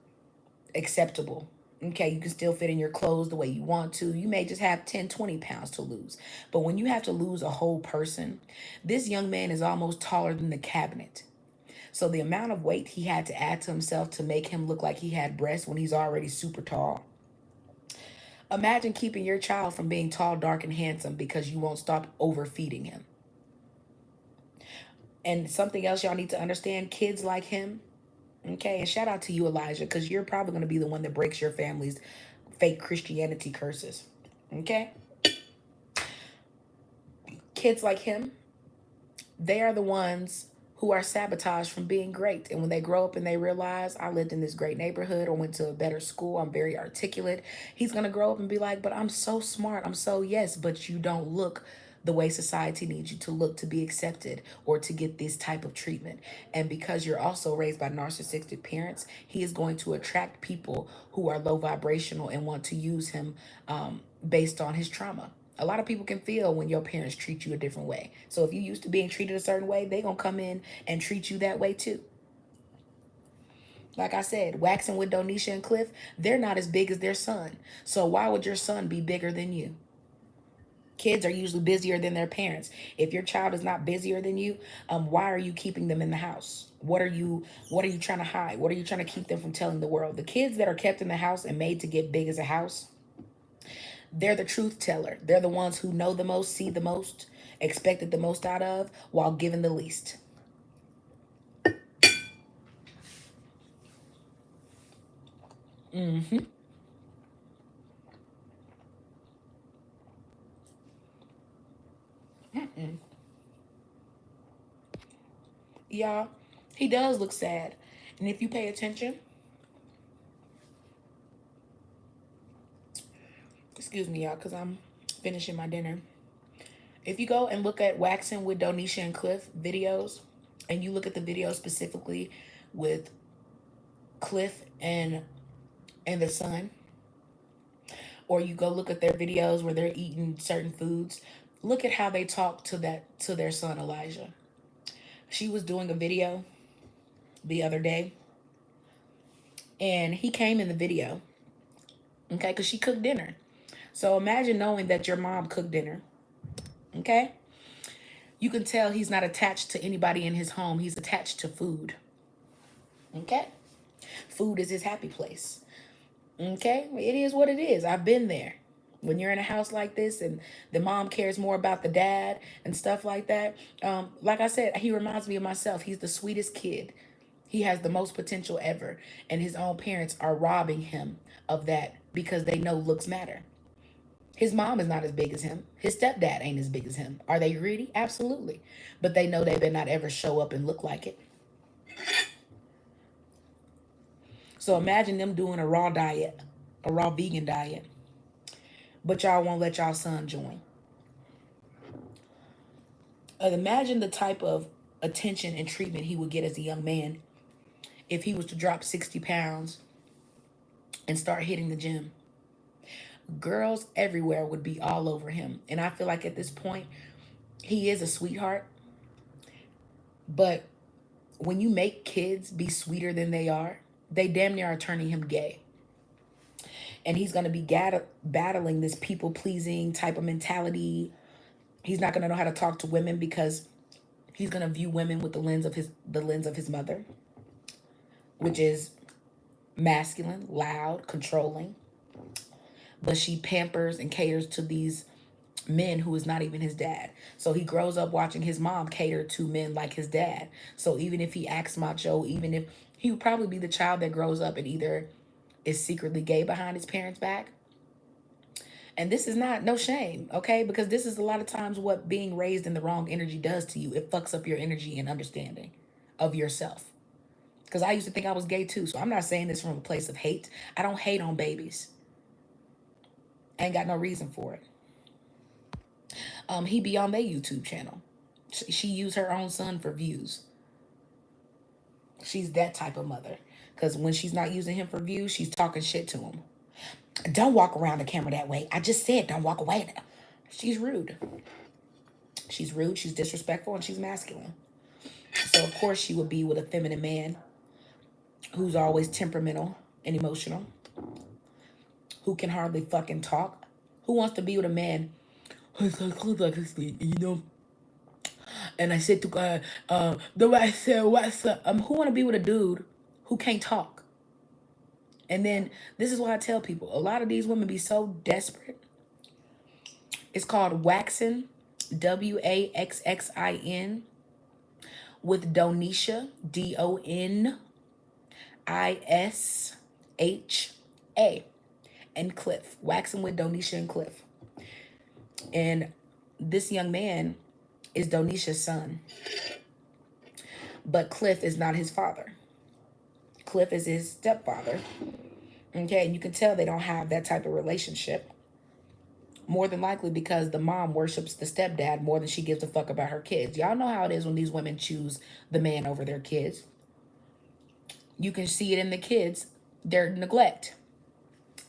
acceptable. Okay, you can still fit in your clothes the way you want to. You may just have 10, 20 pounds to lose. But when you have to lose a whole person, this young man is almost taller than the cabinet. So the amount of weight he had to add to himself to make him look like he had breasts when he's already super tall. Imagine keeping your child from being tall, dark, and handsome because you won't stop overfeeding him. And something else y'all need to understand, kids like him, okay, and shout out to you, Elijah, because you're probably going to be the one that breaks your family's fake Christianity curses. Okay? Kids like him, they are the ones who are sabotaged from being great. And when they grow up and they realize I lived in this great neighborhood or went to a better school, I'm very articulate, he's going to grow up and be like, but I'm so smart. I'm so, yes, but you don't look the way society needs you to look to be accepted or to get this type of treatment. And because you're also raised by narcissistic parents, he is going to attract people who are low vibrational and want to use him based on his trauma. A lot of people can feel when your parents treat you a different way. So if you used to being treated a certain way, they gonna come in and treat you that way too. Like I said, Waxing with Donisha and Cliff, they're not as big as their son. So why would your son be bigger than you? Kids are usually busier than their parents. If your child is not busier than you, why are you keeping them in the house? What are you trying to hide? What are you trying to keep them from telling the world? The kids that are kept in the house and made to get big as a house, they're the truth teller. They're the ones who know the most, see the most, expected the most out of, while giving the least. Mm-hmm. Mm-mm. Y'all, he does look sad. And if you pay attention, excuse me, y'all, because I'm finishing my dinner. If you go and look at Waxing with Donisha and Cliff videos, and you look at the video specifically with Cliff and the son, or you go look at their videos where they're eating certain foods, look at how they talk to their son Elijah. She was doing a video the other day, and he came in the video, okay, because she cooked dinner. So imagine knowing that your mom cooked dinner, okay? You can tell he's not attached to anybody in his home. He's attached to food. Okay? Food is his happy place. Okay? It is what it is. I've been there. When you're in a house like this and the mom cares more about the dad and stuff like that. Like I said, he reminds me of myself. He's the sweetest kid. He has the most potential ever. And his own parents are robbing him of that because they know looks matter. His mom is not as big as him. His stepdad ain't as big as him. Are they greedy? Absolutely. But they know they better not ever show up and look like it. So imagine them doing a raw diet, a raw vegan diet, but y'all won't let y'all son join. Imagine the type of attention and treatment he would get as a young man if he was to drop 60 pounds and start hitting the gym. Girls everywhere would be all over him. And I feel like at this point, he is a sweetheart. But when you make kids be sweeter than they are, they damn near are turning him gay. And he's going to be battling this people-pleasing type of mentality. He's not going to know how to talk to women because he's going to view women with the lens of his mother, which is masculine, loud, controlling. But she pampers and caters to these men who is not even his dad. So he grows up watching his mom cater to men like his dad. So even if he acts macho, even if he would probably be the child that grows up and either is secretly gay behind his parents' back. And this is not no shame, okay? Because this is a lot of times what being raised in the wrong energy does to you. It fucks up your energy and understanding of yourself. Because I used to think I was gay too. So I'm not saying this from a place of hate. I don't hate on babies. I ain't got no reason for it. He be on their YouTube channel. She used her own son for views. She's that type of mother. Because when she's not using him for views, she's talking shit to him. Don't walk around the camera that way. I just said don't walk away. She's rude. She's rude, she's disrespectful, and she's masculine. So, of course, she would be with a feminine man who's always temperamental and emotional, who can hardly fucking talk. Who wants to be with a man who's like this, you know? And I said to God, the way I said, what's up? Who want to be with a dude who can't talk? And then this is why I tell people, a lot of these women be so desperate. It's called waxing, WAXXIN, with Donisha, DONISHA, and Cliff. Waxing with Donisha and Cliff. And this young man is Donisha's son. But Cliff is not his father. Cliff is his stepfather. Okay, and you can tell they don't have that type of relationship. More than likely because the mom worships the stepdad more than she gives a fuck about her kids. Y'all know how it is when these women choose the man over their kids. You can see it in the kids, their neglect.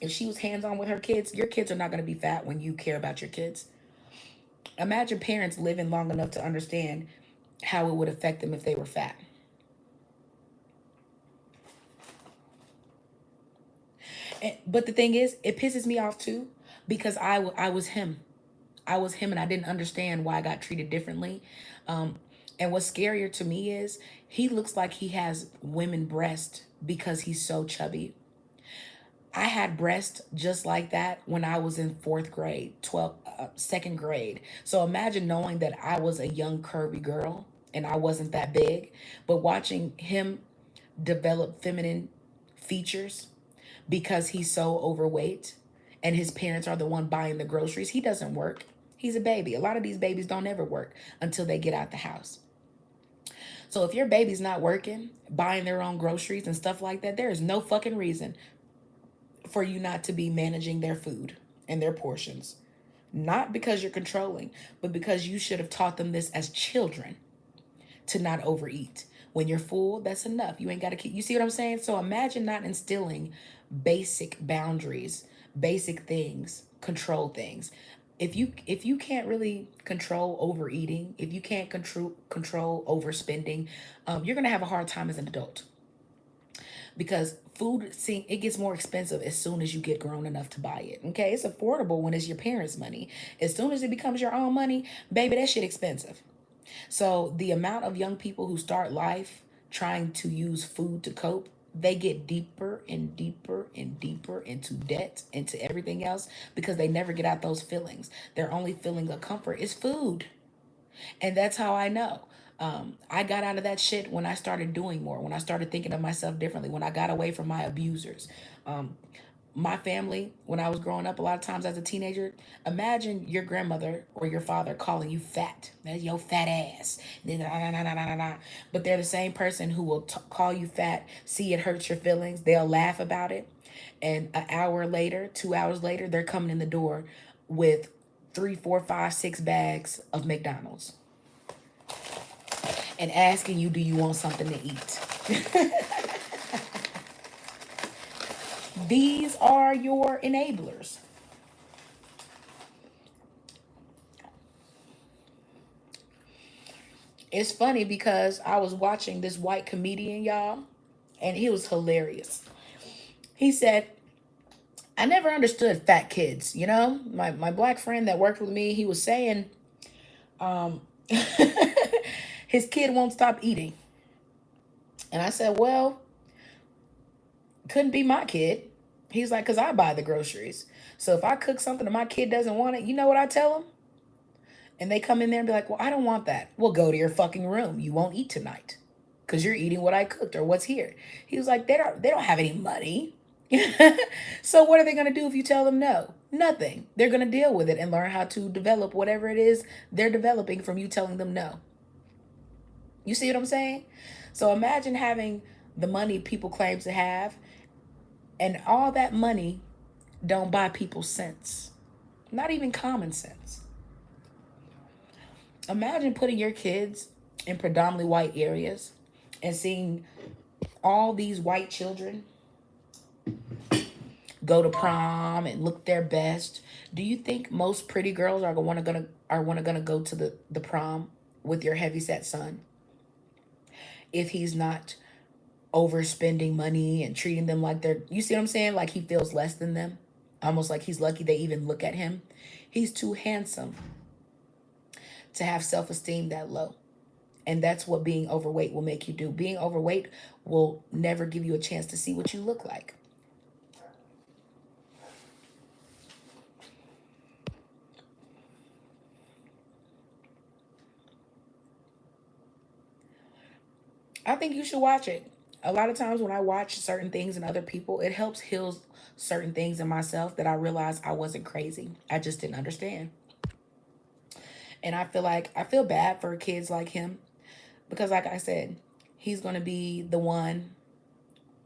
If she was hands-on with her kids, your kids are not going to be fat when you care about your kids. Imagine parents living long enough to understand how it would affect them if they were fat. But the thing is, it pisses me off too because I was him. I was him and I didn't understand why I got treated differently. And what's scarier to me is he looks like he has women breast because he's so chubby. I had breasts just like that when I was in 4th grade, 2nd grade. So imagine knowing that I was a young curvy girl and I wasn't that big, but watching him develop feminine features because he's so overweight and his parents are the one buying the groceries. He doesn't work. He's a baby. A lot of these babies don't ever work until they get out the house. So if your baby's not working, buying their own groceries and stuff like that, there is no fucking reason for you not to be managing their food and their portions. Not because you're controlling, but because you should have taught them this as children to not overeat. When you're full, that's enough. You ain't got to keep, you see what I'm saying? So imagine not instilling basic boundaries, basic things, control things. If you can't really control overeating, if you can't control overspending, you're gonna have a hard time as an adult. Because food, see, it gets more expensive as soon as you get grown enough to buy it. Okay, it's affordable when it's your parents' money. As soon as it becomes your own money, baby, that shit expensive. So the amount of young people who start life trying to use food to cope, they get deeper and deeper and deeper into debt, into everything else, because they never get out those feelings. Their only feeling of comfort is food. And that's how I know. I got out of that shit when I started doing more, when I started thinking of myself differently, when I got away from my abusers. Um, my family, when I was growing up, a lot of times as a teenager, imagine your grandmother or your father calling you fat. That's your fat ass. But they're the same person who will call you fat, see it hurts your feelings. They'll laugh about it. And an hour later, 2 hours later, they're coming in the door with three, four, five, six bags of McDonald's and asking you, do you want something to eat? These are your enablers. It's funny because I was watching this white comedian, y'all, and he was hilarious. He said, I never understood fat kids. You know, my black friend that worked with me, he was saying um, his kid won't stop eating. And I said, well, couldn't be my kid. He's like, because I buy the groceries. So if I cook something and my kid doesn't want it, you know what I tell him? And they come in there and be like, well, I don't want that. Well, go to your fucking room. You won't eat tonight because you're eating what I cooked or what's here. He was like, they don't have any money. So what are they going to do if you tell them no? Nothing. They're going to deal with it and learn how to develop whatever it is they're developing from you telling them no. You see what I'm saying? So imagine having the money people claim to have, and all that money don't buy people sense. Not even common sense. Imagine putting your kids in predominantly white areas and seeing all these white children go to prom and look their best. Do you think most pretty girls are gonna go to the prom with your heavyset son if he's not overspending money and treating them like they're, you see what I'm saying? Like he feels less than them. Almost like he's lucky they even look at him. He's too handsome to have self-esteem that low. And that's what being overweight will make you do. Being overweight will never give you a chance to see what you look like. I think you should watch it. A lot of times when I watch certain things in other people, it helps heal certain things in myself that I realized I wasn't crazy. I just didn't understand. And I feel bad for kids like him because, like I said, he's going to be the one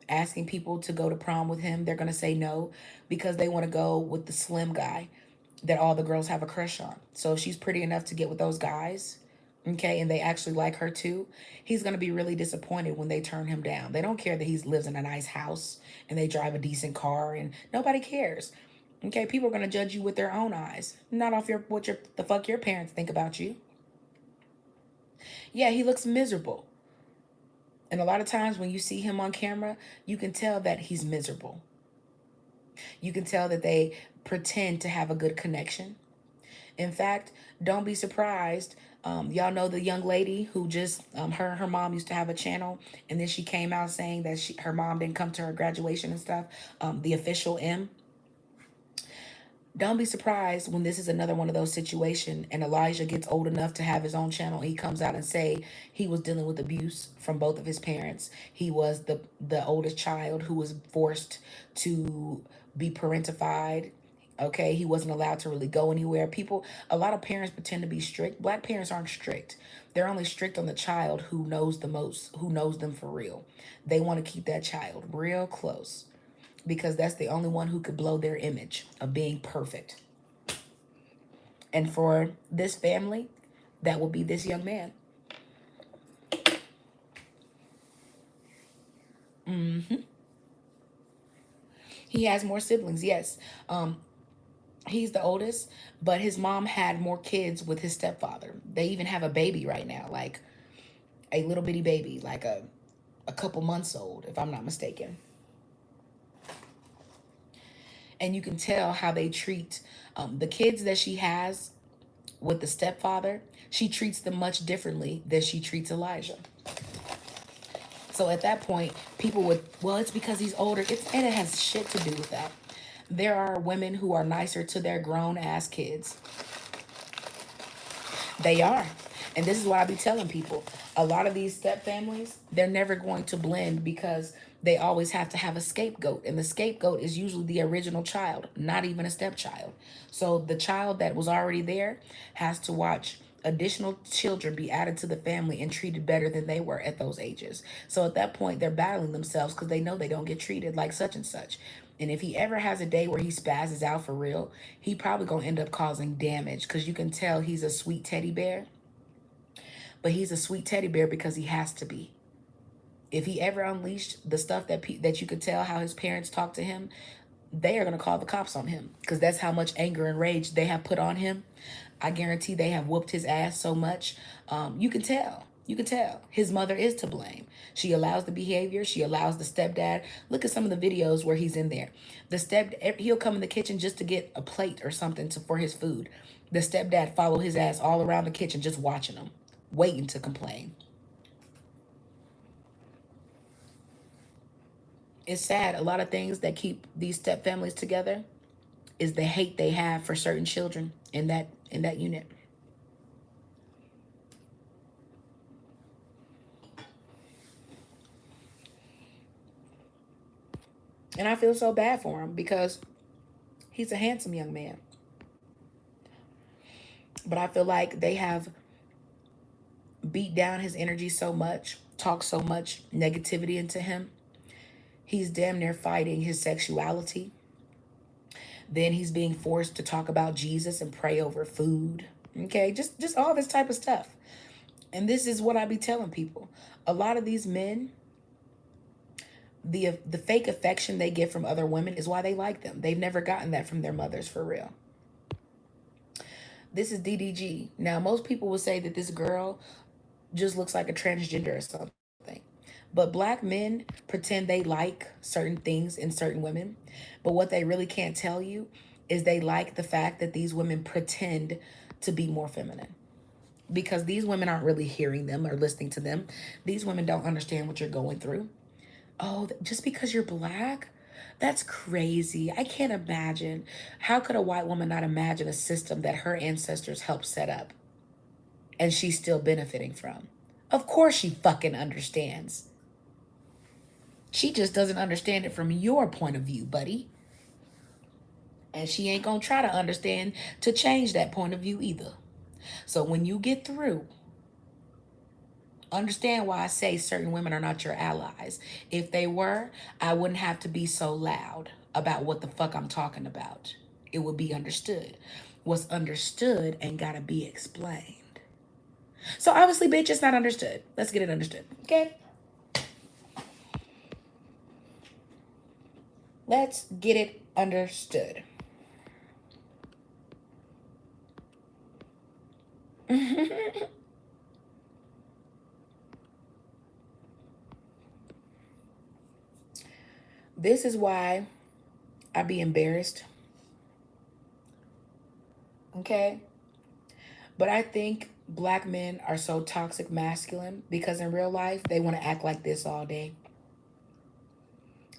asking people to go to prom with him. They're going to say no because they want to go with the slim guy that all the girls have a crush on. So if she's pretty enough to get with those guys, okay, and they actually like her too, he's going to be really disappointed when they turn him down. They don't care that he lives in a nice house and they drive a decent car, and nobody cares. Okay, people are going to judge you with their own eyes, not off the fuck your parents think about you. Yeah, he looks miserable. And a lot of times when you see him on camera, you can tell that he's miserable. You can tell that they pretend to have a good connection. In fact, don't be surprised. Y'all know the young lady who just her mom used to have a channel, and then she came out saying that her mom didn't come to her graduation and stuff. The official M. Don't be surprised when this is another one of those situations and Elijah gets old enough to have his own channel. He comes out and say he was dealing with abuse from both of his parents. He was the oldest child who was forced to be parentified. Okay, he wasn't allowed to really go anywhere. A lot of parents pretend to be strict. Black parents aren't strict. They're only strict on the child who knows the most, who knows them for real. They want to keep that child real close because that's the only one who could blow their image of being perfect. And for this family, that will be this young man. Hmm. He has more siblings, yes. He's the oldest, but his mom had more kids with his stepfather. They even have a baby right now, like a little bitty baby, like a couple months old, if I'm not mistaken. And you can tell how they treat the kids that she has with the stepfather, she treats them much differently than she treats Elijah. So at that point, people would, well, it's because he's older. And it has shit to do with that. There are women who are nicer to their grown ass kids. They are. And this is why I be telling people, a lot of these step families, they're never going to blend because they always have to have a scapegoat. And the scapegoat is usually the original child, not even a stepchild. So the child that was already there has to watch additional children be added to the family and treated better than they were at those ages. So at that point, they're battling themselves because they know they don't get treated like such and such. And if he ever has a day where he spazzes out for real, he probably gonna end up causing damage because you can tell he's a sweet teddy bear. But he's a sweet teddy bear because he has to be. If he ever unleashed the stuff that you could tell how his parents talked to him, they are gonna call the cops on him because that's how much anger and rage they have put on him. I guarantee they have whooped his ass so much. You can tell. You can tell his mother is to blame. She allows the behavior. She allows the stepdad. Look at some of the videos where he's in there. He'll come in the kitchen just to get a plate or something for his food. The stepdad follow his ass all around the kitchen just watching him, waiting to complain. It's sad. A lot of things that keep these step families together is the hate they have for certain children in that unit. And I feel so bad for him because he's a handsome young man. But I feel like they have beat down his energy so much, talked so much negativity into him. He's damn near fighting his sexuality. Then he's being forced to talk about Jesus and pray over food. Okay, just all this type of stuff. And this is what I be telling people. A lot of these men, the fake affection they get from other women is why they like them. They've never gotten that from their mothers for real. This is DDG. Now, most people will say that this girl just looks like a transgender or something. But black men pretend they like certain things in certain women. But what they really can't tell you is they like the fact that these women pretend to be more feminine. Because these women aren't really hearing them or listening to them. These women don't understand what you're going through. Oh, just because you're black? That's crazy. I can't imagine. How could a white woman not imagine a system that her ancestors helped set up and she's still benefiting from? Of course she fucking understands. She just doesn't understand it from your point of view, buddy. And she ain't gonna try to understand to change that point of view either. So when you get through, understand why I say certain women are not your allies. If they were, I wouldn't have to be so loud about what the fuck I'm talking about. It would be understood. What's understood ain't gotta be explained. So obviously, bitch, it's not understood. Let's get it understood. Okay? Let's get it understood. This is why I be embarrassed. Okay? But I think black men are so toxic masculine because in real life, they want to act like this all day.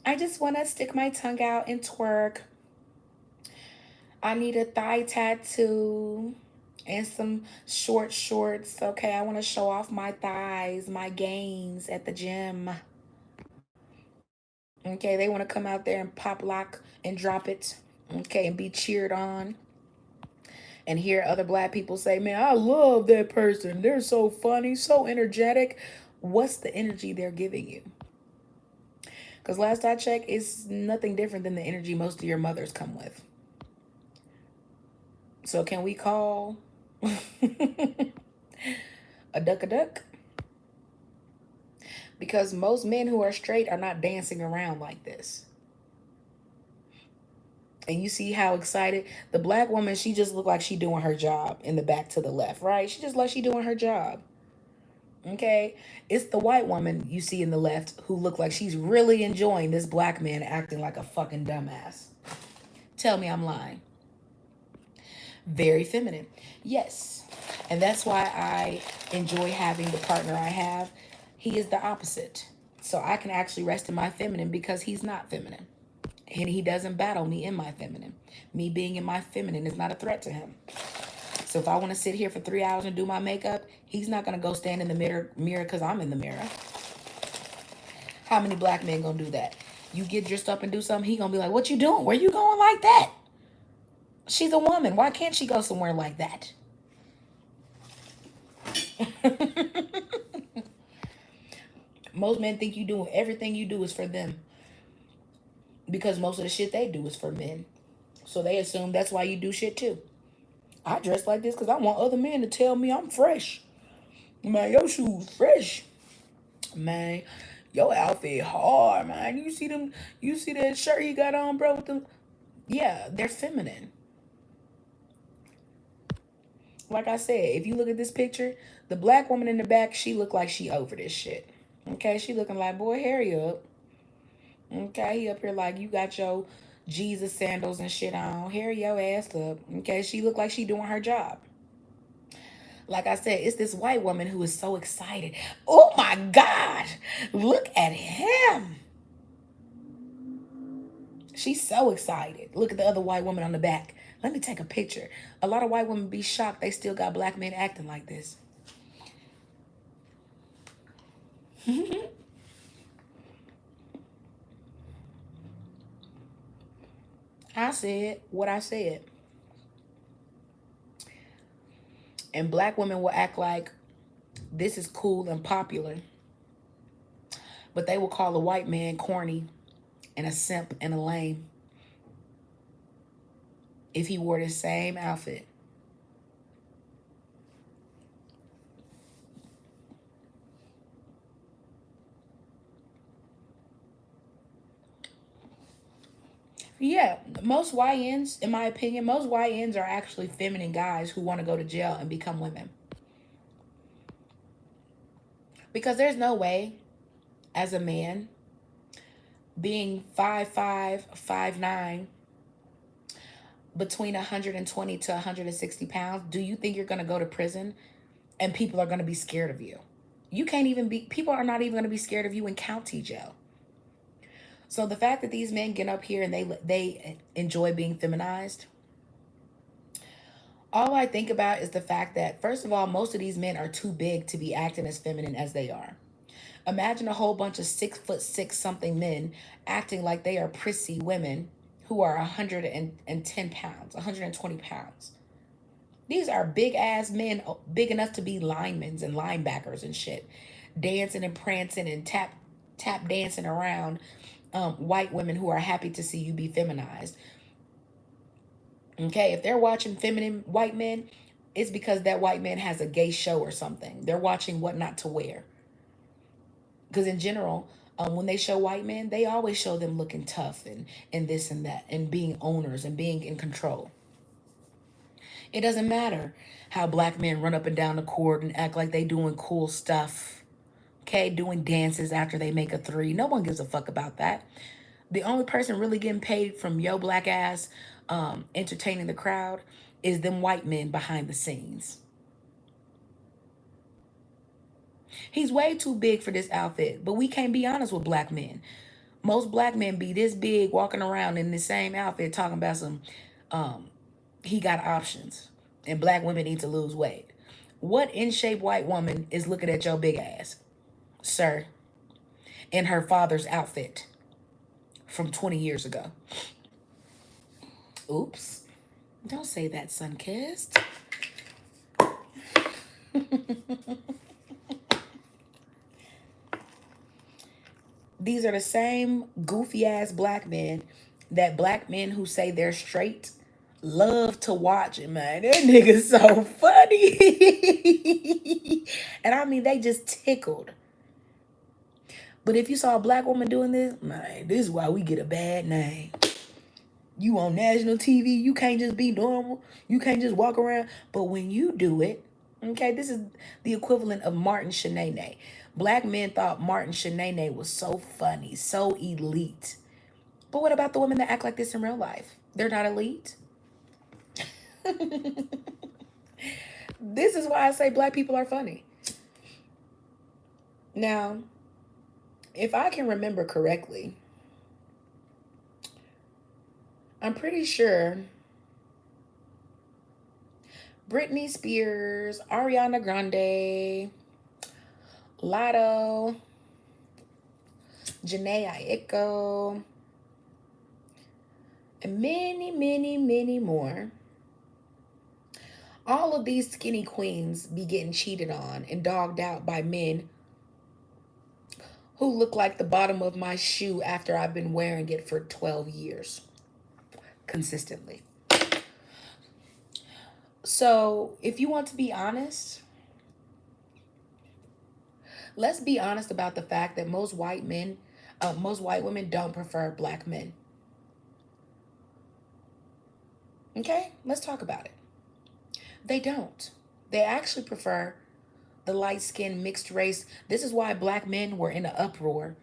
I just want to stick my tongue out and twerk. I need a thigh tattoo and some short shorts. Okay, I want to show off my thighs, my gains at the gym. Okay, they want to come out there and pop lock and drop it. Okay, and be cheered on. And hear other black people say, man, I love that person. They're so funny, so energetic. What's the energy they're giving you? Because last I checked, it's nothing different than the energy most of your mothers come with. So can we call a duck a duck? Because most men who are straight are not dancing around like this. And you see how excited the black woman, she just looked like she doing her job in the back to the left, right? She just like she doing her job. Okay? It's the white woman you see in the left who look like she's really enjoying this black man acting like a fucking dumbass. Tell me I'm lying. Very feminine. Yes. And that's why I enjoy having the partner I have. He is the opposite. So I can actually rest in my feminine because he's not feminine. And he doesn't battle me in my feminine. Me being in my feminine is not a threat to him. So if I want to sit here for 3 hours and do my makeup, he's not going to go stand in the mirror because I'm in the mirror. How many black men gonna do that? You get dressed up and do something, he gonna be like, what you doing? Where you going like that? She's a woman. Why can't she go somewhere like that? Most men think you doing everything you do is for them because most of the shit they do is for men. So they assume that's why you do shit too. I dress like this because I want other men to tell me I'm fresh. Man, your shoes fresh. Man, your outfit hard, man. You see them, you see that shirt he got on, bro, with them. Yeah, they're feminine. Like I said, if you look at this picture, the black woman in the back, she look like she over this shit. Okay, she looking like, boy, hurry up. Okay, he up here like you got your Jesus sandals and shit on. Hurry your ass up. Okay, she look like she doing her job. Like I said, it's this white woman who is so excited. Oh my God, look at him. She's so excited. Look at the other white woman on the back. Let me take a picture. A lot of white women be shocked they still got black men acting like this. I said what I said. And black women will act like this is cool and popular, but they will call a white man corny and a simp and a lame if he wore the same outfit. Yeah, most YNs, in my opinion, most YNs are actually feminine guys who want to go to jail and become women. Because there's no way, as a man, being 5'5", 5'9", between 120 to 160 pounds, do you think you're going to go to prison and people are going to be scared of you? You can't even be, people are not even going to be scared of you in county jail. So the fact that these men get up here and they enjoy being feminized, all I think about is the fact that, first of all, most of these men are too big to be acting as feminine as they are. Imagine a whole bunch of 6'6" something men acting like they are prissy women who are 110 pounds, 120 pounds. These are big ass men, big enough to be linemen and linebackers and shit, dancing and prancing and tap dancing around white women who are happy to see you be feminized. Okay, if they're watching feminine white men, it's because that white man has a gay show or something. They're watching What Not to Wear. Because in general, when they show white men, they always show them looking tough and this and that and being owners and being in control. It doesn't matter how black men run up and down the court and act like they doing cool stuff. Okay, doing dances after they make a three. No one gives a fuck about that. The only person really getting paid from yo black ass entertaining the crowd is them white men behind the scenes. He's way too big for this outfit, but we can't be honest with black men. Most black men be this big walking around in the same outfit talking about some um he got options and black women need to lose weight. What in shape white woman is looking at your big ass, sir, in her father's outfit from 20 years ago? Oops. Don't say that, Sunkissed. These are the same goofy ass black men that black men who say they're straight love to watch it, man. That nigga's so funny. And I mean, they just tickled. But if you saw a black woman doing this, man, this is why we get a bad name. You on national TV, you can't just be normal. You can't just walk around. But when you do it, okay, this is the equivalent of Martin Shanae. Black men thought Martin Shanae was so funny, so elite. But what about the women that act like this in real life? They're not elite. This is why I say black people are funny. Now, if I can remember correctly, I'm pretty sure Britney Spears, Ariana Grande, Lotto, Janae Aiko, and many, many, many more. All of these skinny queens be getting cheated on and dogged out by men who look like the bottom of my shoe after I've been wearing it for 12 years consistently. So, if you want to be honest, let's be honest about the fact that most white women don't prefer black men. Okay, let's talk about it. They don't. They actually prefer the light skinned mixed race. This is why black men were in an uproar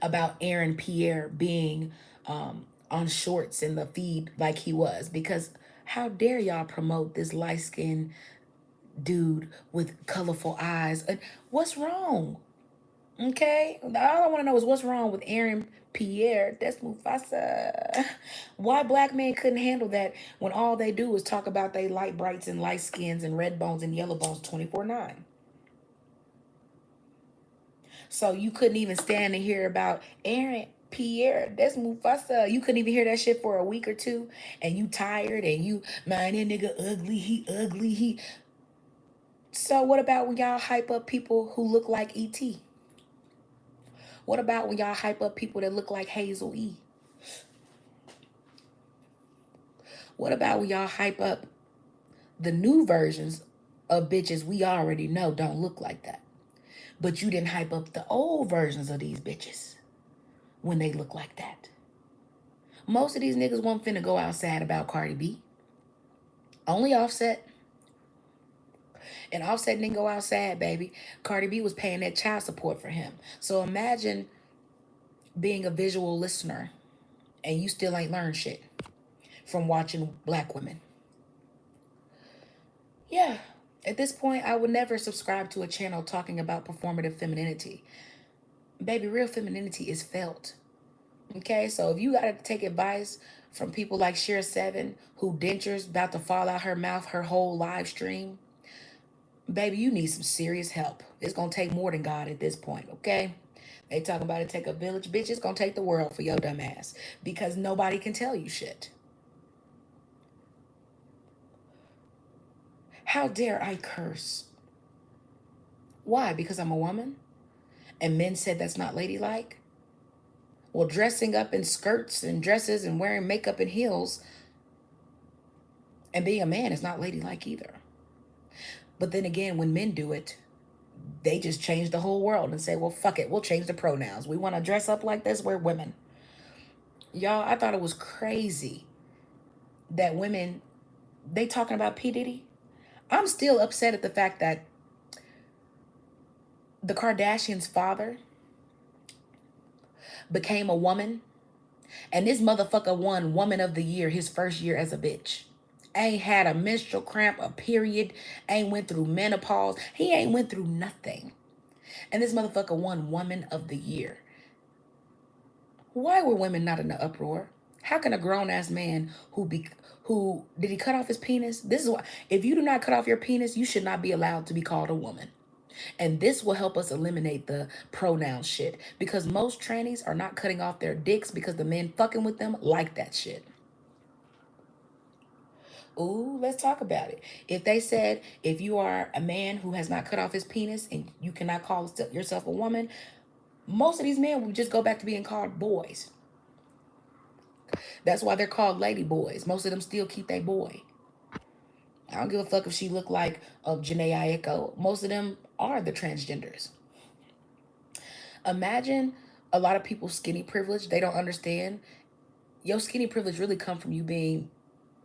about Aaron Pierre being on shorts in the feed like he was. Because how dare y'all promote this light skinned dude with colorful eyes? And what's wrong? Okay, all I want to know is what's wrong with Aaron Pierre. That's Mufasa. Why black men couldn't handle that when all they do is talk about they light brights and light skins and red bones and yellow bones 24/9. So you couldn't even stand to hear about Aaron Pierre. That's Mufasa. You couldn't even hear that shit for a week or two, and you tired and you man that nigga ugly. He ugly. He. So what about when y'all hype up people who look like ET? What about when y'all hype up people that look like Hazel E? What about when y'all hype up the new versions of bitches we already know don't look like that? But you didn't hype up the old versions of these bitches when they look like that. Most of these niggas won't finna go outside about Cardi B. Only Offset. And Offset didn't go outside, baby. Cardi B was paying that child support for him. So imagine being a visual listener and you still ain't learned shit from watching black women. Yeah, at this point, I would never subscribe to a channel talking about performative femininity. Baby, real femininity is felt. Okay, so if you gotta take advice from people like Sheer Seven, who dentures about to fall out her mouth her whole live stream, baby, you need some serious help. It's gonna take more than God at this point, okay? They talking about it take a village, bitch. It's gonna take the world for your dumb ass because nobody can tell you shit. How dare I curse? Why? Because I'm a woman? And men said that's not ladylike? Well, dressing up in skirts and dresses and wearing makeup and heels and being a man is not ladylike either. But then again, when men do it, they just change the whole world and say, well, fuck it, we'll change the pronouns. We want to dress up like this, we're women. Y'all, I thought it was crazy that women, they talking about P. Diddy. I'm still upset at the fact that the Kardashians' father became a woman and this motherfucker won Woman of the Year his first year as a bitch. Ain't had a menstrual cramp, a period, ain't went through menopause. He ain't went through nothing. And this motherfucker won Woman of the Year. Why were women not in the uproar? How can a grown ass man who did he cut off his penis? This is why if you do not cut off your penis, you should not be allowed to be called a woman. And this will help us eliminate the pronoun shit because most trannies are not cutting off their dicks because the men fucking with them like that shit. Ooh, let's talk about it. If they said if you are a man who has not cut off his penis and you cannot call yourself a woman, most of these men would just go back to being called boys. That's why they're called lady boys. Most of them still keep their boy. I don't give a fuck if she look like Janae Aiko. Most of them are the transgenders. Imagine a lot of people skinny privilege. They don't understand. Your skinny privilege really come from you being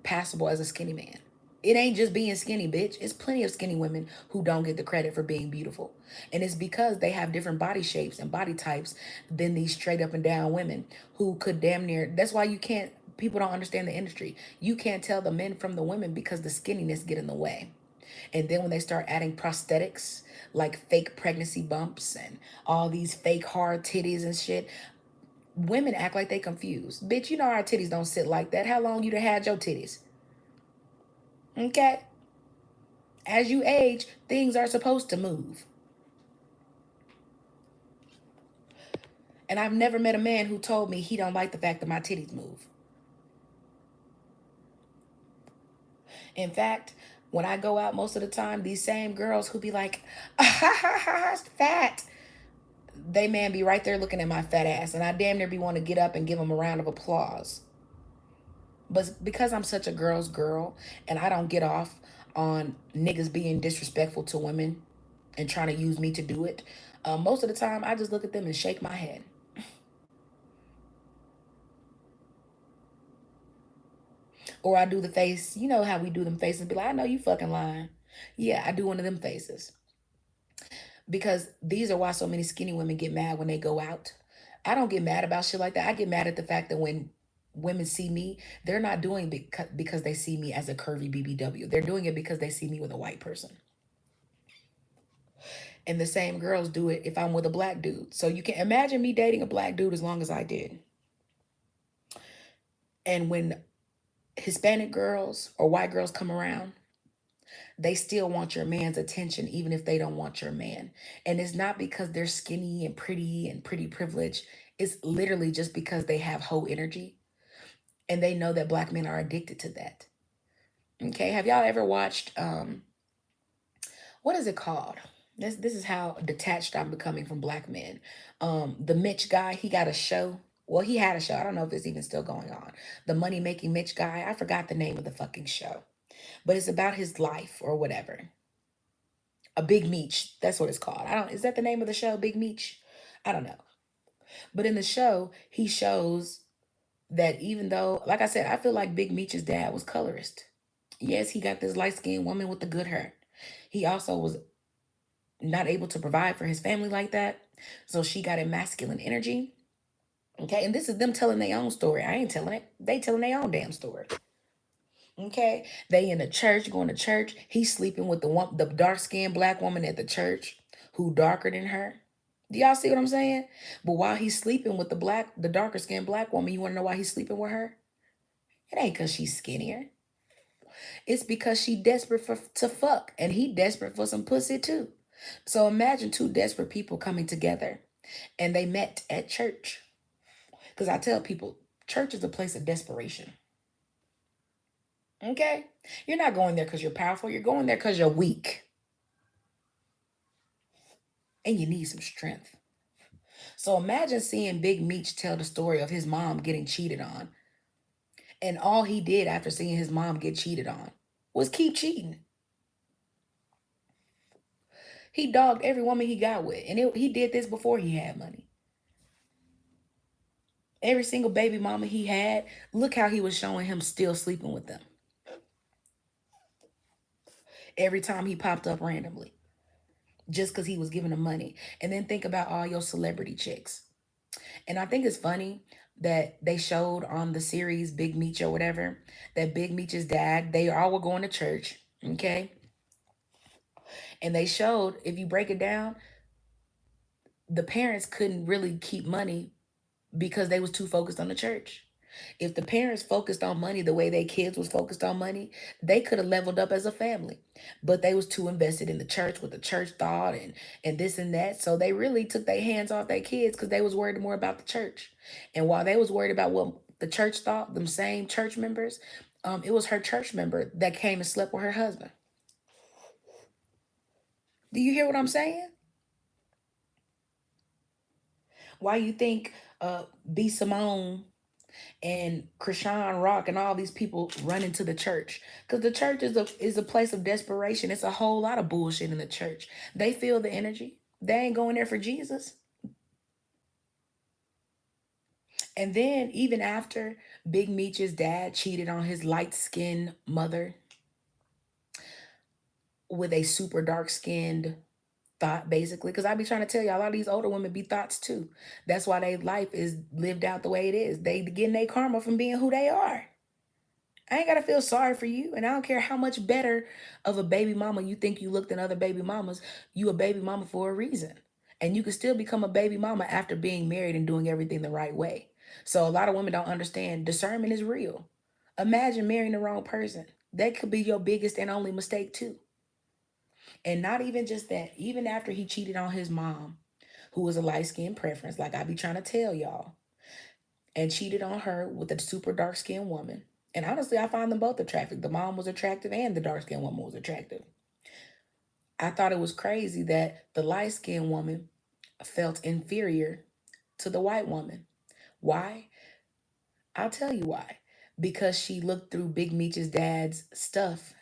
passable as a skinny man. It ain't just being skinny, bitch. It's plenty of skinny women who don't get the credit for being beautiful. And it's because they have different body shapes and body types than these straight up and down women who could damn near. That's why you can't People don't understand the industry. You can't tell the men from the women because the skinniness get in the way. And then when they start adding prosthetics like fake pregnancy bumps and all these fake hard titties and shit, women act like they confused. Bitch, you know our titties don't sit like that. How long you done had your titties? Okay? As you age, things are supposed to move. And I've never met a man who told me he don't like the fact that my titties move. In fact, when I go out most of the time, these same girls who be like, fat, they man be right there looking at my fat ass. And I damn near be want to get up and give them a round of applause. But because I'm such a girl's girl and I don't get off on niggas being disrespectful to women and trying to use me to do it, most of the time I just look at them and shake my head. Or I do the face, you know how we do them faces, be like, I know you fucking lying. Yeah, I do one of them faces. Because these are why so many skinny women get mad when they go out. I don't get mad about shit like that. I get mad at the fact that when women see me, they're not doing it because they see me as a curvy BBW. They're doing it because they see me with a white person. And the same girls do it if I'm with a black dude. So you can imagine me dating a black dude as long as I did. And when Hispanic girls or white girls come around, they still want your man's attention even if they don't want your man. And it's not because they're skinny and pretty privileged. It's literally just because they have whole energy and they know that black men are addicted to that. Okay, have y'all ever watched what is it called? This is how detached I'm becoming from black men. The Mitch guy, he got a show. Well, he had a show. I don't know if it's even still going on. The money making Mitch guy. I forgot the name of the fucking show, but it's about his life or whatever. A Big Meech. That's what it's called. I don't. Is that the name of the show? Big Meech. I don't know. But in the show, he shows that even though, like I said, I feel like Big Meech's dad was colorist. Yes, he got this light skinned woman with the good hair. He also was not able to provide for his family like that. So she got a masculine energy. Okay. And this is them telling their own story. I ain't telling it. They telling their own damn story. Okay. They in the church, going to church. He's sleeping with the dark skinned black woman at the church who darker than her. Do y'all see what I'm saying? But while he's sleeping with the darker skinned black woman, you want to know why he's sleeping with her? It ain't because she's skinnier. It's because she desperate to fuck. And he desperate for some pussy too. So imagine two desperate people coming together and they met at church. Because I tell people, church is a place of desperation. Okay? You're not going there because you're powerful. You're going there because you're weak and you need some strength. So imagine seeing Big Meech tell the story of his mom getting cheated on. And all he did after seeing his mom get cheated on was keep cheating. He dogged every woman he got with. And he did this before he had money. Every single baby mama he had, look how he was showing him still sleeping with them. Every time he popped up randomly. Just because he was giving them money. And then think about all your celebrity chicks. And I think it's funny that they showed on the series Big Meech or whatever, that Big Meech's dad, they all were going to church. Okay. And they showed, if you break it down, the parents couldn't really keep money because they was too focused on the church. If the parents focused on money the way their kids was focused on money, they could have leveled up as a family. But they was too invested in the church, with the church thought and this and that. So they really took their hands off their kids because they was worried more about the church. And while they was worried about what the church thought, them same church members, it was her church member that came and slept with her husband. Do you hear what I'm saying? Why you think B. Simone and Krishan Rock and all these people run into the church? Because the church is a place of desperation. It's a whole lot of bullshit in the church. They feel the energy. They ain't going there for Jesus. And then even after Big Meech's dad cheated on his light-skinned mother with a super dark-skinned thought, basically. Because I be trying to tell y'all, a lot of these older women be thoughts too. That's why their life is lived out the way it is. They getting their karma from being who they are. I ain't gotta feel sorry for you, and I don't care how much better of a baby mama you think you look than other baby mamas. You a baby mama for a reason, and you can still become a baby mama after being married and doing everything the right way. So a lot of women don't understand discernment is real. Imagine marrying the wrong person. That could be your biggest and only mistake too. And not even just that. Even after he cheated on his mom, who was a light skinned preference, like I be trying to tell y'all, and cheated on her with a super dark skinned woman. And honestly, I find them both attractive. The mom was attractive and the dark skinned woman was attractive. I thought it was crazy that the light skinned woman felt inferior to the white woman. Why? I'll tell you why. Because she looked through Big Meech's dad's stuff.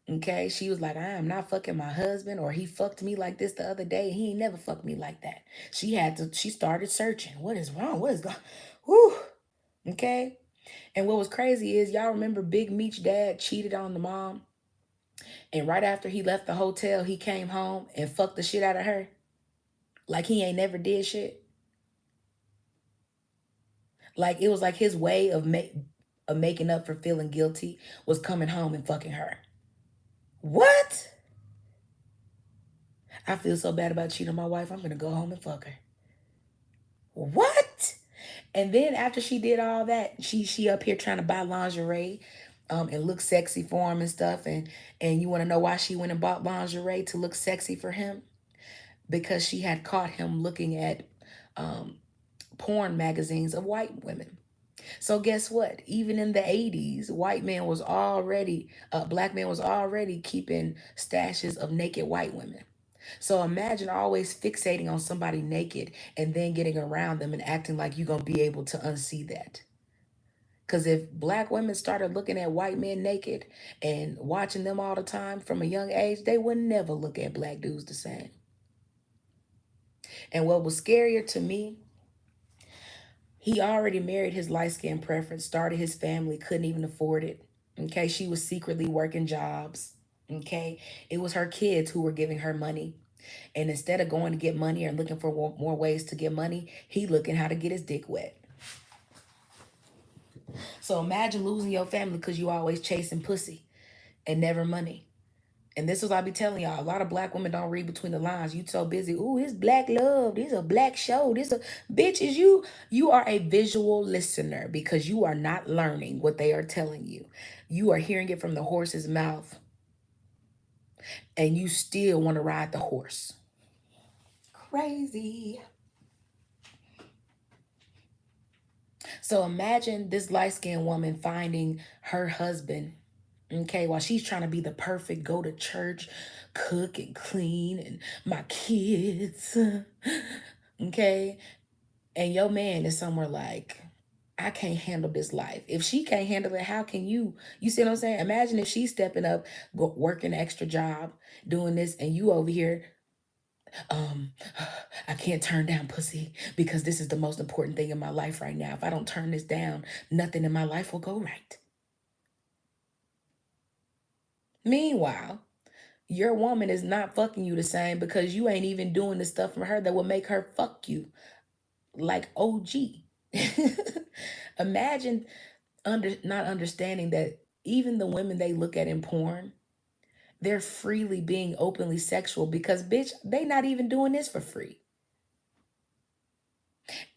Okay, she was like, I am not fucking my husband, or he fucked me like this the other day. He ain't never fucked me like that. She started searching. What is wrong? What is going? Whew. Okay. And what was crazy is y'all remember Big Meech dad cheated on the mom, and right after he left the hotel, he came home and fucked the shit out of her, like he ain't never did shit. Like it was like his way of making up for feeling guilty was coming home and fucking her. What? I feel so bad about cheating on my wife. I'm gonna go home and fuck her. What? And then after she did all that, she up here trying to buy lingerie, and look sexy for him and stuff. And you want to know why she went and bought lingerie to look sexy for him? Because she had caught him looking at um, porn magazines of white women. So guess what? Even in the 80s, black man was already keeping stashes of naked white women. So imagine always fixating on somebody naked and then getting around them and acting like you're going to be able to unsee that. Because if black women started looking at white men naked and watching them all the time from a young age, they would never look at black dudes the same. And what was scarier to me, he already married his light skin preference, started his family, couldn't even afford it. Okay, she was secretly working jobs. Okay, it was her kids who were giving her money. And instead of going to get money or looking for more ways to get money, he looking how to get his dick wet. So imagine losing your family because you always chasing pussy and never money. And this is what I be telling y'all. A lot of black women don't read between the lines. You so busy. Ooh, it's black love. This is a black show. This a bitch is you. You are a visual listener because you are not learning what they are telling you. You are hearing it from the horse's mouth, and you still want to ride the horse. Crazy. So imagine this light skinned woman finding her husband, okay, while she's trying to be the perfect go to church, cook and clean, and my kids, okay, and your man is somewhere like, I can't handle this life. If she can't handle it, how can you? You see what I'm saying? Imagine if she's stepping up, working an extra job, doing this, and you over here, um, I can't turn down pussy because this is the most important thing in my life right now. If I don't turn this down, nothing in my life will go right. Meanwhile, your woman is not fucking you the same because you ain't even doing the stuff for her that will make her fuck you like OG. Imagine not understanding that even the women they look at in porn, they're freely being openly sexual because bitch, they not even doing this for free.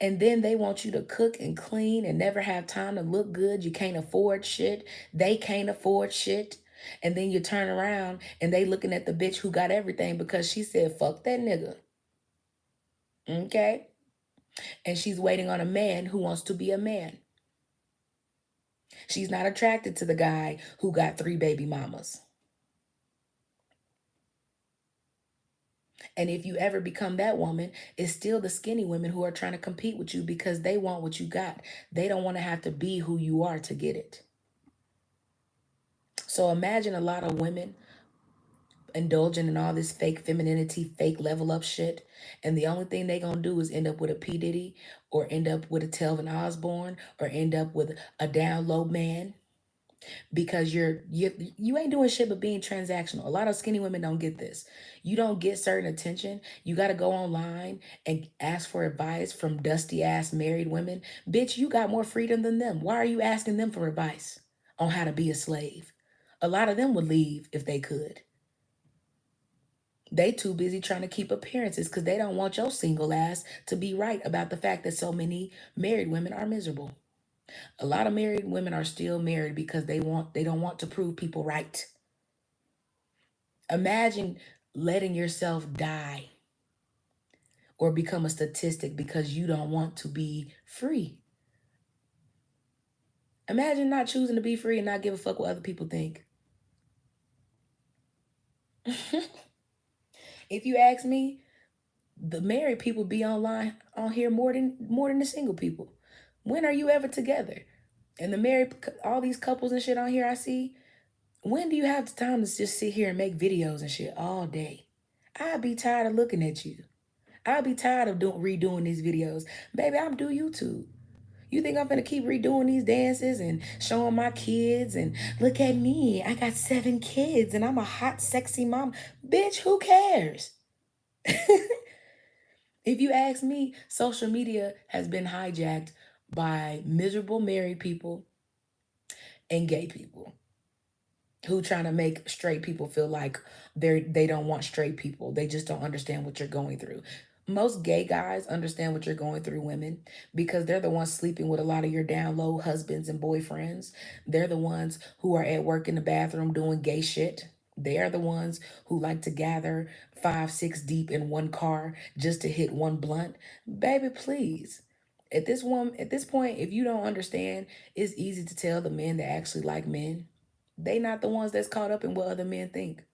And then they want you to cook and clean and never have time to look good. You can't afford shit. They can't afford shit. And then you turn around and they looking at the bitch who got everything because she said, fuck that nigga. Okay? And she's waiting on a man who wants to be a man. She's not attracted to the guy who got 3 baby mamas. And if you ever become that woman, it's still the skinny women who are trying to compete with you because they want what you got. They don't want to have to be who you are to get it. So imagine a lot of women indulging in all this fake femininity, fake level up shit. And the only thing they gonna do is end up with a P. Diddy or end up with a Telvin Osborne or end up with a down low man because you ain't doing shit but being transactional. A lot of skinny women don't get this. You don't get certain attention. You got to go online and ask for advice from dusty ass married women. Bitch, you got more freedom than them. Why are you asking them for advice on how to be a slave? A lot of them would leave if they could. They too busy trying to keep appearances because they don't want your single ass to be right about the fact that so many married women are miserable. A lot of married women are still married because they don't want to prove people right. Imagine letting yourself die or become a statistic because you don't want to be free. Imagine not choosing to be free and not give a fuck what other people think. If you ask me, the married people be online on here more than the single people. When are you ever together? And the married, all these couples and shit on here I see, when do you have the time to just sit here and make videos and shit all day? I'd be tired of looking at you. I'd be tired of redoing these videos. Baby, I'm do YouTube. You think I'm gonna keep redoing these dances and showing my kids and look at me? I got 7 kids and I'm a hot, sexy mom. Bitch, who cares? If you ask me, social media has been hijacked by miserable married people and gay people who trying to make straight people feel like they don't want straight people. They just don't understand what you're going through. Most gay guys understand what you're going through, women, because they're the ones sleeping with a lot of your down low husbands and boyfriends. They're the ones who are at work in the bathroom doing gay shit. They are the ones who like to gather 5, 6 deep in one car just to hit one blunt. Baby, please. At this point, if you don't understand, it's easy to tell the men that actually like men. They not the ones that's caught up in what other men think.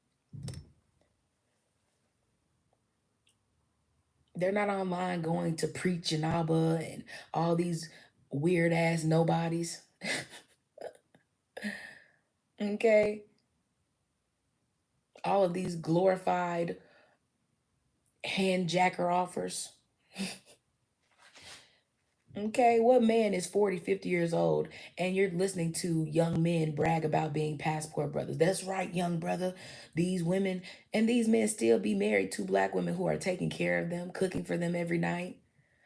They're not online going to preach Janaba and all these weird ass nobodies. Okay? All of these glorified hand jacker offers. Okay, what man is 40, 50 years old and you're listening to young men brag about being passport brothers? That's right, young brother. These women and these men still be married to black women who are taking care of them, cooking for them every night,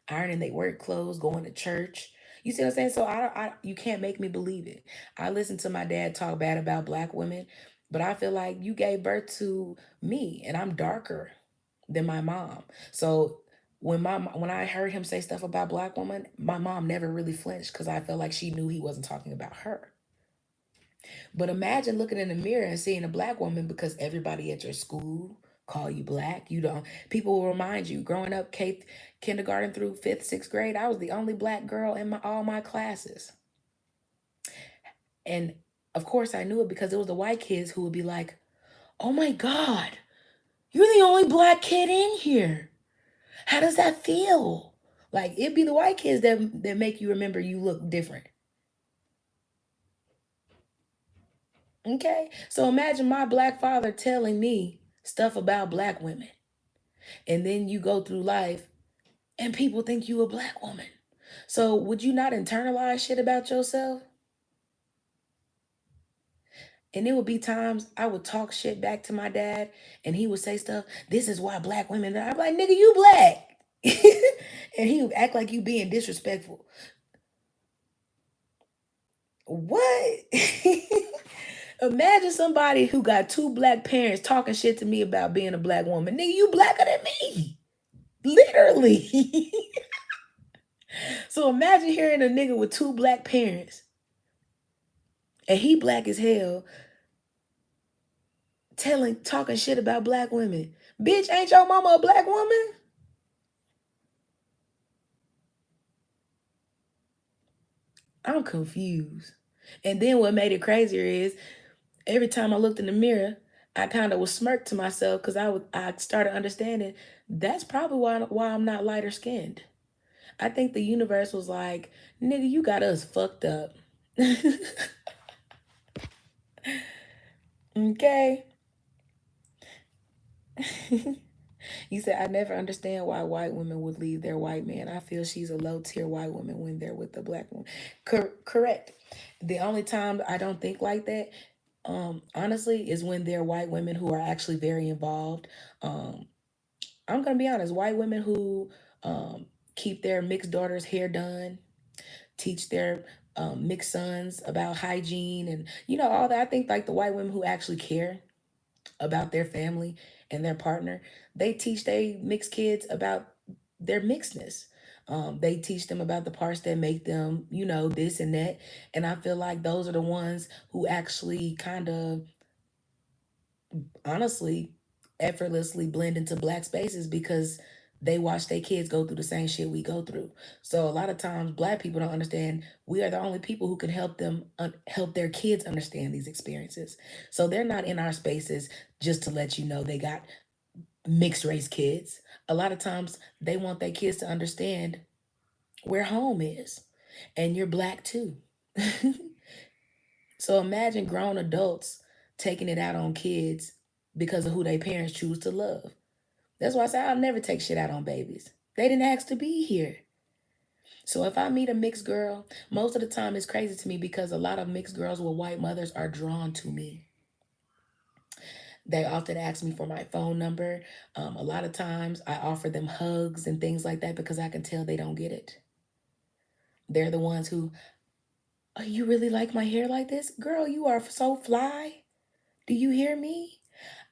ironing their work clothes, going to church. You see what I'm saying? So you can't make me believe it. I listen to my dad talk bad about black women, but I feel like you gave birth to me and I'm darker than my mom. So when I heard him say stuff about black women, my mom never really flinched because I felt like she knew he wasn't talking about her. But imagine looking in the mirror and seeing a black woman because everybody at your school call you black. You don't. People will remind you. Growing up, kindergarten through fifth, sixth grade, I was the only black girl in all my classes. And of course, I knew it because it was the white kids who would be like, "Oh my God, you're the only black kid in here. How does that feel?" Like it'd be the white kids that make you remember you look different. Okay? So imagine my black father telling me stuff about black women. And then you go through life and people think you a black woman. So would you not internalize shit about yourself? And there would be times I would talk shit back to my dad and he would say stuff, this is why black women, I'm like, nigga, you black. And he would act like you being disrespectful. What? Imagine somebody who got 2 black parents talking shit to me about being a black woman. Nigga, you blacker than me. Literally. So imagine hearing a nigga with 2 black parents and he black as hell talking shit about black women. Bitch, ain't your mama a black woman? I'm confused. And then what made it crazier is every time I looked in the mirror, I kind of was smirk to myself because I started understanding that's probably why I'm not lighter skinned. I think the universe was like, nigga, you got us fucked up. Okay. You said, I never understand why white women would leave their white man. I feel she's a low tier white woman when they're with the black woman. Correct. The only time I don't think like that, honestly, is when they're white women who are actually very involved. Um, I'm gonna be honest, white women who um, keep their mixed daughters' hair done, teach their mixed sons about hygiene and all that. I think like the white women who actually care about their family and their partner, they teach they mixed kids about their mixedness. They teach them about the parts that make them, this and that. And I feel like those are the ones who actually kind of, honestly, effortlessly blend into black spaces because they watch their kids go through the same shit we go through. So a lot of times black people don't understand we are the only people who can help them help their kids understand these experiences. So they're not in our spaces just to let you know they got mixed race kids. A lot of times they want their kids to understand where home is. And you're black too. So imagine grown adults taking it out on kids because of who their parents choose to love. That's why I say I'll never take shit out on babies. They didn't ask to be here. So if I meet a mixed girl, most of the time it's crazy to me because a lot of mixed girls with white mothers are drawn to me. They often ask me for my phone number. A lot of times I offer them hugs and things like that because I can tell they don't get it. They're the ones who, oh, you really like my hair like this? Girl, you are so fly. Do you hear me?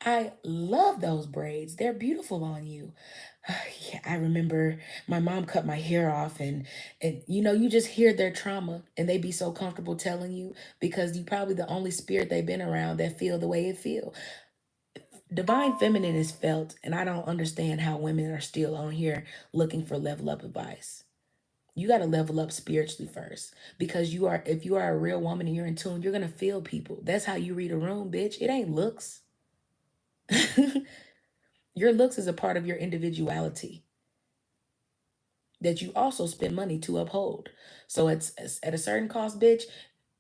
I love those braids. They're beautiful on you. Yeah, I remember my mom cut my hair off and you just hear their trauma and they be so comfortable telling you because you probably the only spirit they've been around that feel the way it feel. Divine feminine is felt and I don't understand how women are still on here looking for level up advice. You got to level up spiritually first because if you are a real woman and you're in tune, you're going to feel people. That's how you read a room, bitch. It ain't looks. Your looks is a part of your individuality that you also spend money to uphold. So it's at a certain cost, bitch,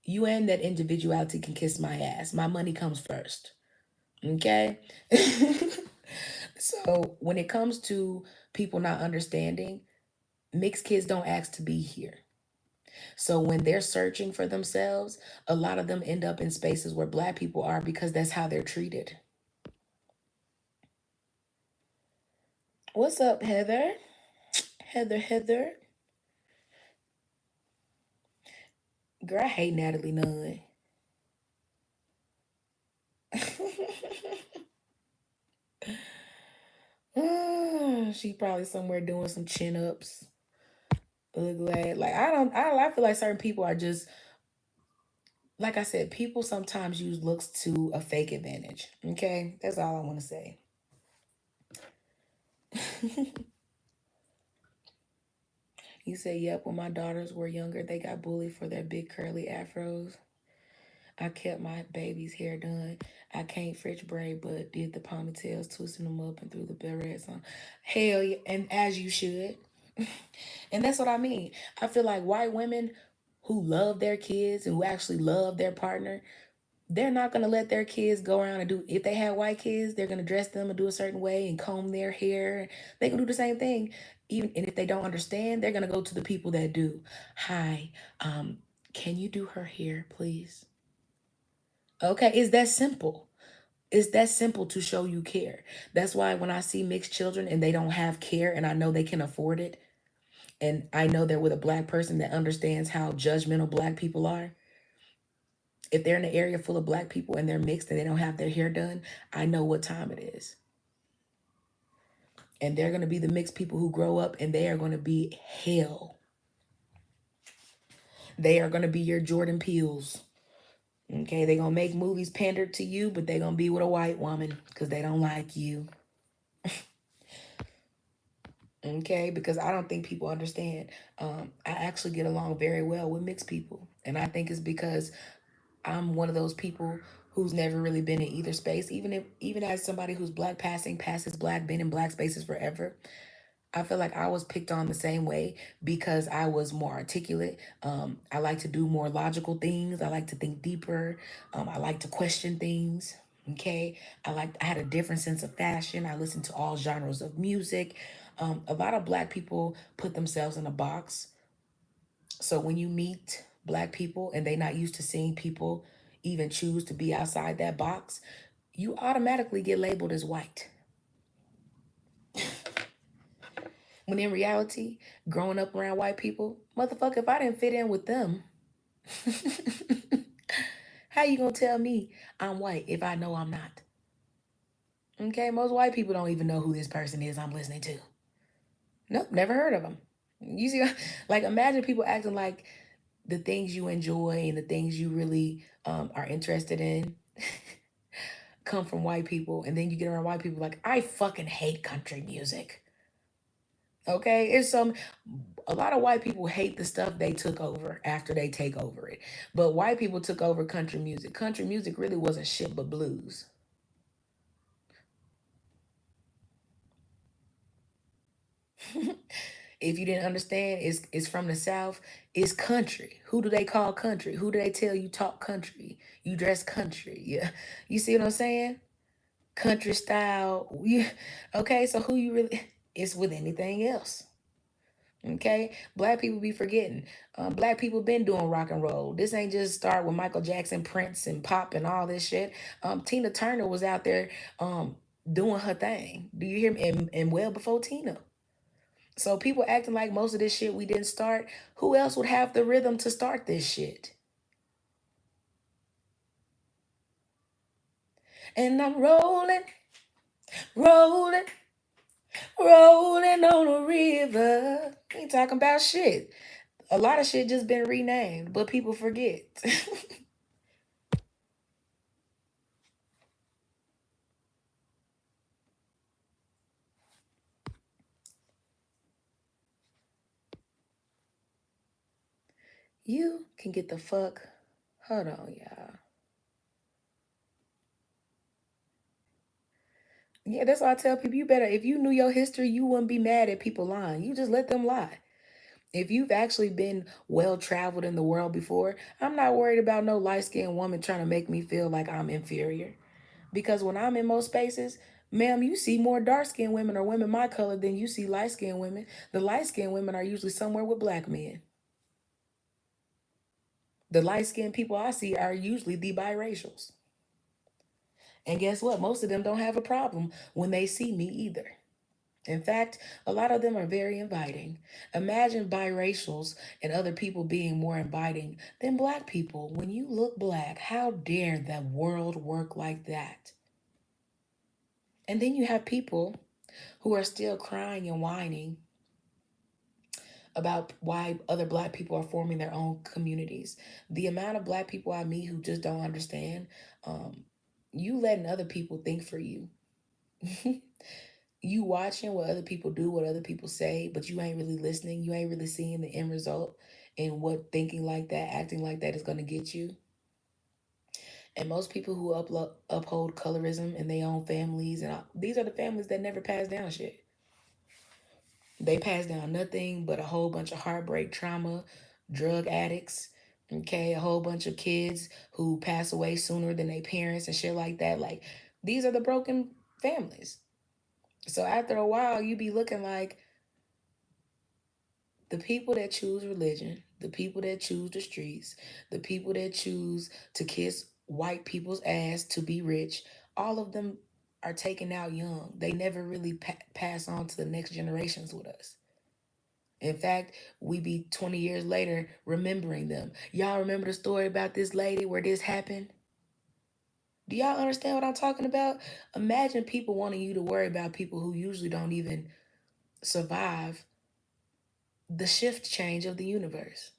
you and that individuality can kiss my ass. My money comes first. Okay? So when it comes to people not understanding, mixed kids don't ask to be here. So when they're searching for themselves, a lot of them end up in spaces where black people are because that's how they're treated. What's up, Heather? Heather. Girl, I hate Natalie Nunn. She probably somewhere doing some chin ups. Ugly. Like I feel like certain people are just like I said, people sometimes use looks to a fake advantage. Okay? That's all I want to say. You say, yep, when my daughters were younger, they got bullied for their big curly afros. I kept my baby's hair done. I can't French braid, but did the ponytails, twisting them up and threw the barrettes on. Hell yeah, and as you should. And that's what I mean. I feel like white women who love their kids and who actually love their partner, they're not gonna let their kids go around and do. If they have white kids, they're gonna dress them and do a certain way and comb their hair. They can do the same thing. Even and if they don't understand, they're gonna go to the people that do. Hi, can you do her hair, please? Okay, it's that simple. It's that simple to show you care. That's why when I see mixed children and they don't have care and I know they can afford it, and I know they're with a black person that understands how judgmental black people are. If they're in an area full of black people and they're mixed and they don't have their hair done, I know what time it is. And they're going to be the mixed people who grow up and they are going to be hell. They are going to be your Jordan Peels. Okay, they're going to make movies pander to you, but they're going to be with a white woman because they don't like you. Okay, because I don't think people understand. I actually get along very well with mixed people. And I think it's because I'm one of those people who's never really been in either space. Even as somebody who's black passing, passes black, been in black spaces forever, I feel like I was picked on the same way because I was more articulate. I like to do more logical things. I like to think deeper. I like to question things. Okay, I had a different sense of fashion. I listened to all genres of music. A lot of black people put themselves in a box. So when you meet black people and they not used to seeing people even choose to be outside that box, you automatically get labeled as white. When in reality, growing up around white people, motherfucker, if I didn't fit in with them, how you gonna tell me I'm white if I know I'm not? Okay, most white people don't even know who this person is I'm listening to. Nope, never heard of them. You see, like imagine people acting like the things you enjoy and the things you really are interested in come from white people, and then you get around white people like I fucking hate country music. Okay, it's some a lot of white people hate the stuff they took over after they take over it, but white people took over country music. Country music really wasn't shit but blues. If you didn't understand, it's from the South. It's country. Who do they call country? Who do they tell you talk country? You dress country. Yeah, you see what I'm saying? Country style. Yeah. Okay, so who you really? It's with anything else. Okay, black people be forgetting. Black people been doing rock and roll. This ain't just start with Michael Jackson, Prince, and pop and all this shit. Tina Turner was out there doing her thing. Do you hear me? And well before Tina. So people acting like most of this shit we didn't start. Who else would have the rhythm to start this shit? And I'm rolling, rolling, rolling on a river. Ain't talking about shit. A lot of shit just been renamed, but people forget. You can get the fuck. Hold on, y'all. Yeah, that's why I tell people you better, if you knew your history, you wouldn't be mad at people lying. You just let them lie. If you've actually been well traveled in the world before, I'm not worried about no light skinned woman trying to make me feel like I'm inferior. Because when I'm in most spaces, ma'am, you see more dark skinned women or women my color than you see light skinned women. The light skinned women are usually somewhere with black men. The light skinned people I see are usually the biracials. And guess what? Most of them don't have a problem when they see me either. In fact, a lot of them are very inviting. Imagine biracials and other people being more inviting than black people. When you look black, how dare that world work like that? And then you have people who are still crying and whining about why other black people are forming their own communities. The amount of black people I meet who just don't understand, um, you letting other people think for you. You watching what other people do, what other people say, but you ain't really listening. You ain't really seeing the end result and what thinking like that, acting like that is going to get you. And most people who uphold colorism in their own families, and these are the families that never pass down shit. They pass down nothing but a whole bunch of heartbreak, trauma, drug addicts, okay, a whole bunch of kids who pass away sooner than their parents and shit like that. Like, these are the broken families. So after a while, you be looking like, the people that choose religion, the people that choose the streets, the people that choose to kiss white people's ass to be rich, all of them are taken out young. They never really pass on to the next generations with us. In fact, we be 20 years later remembering them. Y'all remember the story about this lady where this happened? Do y'all understand what I'm talking about? Imagine people wanting you to worry about people who usually don't even survive the shift change of the universe.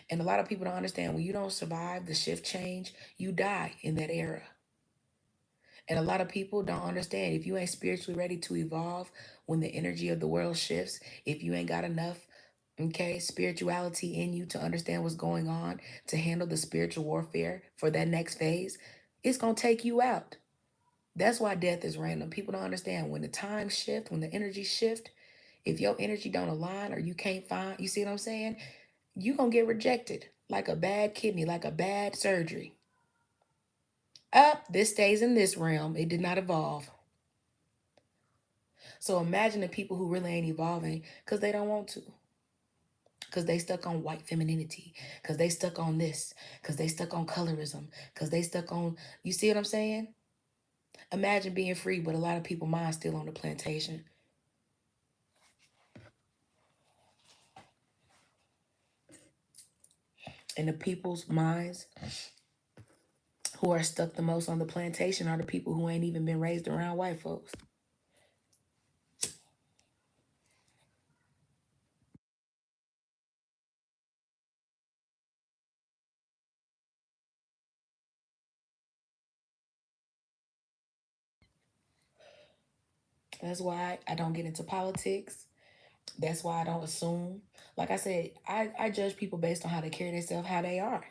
And a lot of people don't understand when you don't survive the shift change, you die in that era. And a lot of people don't understand if you ain't spiritually ready to evolve when the energy of the world shifts, if you ain't got enough, okay, spirituality in you to understand what's going on, to handle the spiritual warfare for that next phase, it's going to take you out. That's why death is random. People don't understand when the time shift, when the energy shift, if your energy don't align or you can't find, you see what I'm saying? You gonna get rejected like a bad kidney, like a bad surgery. Up, this stays in this realm. It did not evolve. So imagine the people who really ain't evolving because they don't want to. Because they stuck on white femininity. Because they stuck on this. Because they stuck on colorism. Because they stuck on, you see what I'm saying? Imagine being free, but a lot of people mind still on the plantation. And the people's minds who are stuck the most on the plantation are the people who ain't even been raised around white folks. That's why I don't get into politics. That's why I don't assume. Like I said, I judge people based on how they carry themselves, how they are.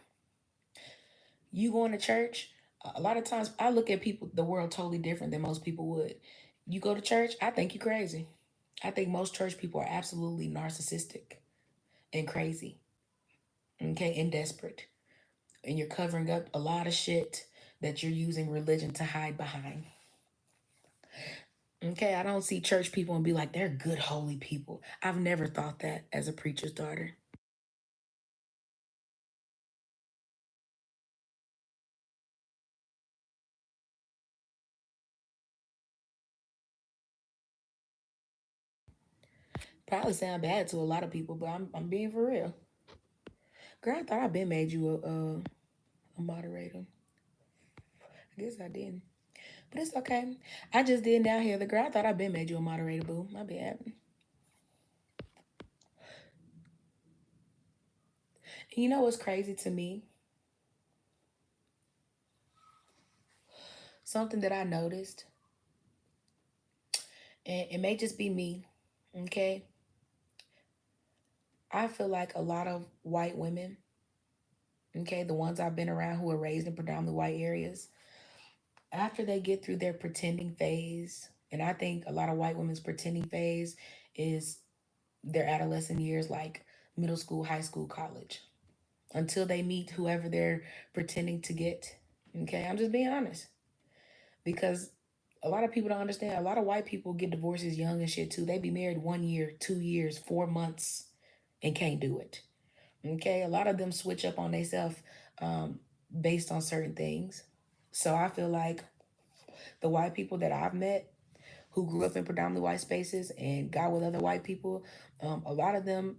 You going to church, a lot of times I look at people, the world totally different than most people would. You go to church, I think you're crazy. I think most church people are absolutely narcissistic and crazy, okay, and desperate. And you're covering up a lot of shit that you're using religion to hide behind. Okay, I don't see church people and be like, they're good, holy people. I've never thought that as a preacher's daughter. Probably sound bad to a lot of people, but I'm being for real. Girl, I thought I been made you a moderator. I guess I didn't. But it's okay. I just did now here. The girl, I thought I been made you a moderator, boo. My bad. And you know what's crazy to me? Something that I noticed, and it may just be me, okay? I feel like a lot of white women, okay, the ones I've been around who are raised in predominantly white areas, after they get through their pretending phase, and I think a lot of white women's pretending phase is their adolescent years, like middle school, high school, college, until they meet whoever they're pretending to get. Okay, I'm just being honest because a lot of people don't understand. A lot of white people get divorces young and shit too. They be married 1 year, 2 years, 4 months, and can't do it. Okay, a lot of them switch up on themselves um, based on certain things. So I feel like the white people that I've met who grew up in predominantly white spaces and got with other white people, a lot of them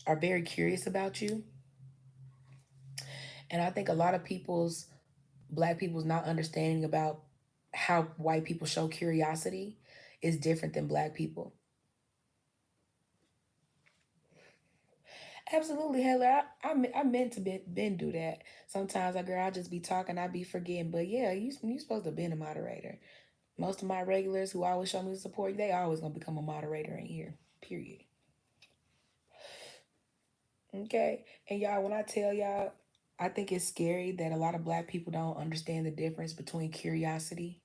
are very curious about you. And I think a lot of black people's not understanding about how white people show curiosity is different than black people. Absolutely, Heather. I meant to been do that. Sometimes I just be talking, I be forgetting. But yeah, you supposed to be a moderator. Most of my regulars who always show me support, they always gonna become a moderator in here. Period. Okay. And y'all, when I tell y'all, I think it's scary that a lot of black people don't understand the difference between curiosity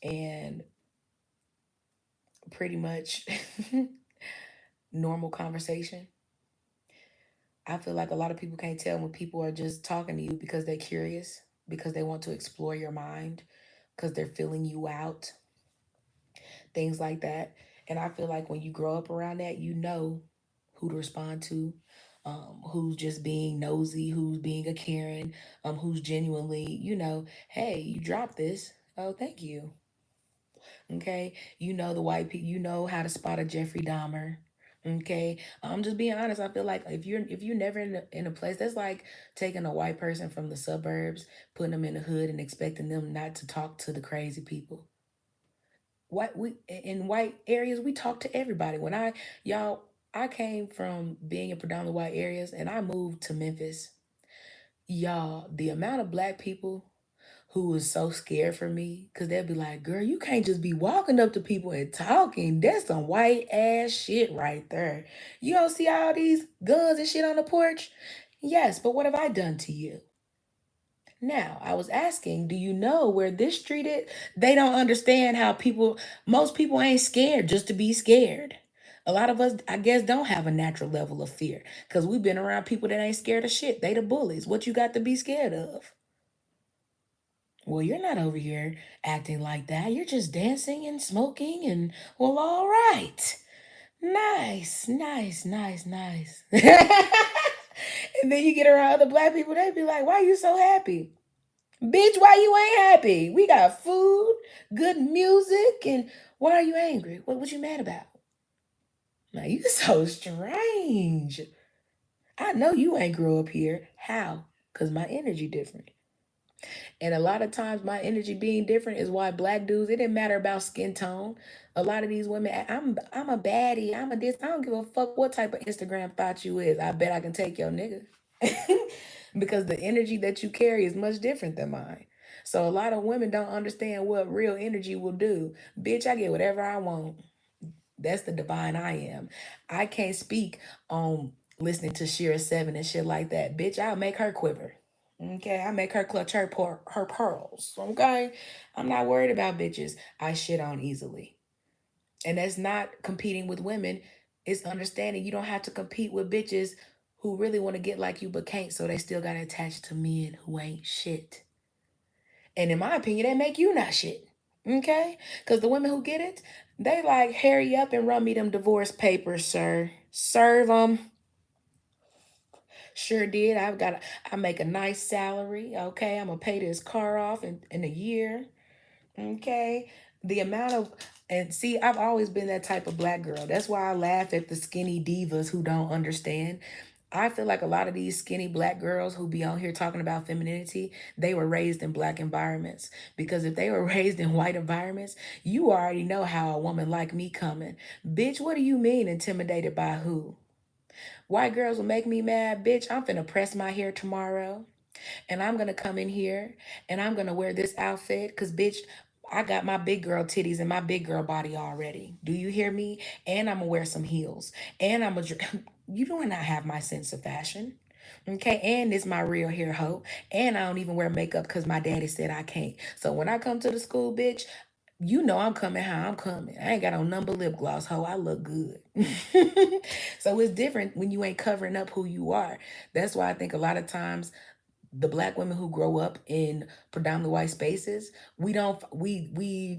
and pretty much normal conversation. I feel like a lot of people can't tell when people are just talking to you because they're curious, because they want to explore your mind, because they're filling you out, things like that. And I feel like when you grow up around that, you know who to respond to, who's just being nosy, who's being a Karen, who's genuinely, hey, you dropped this. Oh, thank you. Okay, you know the white people. You know how to spot a Jeffrey Dahmer. Okay, I'm just being honest. I feel like if you're never in a place that's like taking a white person from the suburbs, putting them in the hood, and expecting them not to talk to the crazy people. White we in white areas we talk to everybody. When y'all I came from being in predominantly white areas and I moved to Memphis. Y'all, the amount of black people who was so scared for me because they'd be like, girl, you can't just be walking up to people and talking. That's some white ass shit right there. You don't see all these guns and shit on the porch? Yes, but what have I done to you? Now, I was asking, do you know where this street is? They don't understand how most people ain't scared just to be scared. A lot of us, I guess, don't have a natural level of fear because we've been around people that ain't scared of shit. They the bullies. What you got to be scared of? Well, you're not over here acting like that. You're just dancing and smoking and, well, all right. Nice, nice, nice, nice. And then you get around other black people, they be like, why you so happy? Bitch, why you ain't happy? We got food, good music, and why are you angry? What you mad about? Now you so strange. I know you ain't grew up here. How? Cause my energy different. And a lot of times my energy being different is why black dudes, it didn't matter about skin tone. A lot of these women, I'm a baddie, I'm a this, I don't give a fuck what type of Instagram thought you is. I bet I can take your nigga. Because the energy that you carry is much different than mine. So a lot of women don't understand what real energy will do. Bitch, I get whatever I want. That's the divine I am. I can't speak on listening to Shira Seven and shit like that. Bitch, I'll make her quiver. Okay, I make her clutch her pearls. Okay, I'm not worried about bitches I shit on easily, and that's not competing with women. It's understanding you don't have to compete with bitches who really want to get like you but can't, so they still got attached to men who ain't shit. And in my opinion, they make you not shit. Okay? Because the women who get it, they like, hurry up and run me them divorce papers, sir. Serve them. Sure did. I make a nice salary. Okay? I'm going to pay this car off in a year. Okay? The amount of, and see, I've always been that type of black girl. That's why I laugh at the skinny divas who don't understand. I feel like a lot of these skinny black girls who be on here talking about femininity, they were raised in black environments. Because if they were raised in white environments, you already know how a woman like me coming. Bitch, what do you mean intimidated by who? White girls will make me mad. Bitch, I'm finna press my hair tomorrow and I'm gonna come in here and I'm gonna wear this outfit because, bitch, I got my big girl titties and my big girl body already. Do you hear me? And I'm gonna wear some heels. And you do not have my sense of fashion. Okay, and it's my real hair hoe. And I don't even wear makeup because my daddy said I can't. So when I come to the school, bitch, you know I'm coming how I'm coming. I ain't got no number lip gloss, hoe. I look good. So it's different when you ain't covering up who you are. That's why I think a lot of times the black women who grow up in predominantly white spaces, we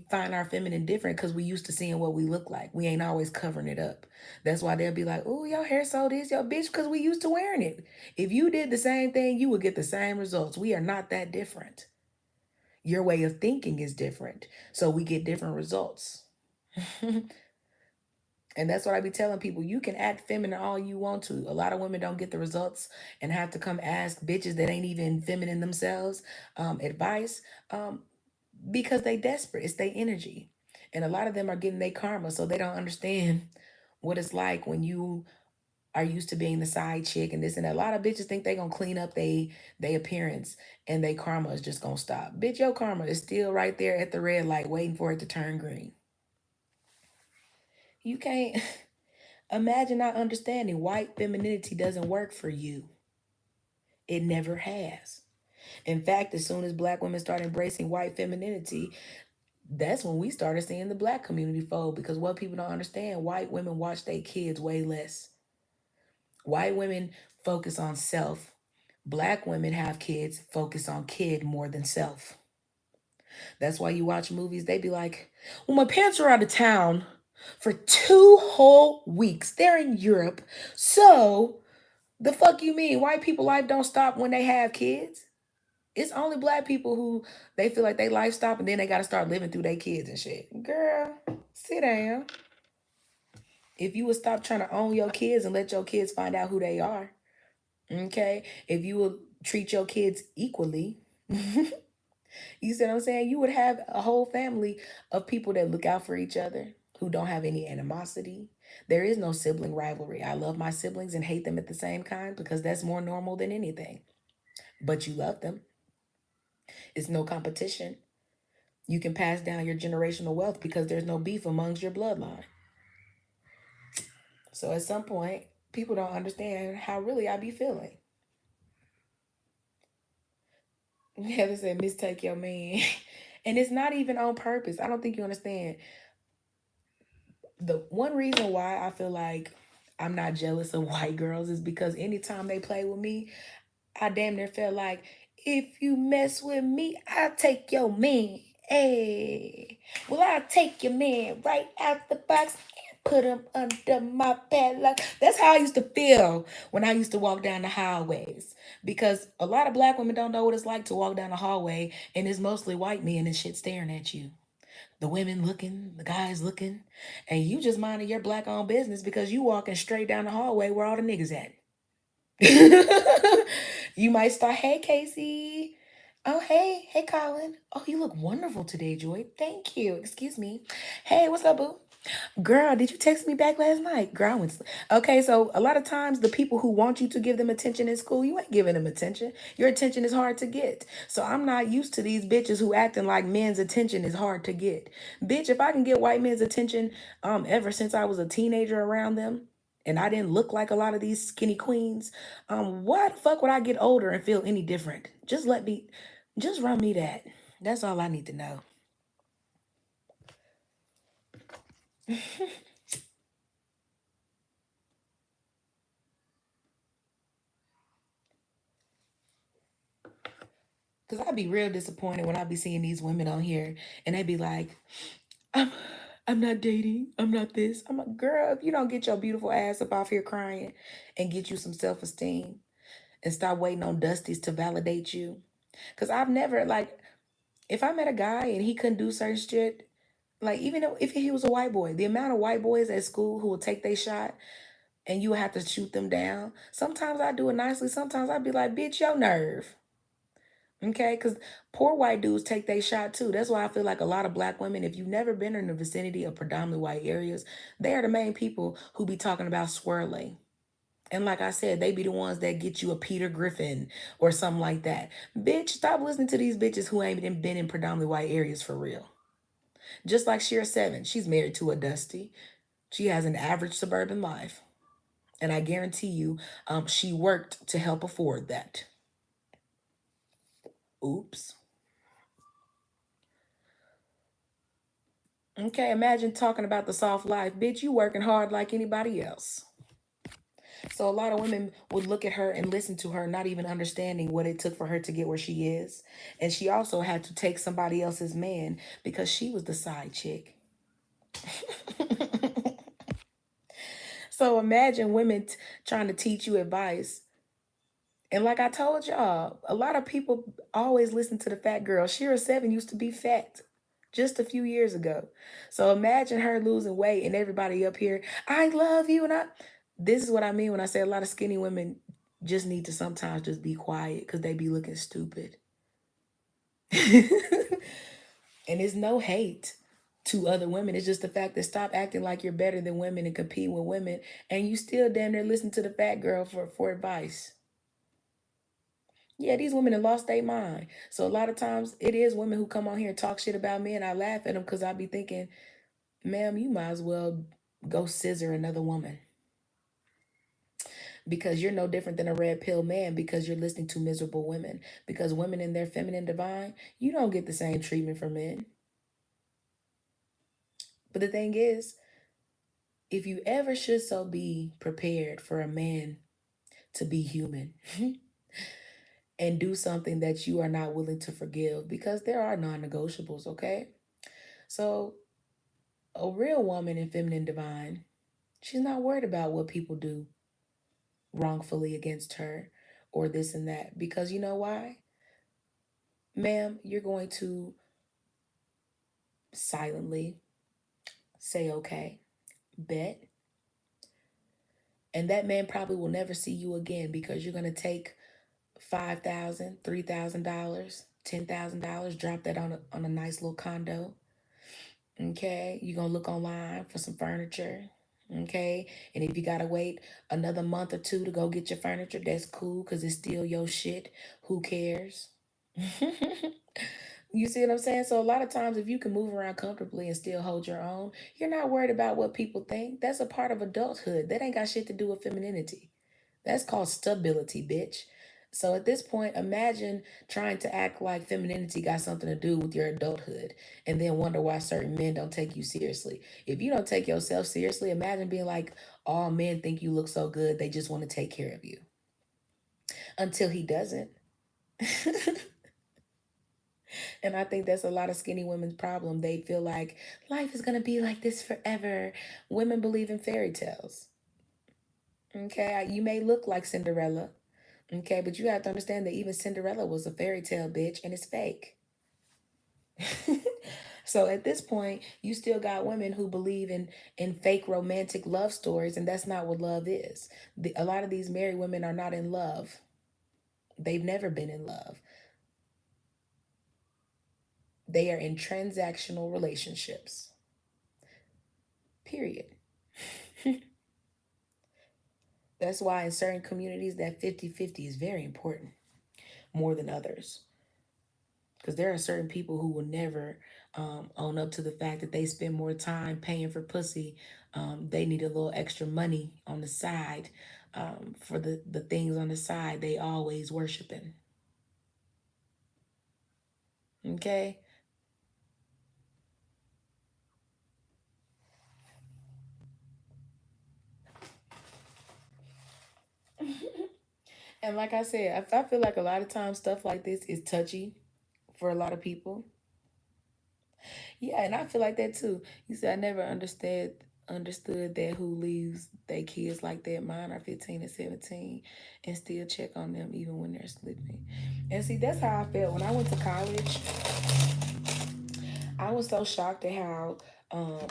find our feminine different because we used to seeing what we look like. We ain't always covering it up. That's why they'll be like, oh, your hair so this, your bitch, because we used to wearing it. If you did the same thing, you would get the same results. We are not that different. Your way of thinking is different. So we get different results. And that's what I be telling people. You can act feminine all you want to. A lot of women don't get the results and have to come ask bitches that ain't even feminine themselves advice because they desperate. It's their energy. And a lot of them are getting their karma, so they don't understand what it's like when you are used to being the side chick and this and that. A lot of bitches think they gonna clean up they appearance and their karma is just gonna stop. Bitch, your karma is still right there at the red light waiting for it to turn green. You can't imagine not understanding white femininity doesn't work for you. It never has. In fact, as soon as black women start embracing white femininity, that's when we started seeing the black community fold because what people don't understand, white women watch their kids way less. White women focus on self. Black women have kids, focus on kid more than self. That's why you watch movies, they be like, well, my parents are out of town for 2 whole weeks. They're in Europe. So the fuck you mean? White people life don't stop when they have kids. It's only black people who they feel like they life stop and then they gotta start living through their kids and shit. Girl, sit down. If you would stop trying to own your kids and let your kids find out who they are, okay? If you would treat your kids equally, you see what I'm saying? You would have a whole family of people that look out for each other, who don't have any animosity. There is no sibling rivalry. I love my siblings and hate them at the same time because that's more normal than anything. But you love them. It's no competition. You can pass down your generational wealth because there's no beef amongst your bloodline. So at some point, people don't understand how really I be feeling. Heather said, mistake your man. And it's not even on purpose. I don't think you understand. The one reason why I feel like I'm not jealous of white girls is because anytime they play with me, I damn near felt like If you mess with me, I'll take your man. Hey, well, I'll take your man right out the box and put him under my padlock. That's how I used to feel when I used to walk down the hallways. Because a lot of black women don't know what it's like to walk down the hallway, and it's mostly white men and shit staring at you. The women looking, the guys looking, and you just minding your black owned business because you walking straight down the hallway where all the niggas at. You might start, hey Casey. Oh hey Colin. Oh, you look wonderful today, Joy. Thank you. Excuse me. Hey, what's up, boo? Girl, did you text me back last night? Girl, I went okay, so a lot of times the people who want you to give them attention in school, you ain't giving them attention. Your attention is hard to get. So I'm not used to these bitches who acting like men's attention is hard to get. Bitch, if I can get white men's attention ever since I was a teenager around them, and I didn't look like a lot of these skinny queens, why the fuck would I get older and feel any different? Just run me that. That's all I need to know. Cause I'd be real disappointed when I be seeing these women on here and they be like, I'm I'm not dating. I'm not this. I'm like, girl, if you don't get your beautiful ass up off here crying and get you some self-esteem and stop waiting on Dusties to validate you. Cause I've never like if I met a guy and he couldn't do certain shit, like even if he was a white boy, the amount of white boys at school who will take their shot and you have to shoot them down. Sometimes I do it nicely. Sometimes I'd be like, bitch, your nerve. Okay, because poor white dudes take their shot too. That's why I feel like a lot of black women, if you've never been in the vicinity of predominantly white areas, they are the main people who be talking about swirling. And like I said, they be the ones that get you a Peter Griffin or something like that. Bitch, stop listening to these bitches who ain't been in predominantly white areas for real. Just like Sheer Seven, she's married to a Dusty. She has an average suburban life. And I guarantee you, she worked to help afford that. Oops. Okay, imagine talking about the soft life. Bitch, you working hard like anybody else. So a lot of women would look at her and listen to her, not even understanding what it took for her to get where she is. And she also had to take somebody else's man because she was the side chick. So imagine women trying to teach you advice. And like I told y'all, a lot of people always listen to the fat girl. Shira Seven used to be fat just a few years ago. So imagine her losing weight and everybody up here, I love you. And I this is what I mean when I say a lot of skinny women just need to sometimes just be quiet because they be looking stupid. And it's no hate to other women. It's just the fact that stop acting like you're better than women and compete with women, and you still damn near listen to the fat girl for advice. Yeah, these women have lost their mind. So a lot of times it is women who come on here and talk shit about me, and I laugh at them because I be thinking, ma'am, you might as well go scissor another woman because you're no different than a red pill man because you're listening to miserable women. Because women in their feminine divine, you don't get the same treatment from men. But the thing is, if you ever should so be prepared for a man to be human and do something that you are not willing to forgive, because there are non negotiables, okay? So, a real woman in feminine divine, she's not worried about what people do wrongfully against her or this and that. Because you know why? Ma'am, you're going to silently say, okay, bet. And that man probably will never see you again because you're going to take $5,000, $3,000, $10,000, drop that on a nice little condo. Okay, you're gonna look online for some furniture. Okay, and if you gotta wait another month or two to go get your furniture, that's cool because it's still your shit. Who cares? You see what I'm saying? So a lot of times, if you can move around comfortably and still hold your own, you're not worried about what people think. That's a part of adulthood. That ain't got shit to do with femininity. That's called stability, bitch. So at this point, imagine trying to act like femininity got something to do with your adulthood and then wonder why certain men don't take you seriously. If you don't take yourself seriously, imagine being like, all men think you look so good, they just want to take care of you. Until he doesn't. And I think that's a lot of skinny women's problem. They feel like life is going to be like this forever. Women believe in fairy tales. Okay, you may look like Cinderella. Okay, but you have to understand that even Cinderella was a fairy tale, bitch, and it's fake. So at this point, you still got women who believe in fake romantic love stories, and that's not what love is. A lot of these married women are not in love. They've never been in love. They are in transactional relationships. Period. That's why in certain communities that 50-50 is very important more than others. Because there are certain people who will never own up to the fact that they spend more time paying for pussy. They need a little extra money on the side for the things on the side they always worshiping. Okay? And like I said, I feel like a lot of times stuff like this is touchy for a lot of people. Yeah, and I feel like that too. You said I never understood that who leaves their kids like that. Mine are 15 and 17 and still check on them even when they're sleeping. And see, that's how I felt when I went to college. I was so shocked at how um,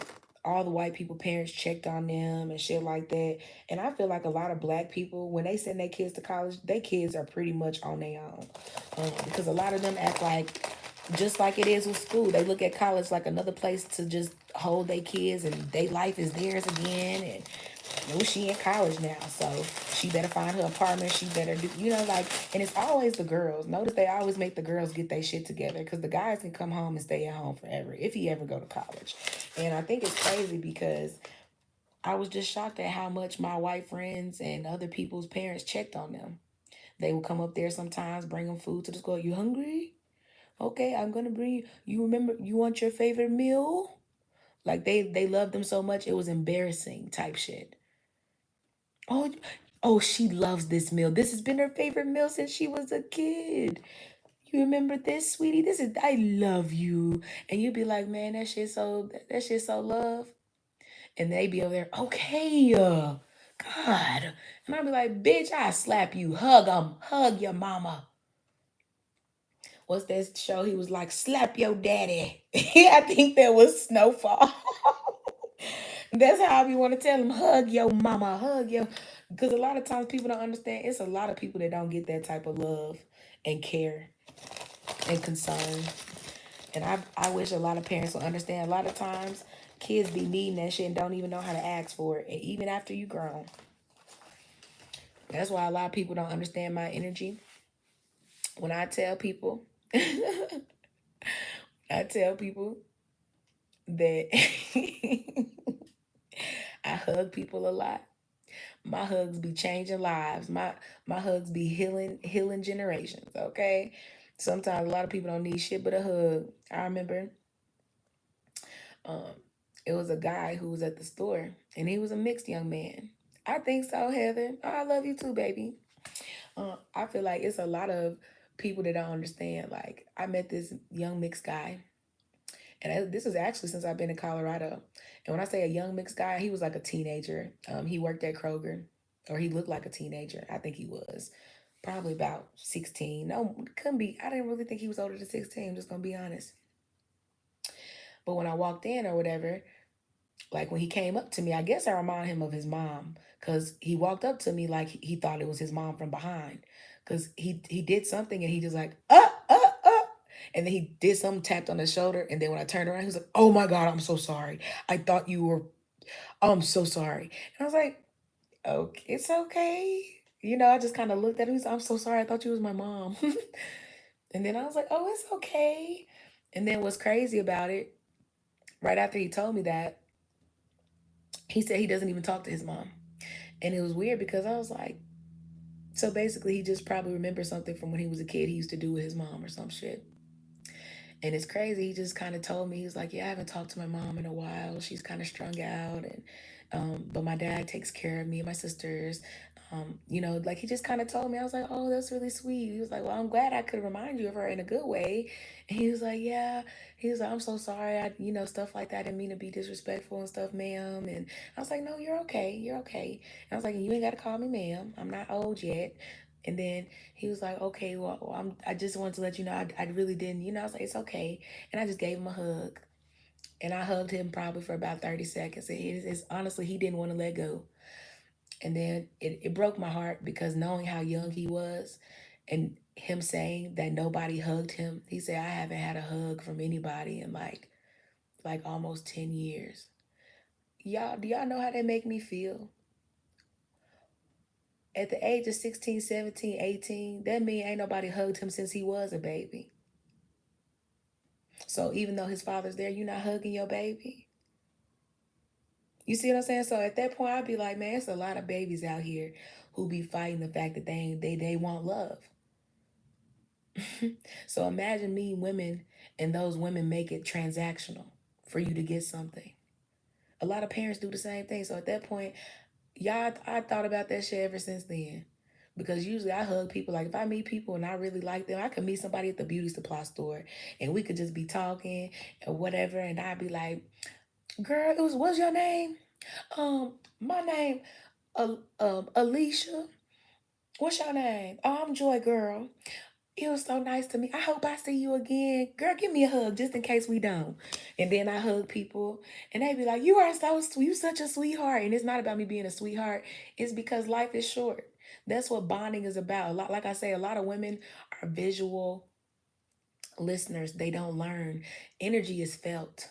all the white people parents checked on them and shit like that. And I feel like a lot of black people, when they send their kids to college, their kids are pretty much on their own. Because a lot of them act like, just like it is with school, they look at college like another place to just hold their kids and their life is theirs again. And no, she in college now, so she better find her apartment. She better do, like, and it's always the girls. Notice they always make the girls get their shit together because the guys can come home and stay at home forever if he ever go to college. And I think it's crazy because I was just shocked at how much my white friends and other people's parents checked on them. They would come up there sometimes, bring them food to the school. You hungry? Okay, I'm gonna bring you. You remember? You want your favorite meal? Like they loved them so much it was embarrassing type shit. Oh, oh, she loves this meal. This has been her favorite meal since she was a kid. You remember this, sweetie? This is I love you. And you'd be like, man, that shit so love. And they be over there, okay, God. And I'd be like, bitch, I slap you. Hug your mama. What's that show? He was like, slap your daddy. I think that was Snowfall. That's how I be want to tell him, hug your mama, hug your. Because a lot of times people don't understand. It's a lot of people that don't get that type of love and care and concern. And I wish a lot of parents will understand. A lot of times, kids be needing that shit and don't even know how to ask for it. And even after you grown, that's why a lot of people don't understand my energy. When I tell people, I tell people that I hug people a lot. My hugs be changing lives. My hugs be healing generations. Okay. Sometimes a lot of people don't need shit but a hug. I remember um it was a guy who was at the store and he was a mixed young man. I think so, Heather. Oh, I love you too, baby. I feel like it's a lot of people that don't understand. Like I met this young mixed guy, and this was actually since I've been in Colorado. And when I say a young mixed guy, he was like a teenager. He worked at Kroger, or he looked like a teenager. I think he was probably about 16. No, couldn't be. I didn't really think he was older than 16. I'm just gonna be honest. But when I walked in or whatever, like when he came up to me, I guess I remind him of his mom because he walked up to me like he thought it was his mom from behind. Because he did something and he just like, and then he did something, tapped on his shoulder. And then when I turned around, he was like, oh my God, I'm so sorry. I thought you were, oh, I'm so sorry. And I was like, okay, it's okay. I just kind of looked at him. He's like, I'm so sorry. I thought you was my mom. And then I was like, oh, it's okay. And then what's crazy about it, right after he told me that, he said he doesn't even talk to his mom. And it was weird because I was like, so basically he just probably remembers something from when he was a kid he used to do with his mom or some shit. And it's crazy. He just kind of told me, he was like, yeah, I haven't talked to my mom in a while. She's kind of strung out. And, But my dad takes care of me and my sisters. Like he just kind of told me, I was like, oh, that's really sweet. He was like, well, I'm glad I could remind you of her in a good way. And he was like, yeah. He was like, I'm so sorry. Stuff like that. I didn't mean to be disrespectful and stuff, ma'am. And I was like, no, you're okay. You're okay. And I was like, you ain't got to call me ma'am. I'm not old yet. And then he was like, okay, well, I just wanted to let you know, I really didn't, I was like, it's okay. And I just gave him a hug. And I hugged him probably for about 30 seconds. And it's honestly, he didn't want to let go. And then it broke my heart because knowing how young he was and him saying that nobody hugged him, he said, I haven't had a hug from anybody in like almost 10 years. Do y'all know how that make me feel? At the age of 16, 17, 18, that mean ain't nobody hugged him since he was a baby. So even though his father's there, you're not hugging your baby. You see what I'm saying? So at that point, I'd be like, man, it's a lot of babies out here who be fighting the fact that they want love. So imagine me, women, and those women make it transactional for you to get something. A lot of parents do the same thing. So at that point, y'all, I thought about that shit ever since then. Because usually I hug people. Like if I meet people and I really like them, I could meet somebody at the beauty supply store and we could just be talking and whatever. And I'd be like, girl, what's your name? My name, Alicia. What's your name? Oh, I'm Joy, girl. It was so nice to me. I hope I see you again. Girl, give me a hug just in case we don't. And then I hug people and they be like, you are so sweet. You such a sweetheart. And it's not about me being a sweetheart. It's because life is short. That's what bonding is about. A lot, like I say, a lot of women are visual listeners. They don't learn. Energy is felt.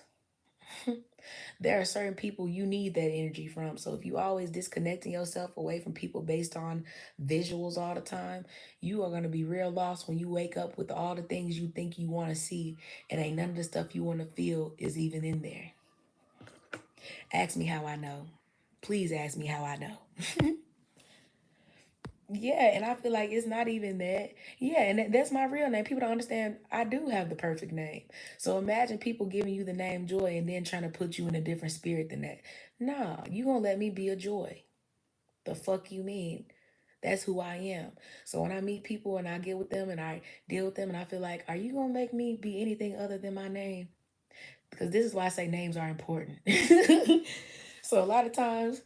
There are certain people you need that energy from. So if you always disconnecting yourself away from people based on visuals all the time, you are going to be real lost when you wake up with all the things you think you want to see and ain't none of the stuff you want to feel is even in there. Ask me how I know. Please ask me how I know. Yeah, and I feel like it's not even that. Yeah, and that's my real name. People don't understand I do have the perfect name. So imagine people giving you the name Joy and then trying to put you in a different spirit than that. Nah, you gonna let me be a Joy. The fuck you mean? That's who I am. So when I meet people and I get with them and I deal with them and I feel like, are you gonna make me be anything other than my name? Because this is why I say names are important. So a lot of times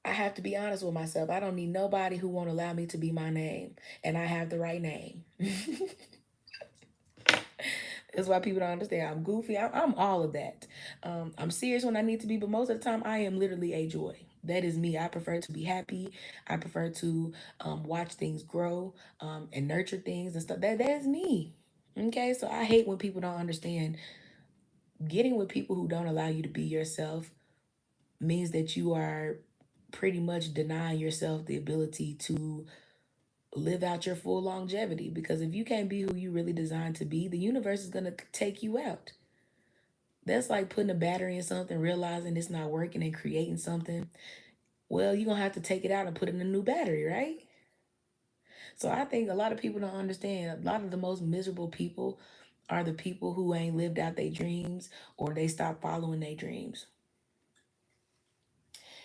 I have to be honest with myself. I don't need nobody who won't allow me to be my name, and I have the right name. That's why people don't understand. I'm goofy. I'm all of that. I'm serious when I need to be, but most of the time, I am literally a joy. That is me. I prefer to be happy. I prefer to watch things grow and nurture things and stuff. That is me. Okay, so I hate when people don't understand. Getting with people who don't allow you to be yourself means that you are pretty much denying yourself the ability to live out your full longevity, because if you can't be who you really designed to be, the universe is going to take you out. That's like putting a battery in something, realizing it's not working and creating something. Well, you're going to have to take it out and put in a new battery, right? So I think a lot of people don't understand. A lot of the most miserable people are the people who ain't lived out their dreams or they stop following their dreams.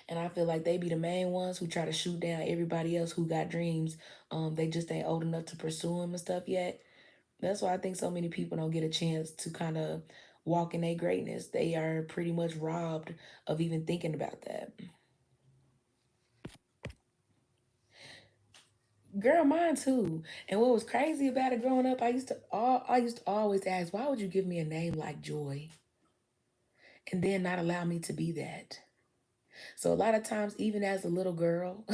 And I feel like they be the main ones who try to shoot down everybody else who got dreams. They just ain't old enough to pursue them and stuff yet. That's why I think so many people don't get a chance to kind of walk in their greatness. They are pretty much robbed of even thinking about that. Girl, mine too. And what was crazy about it growing up, I used to always ask, why would you give me a name like Joy and then not allow me to be that? So a lot of times, even as a little girl,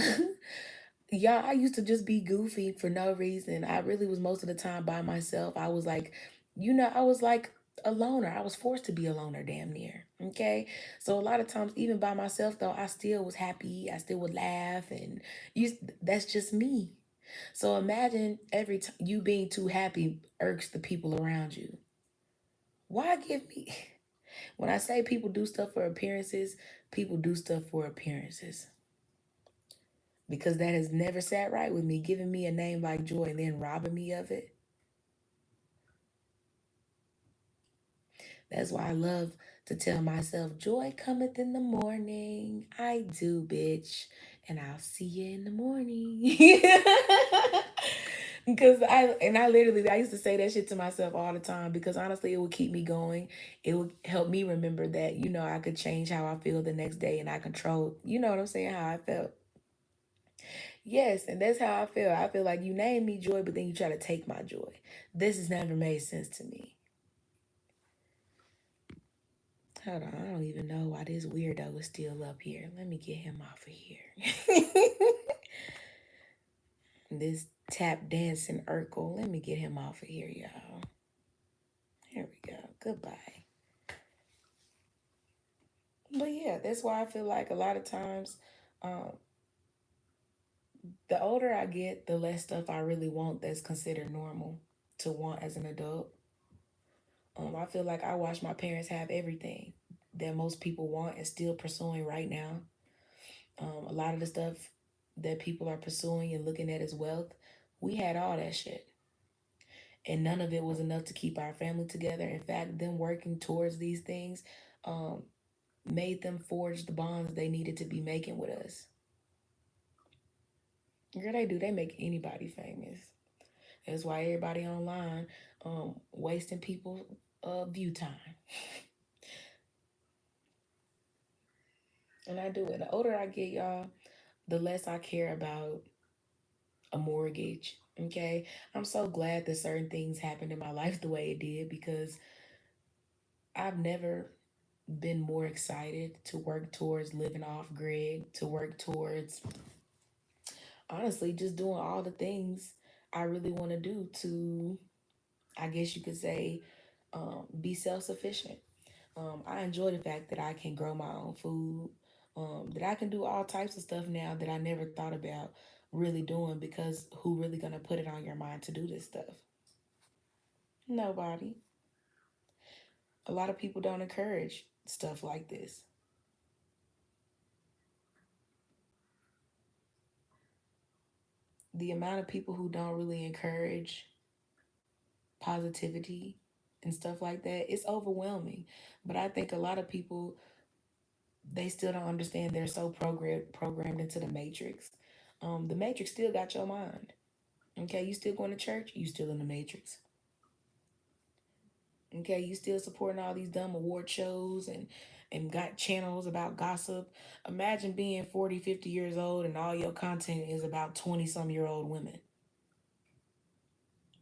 yeah, I used to just be goofy for no reason. I really was most of the time by myself. I was like, I was like a loner. I was forced to be a loner damn near. Okay. So a lot of times, even by myself though, I still was happy. I still would laugh and that's just me. So imagine every time you being too happy irks the people around you. Why give me when I say people do stuff for appearances, people do stuff for appearances. Because that has never sat right with me, giving me a name like Joy and then robbing me of it. That's why I love to tell myself, joy cometh in the morning. I do, bitch. And I'll see you in the morning. Because I used to say that shit to myself all the time because honestly, it would keep me going. It would help me remember that, I could change how I feel the next day and I control, you know what I'm saying, how I felt. Yes, and that's how I feel. I feel like you name me joy, but then you try to take my joy. This has never made sense to me. Hold on, I don't even know why this weirdo is still up here. Let me get him off of here. This tap dancing Urkel. Let me get him off of here, y'all. Here we go. Goodbye. But yeah, that's why I feel like a lot of times, um, the older I get, the less stuff I really want that's considered normal to want as an adult. I feel like I watched my parents have everything that most people want and still pursuing right now. A lot of the stuff that people are pursuing and looking at as wealth, we had all that shit. And none of it was enough to keep our family together. In fact, them working towards these things um, made them forge the bonds they needed to be making with us. Girl, they do. They make anybody famous. That's why everybody online wasting people view time. And I do it. The older I get, y'all, the less I care about a mortgage. Okay. I'm so glad that certain things happened in my life the way it did because I've never been more excited to work towards living off grid, to work towards honestly just doing all the things I really want to do to, I guess you could say, be self sufficient. I enjoy the fact that I can grow my own food, that I can do all types of stuff now that I never thought about really doing because who really gonna put it on your mind to do this stuff? Nobody. A lot of people don't encourage stuff like this. The amount of people who don't really encourage positivity and stuff like that, it's overwhelming. But I think a lot of people, they still don't understand they're so programmed into the matrix. The matrix still got your mind. Okay, you still going to church, you still in the matrix. Okay, you still supporting all these dumb award shows and got channels about gossip. Imagine being 40, 50 years old and all your content is about 20 some year old women.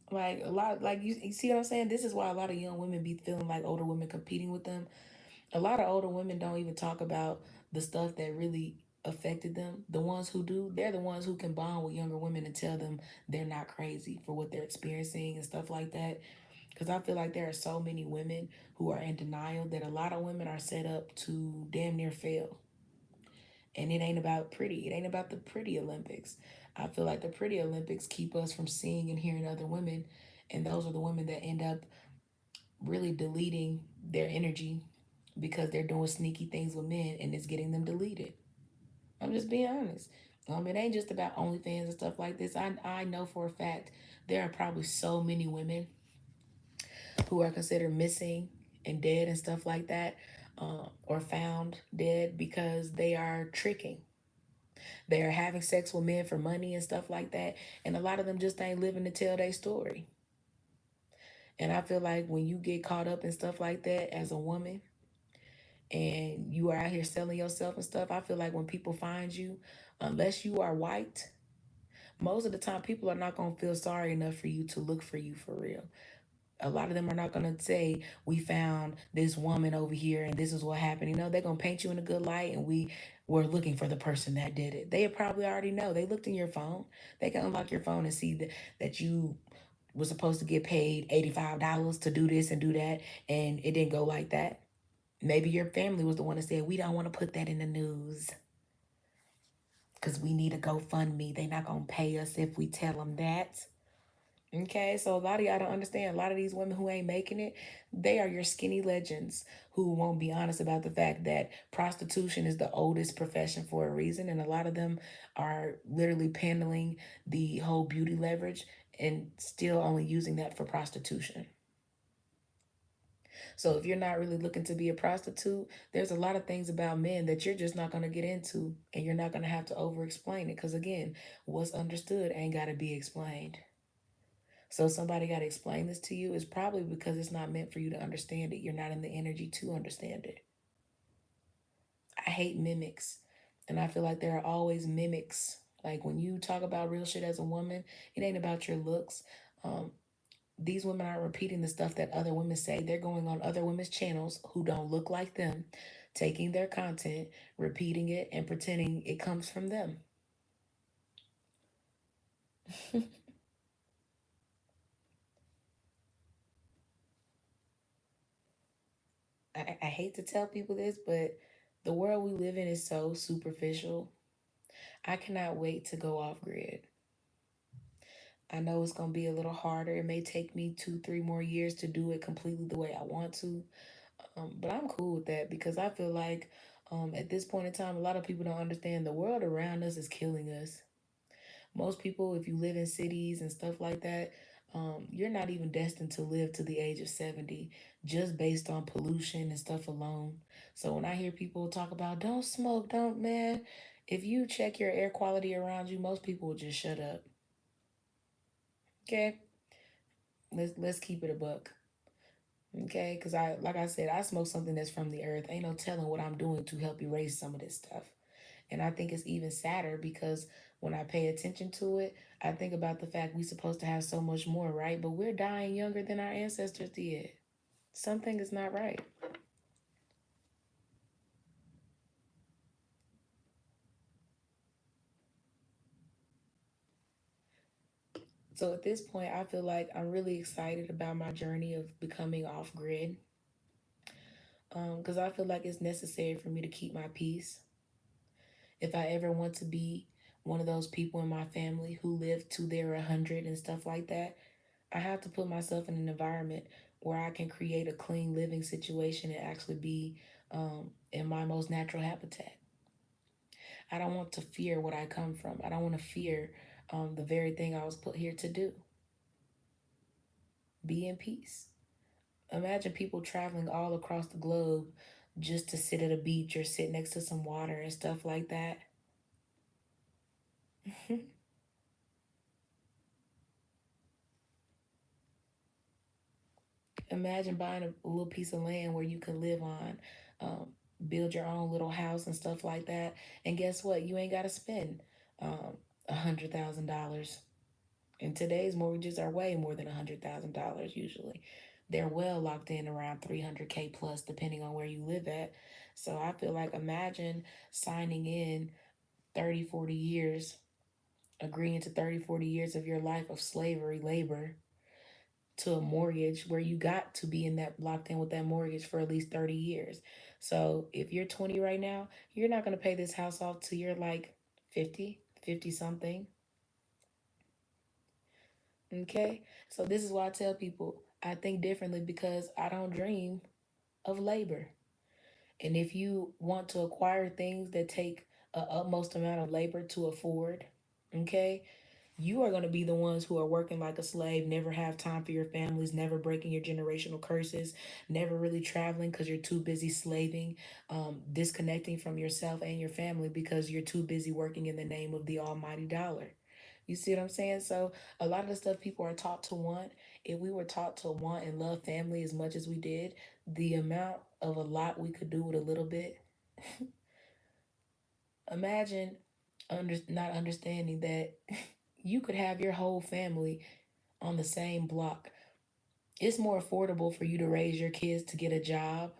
Like a lot, like you see what I'm saying? This is why a lot of young women be feeling like older women competing with them. A lot of older women don't even talk about the stuff that really affected them. The ones who do, they're the ones who can bond with younger women and tell them they're not crazy for what they're experiencing and stuff like that. Because I feel like there are so many women who are in denial that a lot of women are set up to damn near fail. And it ain't about pretty. It ain't about the pretty Olympics. I feel like the pretty Olympics keep us from seeing and hearing other women. And those are the women that end up really deleting their energy because they're doing sneaky things with men and it's getting them deleted. I'm just being honest. It ain't just about OnlyFans and stuff like this. I know for a fact there are probably so many women who are considered missing and dead and stuff like that, or found dead because they are tricking. They are having sex with men for money and stuff like that. And a lot of them just ain't living to tell their story. And I feel like when you get caught up in stuff like that as a woman and you are out here selling yourself and stuff, I feel like when people find you, unless you are white, most of the time people are not going to feel sorry enough for you to look for you for real. A lot of them are not going to say, we found this woman over here and this is what happened. They're going to paint you in a good light and we were looking for the person that did it. They probably already know. They looked in your phone. They can unlock your phone and see that you was supposed to get paid $85 to do this and do that, and it didn't go like that. Maybe your family was the one that said, we don't want to put that in the news because we need a GoFundMe. They're not going to pay us if we tell them that. Okay, so a lot of y'all don't understand. A lot of these women who ain't making it, they are your skinny legends who won't be honest about the fact that prostitution is the oldest profession for a reason. And a lot of them are literally handling the whole beauty leverage and still only using that for prostitution. So if you're not really looking to be a prostitute, there's a lot of things about men that you're just not going to get into, and you're not going to have to over explain it, because again, what's understood ain't got to be explained. So if somebody got to explain this to you, it's probably because it's not meant for you to understand it. You're not in the energy to understand it. I hate mimics. And I feel like there are always mimics. Like when you talk about real shit as a woman, it ain't about your looks. Um, these women aren't repeating the stuff that other women say. They're going on other women's channels who don't look like them, taking their content, repeating it, and pretending it comes from them. I hate to tell people this, but the world we live in is so superficial. I cannot wait to go off grid. I know it's going to be a little harder. It may take me 2, 3 more years to do it completely the way I want to. But I'm cool with that because I feel like at this point in time, a lot of people don't understand the world around us is killing us. Most people, if you live in cities and stuff like that, you're not even destined to live to the age of 70 just based on pollution and stuff alone. So when I hear people talk about don't smoke, don't, man, if you check your air quality around you, most people will just shut up. Okay? Let's keep it a buck. Okay? Because I, like I said, I smoke something that's from the earth. Ain't no telling what I'm doing to help erase some of this stuff. And I think it's even sadder because when I pay attention to it, I think about the fact we're supposed to have so much more, right? But we're dying younger than our ancestors did. Something is not right. So at this point, I feel like I'm really excited about my journey of becoming off grid, because I feel like it's necessary for me to keep my peace. If I ever want to be one of those people in my family who live to their 100 and stuff like that, I have to put myself in an environment where I can create a clean living situation and actually be in my most natural habitat. I don't want to fear what I come from. I don't want to fear the very thing I was put here to do. Be in peace. Imagine people traveling all across the globe just to sit at a beach or sit next to some water and stuff like that. Imagine buying a little piece of land where you can live on, um, build your own little house and stuff like that. And guess what? You ain't got to spend $100,000. And today's mortgages are way more than $100,000 usually. They're well locked in around 300K plus, depending on where you live at. So I feel like imagine signing in 30, 40 years, agreeing to 30, 40 years of your life of slavery labor to a mortgage where you got to be in that locked in with that mortgage for at least 30 years. So if you're 20 right now, you're not going to pay this house off till you're like 50, 50 something. Okay? So this is why I tell people I think differently because I don't dream of labor. And if you want to acquire things that take a utmost amount of labor to afford, okay, you are going to be the ones who are working like a slave, never have time for your families, never breaking your generational curses, never really traveling because you're too busy slaving, disconnecting from yourself and your family because you're too busy working in the name of the almighty dollar. You see what I'm saying? So, a lot of the stuff people are taught to want, if we were taught to want and love family as much as we did, the amount of a lot we could do with a little bit. Imagine not understanding that you could have your whole family on the same block. It's more affordable for you to raise your kids to get a job,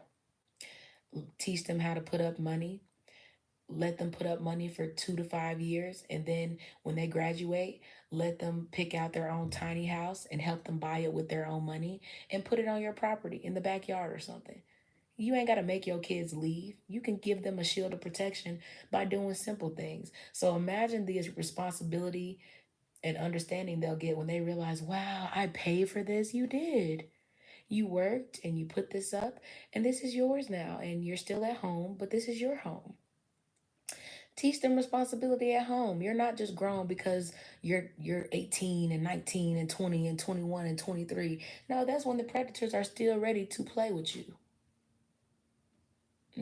teach them how to put up money, let them put up money for 2 to 5 years, and then when they graduate, let them pick out their own tiny house and help them buy it with their own money and put it on your property in the backyard or something. You ain't got to make your kids leave. You can give them a shield of protection by doing simple things. So imagine the responsibility and understanding they'll get when they realize, wow, I paid for this. You did. You worked and you put this up, and this is yours now. And you're still at home, but this is your home. Teach them responsibility at home. You're not just grown because you're 18 and 19 and 20 and 21 and 23. No, that's when the predators are still ready to play with you.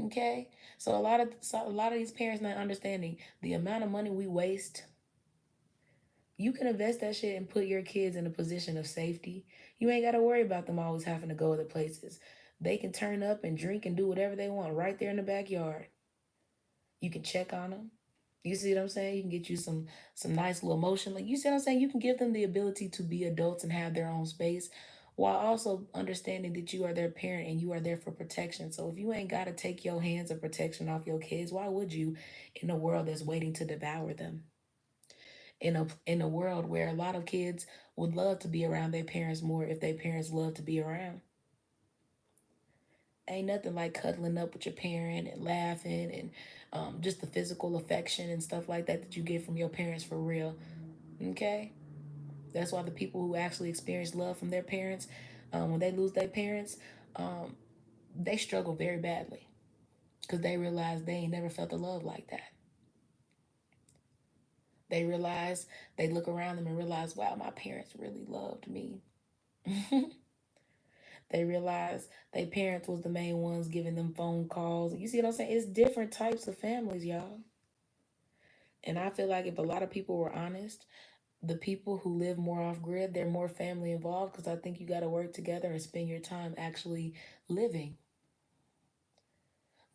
Okay? So a lot of these parents not understanding the amount of money we waste. You can invest that shit and put your kids in a position of safety. You ain't got to worry about them always having to go other places. They can turn up and drink and do whatever they want right there in the backyard. You can check on them. You see what I'm saying? You can get you some nice little motion. Like, you see what I'm saying? You can give them the ability to be adults and have their own space while also understanding that you are their parent and you are there for protection. So if you ain't got to take your hands of protection off your kids, why would you, in a world that's waiting to devour them? In a world where a lot of kids would love to be around their parents more if their parents love to be around. Ain't nothing like cuddling up with your parent and laughing and just the physical affection and stuff like that that you get from your parents for real. Okay? That's why the people who actually experience love from their parents, when they lose their parents, um, they struggle very badly because they realize they ain't never felt a love like that. They realize, they look around them and realize, wow, my parents really loved me. They realize their parents was the main ones giving them phone calls. You see what I'm saying? It's different types of families, y'all. And I feel like if a lot of people were honest, the people who live more off grid, they're more family involved because I think you got to work together and spend your time actually living.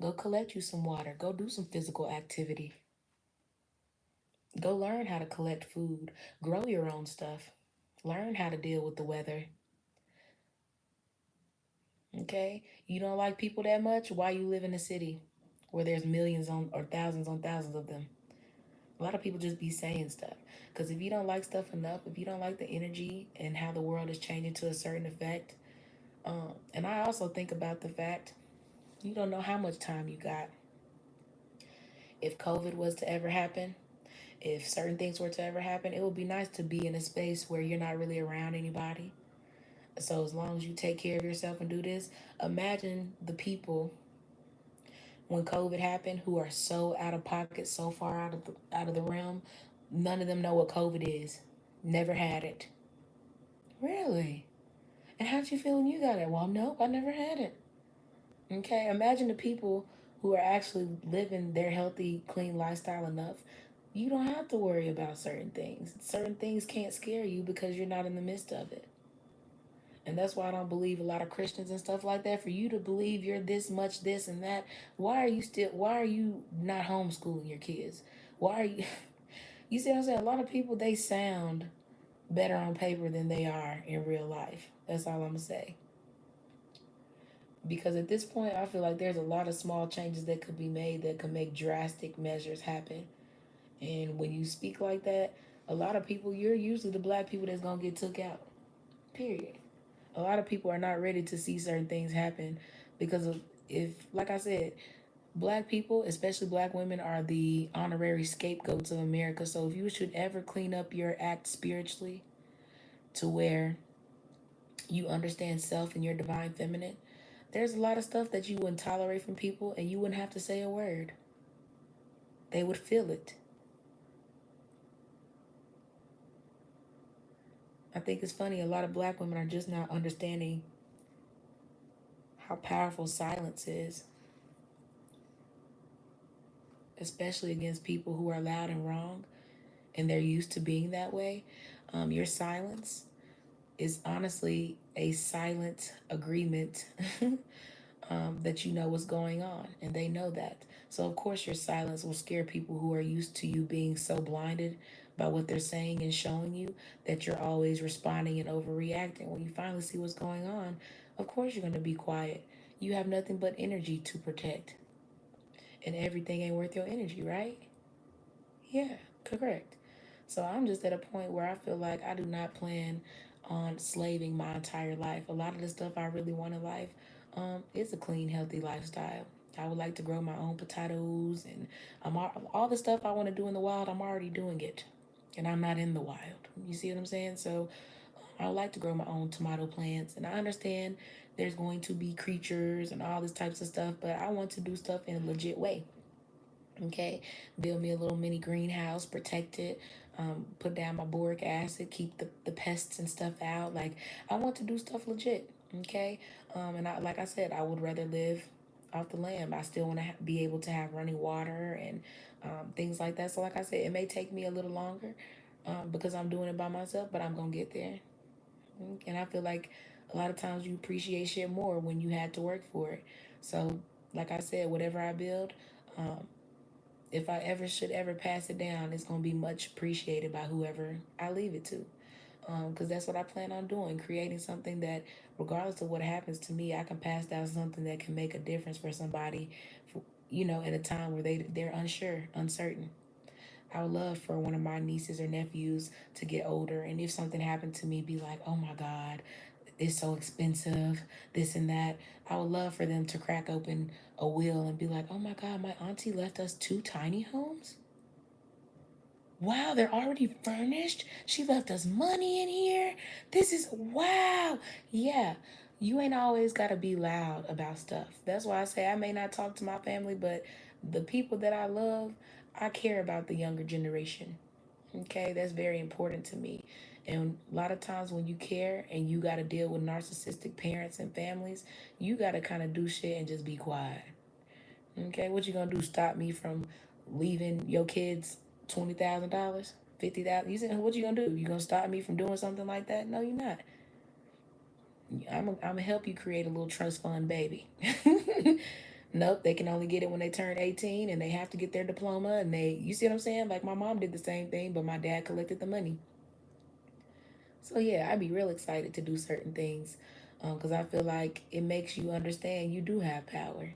Go collect you some water. Go do some physical activity. Go learn how to collect food. Grow your own stuff. Learn how to deal with the weather. Okay? You don't like people that much? Why you live in a city where there's millions on thousands of them? A lot of people just be saying stuff. Because if you don't like stuff enough, if you don't like the energy and how the world is changing to a certain effect, and I also think about the fact you don't know how much time you got. If COVID was to ever happen, if certain things were to ever happen, it would be nice to be in a space where you're not really around anybody. So as long as you take care of yourself and do this, imagine the people when COVID happened who are so out of pocket, so far out of the realm. None of them know what COVID is. Never had it. Really? And how'd you feel when you got it? Well, nope, I never had it. Okay, imagine the people who are actually living their healthy, clean lifestyle enough. You don't have to worry about certain things. Certain things can't scare you because you're not in the midst of it. And that's why I don't believe a lot of Christians and stuff like that. For you to believe you're this much, this and that, why are you not homeschooling your kids? Why are you, you see what I'm saying? A lot of people, they sound better on paper than they are in real life. That's all I'm going to say. Because at this point, I feel like there's a lot of small changes that could be made that could make drastic measures happen. And when you speak like that, a lot of people, you're usually the black people that's going to get took out. Period. A lot of people are not ready to see certain things happen because of, if, like I said, black people, especially black women, are the honorary scapegoats of America. So if you should ever clean up your act spiritually to where you understand self and your divine feminine, there's a lot of stuff that you wouldn't tolerate from people and you wouldn't have to say a word. They would feel it. I think it's funny, a lot of black women are just not understanding how powerful silence is, especially against people who are loud and wrong and they're used to being that way. Your silence is honestly a silent agreement that you know what's going on, and they know that. So, of course, your silence will scare people who are used to you being so blinded by what they're saying and showing you that you're always responding and overreacting. When you finally see what's going on, of course, you're going to be quiet. You have nothing but energy to protect, and everything ain't worth your energy, right? Yeah, correct. So I'm just at a point where I feel like I do not plan on slaving my entire life. A lot of the stuff I really want in life is a clean, healthy lifestyle. I would like to grow my own potatoes and all the stuff I want to do in the wild. I'm already doing it, and I'm not in the wild. You see what I'm saying? So I would like to grow my own tomato plants, and I understand there's going to be creatures and all this types of stuff, but I want to do stuff in a legit way. Okay, build me a little mini greenhouse, protect it, put down my boric acid, keep the pests and stuff out. Like, I want to do stuff legit. Okay, and like I said, I would rather live off the land. I still want to be able to have running water and things like that. So, like I said, it may take me a little longer because I'm doing it by myself, but I'm gonna get there. And I feel like a lot of times you appreciate shit more when you had to work for it. So, like I said, whatever I build, um, if I ever should ever pass it down, it's gonna be much appreciated by whoever I leave it to. Because that's what I plan on doing, creating something that, regardless of what happens to me, I can pass down something that can make a difference for somebody, in a time where they're unsure, uncertain. I would love for one of my nieces or nephews to get older, and if something happened to me, be like, "Oh my God, it's so expensive, this and that." I would love for them to crack open a will and be like, "Oh my God, my auntie left us two tiny homes. Wow, they're already furnished. She left us money in here. This is wow." Yeah, you ain't always got to be loud about stuff. That's why I say I may not talk to my family, but the people that I love, I care about the younger generation. Okay, that's very important to me. And a lot of times when you care and you got to deal with narcissistic parents and families, you got to kind of do shit and just be quiet. Okay, what you gonna do? Stop me from leaving your kids $20,000, 50,000? You said what you gonna do? You gonna stop me from doing something like that? No, you're not. I'm gonna help you create a little trust fund, baby. Nope, they can only get it when they turn 18 and they have to get their diploma and you see what I'm saying? Like my mom did the same thing, but my dad collected the money. So yeah, I'd be real excited to do certain things because I feel like it makes you understand you do have power.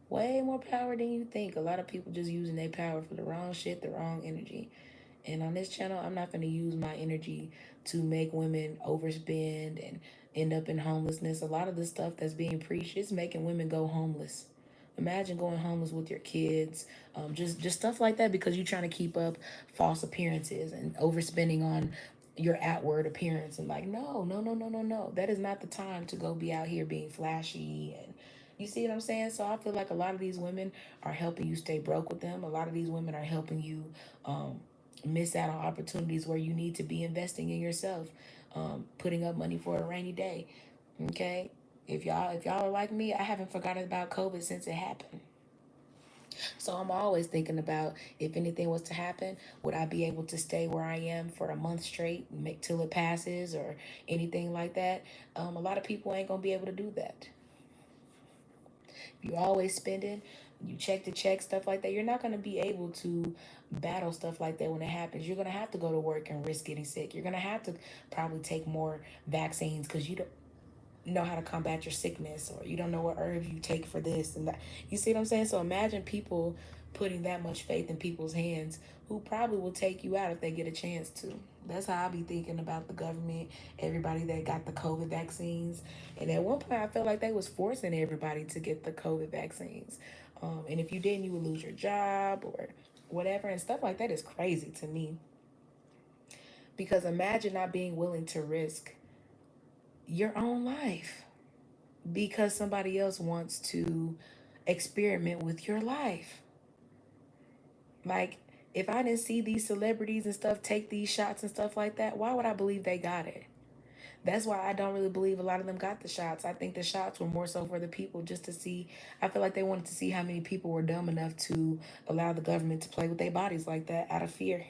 Way more power than you think. A lot of people just using their power for the wrong shit, the wrong energy. And on this channel, I'm not going to use my energy to make women overspend and end up in homelessness. A lot of the stuff that's being preached is making women go homeless. Imagine going homeless with your kids, just stuff like that because you're trying to keep up false appearances and overspending on your outward appearance. And like, no, no, no, no, no, no. That is not the time to go be out here being flashy and you see what I'm saying? So I feel like a lot of these women are helping you stay broke with them. A lot of these women are helping you um, miss out on opportunities where you need to be investing in yourself, putting up money for a rainy day. Okay, if y'all are like me, I haven't forgotten about COVID since it happened. So I'm always thinking about if anything was to happen, would I be able to stay where I am for a month straight, make till it passes, or anything like that? A lot of people ain't gonna be able to do that. You're always spending, you check to check, stuff like that. You're not going to be able to battle stuff like that when it happens. You're going to have to go to work and risk getting sick. You're going to have to probably take more vaccines because you don't know how to combat your sickness or you don't know what herbs you take for this and that. You see what I'm saying? So imagine people putting that much faith in people's hands who probably will take you out if they get a chance to. That's how I be thinking about the government, everybody that got the COVID vaccines. And at one point I felt like they was forcing everybody to get the COVID vaccines. And if you didn't, you would lose your job or whatever. And stuff like that is crazy to me. Because imagine not being willing to risk your own life because somebody else wants to experiment with your life. Like, if I didn't see these celebrities and stuff take these shots and stuff like that, why would I believe they got it? That's why I don't really believe a lot of them got the shots. I think the shots were more so for the people just to see. I feel like they wanted to see how many people were dumb enough to allow the government to play with their bodies like that out of fear.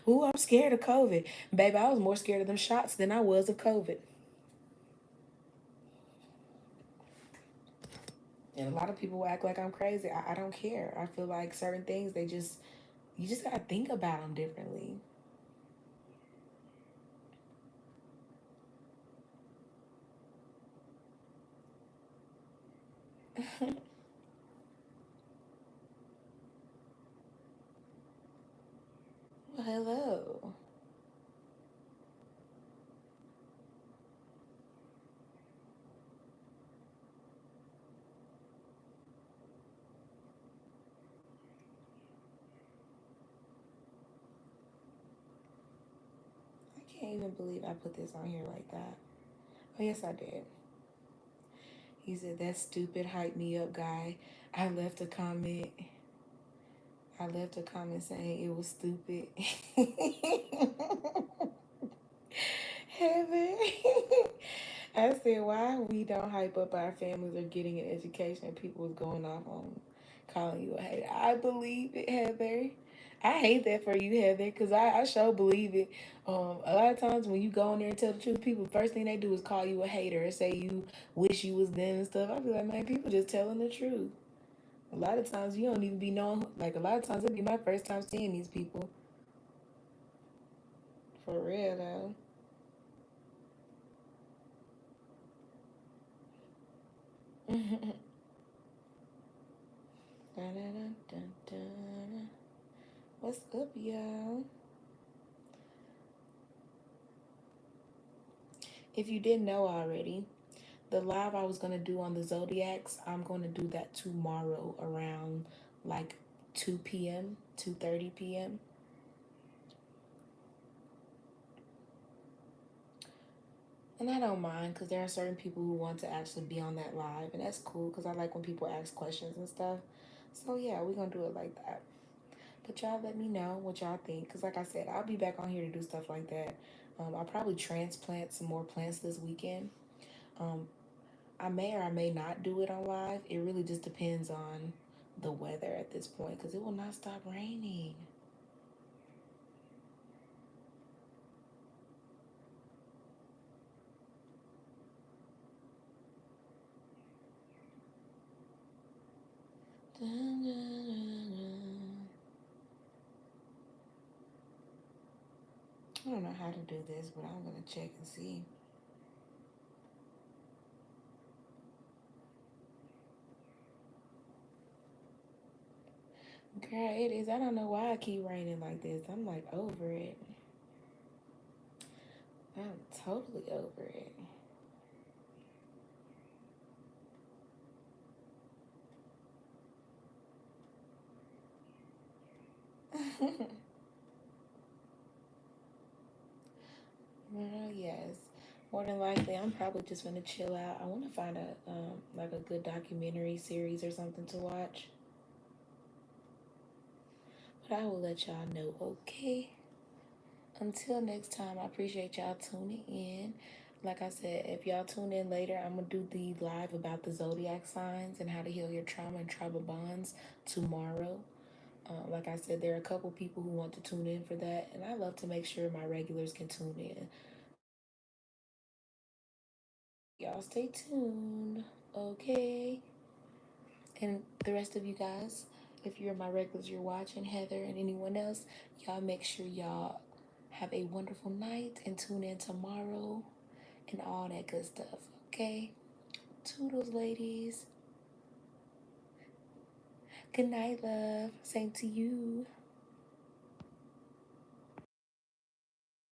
Ooh, I'm scared of COVID. Baby, I was more scared of them shots than I was of COVID. And a lot of people act like I'm crazy. I don't care. I feel like certain things, you just gotta think about them differently. Well, hello. I can't even believe I put this on here like that. Oh, yes, I did. He said, that stupid hype me up guy. I left a comment. I left a comment saying it was stupid. Heather. I said, why we don't hype up our families or getting an education? People was going off on calling you a hater. I believe it, Heather. I hate that for you, Heather, because I sure believe it. A lot of times when you go in there and tell the truth, people first thing they do is call you a hater and say you wish you was them and stuff. I be like, man, people just telling the truth. A lot of times you don't even be knowing. Like a lot of times it'd be my first time seeing these people. For real though. Dun, dun, dun, dun. What's up, y'all? If you didn't know already, the live I was gonna do on the zodiacs, I'm gonna do that tomorrow around like 2 p.m., 2:30 p.m. And I don't mind because there are certain people who want to actually be on that live, and that's cool because I like when people ask questions and stuff. So yeah, we're gonna do it like that. But y'all let me know what y'all think because, like I said, I'll be back on here to do stuff like that. I'll probably transplant some more plants this weekend. Um, I may or I may not do it on live. It really just depends on the weather at this point because it will not stop raining. Dun, dun, dun, dun. I don't know how to do this, but I'm gonna check and see. Girl, it is. I don't know why I keep raining like this. I'm like over it. I'm totally over it. Well, yes. More than likely, I'm probably just gonna chill out. I want to find a like a good documentary series or something to watch. But I will let y'all know. Okay. Until next time, I appreciate y'all tuning in. Like I said, if y'all tune in later, I'm gonna do the live about the zodiac signs and how to heal your trauma and tribal bonds tomorrow. Like I said, there are a couple people who want to tune in for that, and I love to make sure my regulars can tune in. Y'all stay tuned, okay? And the rest of you guys, if you're my regulars, you're watching, Heather and anyone else, y'all make sure y'all have a wonderful night and tune in tomorrow and all that good stuff, okay? Toodles, ladies. Good night, love. Same to you.